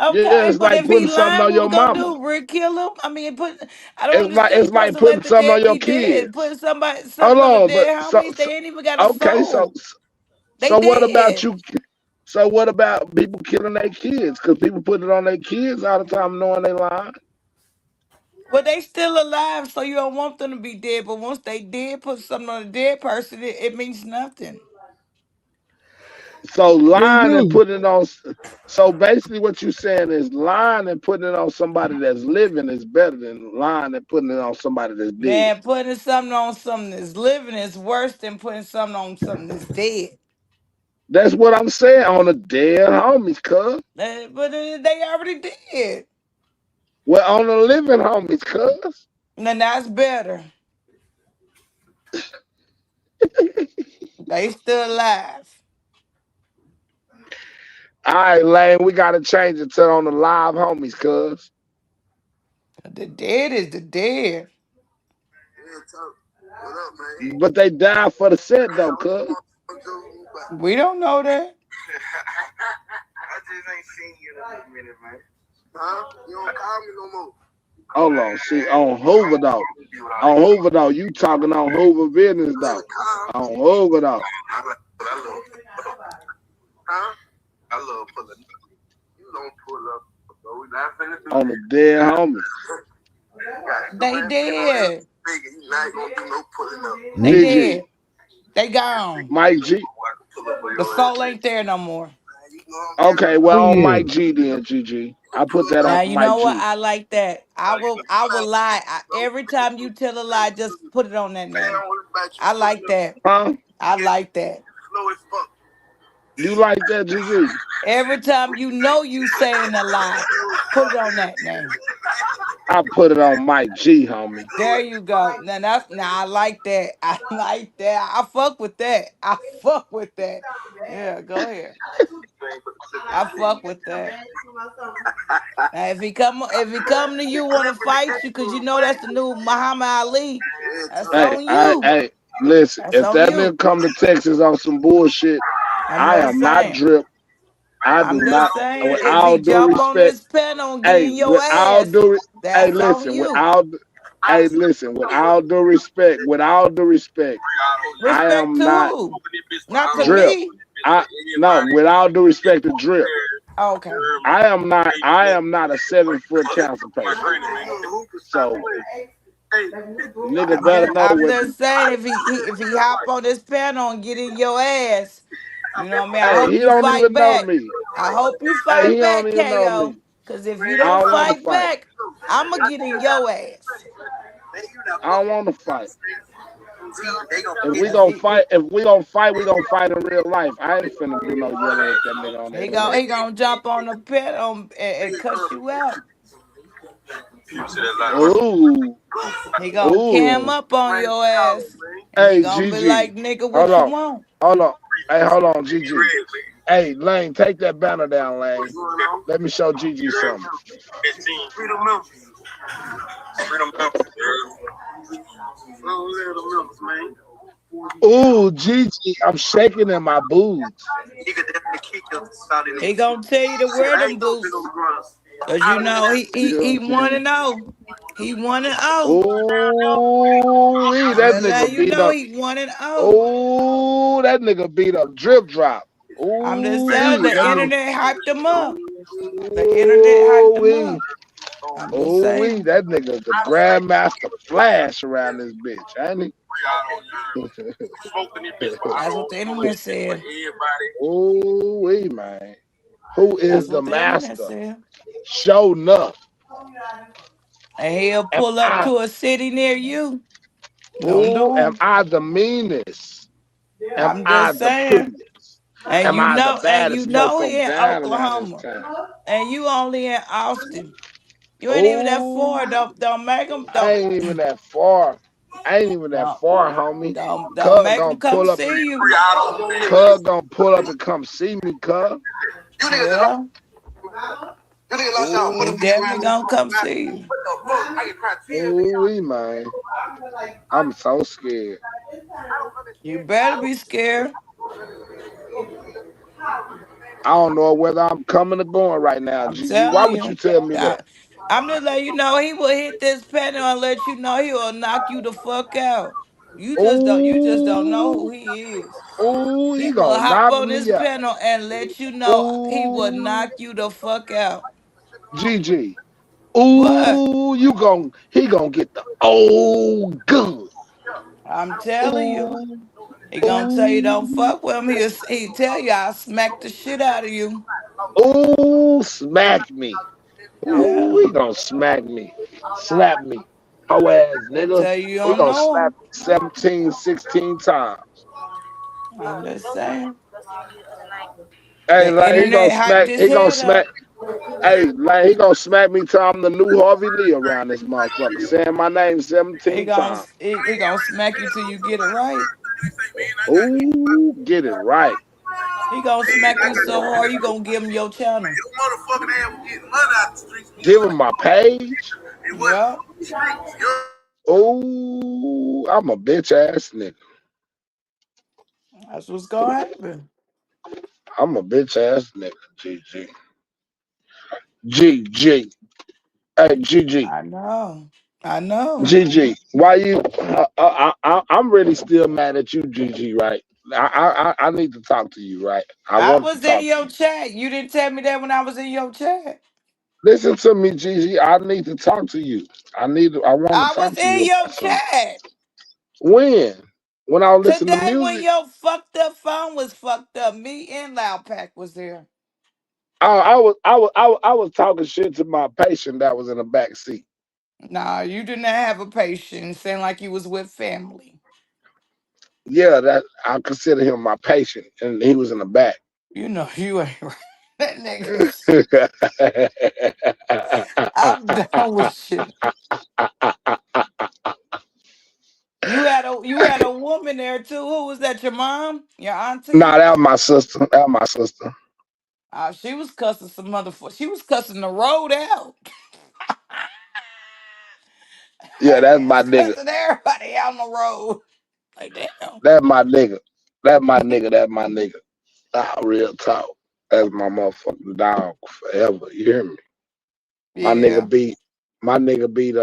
Okay, It's but like if he putting something lying, on what your we gonna mama. do? Rick kill him? I mean, I don't It's understand. like Supposed to putting let the something on dead your be dead. kids. Putting something Hold on the on, but dead homies. They ain't even got a okay, soul. so They what about dead. you? So what about people killing their kids? Because people put it on their kids all the time, knowing they lying. Well, they still alive, so you don't want them to be dead. But once they dead, put something on a dead person, it means nothing. So lying and do. putting it on. So basically, what you're saying is lying and putting it on somebody that's living is better than lying and putting it on somebody that's dead. Man, putting something on something that's living is worse than putting something on something that's dead. That's what I'm saying on the dead homies, cuz. But they already did. Well, on the living homies, cuz. Then that's better. They still alive. All right, Lane, we gotta change it to on the live homies, cuz. The dead is the dead. But they died for the set though, cuz. We don't know that. Hold on, see, on Hoover though, you talking on Hoover business though. On Hoover though. On the dead homies. They dead. They GG. dead. They gone. Mike G. The soul ain't there no more. Okay, well on Mike G then, GG. I put that Now on you Mike know what? G. I like that. I will lie. Every time you tell a lie, just put it on that name. I like that. Huh? I like that. You like that, GG? Every time you know you saying a lie, put it on that name. I put it on Mike G, homie. There you go. Now I like that. I like that. I fuck with that. I fuck with that. Yeah, go ahead. I fuck with that. Now, if he come to you, want to fight you, cause you know that's the new Muhammad Ali. That's on you. Hey, listen. That's If on that you. nigga come to Texas on some bullshit, I am not drip. I'm do just not. saying, With if all he due jump on respect, this panel and get hey, in your with all ass, due, that's hey, listen. on you. With all due respect, I Respect am to not who? Not to drip. me. With all due respect to drip. Okay. I am not a 7-foot council person. So nigga better know I'm what. just saying, if he hop on this panel and get in your ass, you know what I mean? I Hey, hope he you don't fight even know back. me. I hope you Hey, fight he back, don't even know KO. me. Cause if you I don't don't want to fight fight. back, I'ma get in your ass. I don't want to fight. If we gonna fight, we gonna fight in real life. I ain't finna do no yelling at that nigga on the internet. He gonna jump on the pit and cuss you out. Ooh. He gonna cam Ooh. up on your ass. Hey, He gonna be GG. like, nigga, what you want? Hold on. Hey, hold on, GG. Hey, Lane, take that banner down, Lane. Let me show GG something. Ooh, GG, I'm shaking in my boots. He gonna tell you to wear them boots. Cause you know he 1-0. He 1-0. Ooh, that Now nigga you beat know up. he 1-0. Ooh, that nigga beat up Drip Drop. I'm just Ooh, saying the that nigga. internet hyped him up. The internet hyped him up. I'm just Oh, saying. that nigga the Grandmaster Flash around this bitch, ain't That's what the internet he? said. Oh, man. Who is That's the what the internet master? said. Show enough. And he'll Am pull up I? to a city near you. Don't Oh, do am him. I the meanest? Am I'm I just the saying. prettiest? And Am you I the know, baddest he mofo in down around this Oklahoma. town? And you only in Austin. You ain't even that Oh, far. Don't make them I don't ain't even that far. I ain't even that don't far, homie. don't Cuz make them gonna come pull up and see you. come see me, cuz. Yeah. He Oh, definitely gonna come see you. ooh, man. I'm so scared. You better be scared. I don't know whether I'm coming or going right now, I'm Gigi. Why telling would you you. tell me I, that? I'm just letting you know he will hit this panel and let you know he will knock you the fuck out. You just don't know who Ooh, he is. ooh, He he will gonna hop knock on this me out. panel and let you know he will Ooh, knock you the fuck out. Gigi. What? Ooh, he gonna get the old gun. I'm telling you. Ooh, He gonna tell you don't ooh, fuck with him. He tell you I'll smack the shit out of you. ooh, smack me. Ooh, Yeah. he gonna smack me. Slap me. Hoe ass He'll nigga. tell you you He don't gonna know slap him. me 17, 16 times. I'm just saying. Hey, The like internet hyped his he gonna head smack. up. Hey, like he gonna smack me till I'm the new Harvey Lee around this motherfucker, saying my name He 17 gonna times. he gonna smack you till you get it right. Ooh, get it right. He gonna smack you so hard you gonna give him your channel. Give him my page. Yeah. Ooh, I'm a bitch ass nigga. That's what's gonna happen. I'm a bitch ass nigga. GG. GG. Hey, GG. I know. I know. GG. Why you? I'm really still mad at you, GG. Right? I need to talk to you. Right? I I want to was in talk to your you. chat. You didn't tell me that when I was in your chat. Listen to me, GG. I need to talk to you. I want to I talk was to you in your about something. chat. When? When I was listening to Today when music? your fucked up phone was fucked up, me and Loud Pack was there. I was talking shit to my patient that was in the back seat. Nah, you did not have a patient. Sound like you was with family. Yeah, that I consider him my patient, and he was in the back. You know you ain't right. That nigga. I'm done with you. You had a woman there too. Who was that? Your mom? Your auntie? Nah, that was my sister. That was my sister. She was cussing some motherfucker. She was cussing the road out. Yeah, that's She my was nigga. cussing everybody out on the road. Like damn. That's my nigga. That's my nigga. That's my nigga. Nah, real talk. That's my motherfucking dog forever. You hear me? My Yeah. nigga beat. My nigga beat.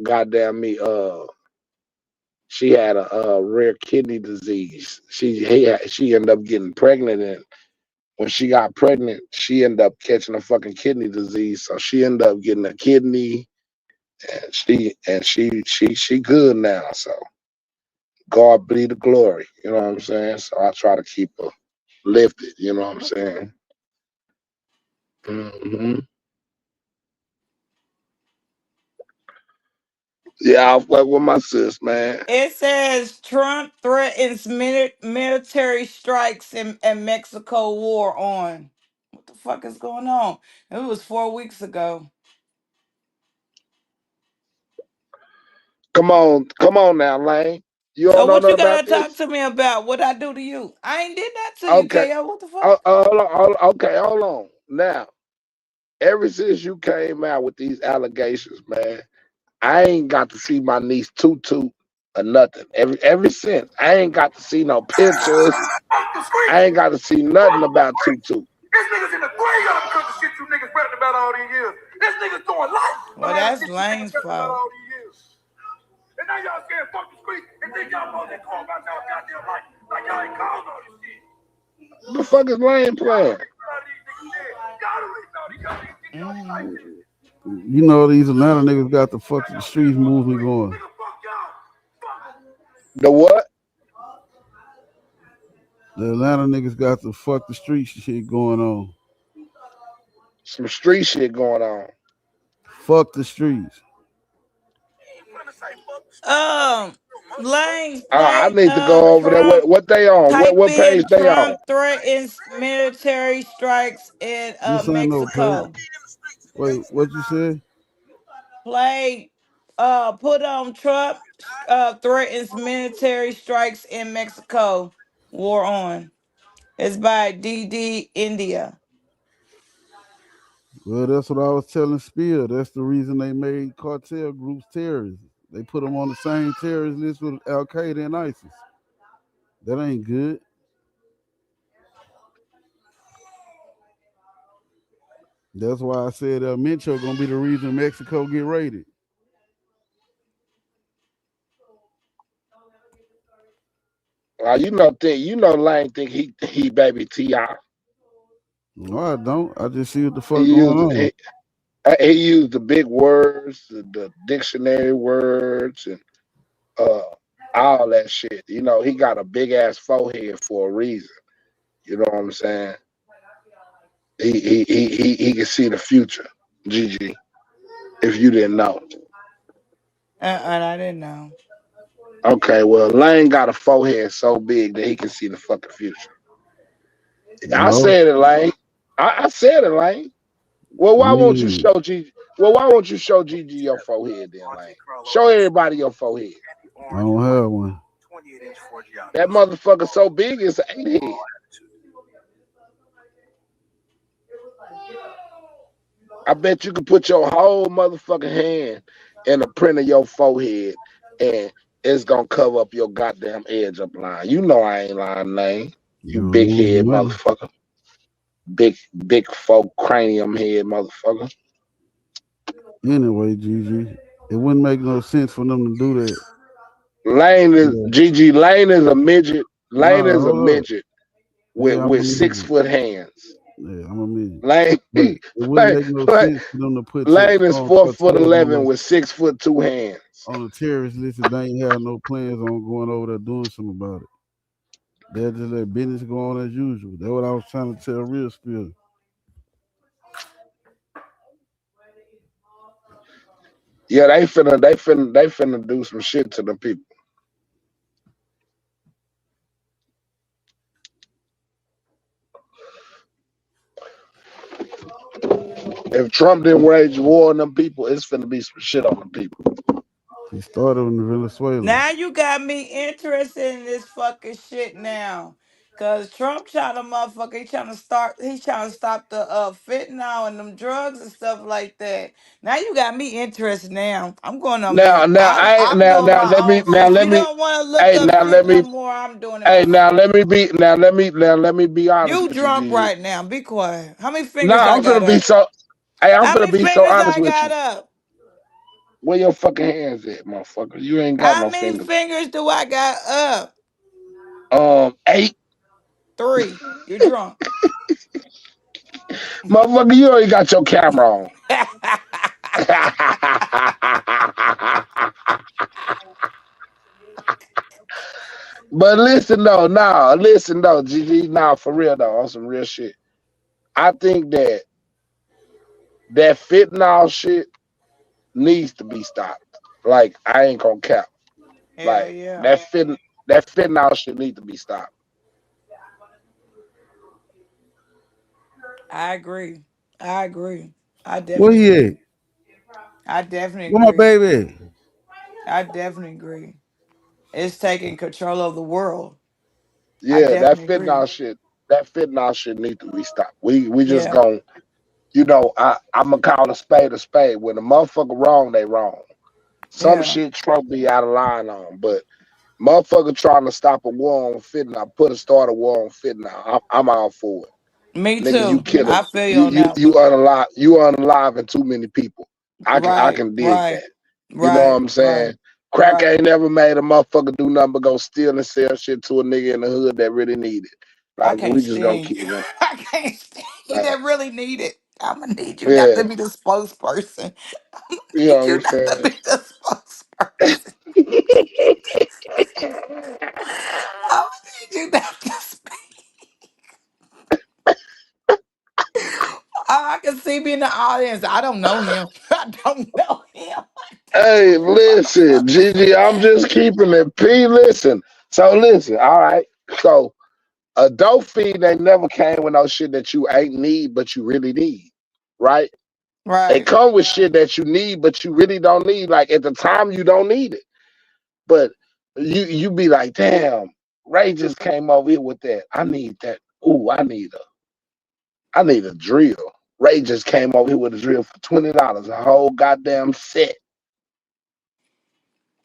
Goddamn me. She had a rare kidney disease. She ended up getting pregnant, and when she got pregnant, she ended up catching a fucking kidney disease. So she ended up getting a kidney, and she good now. So God be the glory. You know what I'm saying? So I try to keep her lifted. You know what I'm saying? hmm Yeah, I fuck with my sis, man. It says Trump threatens military strikes and Mexico war on. What the fuck is going on? It was 4 weeks ago. Come on now, Lane. You So don't know what nothing you about gotta this? talk to me about? What I do to you? I ain't did that to you, Okay. KO. What the fuck? Okay, hold on. Now, ever since you came out with these allegations, man, I ain't got to see my niece Tutu or nothing. Ever since, I ain't got to see no pictures. I ain't got to see nothing about Tutu. This nigga's in the graveyard because of shit you niggas rapping about all these years. This nigga's doing life Well, behind the that's shit you niggas Lane's rapping about fault. all these years. And now y'all saying fuck the street and think y'all supposed to call about y'all goddamn life like y'all ain't called all this shit. The fuck is Lane playing? Y'all the reason all these young niggas get y'all life. You know these Atlanta niggas got the fuck the streets movement going. The what? The Atlanta niggas got the fuck the streets shit going on. Some street shit going on. Fuck the streets. Lane, I need to go over there. What they on? What page they on? Trump threatens military strikes in This ain't no Mexico. page. Wait, what you said? Put on Trump threatens military strikes in Mexico. War on. It's by DD India. Well, that's what I was telling Spear. That's the reason they made cartel groups terrorists. They put them on the same terrorist list with Al Qaeda and ISIS. That ain't good. That's why I said El Mencho gonna be the reason Mexico get raided. You know, Lane think he baby T.I. No, I don't. I just see what the fuck going on. He used the big words, the dictionary words, and all that shit. You know, he got a big ass forehead for a reason. You know what I'm saying? He can see the future, GG. If you didn't know. And I didn't know. Okay, well, Lane got a forehead so big that he can see the fucking future. I said it, Lane. I said it, Lane. Well, why won't you show Gigi? Well, why won't you show Gigi your forehead then, Lane? Show everybody your forehead. I don't have one. That motherfucker so big it's an 8 head. I bet you could put your whole motherfucking hand in a print of your forehead and it's gonna cover up your goddamn edge up line. You know I ain't lying, Lane. You big head motherfucker. Big folk cranium head motherfucker. Anyway, Gigi, it wouldn't make no sense for them to do that. Lane is Gigi. Lane is a midget. Lane is a midget with 6 foot hands. Yeah, I'm a midget. Lane, it wouldn't make no sense for them to put Lane is 4'11" with 6'2" hands. On the terrorist list, they ain't have no plans on going over there doing something about it. They're just let business go on as usual. That's what I was trying to tell Real Spill. Yeah, they finna do some shit to the people. If Trump didn't wage war on them people, it's finna be some shit on the people. He started in Venezuela. Now you got me interested in this fucking shit now. Cause Trump trying to motherfucker, he's trying to stop the fentanyl and them drugs and stuff like that. Now you got me interested now. I'm going on mute. I'm doing my own shit. If you don't want to look up shit no more, I'm doing it. Hey, now let me be honest. You with drunk you, right now. Be quiet. How many fingers I'm gonna be so honest with you. Up? Where your fucking hands at, motherfucker? You ain't got no fingers. How many fingers do I got up? 8. 3. You drunk. Motherfucker, you already got your camera on. But listen though, Gigi, for real though, on some real shit. I think that fentanyl shit needs to be stopped. Like, I ain't gonna cap. That fentanyl shit need to be stopped. I agree. I definitely. Where he at? I definitely agree. Where my baby? I definitely agree. It's taking control of the world. Yeah, that fentanyl shit need to be stopped. We just gonna, I'm gonna call a spade a spade. When a motherfucker wrong, they wrong. Some shit Trump be out of line on, but motherfucker trying to stop a war on fentanyl, start a war on fentanyl. I'm all for it. Me Nigga, too. you kill I feel you on that. You unaliving too many people. I can dig that. You know what I'm saying? Crack ain't never made a motherfucker do nothing but go steal and sell shit to a nigga in the hood that really need it. Like, we just gonna keep it. I can't stand that really need it. I'm gonna need you not Yeah, to be the spokesperson. I'm gonna you know need what you I'm not to saying? be the spokesperson. I'm gonna need you not to speak. I can see me in the audience. I don't know him. I don't know him. Hey, listen, Gigi, I'm just keeping it P. Listen. So listen, all right. So a dope feed they never came with no shit that you ain't need, but you really need. Right? They Right. come with shit that you need, but you really don't need. Like at the time you don't need it. But you be like, damn, Ray just came over here with that. I need that. Ooh, I need a drill. Ray just came over here with a drill for $20, a whole goddamn set.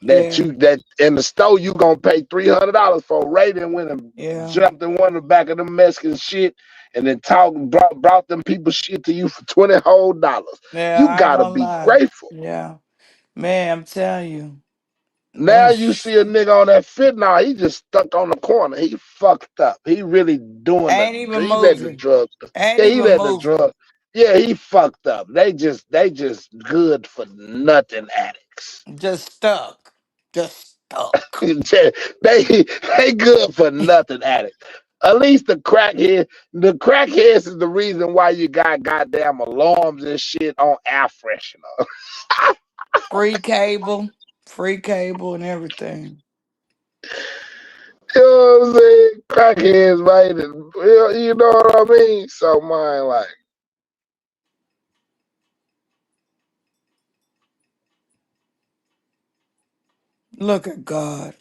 Yeah. That in the store you gonna pay $300 for. Ray then went and Yeah. jumped in one of the back of the Mexican shit and then brought them people shit to you for $20 whole dollars. Yeah, You I ain't gotta gonna be lie. grateful. Yeah. Man, I'm telling you. Now you see a nigga on that fit now, he just stuck on the corner. He fucked up. He really doing Ain't even he letting the moving. drugs. Ain't Yeah, he even letting the moving. drug. Yeah, he fucked up. They just good for nothing addicts. Just stuck. Just stuck. they good for nothing addicts. At least the crackheads is the reason why you got goddamn alarms and shit on air freshener. Free cable. Free cable and everything. You know what I'm saying? Crackheads, right? And, you know what I mean? So mine, like, Look at God.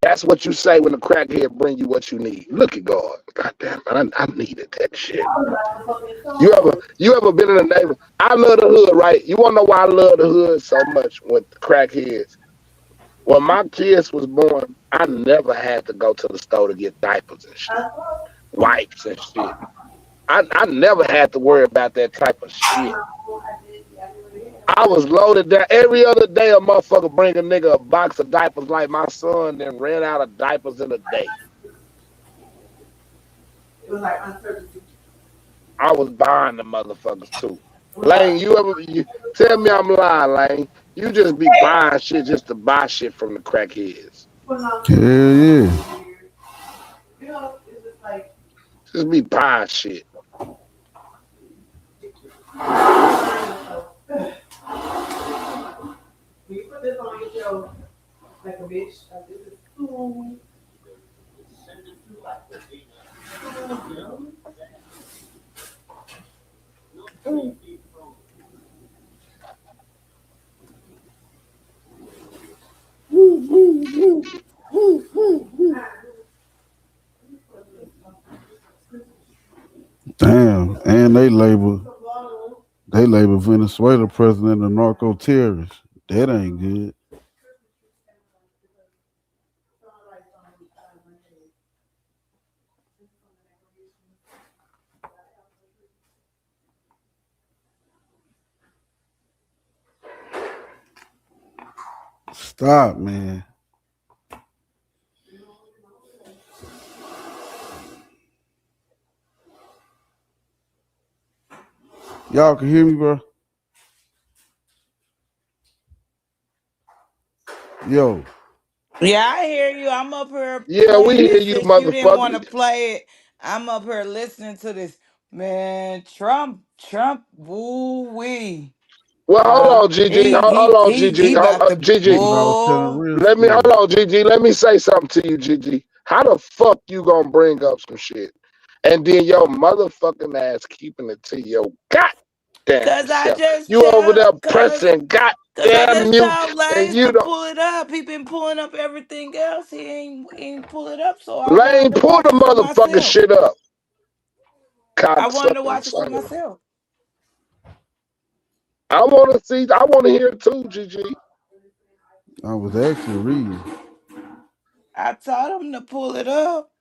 that's what you say when the crackhead bring you what you need. Look at God. God damn it, I needed that shit. You ever been in a neighborhood? I love the hood, right? You wanna know why I love the hood so much with the crackheads? When my kids was born, I never had to go to the store to get diapers and shit, wipes and shit. I never had to worry about that type of shit. I was loaded down every other day. A motherfucker bring a nigga a box of diapers like my son, then ran out of diapers in a day. I was buying the motherfuckers too. Lane, you tell me I'm lying, Lane? You just be buying shit just to buy shit from the crackheads. Hell yeah. Just be buying shit. You put this on your show like a bitch. Like this is food. Damn. And they label Venezuela president a narco terrorist. That ain't good. Stop, man. Y'all can hear me, bro? Yo. Yeah, I hear you. I'm up here Yeah, we playing hear this you, since you didn't want motherfucker. to play it. I'm up here listening to this. Man, Trump, woo wee. Well, hold on, Gigi. Hold on, He Gigi. about to Gigi. But I was telling bull. real Hold story. on, Gigi. Let me say something to you, Gigi. How the fuck you gonna bring up some shit and then your motherfucking ass keeping it to your goddamn Cause I self? just You over tell there cause pressing cause I goddamn just mute told and Lane you to don't. pull it up. He been pulling up everything else. He ain't pull it up. So I Lane, wanted to pull watch the it for motherfucking myself. shit up. I wanted to Cocksucking watch it for son. myself. I want to see. I want to hear it too, Gigi. I was actually reading. I told him to pull it up.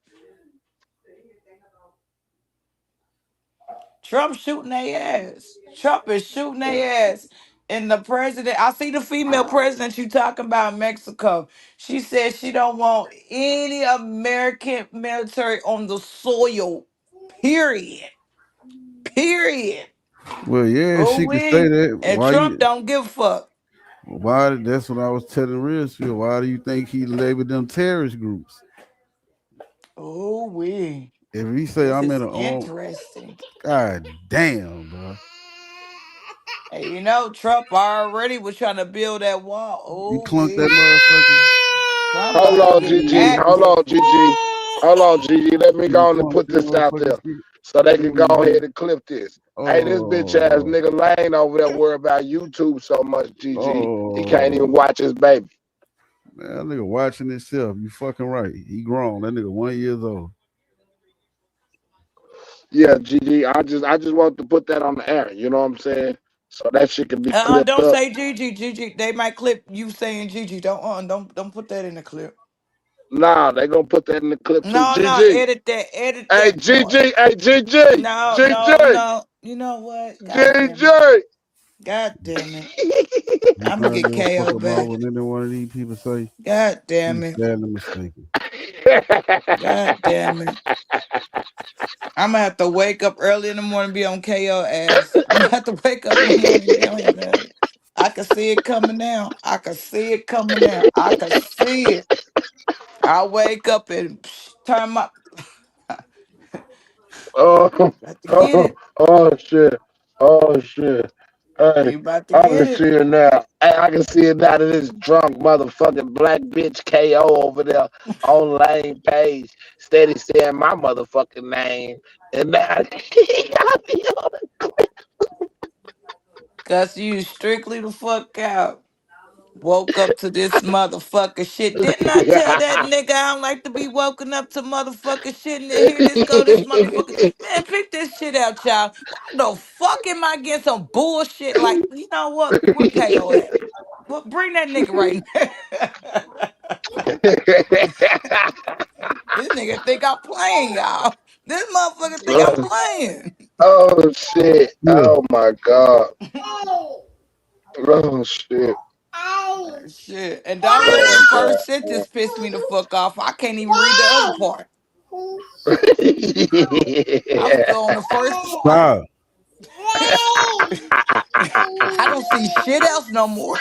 Trump shooting their ass. Trump is shooting their ass. And the president, I see the female president you talking about in Mexico. She said she don't want any American military on the soil. Period. Period. Well, yeah, Oh, she could say we. that. And Why Trump you? don't give a fuck. Why? That's what I was telling Reelsfield. Why do you think he labeled them terrorist groups? Oh, we. If he say This I'm in is a interesting. God damn, bro. Hey, you know, Trump already was trying to build that wall. You Oh, clunked that we. motherfucker. Trump Hold about to on, get GG. Hold active. on, GG. Hold on, GG. Let me You go on and clunked put that this out there motherfucker speaker. so they can What go you ahead do? and clip this. Hey, this bitch ass Oh, nigga Lane over there worry about YouTube so much, GG. He can't oh. even watch his baby. Man, that nigga watching himself. You fucking right. He grown. That nigga 1 year old. Yeah, GG. I just want to put that on the air. You know what I'm saying? So that shit can be clipped Don't up. say Gigi. Gigi. They might clip you saying Gigi. Don't put that in the clip. Nah, they gonna put that in the clip too. No, GG. edit that. Edit Hey, that part. GG. Hey, GG. No, GG. no. You know what? God damn it. GG. God damn it. You I'm know gonna I get give a fuck KO about back. what any one of these people say. God damn He's it. sadly mistaken. God damn it. I'm gonna have to wake up early in the morning and be on KO ass. I'm gonna have to wake up in the morning and be on his ass. I can see it coming down. I can see it coming down. I can see it. I wake up and turn my Oh, about to get it. oh shit. Oh shit. Hey, You about to I get can it. see it now. Hey, I can see it now to this drunk motherfucking black bitch KO over there on Lane page, steady saying my motherfucking name. And now I be on it. Cause you strictly the fuck out. Woke up to this motherfucker shit. Didn't I tell that nigga I don't like to be woken up to motherfucker shit? And then here this go, this motherfucker. Man, pick this shit out, y'all. Why the fuck am I getting some bullshit? Like, you know what? Where KO at? Well, bring that nigga right now. This nigga think I'm playing, y'all. This motherfucker think I'm playing. Oh shit. Yeah. Oh my god. Oh shit. Shit. And don't let that first sentence piss me the fuck off. I can't even read the other part. I'm still on the first part. Stop. I don't see shit else no more.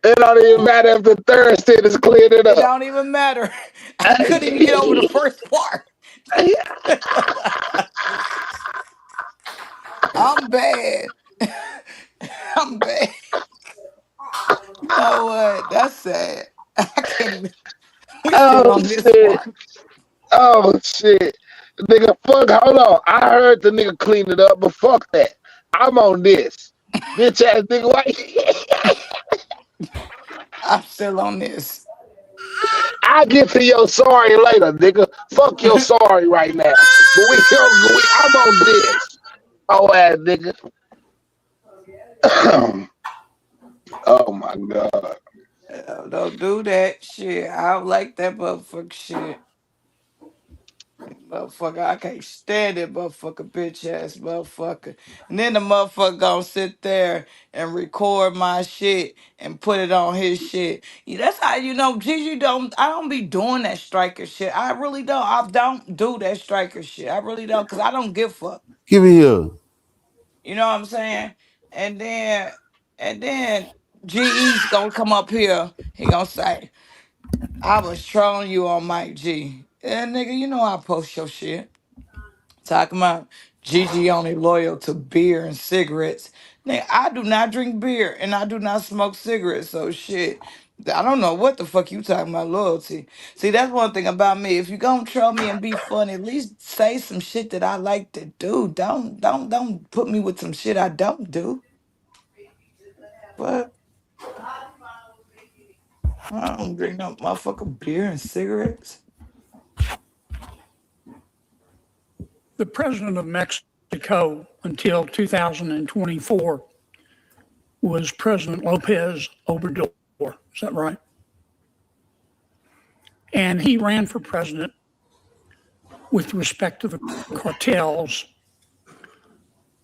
It don't even matter if the third sentence cleared it It up. don't even matter. I couldn't even get over the first part. I'm bad. I'm bad. You know what? That's sad. I can't even. We still Oh on this shit. part. Oh shit. Nigga, fuck, hold on. I heard the nigga clean it up, but fuck that. I'm on this. Bitch ass nigga, why? I'm still on this. I'll get to your sorry later, nigga. Fuck your sorry right now. But I'm on this. Oh ass nigga. Oh my god. Don't do that shit. I don't like that motherfucker shit. Motherfucker, I can't stand it, motherfucker, bitch ass motherfucker. And then the motherfucker gonna sit there and record my shit and put it on his shit. Yeah, that's how you know Gigi I don't be doing that striker shit. I really don't. I don't do that striker shit. I really don't, cause I don't give a fuck. Give me here. You know what I'm saying? And then GE's gonna come up here. He gonna say, I was trolling you on Mike G. Yeah, nigga, you know I post your shit. Talking about Gigi only loyal to beer and cigarettes. Nigga, I do not drink beer and I do not smoke cigarettes. So shit. I don't know what the fuck you talking about loyalty. See, that's one thing about me. If you gonna troll me and be funny, at least say some shit that I like to do. Don't put me with some shit I don't do. But I don't drink no motherfucking beer and cigarettes. The president of Mexico until 2024 was President Lopez Obrador. Is that right? And he ran for president with respect to the cartels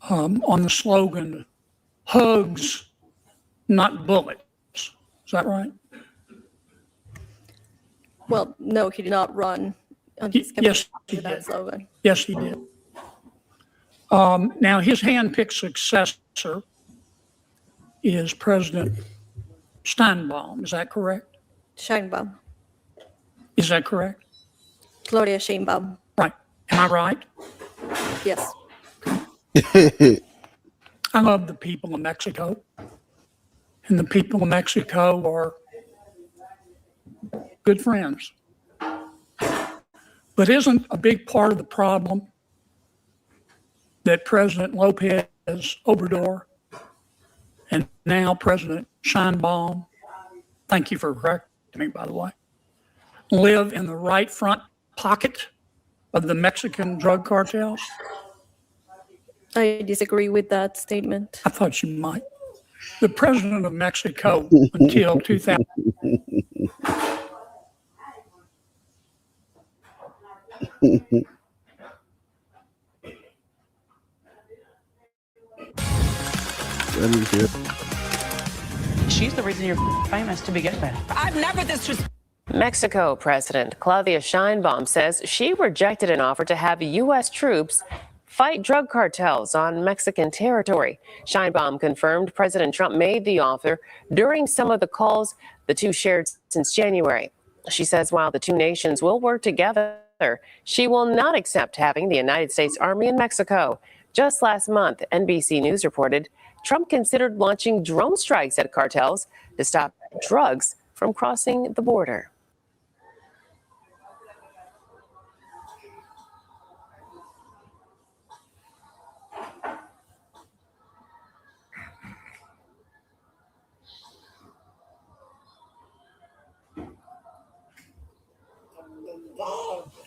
on the slogan, hugs, not bullets. Is that right? Well, no, he did not run. Yes, he that did. slogan. Yes, he did. Now, his handpicked successor is President Steinbaum. Is that correct? Sheinbaum. Is that correct? Claudia Sheinbaum. Right. Am I right? Yes. I love the people of Mexico. And the people of Mexico are good friends. But isn't a big part of the problem that President Lopez Obrador and now President Sheinbaum, thank you for correcting me, by the way, live in the right front pocket of the Mexican drug cartels? I disagree with that statement. I thought you might. The president of Mexico until 2000. She's the reason you're famous to begin with. I've never disrespected. Mexico President Claudia Sheinbaum says she rejected an offer to have U.S. troops fight drug cartels on Mexican territory. Sheinbaum confirmed President Trump made the offer during some of the calls the two shared since January. She says while the two nations will work together, she will not accept having the United States Army in Mexico. Just last month, NBC News reported Trump considered launching drone strikes at cartels to stop drugs from crossing the border.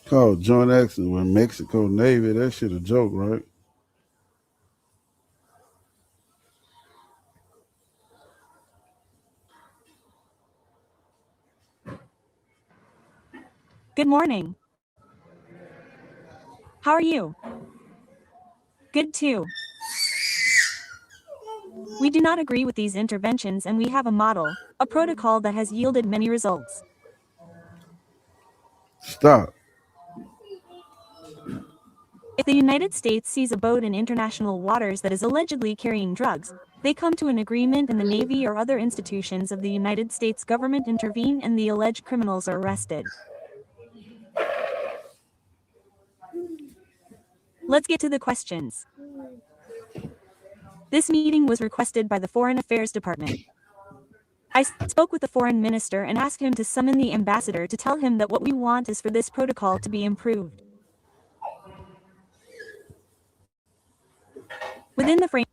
Called joint action with Mexico Navy. That shit a joke, right? Good morning. How are you? Good too. We do not agree with these interventions and we have a model, a protocol that has yielded many results. Stop. If the United States sees a boat in international waters that is allegedly carrying drugs, they come to an agreement and the Navy or other institutions of the United States government intervene and the alleged criminals are arrested. Let's get to the questions. This meeting was requested by the Foreign Affairs Department. I spoke with the foreign minister and asked him to summon the ambassador to tell him that what we want is for this protocol to be improved. Within the frame.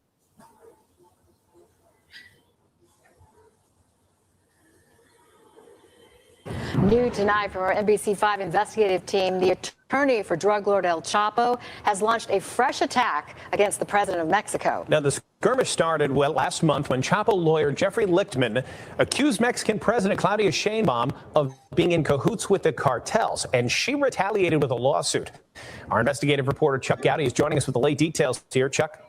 New tonight from our NBC5 investigative team, the attorney for drug lord El Chapo has launched a fresh attack against the president of Mexico. Now, the skirmish started last month when Chapo lawyer Jeffrey Lichtman accused Mexican President Claudia Sheinbaum of being in cahoots with the cartels, and she retaliated with a lawsuit. Our investigative reporter Chuck Gowdy is joining us with the late details here. Chuck.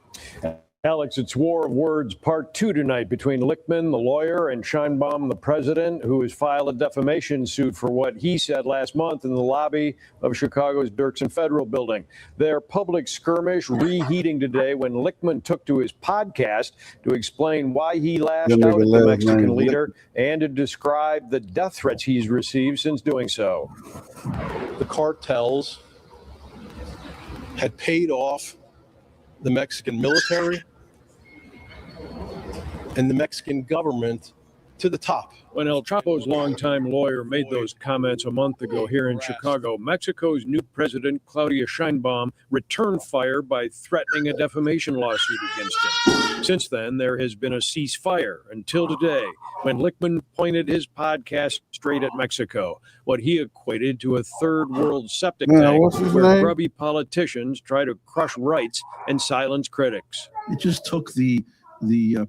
Alex, it's War of Words Part 2 tonight between Lichtman, the lawyer, and Sheinbaum, the president, who has filed a defamation suit for what he said last month in the lobby of Chicago's Dirksen Federal Building. Their public skirmish reheating today when Lichtman took to his podcast to explain why he lashed out at the Mexican leader and to describe the death threats he's received since doing so. The cartels had paid off the Mexican military and the Mexican government to the top. When El Chapo's longtime lawyer made those comments a month ago here in Chicago, Mexico's new president, Claudia Sheinbaum, returned fire by threatening a defamation lawsuit against him. Since then, there has been a ceasefire until today, when Lichtman pointed his podcast straight at Mexico, what he equated to a third world septic tank where grubby politicians try to crush rights and silence critics. It just took the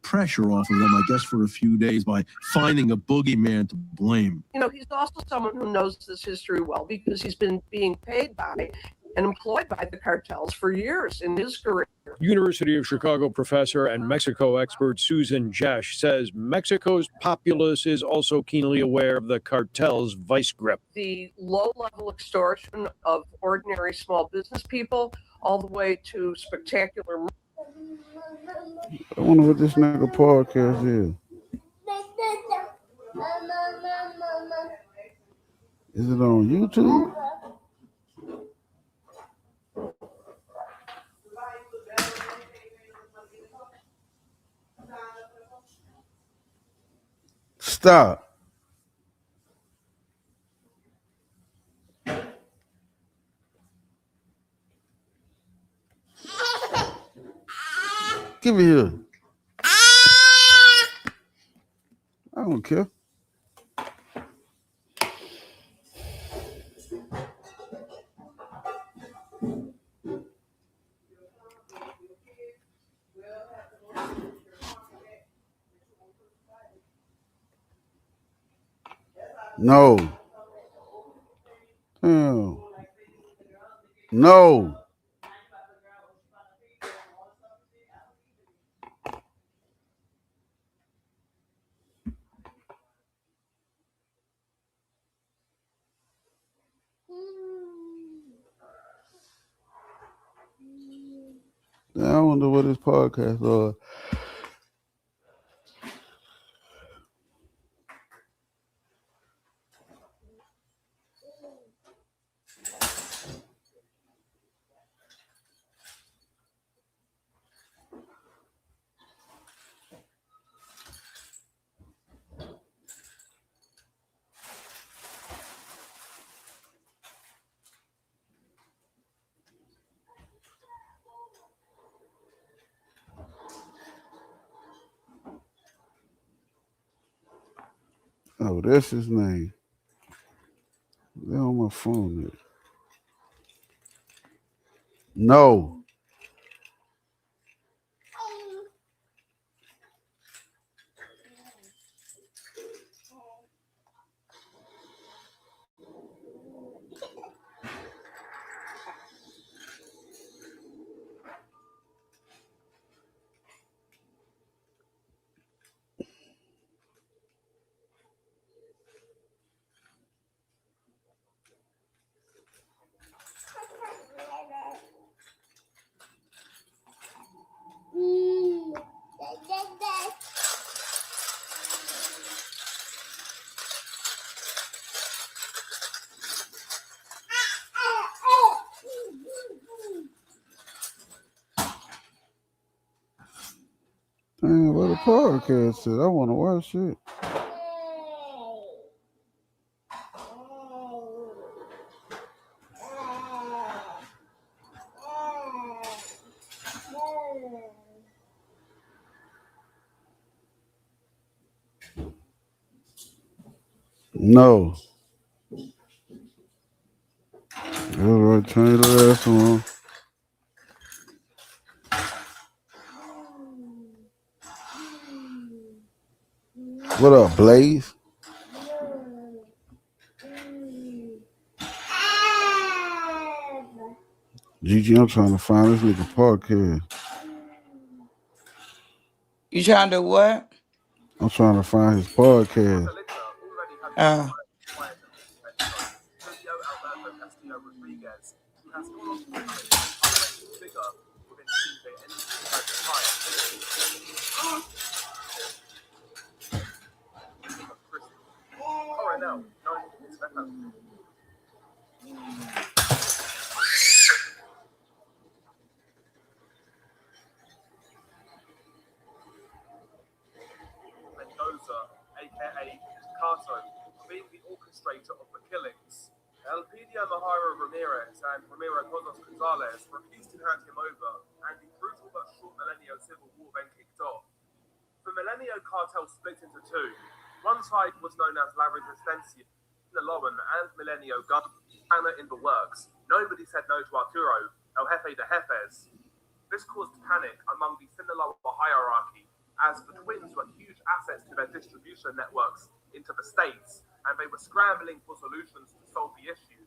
pressure off of them, I guess, for a few days by finding a boogeyman to blame. You know, he's also someone who knows this history well because he's been being paid by and employed by the cartels for years in his career. University of Chicago professor and Mexico expert Susan Jesh says Mexico's populace is also keenly aware of the cartel's vice grip. The low-level extortion of ordinary small business people, all the way to spectacular. I wonder what this nigga podcast is. Is it on YouTube? Stop. Give it here. I don't care. No. Damn. No. I wonder what this podcast is. Oh, that's his name. They're on my phone here. No. Man, what a podcast said. I want to watch it. No. All right, turn the ass on. What up, Blaze? Gigi, I'm trying to find this nigga podcast. You trying to do what? I'm trying to find his podcast. Mendoza, aka Cato, being the orchestrator of the killings. Elpidio Mahara Ramirez and Ramiro Cosas Gonzalez refused to hand him over, and the brutal but short Milenio civil war then kicked off. The Milenio cartel split into two. One side was known as La Resistencia, Sinaloan and Milenio gun banner in the works. Nobody said no to Arturo, El Jefe de Jefes. This caused panic among the Sinaloa hierarchy, as the twins were huge assets to their distribution networks into the states, and they were scrambling for solutions to solve the issue.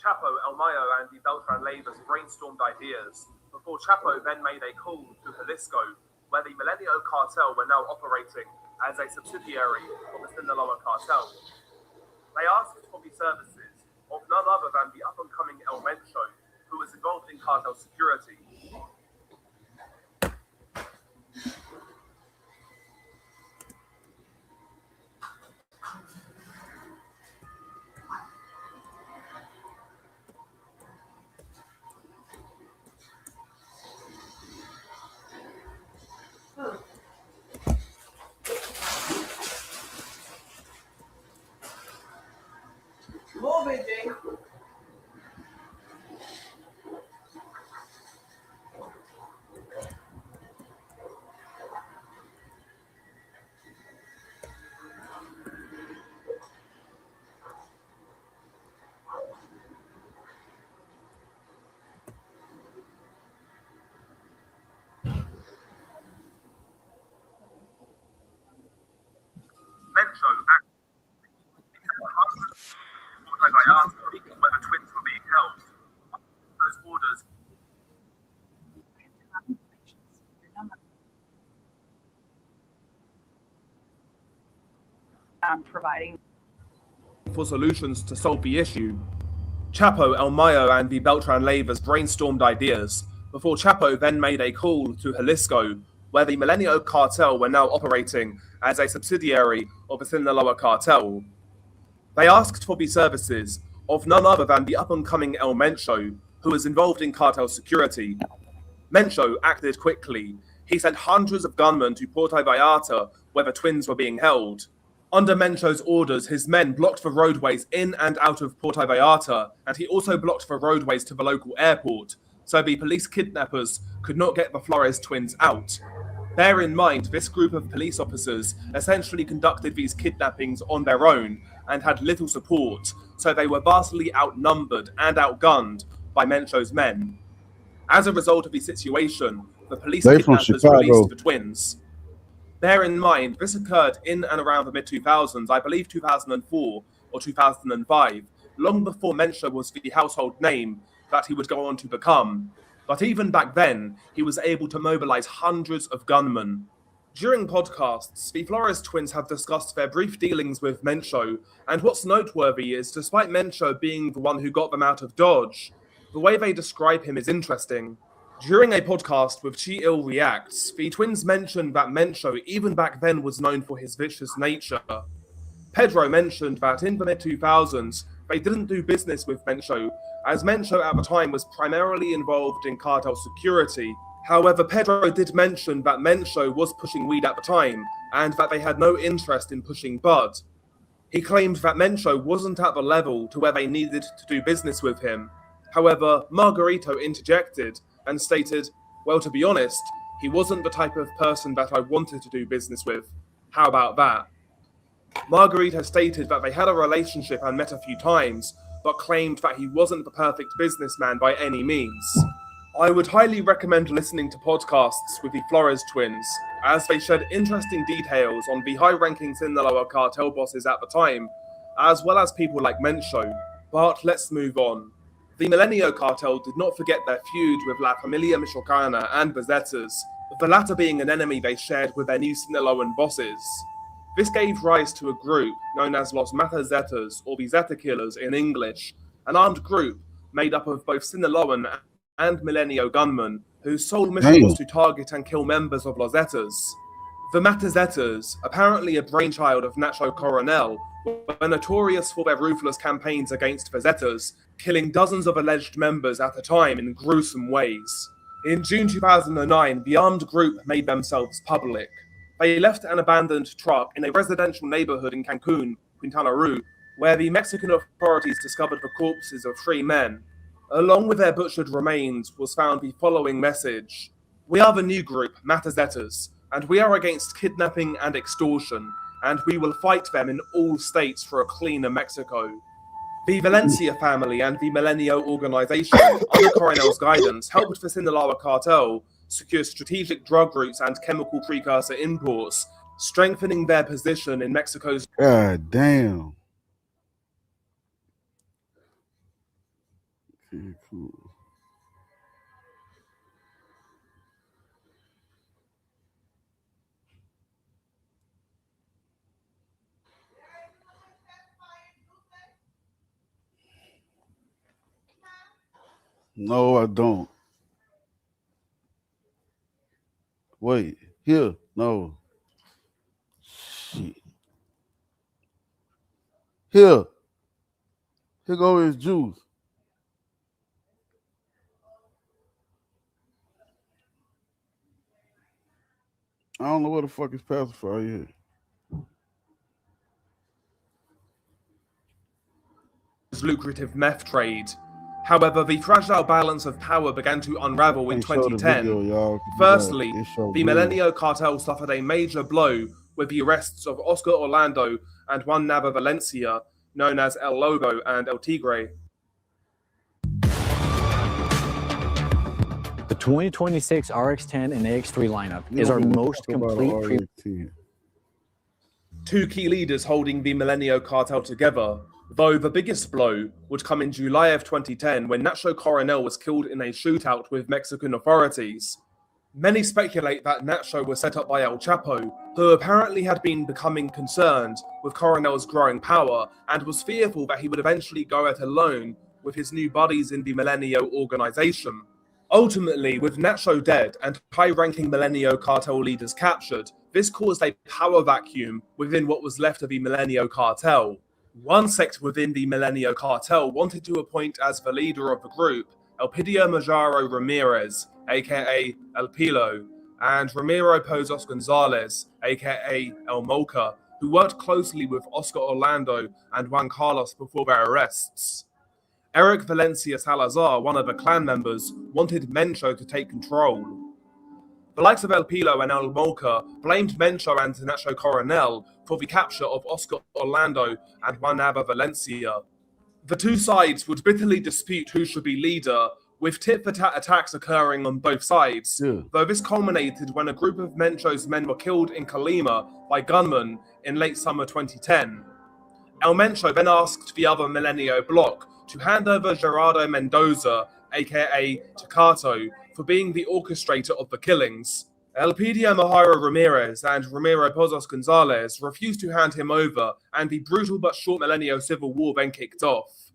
Chapo, El Mayo, and the Beltran Leyvas brainstormed ideas before Chapo then made a call to Jalisco, where the Milenio cartel were now operating as a subsidiary of the Sinaloa cartel. They asked for the services of none other than the up-and-coming El Mencho, who was involved in cartel security. Move it, Jay. Mencho whether twins were being held. Those orders. Providing For solutions to solve the issue. Chapo, El Mayo, and the Beltran Leyvas brainstormed ideas before Chapo then made a call to Jalisco, where the Milenio cartel were now operating as a subsidiary of the Sinaloa cartel. They asked for the services of none other than the up-and-coming El Mencho, who was involved in cartel security. Mencho acted quickly. He sent hundreds of gunmen to Puerto Vallarta, where the twins were being held. Under Mencho's orders, his men blocked the roadways in and out of Puerto Vallarta, and he also blocked the roadways to the local airport, so the police kidnappers could not get the Flores twins out. Bear in mind, this group of police officers essentially conducted these kidnappings on their own and had little support, so they were vastly outnumbered and outgunned by Mencho's men. As a result of the situation, the police kidnappers released the twins. Bear in mind, this occurred in and around the mid-2000s, I believe 2004 or 2005, long before Mencho was the household name that he would go on to become. But even back then, he was able to mobilize hundreds of gunmen. During podcasts, the Flores twins have discussed their brief dealings with Mencho, and what's noteworthy is, despite Mencho being the one who got them out of Dodge, the way they describe him is interesting. During a podcast with Chi Il Reacts, the twins mentioned that Mencho even back then was known for his vicious nature. Pedro mentioned that in the mid-2000s, they didn't do business with Mencho, as Mencho at the time was primarily involved in cartel security. However, Pedro did mention that Mencho was pushing weed at the time, and that they had no interest in pushing bud. He claimed that Mencho wasn't at the level to where they needed to do business with him. However, Margarito interjected and stated, well, to be honest, he wasn't the type of person that I wanted to do business with. How about that? Margarito stated that they had a relationship and met a few times, but claimed that he wasn't the perfect businessman by any means. I would highly recommend listening to podcasts with the Flores twins, as they shed interesting details on the high-ranking Sinaloa cartel bosses at the time, as well as people like Mencho. But let's move on. The Milenio cartel did not forget their feud with La Familia Michoacana and Bezetas, the latter being an enemy they shared with their new Sinaloan bosses. This gave rise to a group known as Los Matazetas, or the Zeta Killers in English, an armed group made up of both Sinaloan and Milenio gunmen, whose sole mission was to target and kill members of Los Zetas. The Matazetas, apparently a brainchild of Nacho Coronel, were notorious for their ruthless campaigns against the Zetas, killing dozens of alleged members at a time in gruesome ways. In June 2009, the armed group made themselves public. They left an abandoned truck in a residential neighborhood in Cancun, Quintana Roo, where the Mexican authorities discovered the corpses of 3 men. Along with their butchered remains was found the following message: "We are the new group, Matazetas, and we are against kidnapping and extortion, and we will fight them in all states for a cleaner Mexico." The Valencia family and the Milenio organization, under Coronel's guidance, helped the Sinaloa cartel secure strategic drug routes and chemical precursor imports, strengthening their position in Mexico's... God damn. Okay, cool. No, I don't. Wait, here. No. Shit. Here. Here go his juice. I don't know what the fuck is pacifier here. Lucrative meth trade. However, the fragile balance of power began to unravel in Hey, show the 2010. video, y'all, 'cause Firstly, it show the real. Milenio cartel suffered a major blow with the arrests of Oscar Orlando and Juan Nava Valencia, known as El Lobo and El Tigre. The 2026 RX-10 and AX3 lineup is our most complete Two key leaders holding the Milenio cartel together, though the biggest blow would come in July of 2010 when Nacho Coronel was killed in a shootout with Mexican authorities. Many speculate that Nacho was set up by El Chapo, who apparently had been becoming concerned with Coronel's growing power and was fearful that he would eventually go it alone with his new buddies in the Milenio organization. Ultimately, with Nacho dead and high-ranking Milenio cartel leaders captured, this caused a power vacuum within what was left of the Milenio cartel. One sect within the Milenio cartel wanted to appoint as the leader of the group Elpidio Majaro Ramirez, aka El Pilo, and Ramiro Pozos Gonzalez, aka El Mocha, who worked closely with Oscar Orlando and Juan Carlos before their arrests. Eric Valencia Salazar, one of the clan members, wanted Mencho to take control. The likes of El Pilo and El Mocha blamed Mencho and Nacho Coronel for the capture of Oscar Orlando and Juan Nava Valencia. The two sides would bitterly dispute who should be leader, with tit-for-tat attacks occurring on both sides, though this culminated when a group of Mencho's men were killed in Colima by gunmen in late summer 2010. El Mencho then asked the other Milenio bloc to hand over Gerardo Mendoza, aka Takato, for being the orchestrator of the killings. Elpidio Majaro Ramirez and Ramiro Pozos Gonzalez refused to hand him over, and the brutal but short Milenio civil war then kicked off.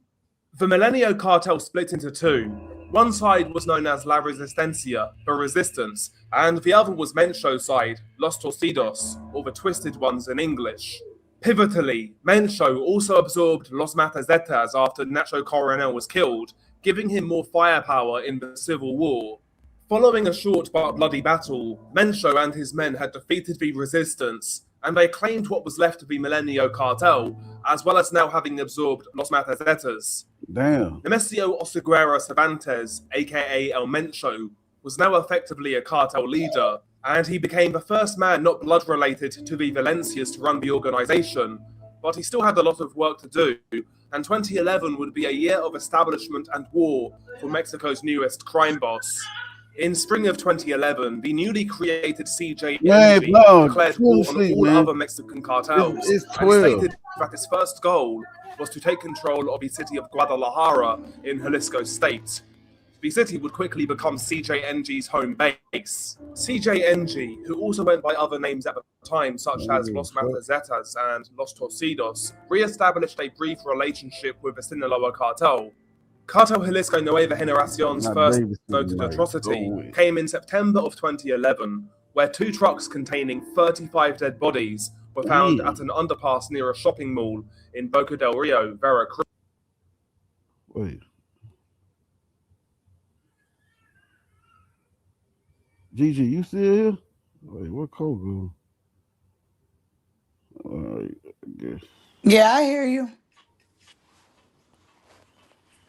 The Milenio cartel split into two. One side was known as La Resistencia, the Resistance, and the other was Mencho's side, Los Torcidos, or the Twisted Ones in English. Pivotally, Mencho also absorbed Los Matazetas after Nacho Coronel was killed, giving him more firepower in the civil war. Following a short but bloody battle, Mencho and his men had defeated the resistance, and they claimed what was left of the Milenio cartel, as well as now having absorbed Los Matazetas. Damn. Nemesio Oseguera Cervantes, aka El Mencho, was now effectively a cartel leader, and he became the first man not blood-related to the Valencias to run the organization, but he still had a lot of work to do, and 2011 would be a year of establishment and war for Mexico's newest crime boss. In spring of 2011, the newly created CJNG declared war on all other Mexican cartels It's and 12. stated that its first goal was to take control of the city of Guadalajara in Jalisco state. The city would quickly become CJNG's home base. CJNG, who also went by other names at the time such as Los Matazetas and Los Torcidos, re-established a brief relationship with the Sinaloa cartel. Cartel Jalisco Nueva Generacion's first noted atrocity came in September of 2011, where two trucks containing 35 dead bodies were found at an underpass near a shopping mall in Boca del Rio, Veracruz. Wait. Gigi, you still here? Wait, what code go? I guess. Yeah, I hear you.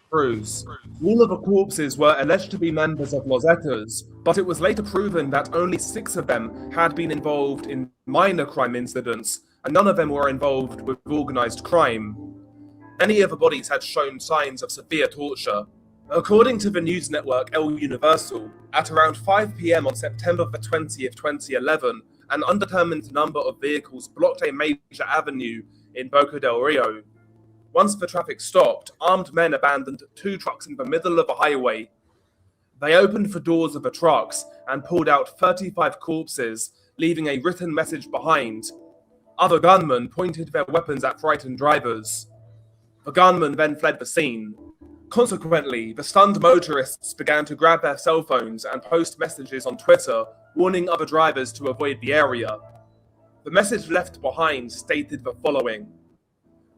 All of the corpses were alleged to be members of Los Zetas, but it was later proven that only 6 of them had been involved in minor crime incidents, and none of them were involved with organized crime. Many of the bodies had shown signs of severe torture. According to the news network El Universal, at around 5 p.m. on September the 20th, 2011, an undetermined number of vehicles blocked a major avenue in Boca del Rio. Once the traffic stopped, armed men abandoned 2 trucks in the middle of a highway. They opened the doors of the trucks and pulled out 35 corpses, leaving a written message behind. Other gunmen pointed their weapons at frightened drivers. The gunmen then fled the scene. Consequently, the stunned motorists began to grab their cell phones and post messages on Twitter, warning other drivers to avoid the area. The message left behind stated the following: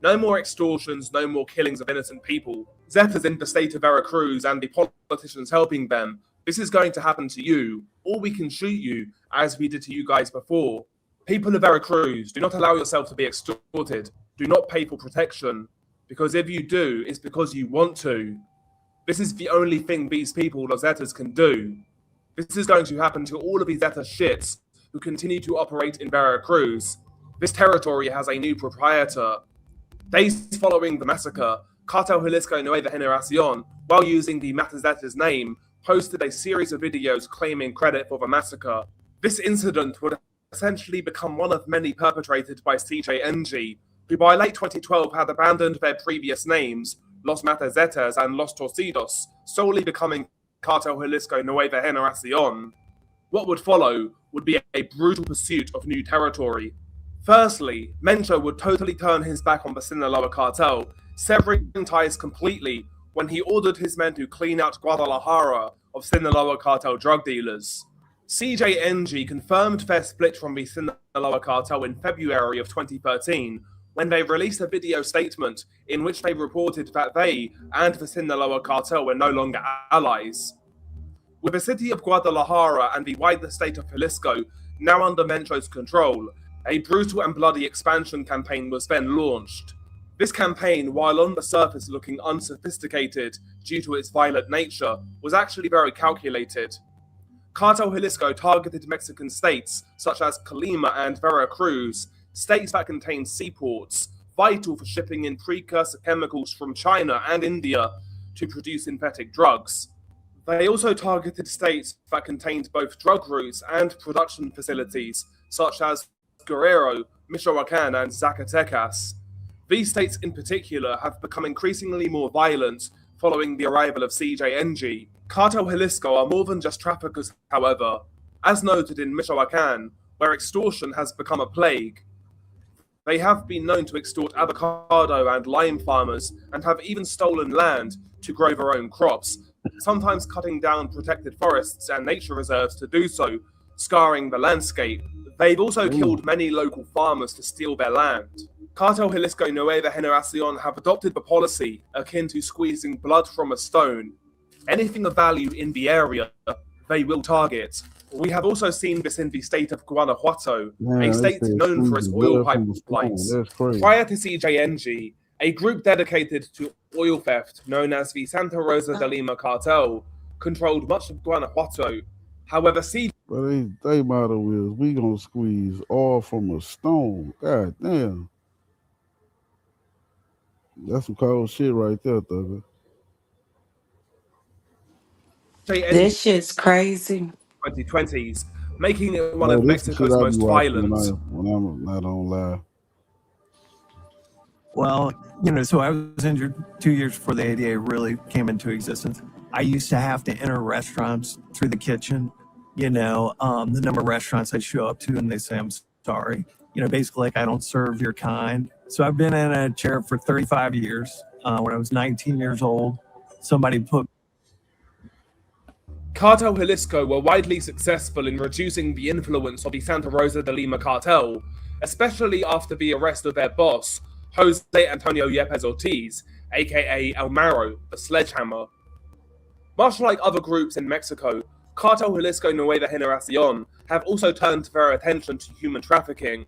"No more extortions, no more killings of innocent people. Zetas in the state of Veracruz and the politicians helping them. This is going to happen to you, or we can shoot you, as we did to you guys before. People of Veracruz, do not allow yourself to be extorted. Do not pay for protection. Because if you do, it's because you want to. This is the only thing these people, the Zetas, can do. This is going to happen to all of these Zeta shits who continue to operate in Veracruz. This territory has a new proprietor." Days following the massacre, Cartel Jalisco Nueva Generacion, while using the Matazetas name, posted a series of videos claiming credit for the massacre. This incident would essentially become one of many perpetrated by CJNG, who by late 2012 had abandoned their previous names, Los Matazetas and Los Torcidos, solely becoming Cartel Jalisco Nueva Generacion. What would follow would be a brutal pursuit of new territory. Firstly, Mencho would totally turn his back on the Sinaloa cartel, severing ties completely when he ordered his men to clean out Guadalajara of Sinaloa cartel drug dealers. CJNG confirmed their split from the Sinaloa cartel in February of 2013, when they released a video statement in which they reported that they and the Sinaloa cartel were no longer allies. With the city of Guadalajara and the wider state of Jalisco now under Mencho's control, a brutal and bloody expansion campaign was then launched. This campaign, while on the surface looking unsophisticated due to its violent nature, was actually very calculated. Cartel Jalisco targeted Mexican states such as Colima and Veracruz, states that contain seaports, vital for shipping in precursor chemicals from China and India to produce synthetic drugs. They also targeted states that contained both drug routes and production facilities, such as Guerrero, Michoacán, and Zacatecas. These states in particular have become increasingly more violent following the arrival of CJNG. Cartel Jalisco are more than just traffickers, however, as noted in Michoacán, where extortion has become a plague. They have been known to extort avocado and lime farmers and have even stolen land to grow their own crops, sometimes cutting down protected forests and nature reserves to do so, scarring the landscape. They've also killed many local farmers to steal their land. Cartel Jalisco Nueva Generacion have adopted the policy akin to squeezing blood from a stone. Anything of value in the area, they will target. We have also seen this in the state of Guanajuato, a state known for its oil pipelines. Prior to CJNG, a group dedicated to oil theft known as the Santa Rosa de Lima cartel controlled much of Guanajuato. However, But they motto is, we gonna squeeze oil from a stone. God damn. That's some cold shit right there, Thugger. This shit's crazy. 2020s, making it one of Mexico's most violent. When I'm not online. Well, so I was injured 2 years before the ADA really came into existence. I used to have to enter restaurants through the kitchen. The number of restaurants I show up to and they say, I'm sorry. Basically like I don't serve your kind. So I've been in a chair for 35 years. When I was 19 years old, somebody put Cartel Jalisco were widely successful in reducing the influence of the Santa Rosa de Lima cartel, especially after the arrest of their boss, Jose Antonio Yepes Ortiz, aka El Marro, the Sledgehammer. Much like other groups in Mexico, Cartel Jalisco Nueva Generacion have also turned their attention to human trafficking,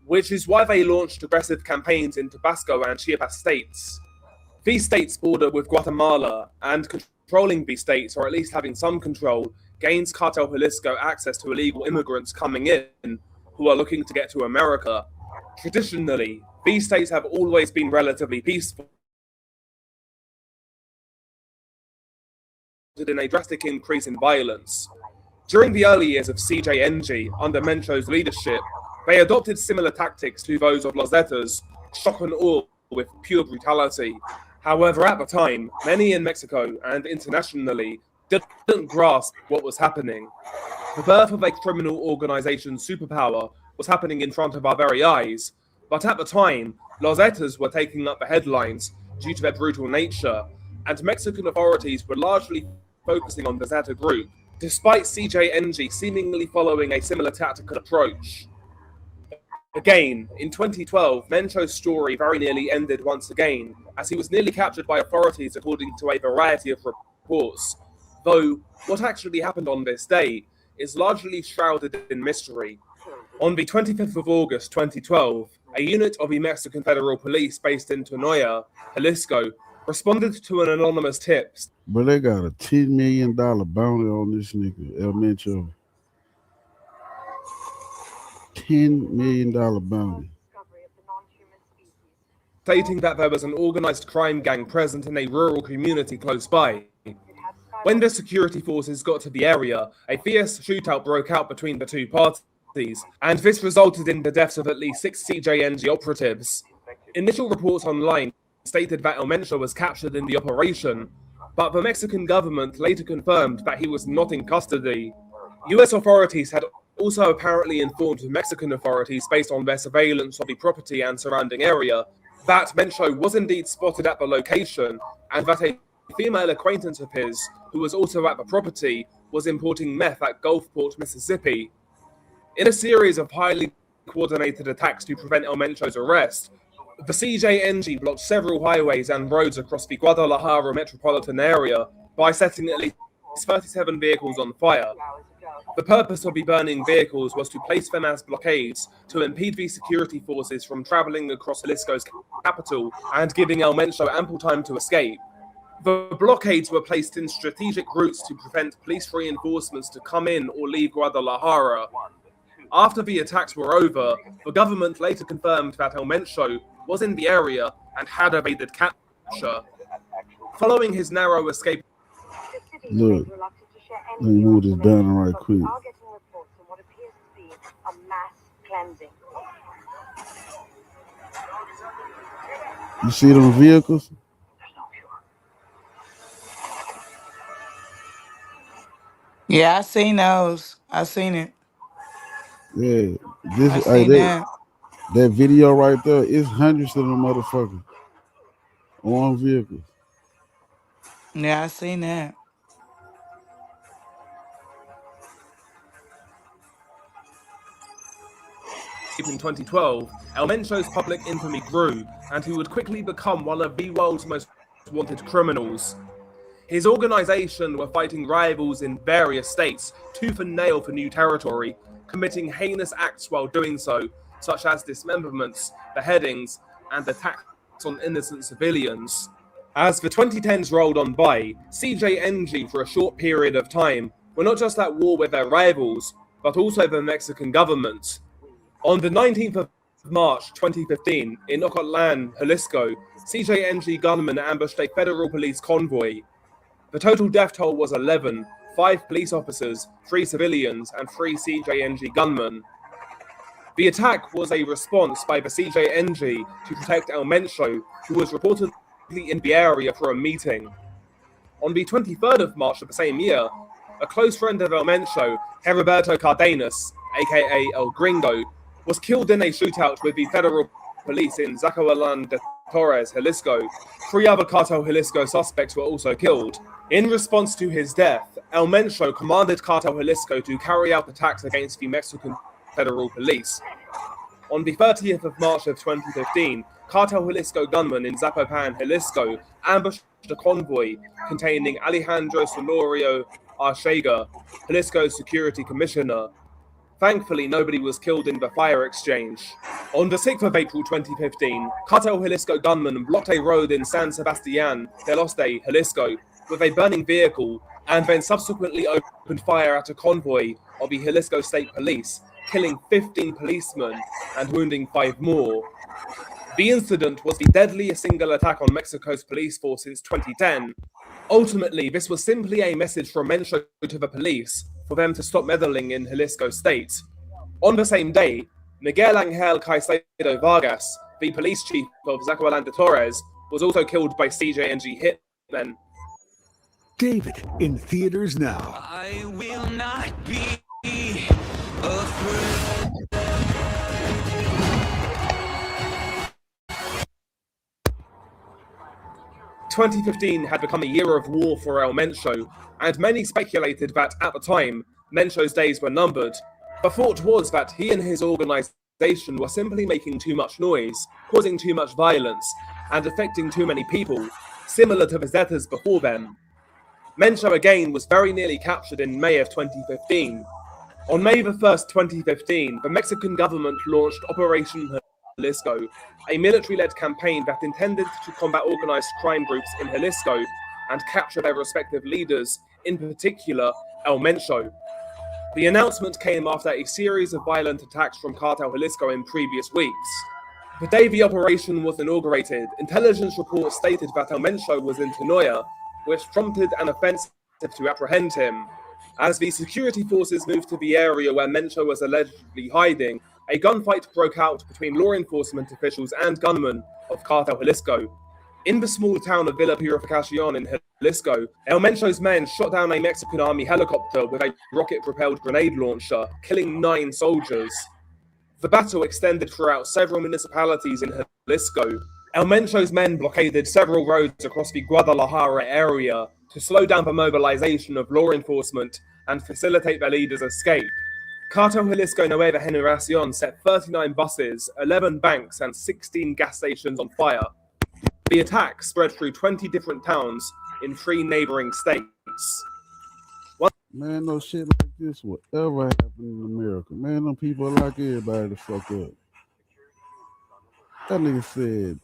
which is why they launched aggressive campaigns in Tabasco and Chiapas states. These states border with Guatemala, and controlling these states, or at least having some control, gains Cartel Jalisco access to illegal immigrants coming in who are looking to get to America. Traditionally, these states have always been relatively peaceful, in a drastic increase in violence. During the early years of CJNG, under Mencho's leadership, they adopted similar tactics to those of Los Zetas, shock and awe, with pure brutality. However, at the time, many in Mexico and internationally didn't grasp what was happening. The birth of a criminal organization superpower was happening in front of our very eyes, but at the time, Los Zetas were taking up the headlines due to their brutal nature, and Mexican authorities were largely focusing on the Zeta group, despite CJNG seemingly following a similar tactical approach. Again, in 2012, Mencho's story very nearly ended once again, as he was nearly captured by authorities according to a variety of reports, though what actually happened on this day is largely shrouded in mystery. On the 25th of August 2012, a unit of the Mexican Federal Police based in Tonoya, Jalisco, responded to an anonymous tip. But they got a $10 million bounty on this nigga, El Mencho. $10 million bounty. Stating that there was an organized crime gang present in a rural community close by. When the security forces got to the area, a fierce shootout broke out between the two parties, and this resulted in the deaths of at least 6 CJNG operatives. Initial reports online stated that El Mencho was captured in the operation, but the Mexican government later confirmed that he was not in custody. US authorities had also apparently informed Mexican authorities, based on their surveillance of the property and surrounding area, that Mencho was indeed spotted at the location, and that a female acquaintance of his, who was also at the property, was importing meth at Gulfport, Mississippi. In a series of highly coordinated attacks to prevent El Mencho's arrest, the CJNG blocked several highways and roads across the Guadalajara metropolitan area by setting at least 37 vehicles on fire. The purpose of the burning vehicles was to place them as blockades to impede the security forces from traveling across Jalisco's capital and giving El Mencho ample time to escape. The blockades were placed in strategic routes to prevent police reinforcements to come in or leave Guadalajara. After the attacks were over, the government later confirmed that El Mencho was in the area and had evaded capture. Following his narrow escape... Look, let me move this down right quick. You see them vehicles? Yeah, I seen those. I seen it. Yeah, this I seen that. that video right there is hundreds of them motherfuckers on vehicles. Yeah, I seen that. In 2012, El Mencho's public infamy grew, and he would quickly become one of the world's most wanted criminals. His organization were fighting rivals in various states, tooth and nail for new territory, committing heinous acts while doing so, such as dismemberments, beheadings, and attacks on innocent civilians. As the 2010s rolled on by, CJNG for a short period of time were not just at war with their rivals, but also the Mexican government. On the 19th of March 2015, in Ocotlan, Jalisco, CJNG gunmen ambushed a federal police convoy. The total death toll was 11, 5 police officers, 3 civilians, and 3 CJNG gunmen. The attack was a response by the CJNG to protect El Mencho, who was reportedly in the area for a meeting. On the 23rd of March of the same year, a close friend of El Mencho, Heriberto Cardenas, aka El Gringo, was killed in a shootout with the federal police in Zacahualan de Torres, Jalisco. 3 other Cartel Jalisco suspects were also killed. In response to his death, El Mencho commanded Cartel Jalisco to carry out attacks against the Mexican federal police. On the 30th of March of 2015, Cartel Jalisco gunmen in Zapopan, Jalisco, ambushed a convoy containing Alejandro Solorio Archega, Jalisco's security commissioner. Thankfully, nobody was killed in the fire exchange. On the 6th of April 2015, Cartel Jalisco gunmen blocked a road in San Sebastián del Oeste, Jalisco, with a burning vehicle, and then subsequently opened fire at a convoy of the Jalisco State Police, killing 15 policemen and wounding 5 more. The incident was the deadliest single attack on Mexico's police force since 2010. Ultimately, this was simply a message from Mencho to the police for them to stop meddling in Jalisco State. On the same day, Miguel Angel Caicedo Vargas, the police chief of Zacualanda Torres, was also killed by CJNG hitmen. David, in theaters now. I will not be afraid. 2015 had become a year of war for El Mencho, and many speculated that at the time, Mencho's days were numbered. The thought was that he and his organization were simply making too much noise, causing too much violence, and affecting too many people, similar to the Zetas before them. Mencho again was very nearly captured in May of 2015. On May the 1st, 2015, the Mexican government launched Operation Jalisco, a military-led campaign that intended to combat organized crime groups in Jalisco and capture their respective leaders, in particular El Mencho. The announcement came after a series of violent attacks from Cartel Jalisco in previous weeks. The day the operation was inaugurated, intelligence reports stated that El Mencho was in Tenoya, which prompted an offensive to apprehend him. As the security forces moved to the area where Mencho was allegedly hiding, a gunfight broke out between law enforcement officials and gunmen of Cartel Jalisco. In the small town of Villa Purificacion in Jalisco, El Mencho's men shot down a Mexican army helicopter with a rocket-propelled grenade launcher, killing 9 soldiers. The battle extended throughout several municipalities in Jalisco. El Mencho's men blockaded several roads across the Guadalajara area to slow down the mobilization of law enforcement and facilitate their leaders' escape. Cartel Jalisco Nueva Generacion set 39 buses, 11 banks, and 16 gas stations on fire. The attack spread through 20 different towns in 3 neighboring states. Man, no shit like this will ever happen in America. Man, them people like everybody to fuck up. That nigga said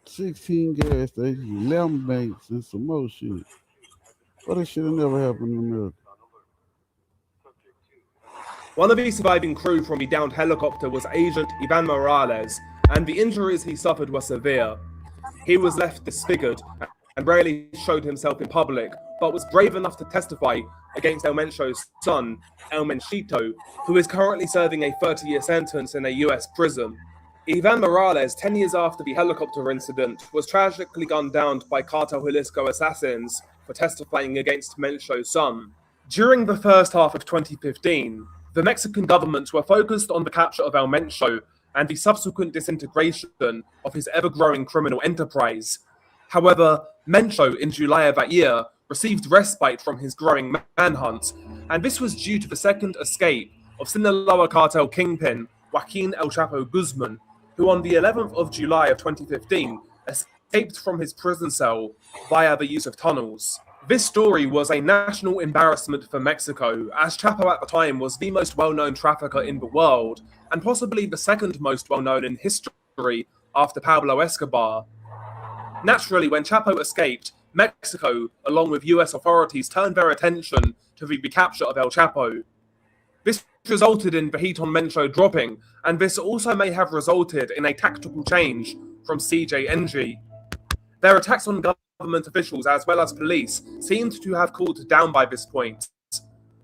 16 gas stations, 11 banks, and some more shit. But that shit will never happen in America. One of the surviving crew from the downed helicopter was Agent Ivan Morales, and the injuries he suffered were severe. He was left disfigured and rarely showed himself in public, but was brave enough to testify against El Mencho's son, El Menchito, who is currently serving a 30-year sentence in a US prison. Ivan Morales, 10 years after the helicopter incident, was tragically gunned down by Cartel Jalisco assassins for testifying against Mencho's son. During the first half of 2015, the Mexican government were focused on the capture of El Mencho and the subsequent disintegration of his ever-growing criminal enterprise. However, Mencho, in July of that year, received respite from his growing manhunt, and this was due to the second escape of Sinaloa cartel kingpin Joaquin El Chapo Guzman, who on the 11th of July of 2015 escaped from his prison cell via the use of tunnels. This story was a national embarrassment for Mexico, as Chapo at the time was the most well-known trafficker in the world, and possibly the second most well-known in history after Pablo Escobar. Naturally, when Chapo escaped, Mexico, along with US authorities, turned their attention to the recapture of El Chapo. This resulted in the heat on Mencho dropping, and this also may have resulted in a tactical change from CJNG. Their attacks on government officials as well as police seemed to have cooled down by this point,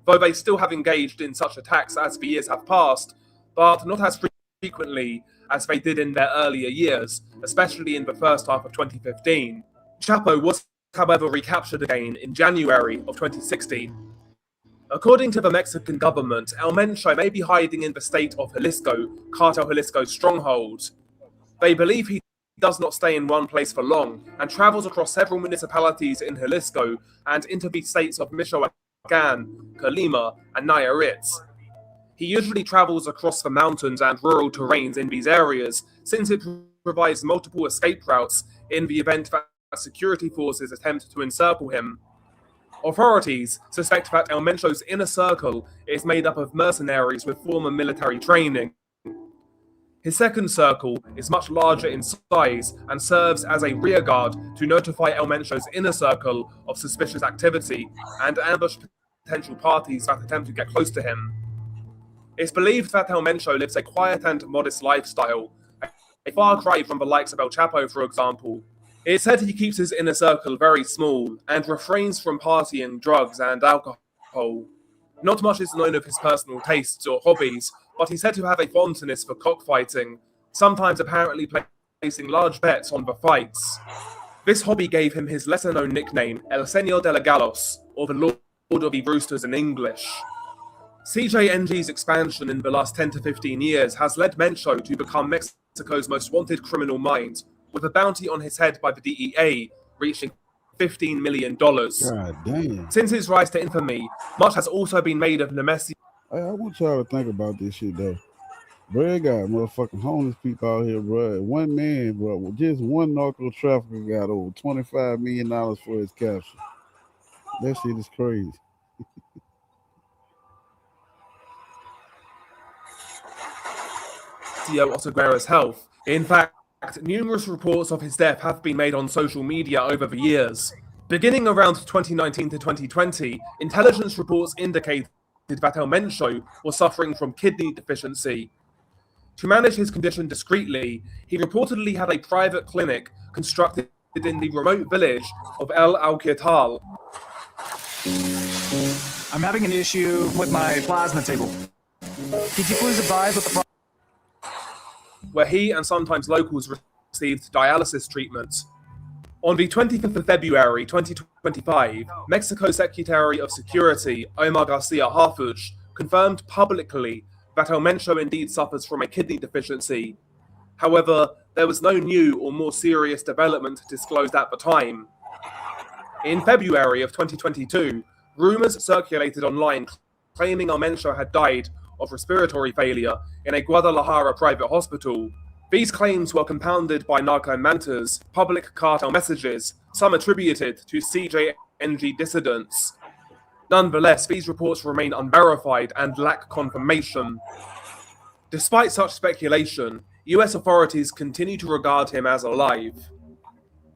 though they still have engaged in such attacks as the years have passed, but not as frequently as they did in their earlier years, especially in the first half of 2015. Chapo was, however, recaptured again in January of 2016. According to the Mexican government, El Mencho may be hiding in the state of Jalisco, Cartel Jalisco's stronghold. They believe he does not stay in one place for long and travels across several municipalities in Jalisco and into the states of Michoacán, Colima, and Nayarit. He usually travels across the mountains and rural terrains in these areas, since it provides multiple escape routes in the event that security forces attempt to encircle him. Authorities suspect that El Mencho's inner circle is made up of mercenaries with former military training. His second circle is much larger in size and serves as a rearguard to notify El Mencho's inner circle of suspicious activity and ambush potential parties that attempt to get close to him. It's believed that El Mencho lives a quiet and modest lifestyle, a far cry from the likes of El Chapo, for example. It's said he keeps his inner circle very small and refrains from partying, drugs, and alcohol. Not much is known of his personal tastes or hobbies, but he's said to have a fondness for cockfighting, sometimes apparently playing placing large bets on the fights. This hobby gave him his lesser-known nickname, El Señor de los Gallos, or the Lord of the Roosters in English. CJNG's expansion in the last 10 to 15 years has led Mencho to become Mexico's most wanted criminal mind, with a bounty on his head by the DEA reaching $15 million. God damn. Since his rise to infamy, much has also been made of Nemesi. Hey, I want y'all to think about this shit though. Bro, got motherfucking homeless people out here, bro. One man, bro, just one narco trafficker got over $25 million for his capture. That shit is crazy. Oseguera's health. In fact, numerous reports of his death have been made on social media over the years. Beginning around 2019 to 2020, intelligence reports indicated that El Mencho was suffering from kidney deficiency. To manage his condition discreetly, he reportedly had a private clinic constructed in the remote village of El Alquital. I'm having an issue with my plasma table. Could you please advise what the problem? Where he and sometimes locals received dialysis treatments. On the 25th of February 2025, Mexico's Secretary of Security, Omar Garcia Harfuch, confirmed publicly that El Mencho indeed suffers from a kidney deficiency. However, there was no new or more serious development disclosed at the time. In February of 2022, rumors circulated online claiming El Mencho had died of respiratory failure in a Guadalajara private hospital. These claims were compounded by narco-mantas, public cartel messages, some attributed to CJNG dissidents. Nonetheless, these reports remain unverified and lack confirmation. Despite such speculation, US authorities continue to regard him as alive.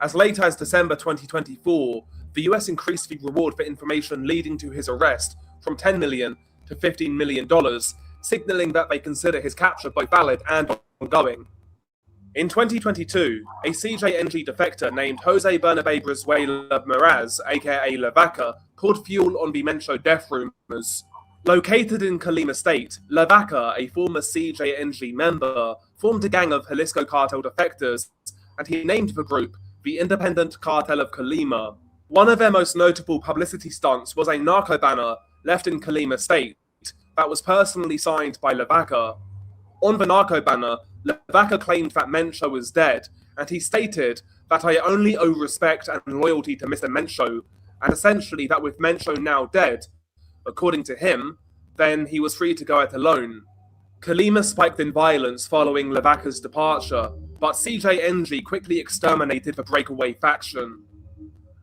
As late as December 2024, the US increased the reward for information leading to his arrest from $10 million to $15 million, signaling that they consider his capture both valid and ongoing. In 2022, a CJNG defector named Jose Bernabe Brizuela Meraz, aka La Vaca, poured fuel on the Mencho death rumors. Located in Colima State, La Vaca, a former CJNG member, formed a gang of Jalisco cartel defectors, and he named the group the Independent Cartel of Colima. One of their most notable publicity stunts was a narco banner left in Colima State that was personally signed by La Vaca. On the narco banner, La Vaca claimed that Mencho was dead, and he stated that I only owe respect and loyalty to Mr. Mencho, and essentially that with Mencho now dead, according to him, then he was free to go it alone. Colima spiked in violence following La Vaca's departure, but CJNG quickly exterminated the breakaway faction.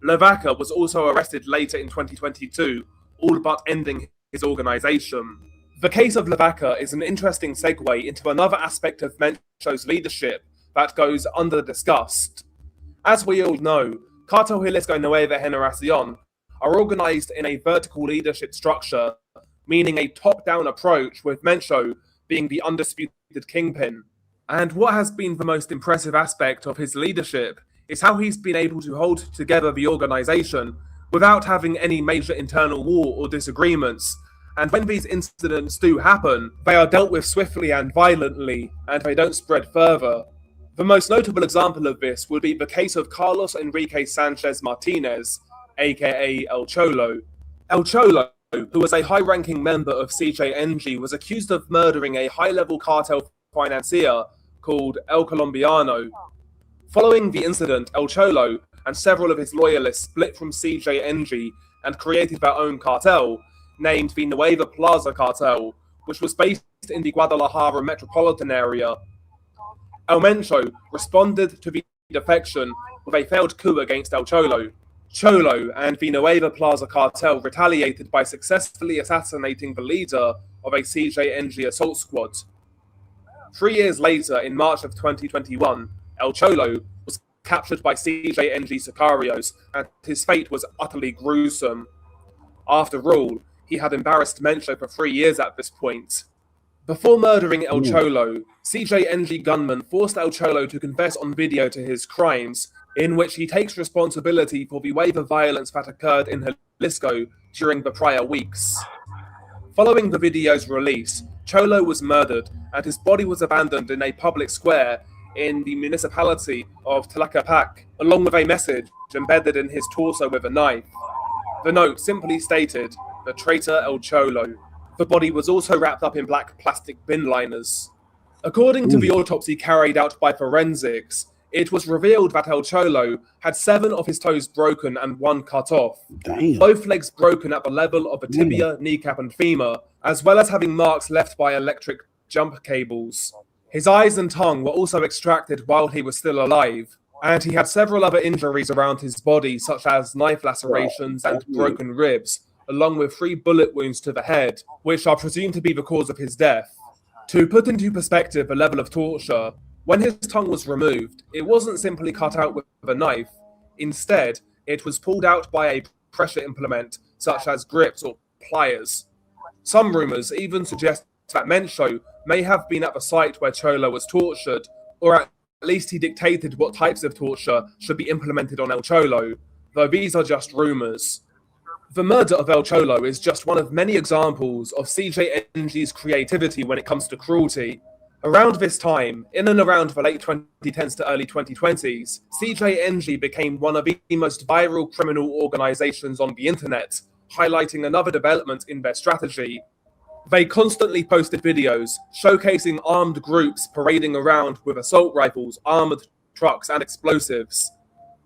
La Vaca was also arrested later in 2022, all but ending his organization. The case of La Vaca is an interesting segue into another aspect of Mencho's leadership that goes under-discussed. As we all know, Cartel Jalisco Nueva Generación are organized in a vertical leadership structure, meaning a top-down approach with Mencho being the undisputed kingpin. And what has been the most impressive aspect of his leadership is how he's been able to hold together the organization without having any major internal war or disagreements. And when these incidents do happen, they are dealt with swiftly and violently, and they don't spread further. The most notable example of this would be the case of Carlos Enrique Sanchez Martinez, aka El Cholo. El Cholo, who was a high-ranking member of CJNG, was accused of murdering a high-level cartel financier called El Colombiano. Following the incident, El Cholo and several of his loyalists split from CJNG and created their own cartel, named the Nueva Plaza Cartel, which was based in the Guadalajara metropolitan area. El Mencho responded to the defection with a failed coup against El Cholo. Cholo and the Nueva Plaza Cartel retaliated by successfully assassinating the leader of a CJNG assault squad. 3 years later, in March of 2021, El Cholo was captured by CJNG sicarios, and his fate was utterly gruesome. After all, he had embarrassed Mencho for 3 years at this point. Before murdering El Cholo, CJNG gunmen forced El Cholo to confess on video to his crimes, in which he takes responsibility for the wave of violence that occurred in Jalisco during the prior weeks. Following the video's release, Cholo was murdered, and his body was abandoned in a public square in the municipality of Tlaquepaque, along with a message embedded in his torso with a knife. The note simply stated, "The traitor El Cholo." The body was also wrapped up in black plastic bin liners. According to the autopsy carried out by forensics, it was revealed that El Cholo had 7 of his toes broken and 1 cut off. Damn. Both legs broken at the level of the tibia, kneecap, and femur, as well as having marks left by electric jump cables. His eyes and tongue were also extracted while he was still alive, and he had several other injuries around his body, such as knife lacerations and broken ribs, along with 3 bullet wounds to the head, which are presumed to be the cause of his death. To put into perspective the level of torture, when his tongue was removed, it wasn't simply cut out with a knife. Instead, it was pulled out by a pressure implement, such as grips or pliers. Some rumors even suggest that Mencho may have been at the site where Cholo was tortured, or at least he dictated what types of torture should be implemented on El Cholo, though these are just rumors. The murder of El Cholo is just one of many examples of CJNG's creativity when it comes to cruelty. Around this time, in and around the late 2010s to early 2020s, CJNG became one of the most viral criminal organizations on the internet, highlighting another development in their strategy. They constantly posted videos showcasing armed groups parading around with assault rifles, armored trucks, and explosives.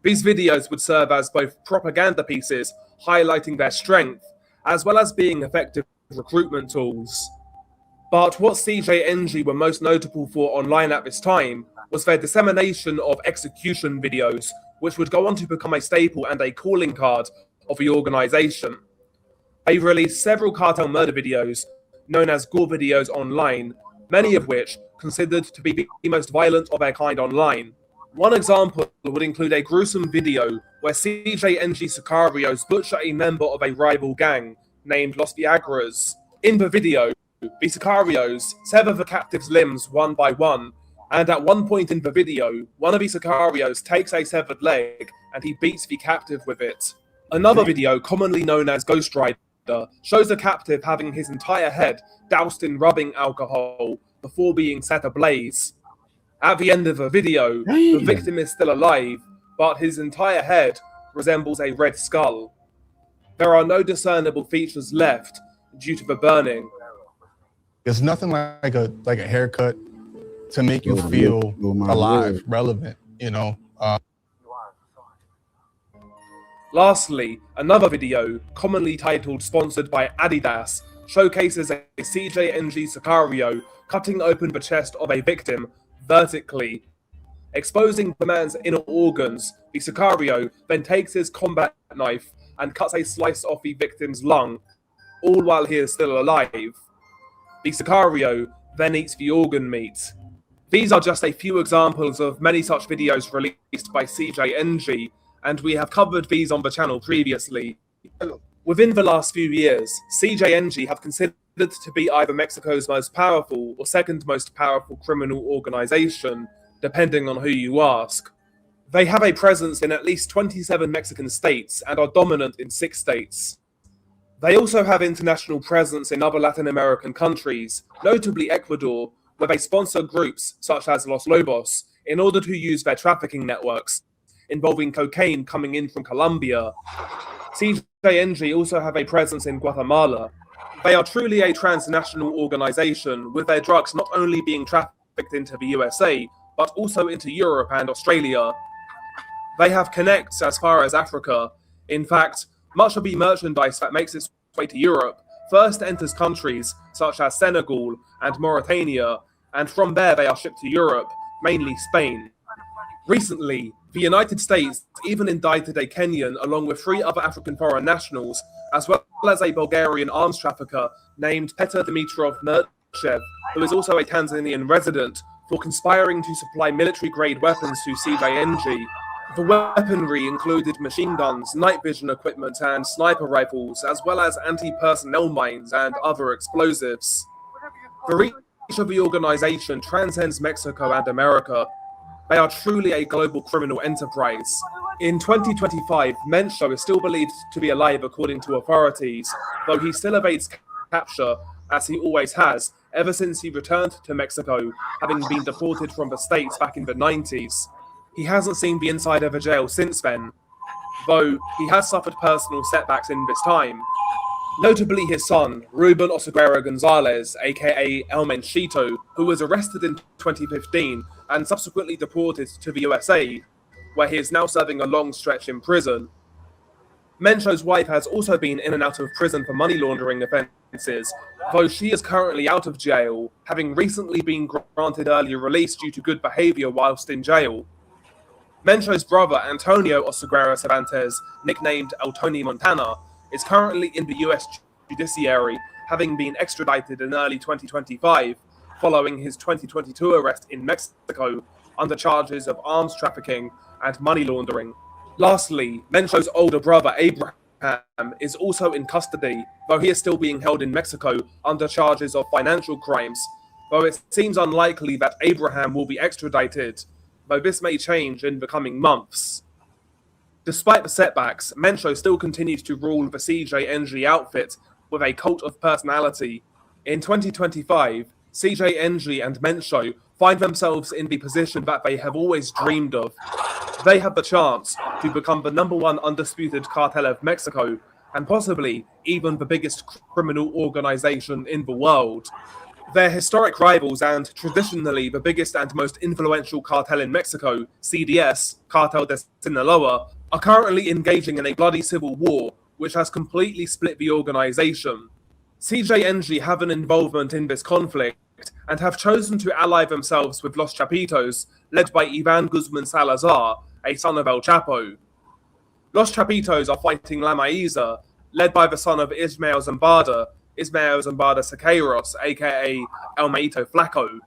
These videos would serve as both propaganda pieces, highlighting their strength, as well as being effective recruitment tools. But what CJNG were most notable for online at this time was their dissemination of execution videos, which would go on to become a staple and a calling card of the organization. They released several cartel murder videos, known as gore videos online, many of which considered to be the most violent of their kind online. One example would include a gruesome video where CJNG sicarios butcher a member of a rival gang named Los Viagras. In the video, the sicarios sever the captive's limbs one by one, and at one point in the video, one of the sicarios takes a severed leg and he beats the captive with it. Another video, commonly known as Ghost Rider, shows the captive having his entire head doused in rubbing alcohol before being set ablaze. At the end of the video, the victim is still alive, but his entire head resembles a red skull. There are no discernible features left due to the burning. There's nothing like a haircut to make you feel alive, relevant, you know. Lastly, another video, commonly titled Sponsored by Adidas, showcases a CJNG sicario cutting open the chest of a victim vertically. Exposing the man's inner organs, the sicario then takes his combat knife and cuts a slice off the victim's lung, all while he is still alive. The sicario then eats the organ meat. These are just a few examples of many such videos released by CJNG, and we have covered these on the channel previously. Within the last few years, CJNG have considered to be either Mexico's most powerful or second most powerful criminal organization, depending on who you ask. They have a presence in at least 27 Mexican states and are dominant in 6 states. They also have international presence in other Latin American countries, notably Ecuador, where they sponsor groups such as Los Lobos in order to use their trafficking networks, involving cocaine coming in from Colombia. CJNG also have a presence in Guatemala. They are truly a transnational organization, with their drugs not only being trafficked into the USA, but also into Europe and Australia. They have connects as far as Africa. In fact, much of the merchandise that makes its way to Europe first enters countries such as Senegal and Mauritania, and from there they are shipped to Europe, mainly Spain. Recently, the United States even indicted a Kenyan along with 3 other African foreign nationals, as well as a Bulgarian arms trafficker named Petr Dimitrov Merchev, who is also a Tanzanian resident, for conspiring to supply military-grade weapons to CJNG. The weaponry included machine guns, night vision equipment, and sniper rifles, as well as anti-personnel mines and other explosives. The reach of the organization transcends Mexico and America. They are truly a global criminal enterprise. In 2025, Mencho is still believed to be alive according to authorities, though he still evades capture, as he always has, ever since he returned to Mexico, having been deported from the States back in the 90s. He hasn't seen the inside of a jail since then, though he has suffered personal setbacks in this time. Notably his son, Ruben Oseguera Gonzalez, aka El Menchito, who was arrested in 2015 and subsequently deported to the USA, where he is now serving a long stretch in prison. Mencho's wife has also been in and out of prison for money laundering offences, though she is currently out of jail, having recently been granted early release due to good behaviour whilst in jail. Mencho's brother, Antonio Oseguera Cervantes, nicknamed El Tony Montana, is currently in the US judiciary, having been extradited in early 2025, following his 2022 arrest in Mexico under charges of arms trafficking and money laundering. Lastly, Mencho's older brother, Abraham, is also in custody, though he is still being held in Mexico under charges of financial crimes, though it seems unlikely that Abraham will be extradited, though this may change in the coming months. Despite the setbacks, Mencho still continues to rule the CJNG outfit with a cult of personality. In 2025, CJNG and Mencho find themselves in the position that they have always dreamed of. They have the chance to become the #1 undisputed cartel of Mexico, and possibly even the biggest criminal organization in the world. Their historic rivals and traditionally the biggest and most influential cartel in Mexico, CDS, Cartel de Sinaloa, are currently engaging in a bloody civil war, which has completely split the organization. CJNG have an involvement in this conflict and have chosen to ally themselves with Los Chapitos, led by Ivan Guzman Salazar, a son of El Chapo. Los Chapitos are fighting La Maiza, led by the son of Ismael Zambada Siqueiros, aka El Maito Flaco.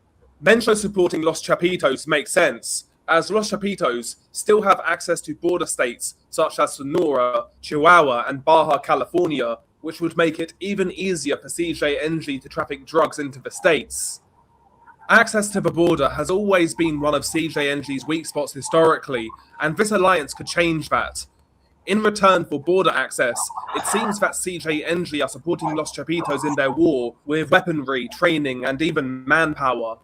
Mencho supporting Los Chapitos makes sense, as Los Chapitos still have access to border states such as Sonora, Chihuahua, and Baja California, which would make it even easier for CJNG to traffic drugs into the states. Access to the border has always been one of CJNG's weak spots historically, and this alliance could change that. In return for border access, it seems that CJNG are supporting Los Chapitos in their war with weaponry, training, and even manpower.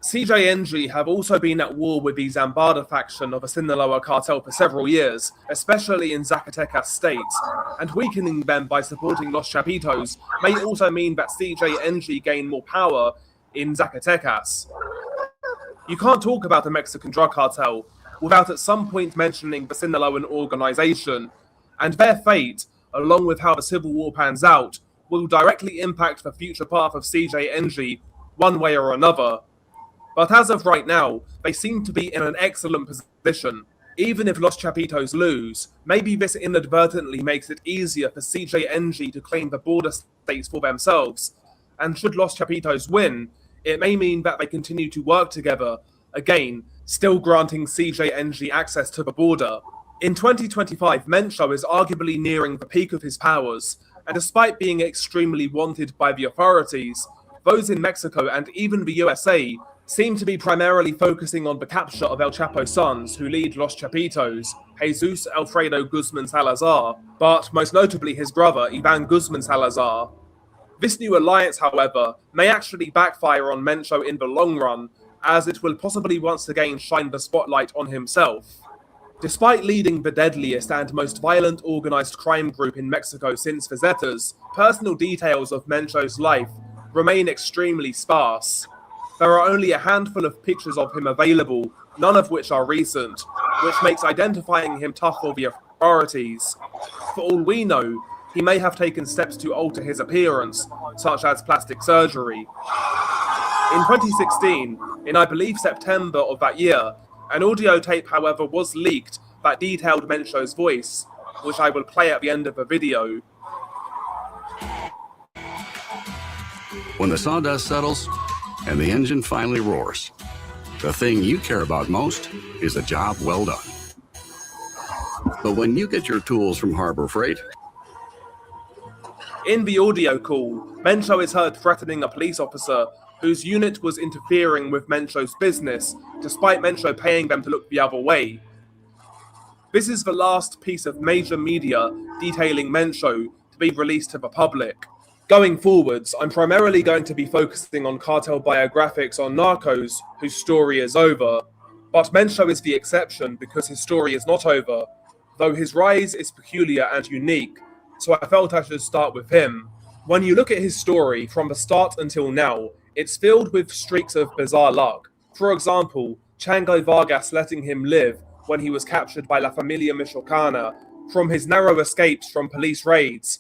CJNG have also been at war with the Zambada faction of the Sinaloa cartel for several years, especially in Zacatecas state, and weakening them by supporting Los Chapitos may also mean that CJNG gain more power in Zacatecas. You can't talk about the Mexican drug cartel without at some point mentioning the Sinaloan organization, and their fate, along with how the civil war pans out, will directly impact the future path of CJNG one way or another. But as of right now, they seem to be in an excellent position. Even if Los Chapitos lose, maybe this inadvertently makes it easier for CJNG to claim the border states for themselves, and should Los Chapitos win, it may mean that they continue to work together, again, still granting CJNG access to the border. In 2025, Mencho is arguably nearing the peak of his powers, and despite being extremely wanted by the authorities, those in Mexico and even the USA seem to be primarily focusing on the capture of El Chapo's sons who lead Los Chapitos, Jesus Alfredo Guzman Salazar, but most notably his brother, Ivan Guzman Salazar. This new alliance, however, may actually backfire on Mencho in the long run, as it will possibly once again shine the spotlight on himself. Despite leading the deadliest and most violent organized crime group in Mexico since the Zetas, personal details of Mencho's life remain extremely sparse. There are only a handful of pictures of him available, none of which are recent, which makes identifying him tough for the authorities. For all we know, he may have taken steps to alter his appearance, such as plastic surgery. In 2016, in I believe September of that year, an audio tape, however, was leaked that detailed Mencho's voice, which I will play at the end of the video. When the sawdust settles and the engine finally roars, the thing you care about most is a job well done. But when you get your tools from Harbor Freight... In the audio call, Mencho is heard threatening a police officer whose unit was interfering with Mencho's business, despite Mencho paying them to look the other way. This is the last piece of major media detailing Mencho to be released to the public. Going forwards, I'm primarily going to be focusing on cartel biographics on Narcos, whose story is over, but Mencho is the exception because his story is not over, though his rise is peculiar and unique, so I felt I should start with him. When you look at his story from the start until now, it's filled with streaks of bizarre luck. For example, Chango Vargas letting him live when he was captured by La Familia Michoacana, from his narrow escapes from police raids,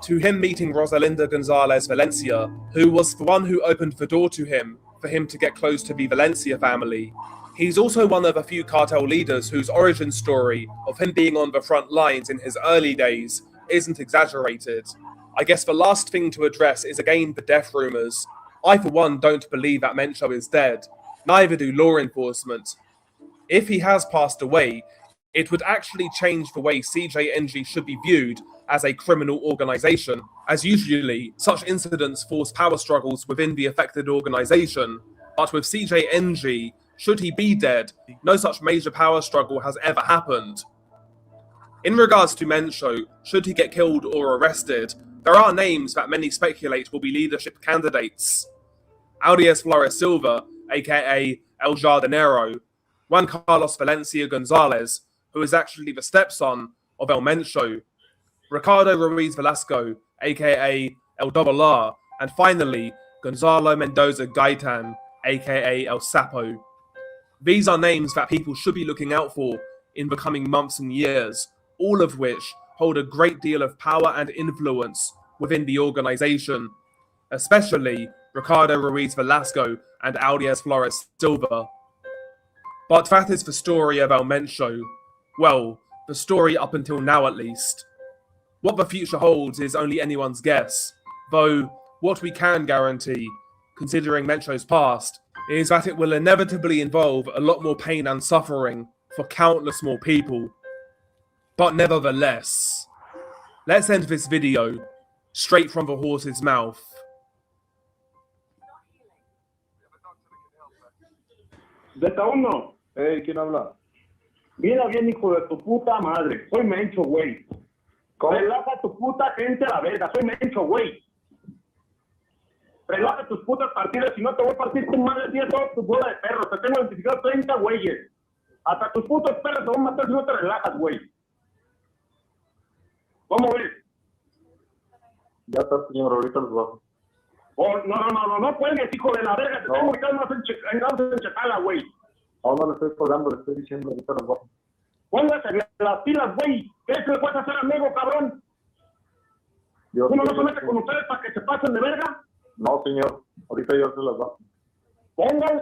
to him meeting Rosalinda Gonzalez Valencia, who was the one who opened the door to him for him to get close to the Valencia family. He's also one of a few cartel leaders whose origin story of him being on the front lines in his early days isn't exaggerated. I guess the last thing to address is again the death rumors. I for one don't believe that Mencho is dead, neither do law enforcement. If he has passed away, it would actually change the way CJNG should be viewed as a criminal organization, as usually such incidents force power struggles within the affected organization. But with CJNG, should he be dead, no such major power struggle has ever happened. In regards to Mencho, should he get killed or arrested, there are names that many speculate will be leadership candidates. Audias Flores Silva, aka El Jardinero, Juan Carlos Valencia Gonzalez, who is actually the stepson of El Mencho, Ricardo Ruiz Velasco, aka El Double R, and finally, Gonzalo Mendoza Gaitan, aka El Sapo. These are names that people should be looking out for in the coming months and years, all of which hold a great deal of power and influence within the organization, especially Ricardo Ruiz Velasco and Audias Flores Silva. But that is the story of El Mencho. Well, the story up until now at least. What the future holds is only anyone's guess, though what we can guarantee, considering Mencho's past, is that it will inevitably involve a lot more pain and suffering for countless more people. But nevertheless, let's end this video straight from the horse's mouth. Beta 1. ¿Quién habla? Mira bien, hijo de tu puta madre. Soy Mencho, güey. Relaja tu puta gente a la verga. Soy Mencho, güey. Relaja tus putas partidas. Si no, te voy a partir tu madre 10 todos tus bolas de perros. Te tengo identificado 30 güeyes. Hasta tus putos perros te van a matar si no te relajas, güey. ¿Cómo ves? Ya está, señor. Ahorita los bajo. Oh, no cuelgues, hijo de la verga. Te tengo ubicado más en Chacala, güey. No, no le estoy colgando, le estoy diciendo ahorita los bajo. Póngase las pilas, güey. ¿Qué es que le puedes hacer, amigo, cabrón? ¿Uno no se mete con ustedes para que se pasen de verga? No, señor. Ahorita yo se las bajo. Pongan,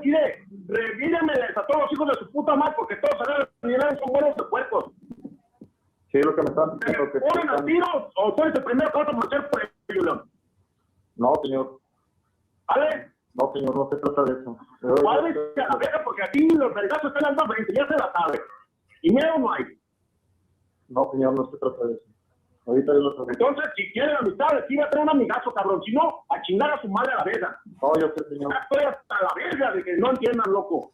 revírenmeles a todos los hijos de su puta madre, porque todos se son buenos de puercos. Sí, lo que me están diciendo. ¿Me ponen a tiros o tú eres el primero que vas a marchar por el Julián? No, señor. ¿Vale? No, señor, no se trata de eso. ¿Vale? A la verga, porque aquí los vergazos están andando frente, ya se la sabe. Y miedo no hay. No, señor, no se trata de eso. Ahorita yo lo sabía. Entonces, si quieren amistad, sí va a tener un amigazo, cabrón. Si no, a chingar a su madre a la verga. No, yo sé, señor. Ya estoy hasta la verga de que no entiendan, loco.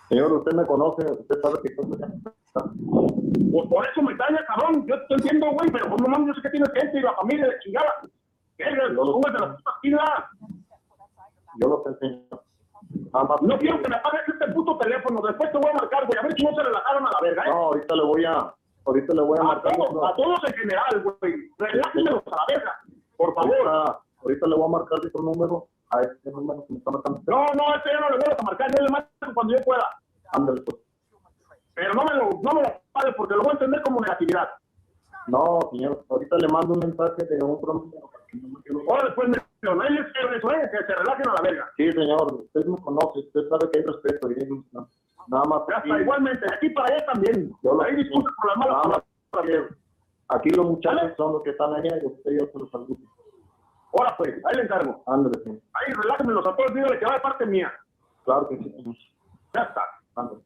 Señor, usted me conoce, usted sabe que estoy allá. Pues por eso me extraña, cabrón. Yo te entiendo, güey, pero por lo menos yo sé que tienes gente y la familia de chingada. Verga, los jugues de las putas pilas. Yo lo sé, señor. No quiero que me apagues este puto teléfono. Después te voy a marcar, güey. A ver si no se relajaron a la verga, ¿eh? No, ahorita le voy a marcar. A todos en general, güey. Relájenmelos a la verga, por favor. Ahorita le voy a marcar otro número a este número que me está marcando. No, este ya no le voy a marcar. Yo le marco cuando yo pueda. Ándale, pues. Pero no me lo pague porque lo voy a entender como negatividad. No, señor. Ahorita le mando un mensaje de otro número. Ahora después me no hay eso, que se relajen a la verga. Sí, señor. Usted me conoce. Usted sabe que hay respeto. Nada más. Hasta igualmente. De aquí para allá también. Ahí disculpe por las malas palabras. Aquí los muchachos son los que están allá y usted y yo se los saludo. Ahora pues, ahí le encargo. Ándale, señor. Ahí relájenmelos a todos, dígale que va de parte mía. Claro que sí, señor. Ya está. Ándale.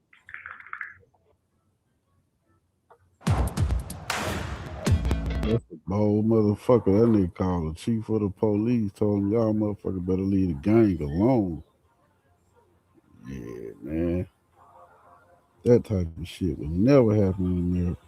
That's a bold motherfucker. That nigga called the chief of the police, told him, y'all motherfucker better leave the gang alone. Yeah, man. That type of shit would never happen in America.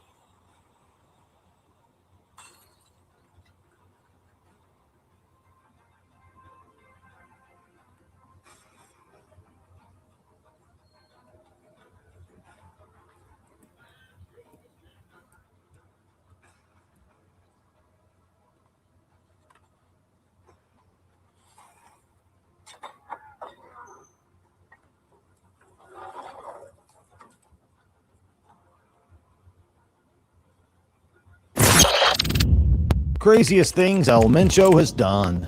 Craziest things El Mencho has done.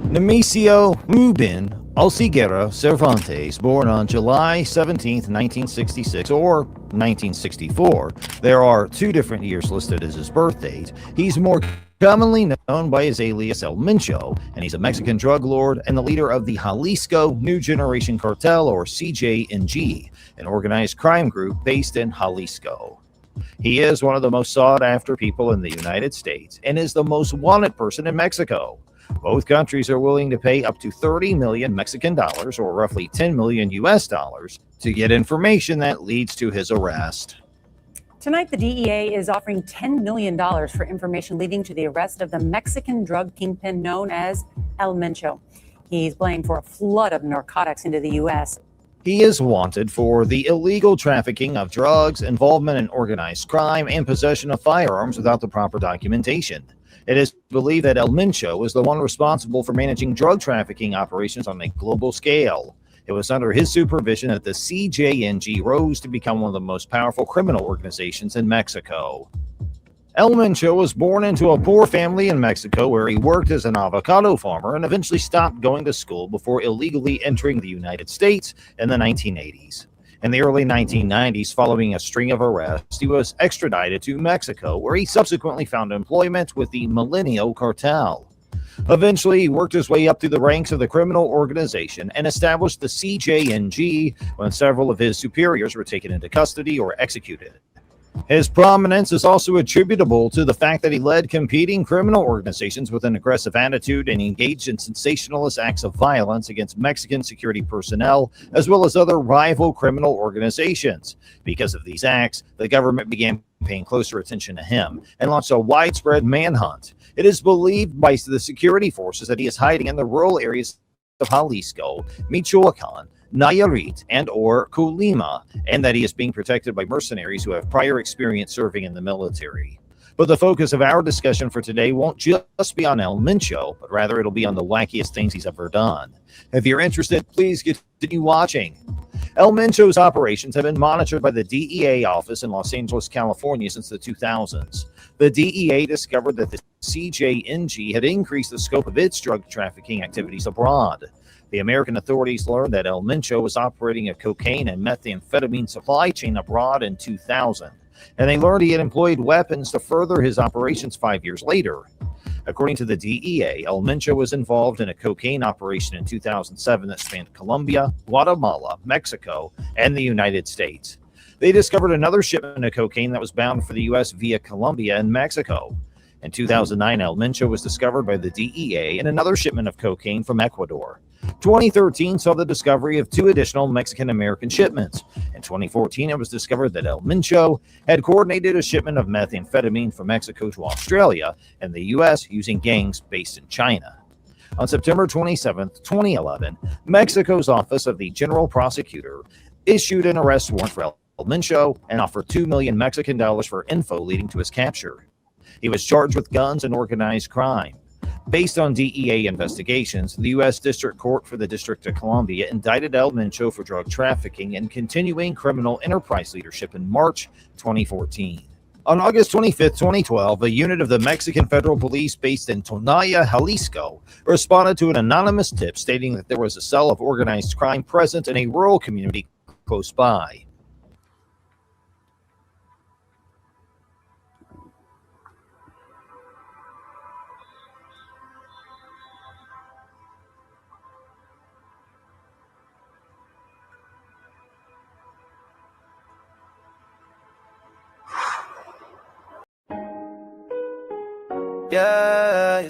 Nemesio Rubin Alciguera Cervantes, born on July 17, 1966, or 1964. There are two different years listed as his birth date. He's more commonly known by his alias El Mencho, and he's a Mexican drug lord and the leader of the Jalisco New Generation Cartel, or CJNG, an organized crime group based in Jalisco. He is one of the most sought-after people in the United States and is the most wanted person in Mexico. Both countries are willing to pay up to 30 million Mexican dollars, or roughly 10 million US dollars, to get information that leads to his arrest. Tonight, the DEA is offering $10 million for information leading to the arrest of the Mexican drug kingpin known as El Mencho. He's blamed for a flood of narcotics into the U.S. He is wanted for the illegal trafficking of drugs, involvement in organized crime, and possession of firearms without the proper documentation. It is believed that El Mencho is the one responsible for managing drug trafficking operations on a global scale. It was under his supervision that the CJNG rose to become one of the most powerful criminal organizations in Mexico. El Mencho was born into a poor family in Mexico where he worked as an avocado farmer and eventually stopped going to school before illegally entering the United States in the 1980s. In the early 1990s, following a string of arrests, he was extradited to Mexico, where he subsequently found employment with the Millennial Cartel. Eventually, he worked his way up through the ranks of the criminal organization and established the CJNG when several of his superiors were taken into custody or executed. His prominence is also attributable to the fact that he led competing criminal organizations with an aggressive attitude and engaged in sensationalist acts of violence against Mexican security personnel, as well as other rival criminal organizations. Because of these acts, the government began paying closer attention to him and launched a widespread manhunt. It is believed by the security forces that he is hiding in the rural areas of Jalisco, Michoacan, Nayarit, and or Colima, and that he is being protected by mercenaries who have prior experience serving in the military. But the focus of our discussion for today won't just be on El Mencho, but rather it'll be on the wackiest things he's ever done. If you're interested, please continue watching. El Mencho's operations have been monitored by the DEA office in Los Angeles, California since the 2000s. The DEA discovered that the CJNG had increased the scope of its drug trafficking activities abroad. The American authorities learned that El Mencho was operating a cocaine and methamphetamine supply chain abroad in 2000, and they learned he had employed weapons to further his operations 5 years later. According to the DEA, El Mencho was involved in a cocaine operation in 2007 that spanned Colombia, Guatemala, Mexico, and the United States. They discovered another shipment of cocaine that was bound for the U.S. via Colombia and Mexico. In 2009, El Mencho was discovered by the DEA in another shipment of cocaine from Ecuador. 2013 saw the discovery of 2 additional Mexican-American shipments. In 2014, it was discovered that El Mencho had coordinated a shipment of methamphetamine from Mexico to Australia and the U.S. using gangs based in China. On September 27, 2011, Mexico's Office of the General Prosecutor issued an arrest warrant for El Mencho and offered 2 million Mexican dollars for info leading to his capture. He was charged with guns and organized crime. Based on DEA investigations, the U.S. District Court for the District of Columbia indicted El Mencho for drug trafficking and continuing criminal enterprise leadership in March 2014. On August 25, 2012, a unit of the Mexican Federal Police based in Tonaya, Jalisco, responded to an anonymous tip stating that there was a cell of organized crime present in a rural community close by. Yeah.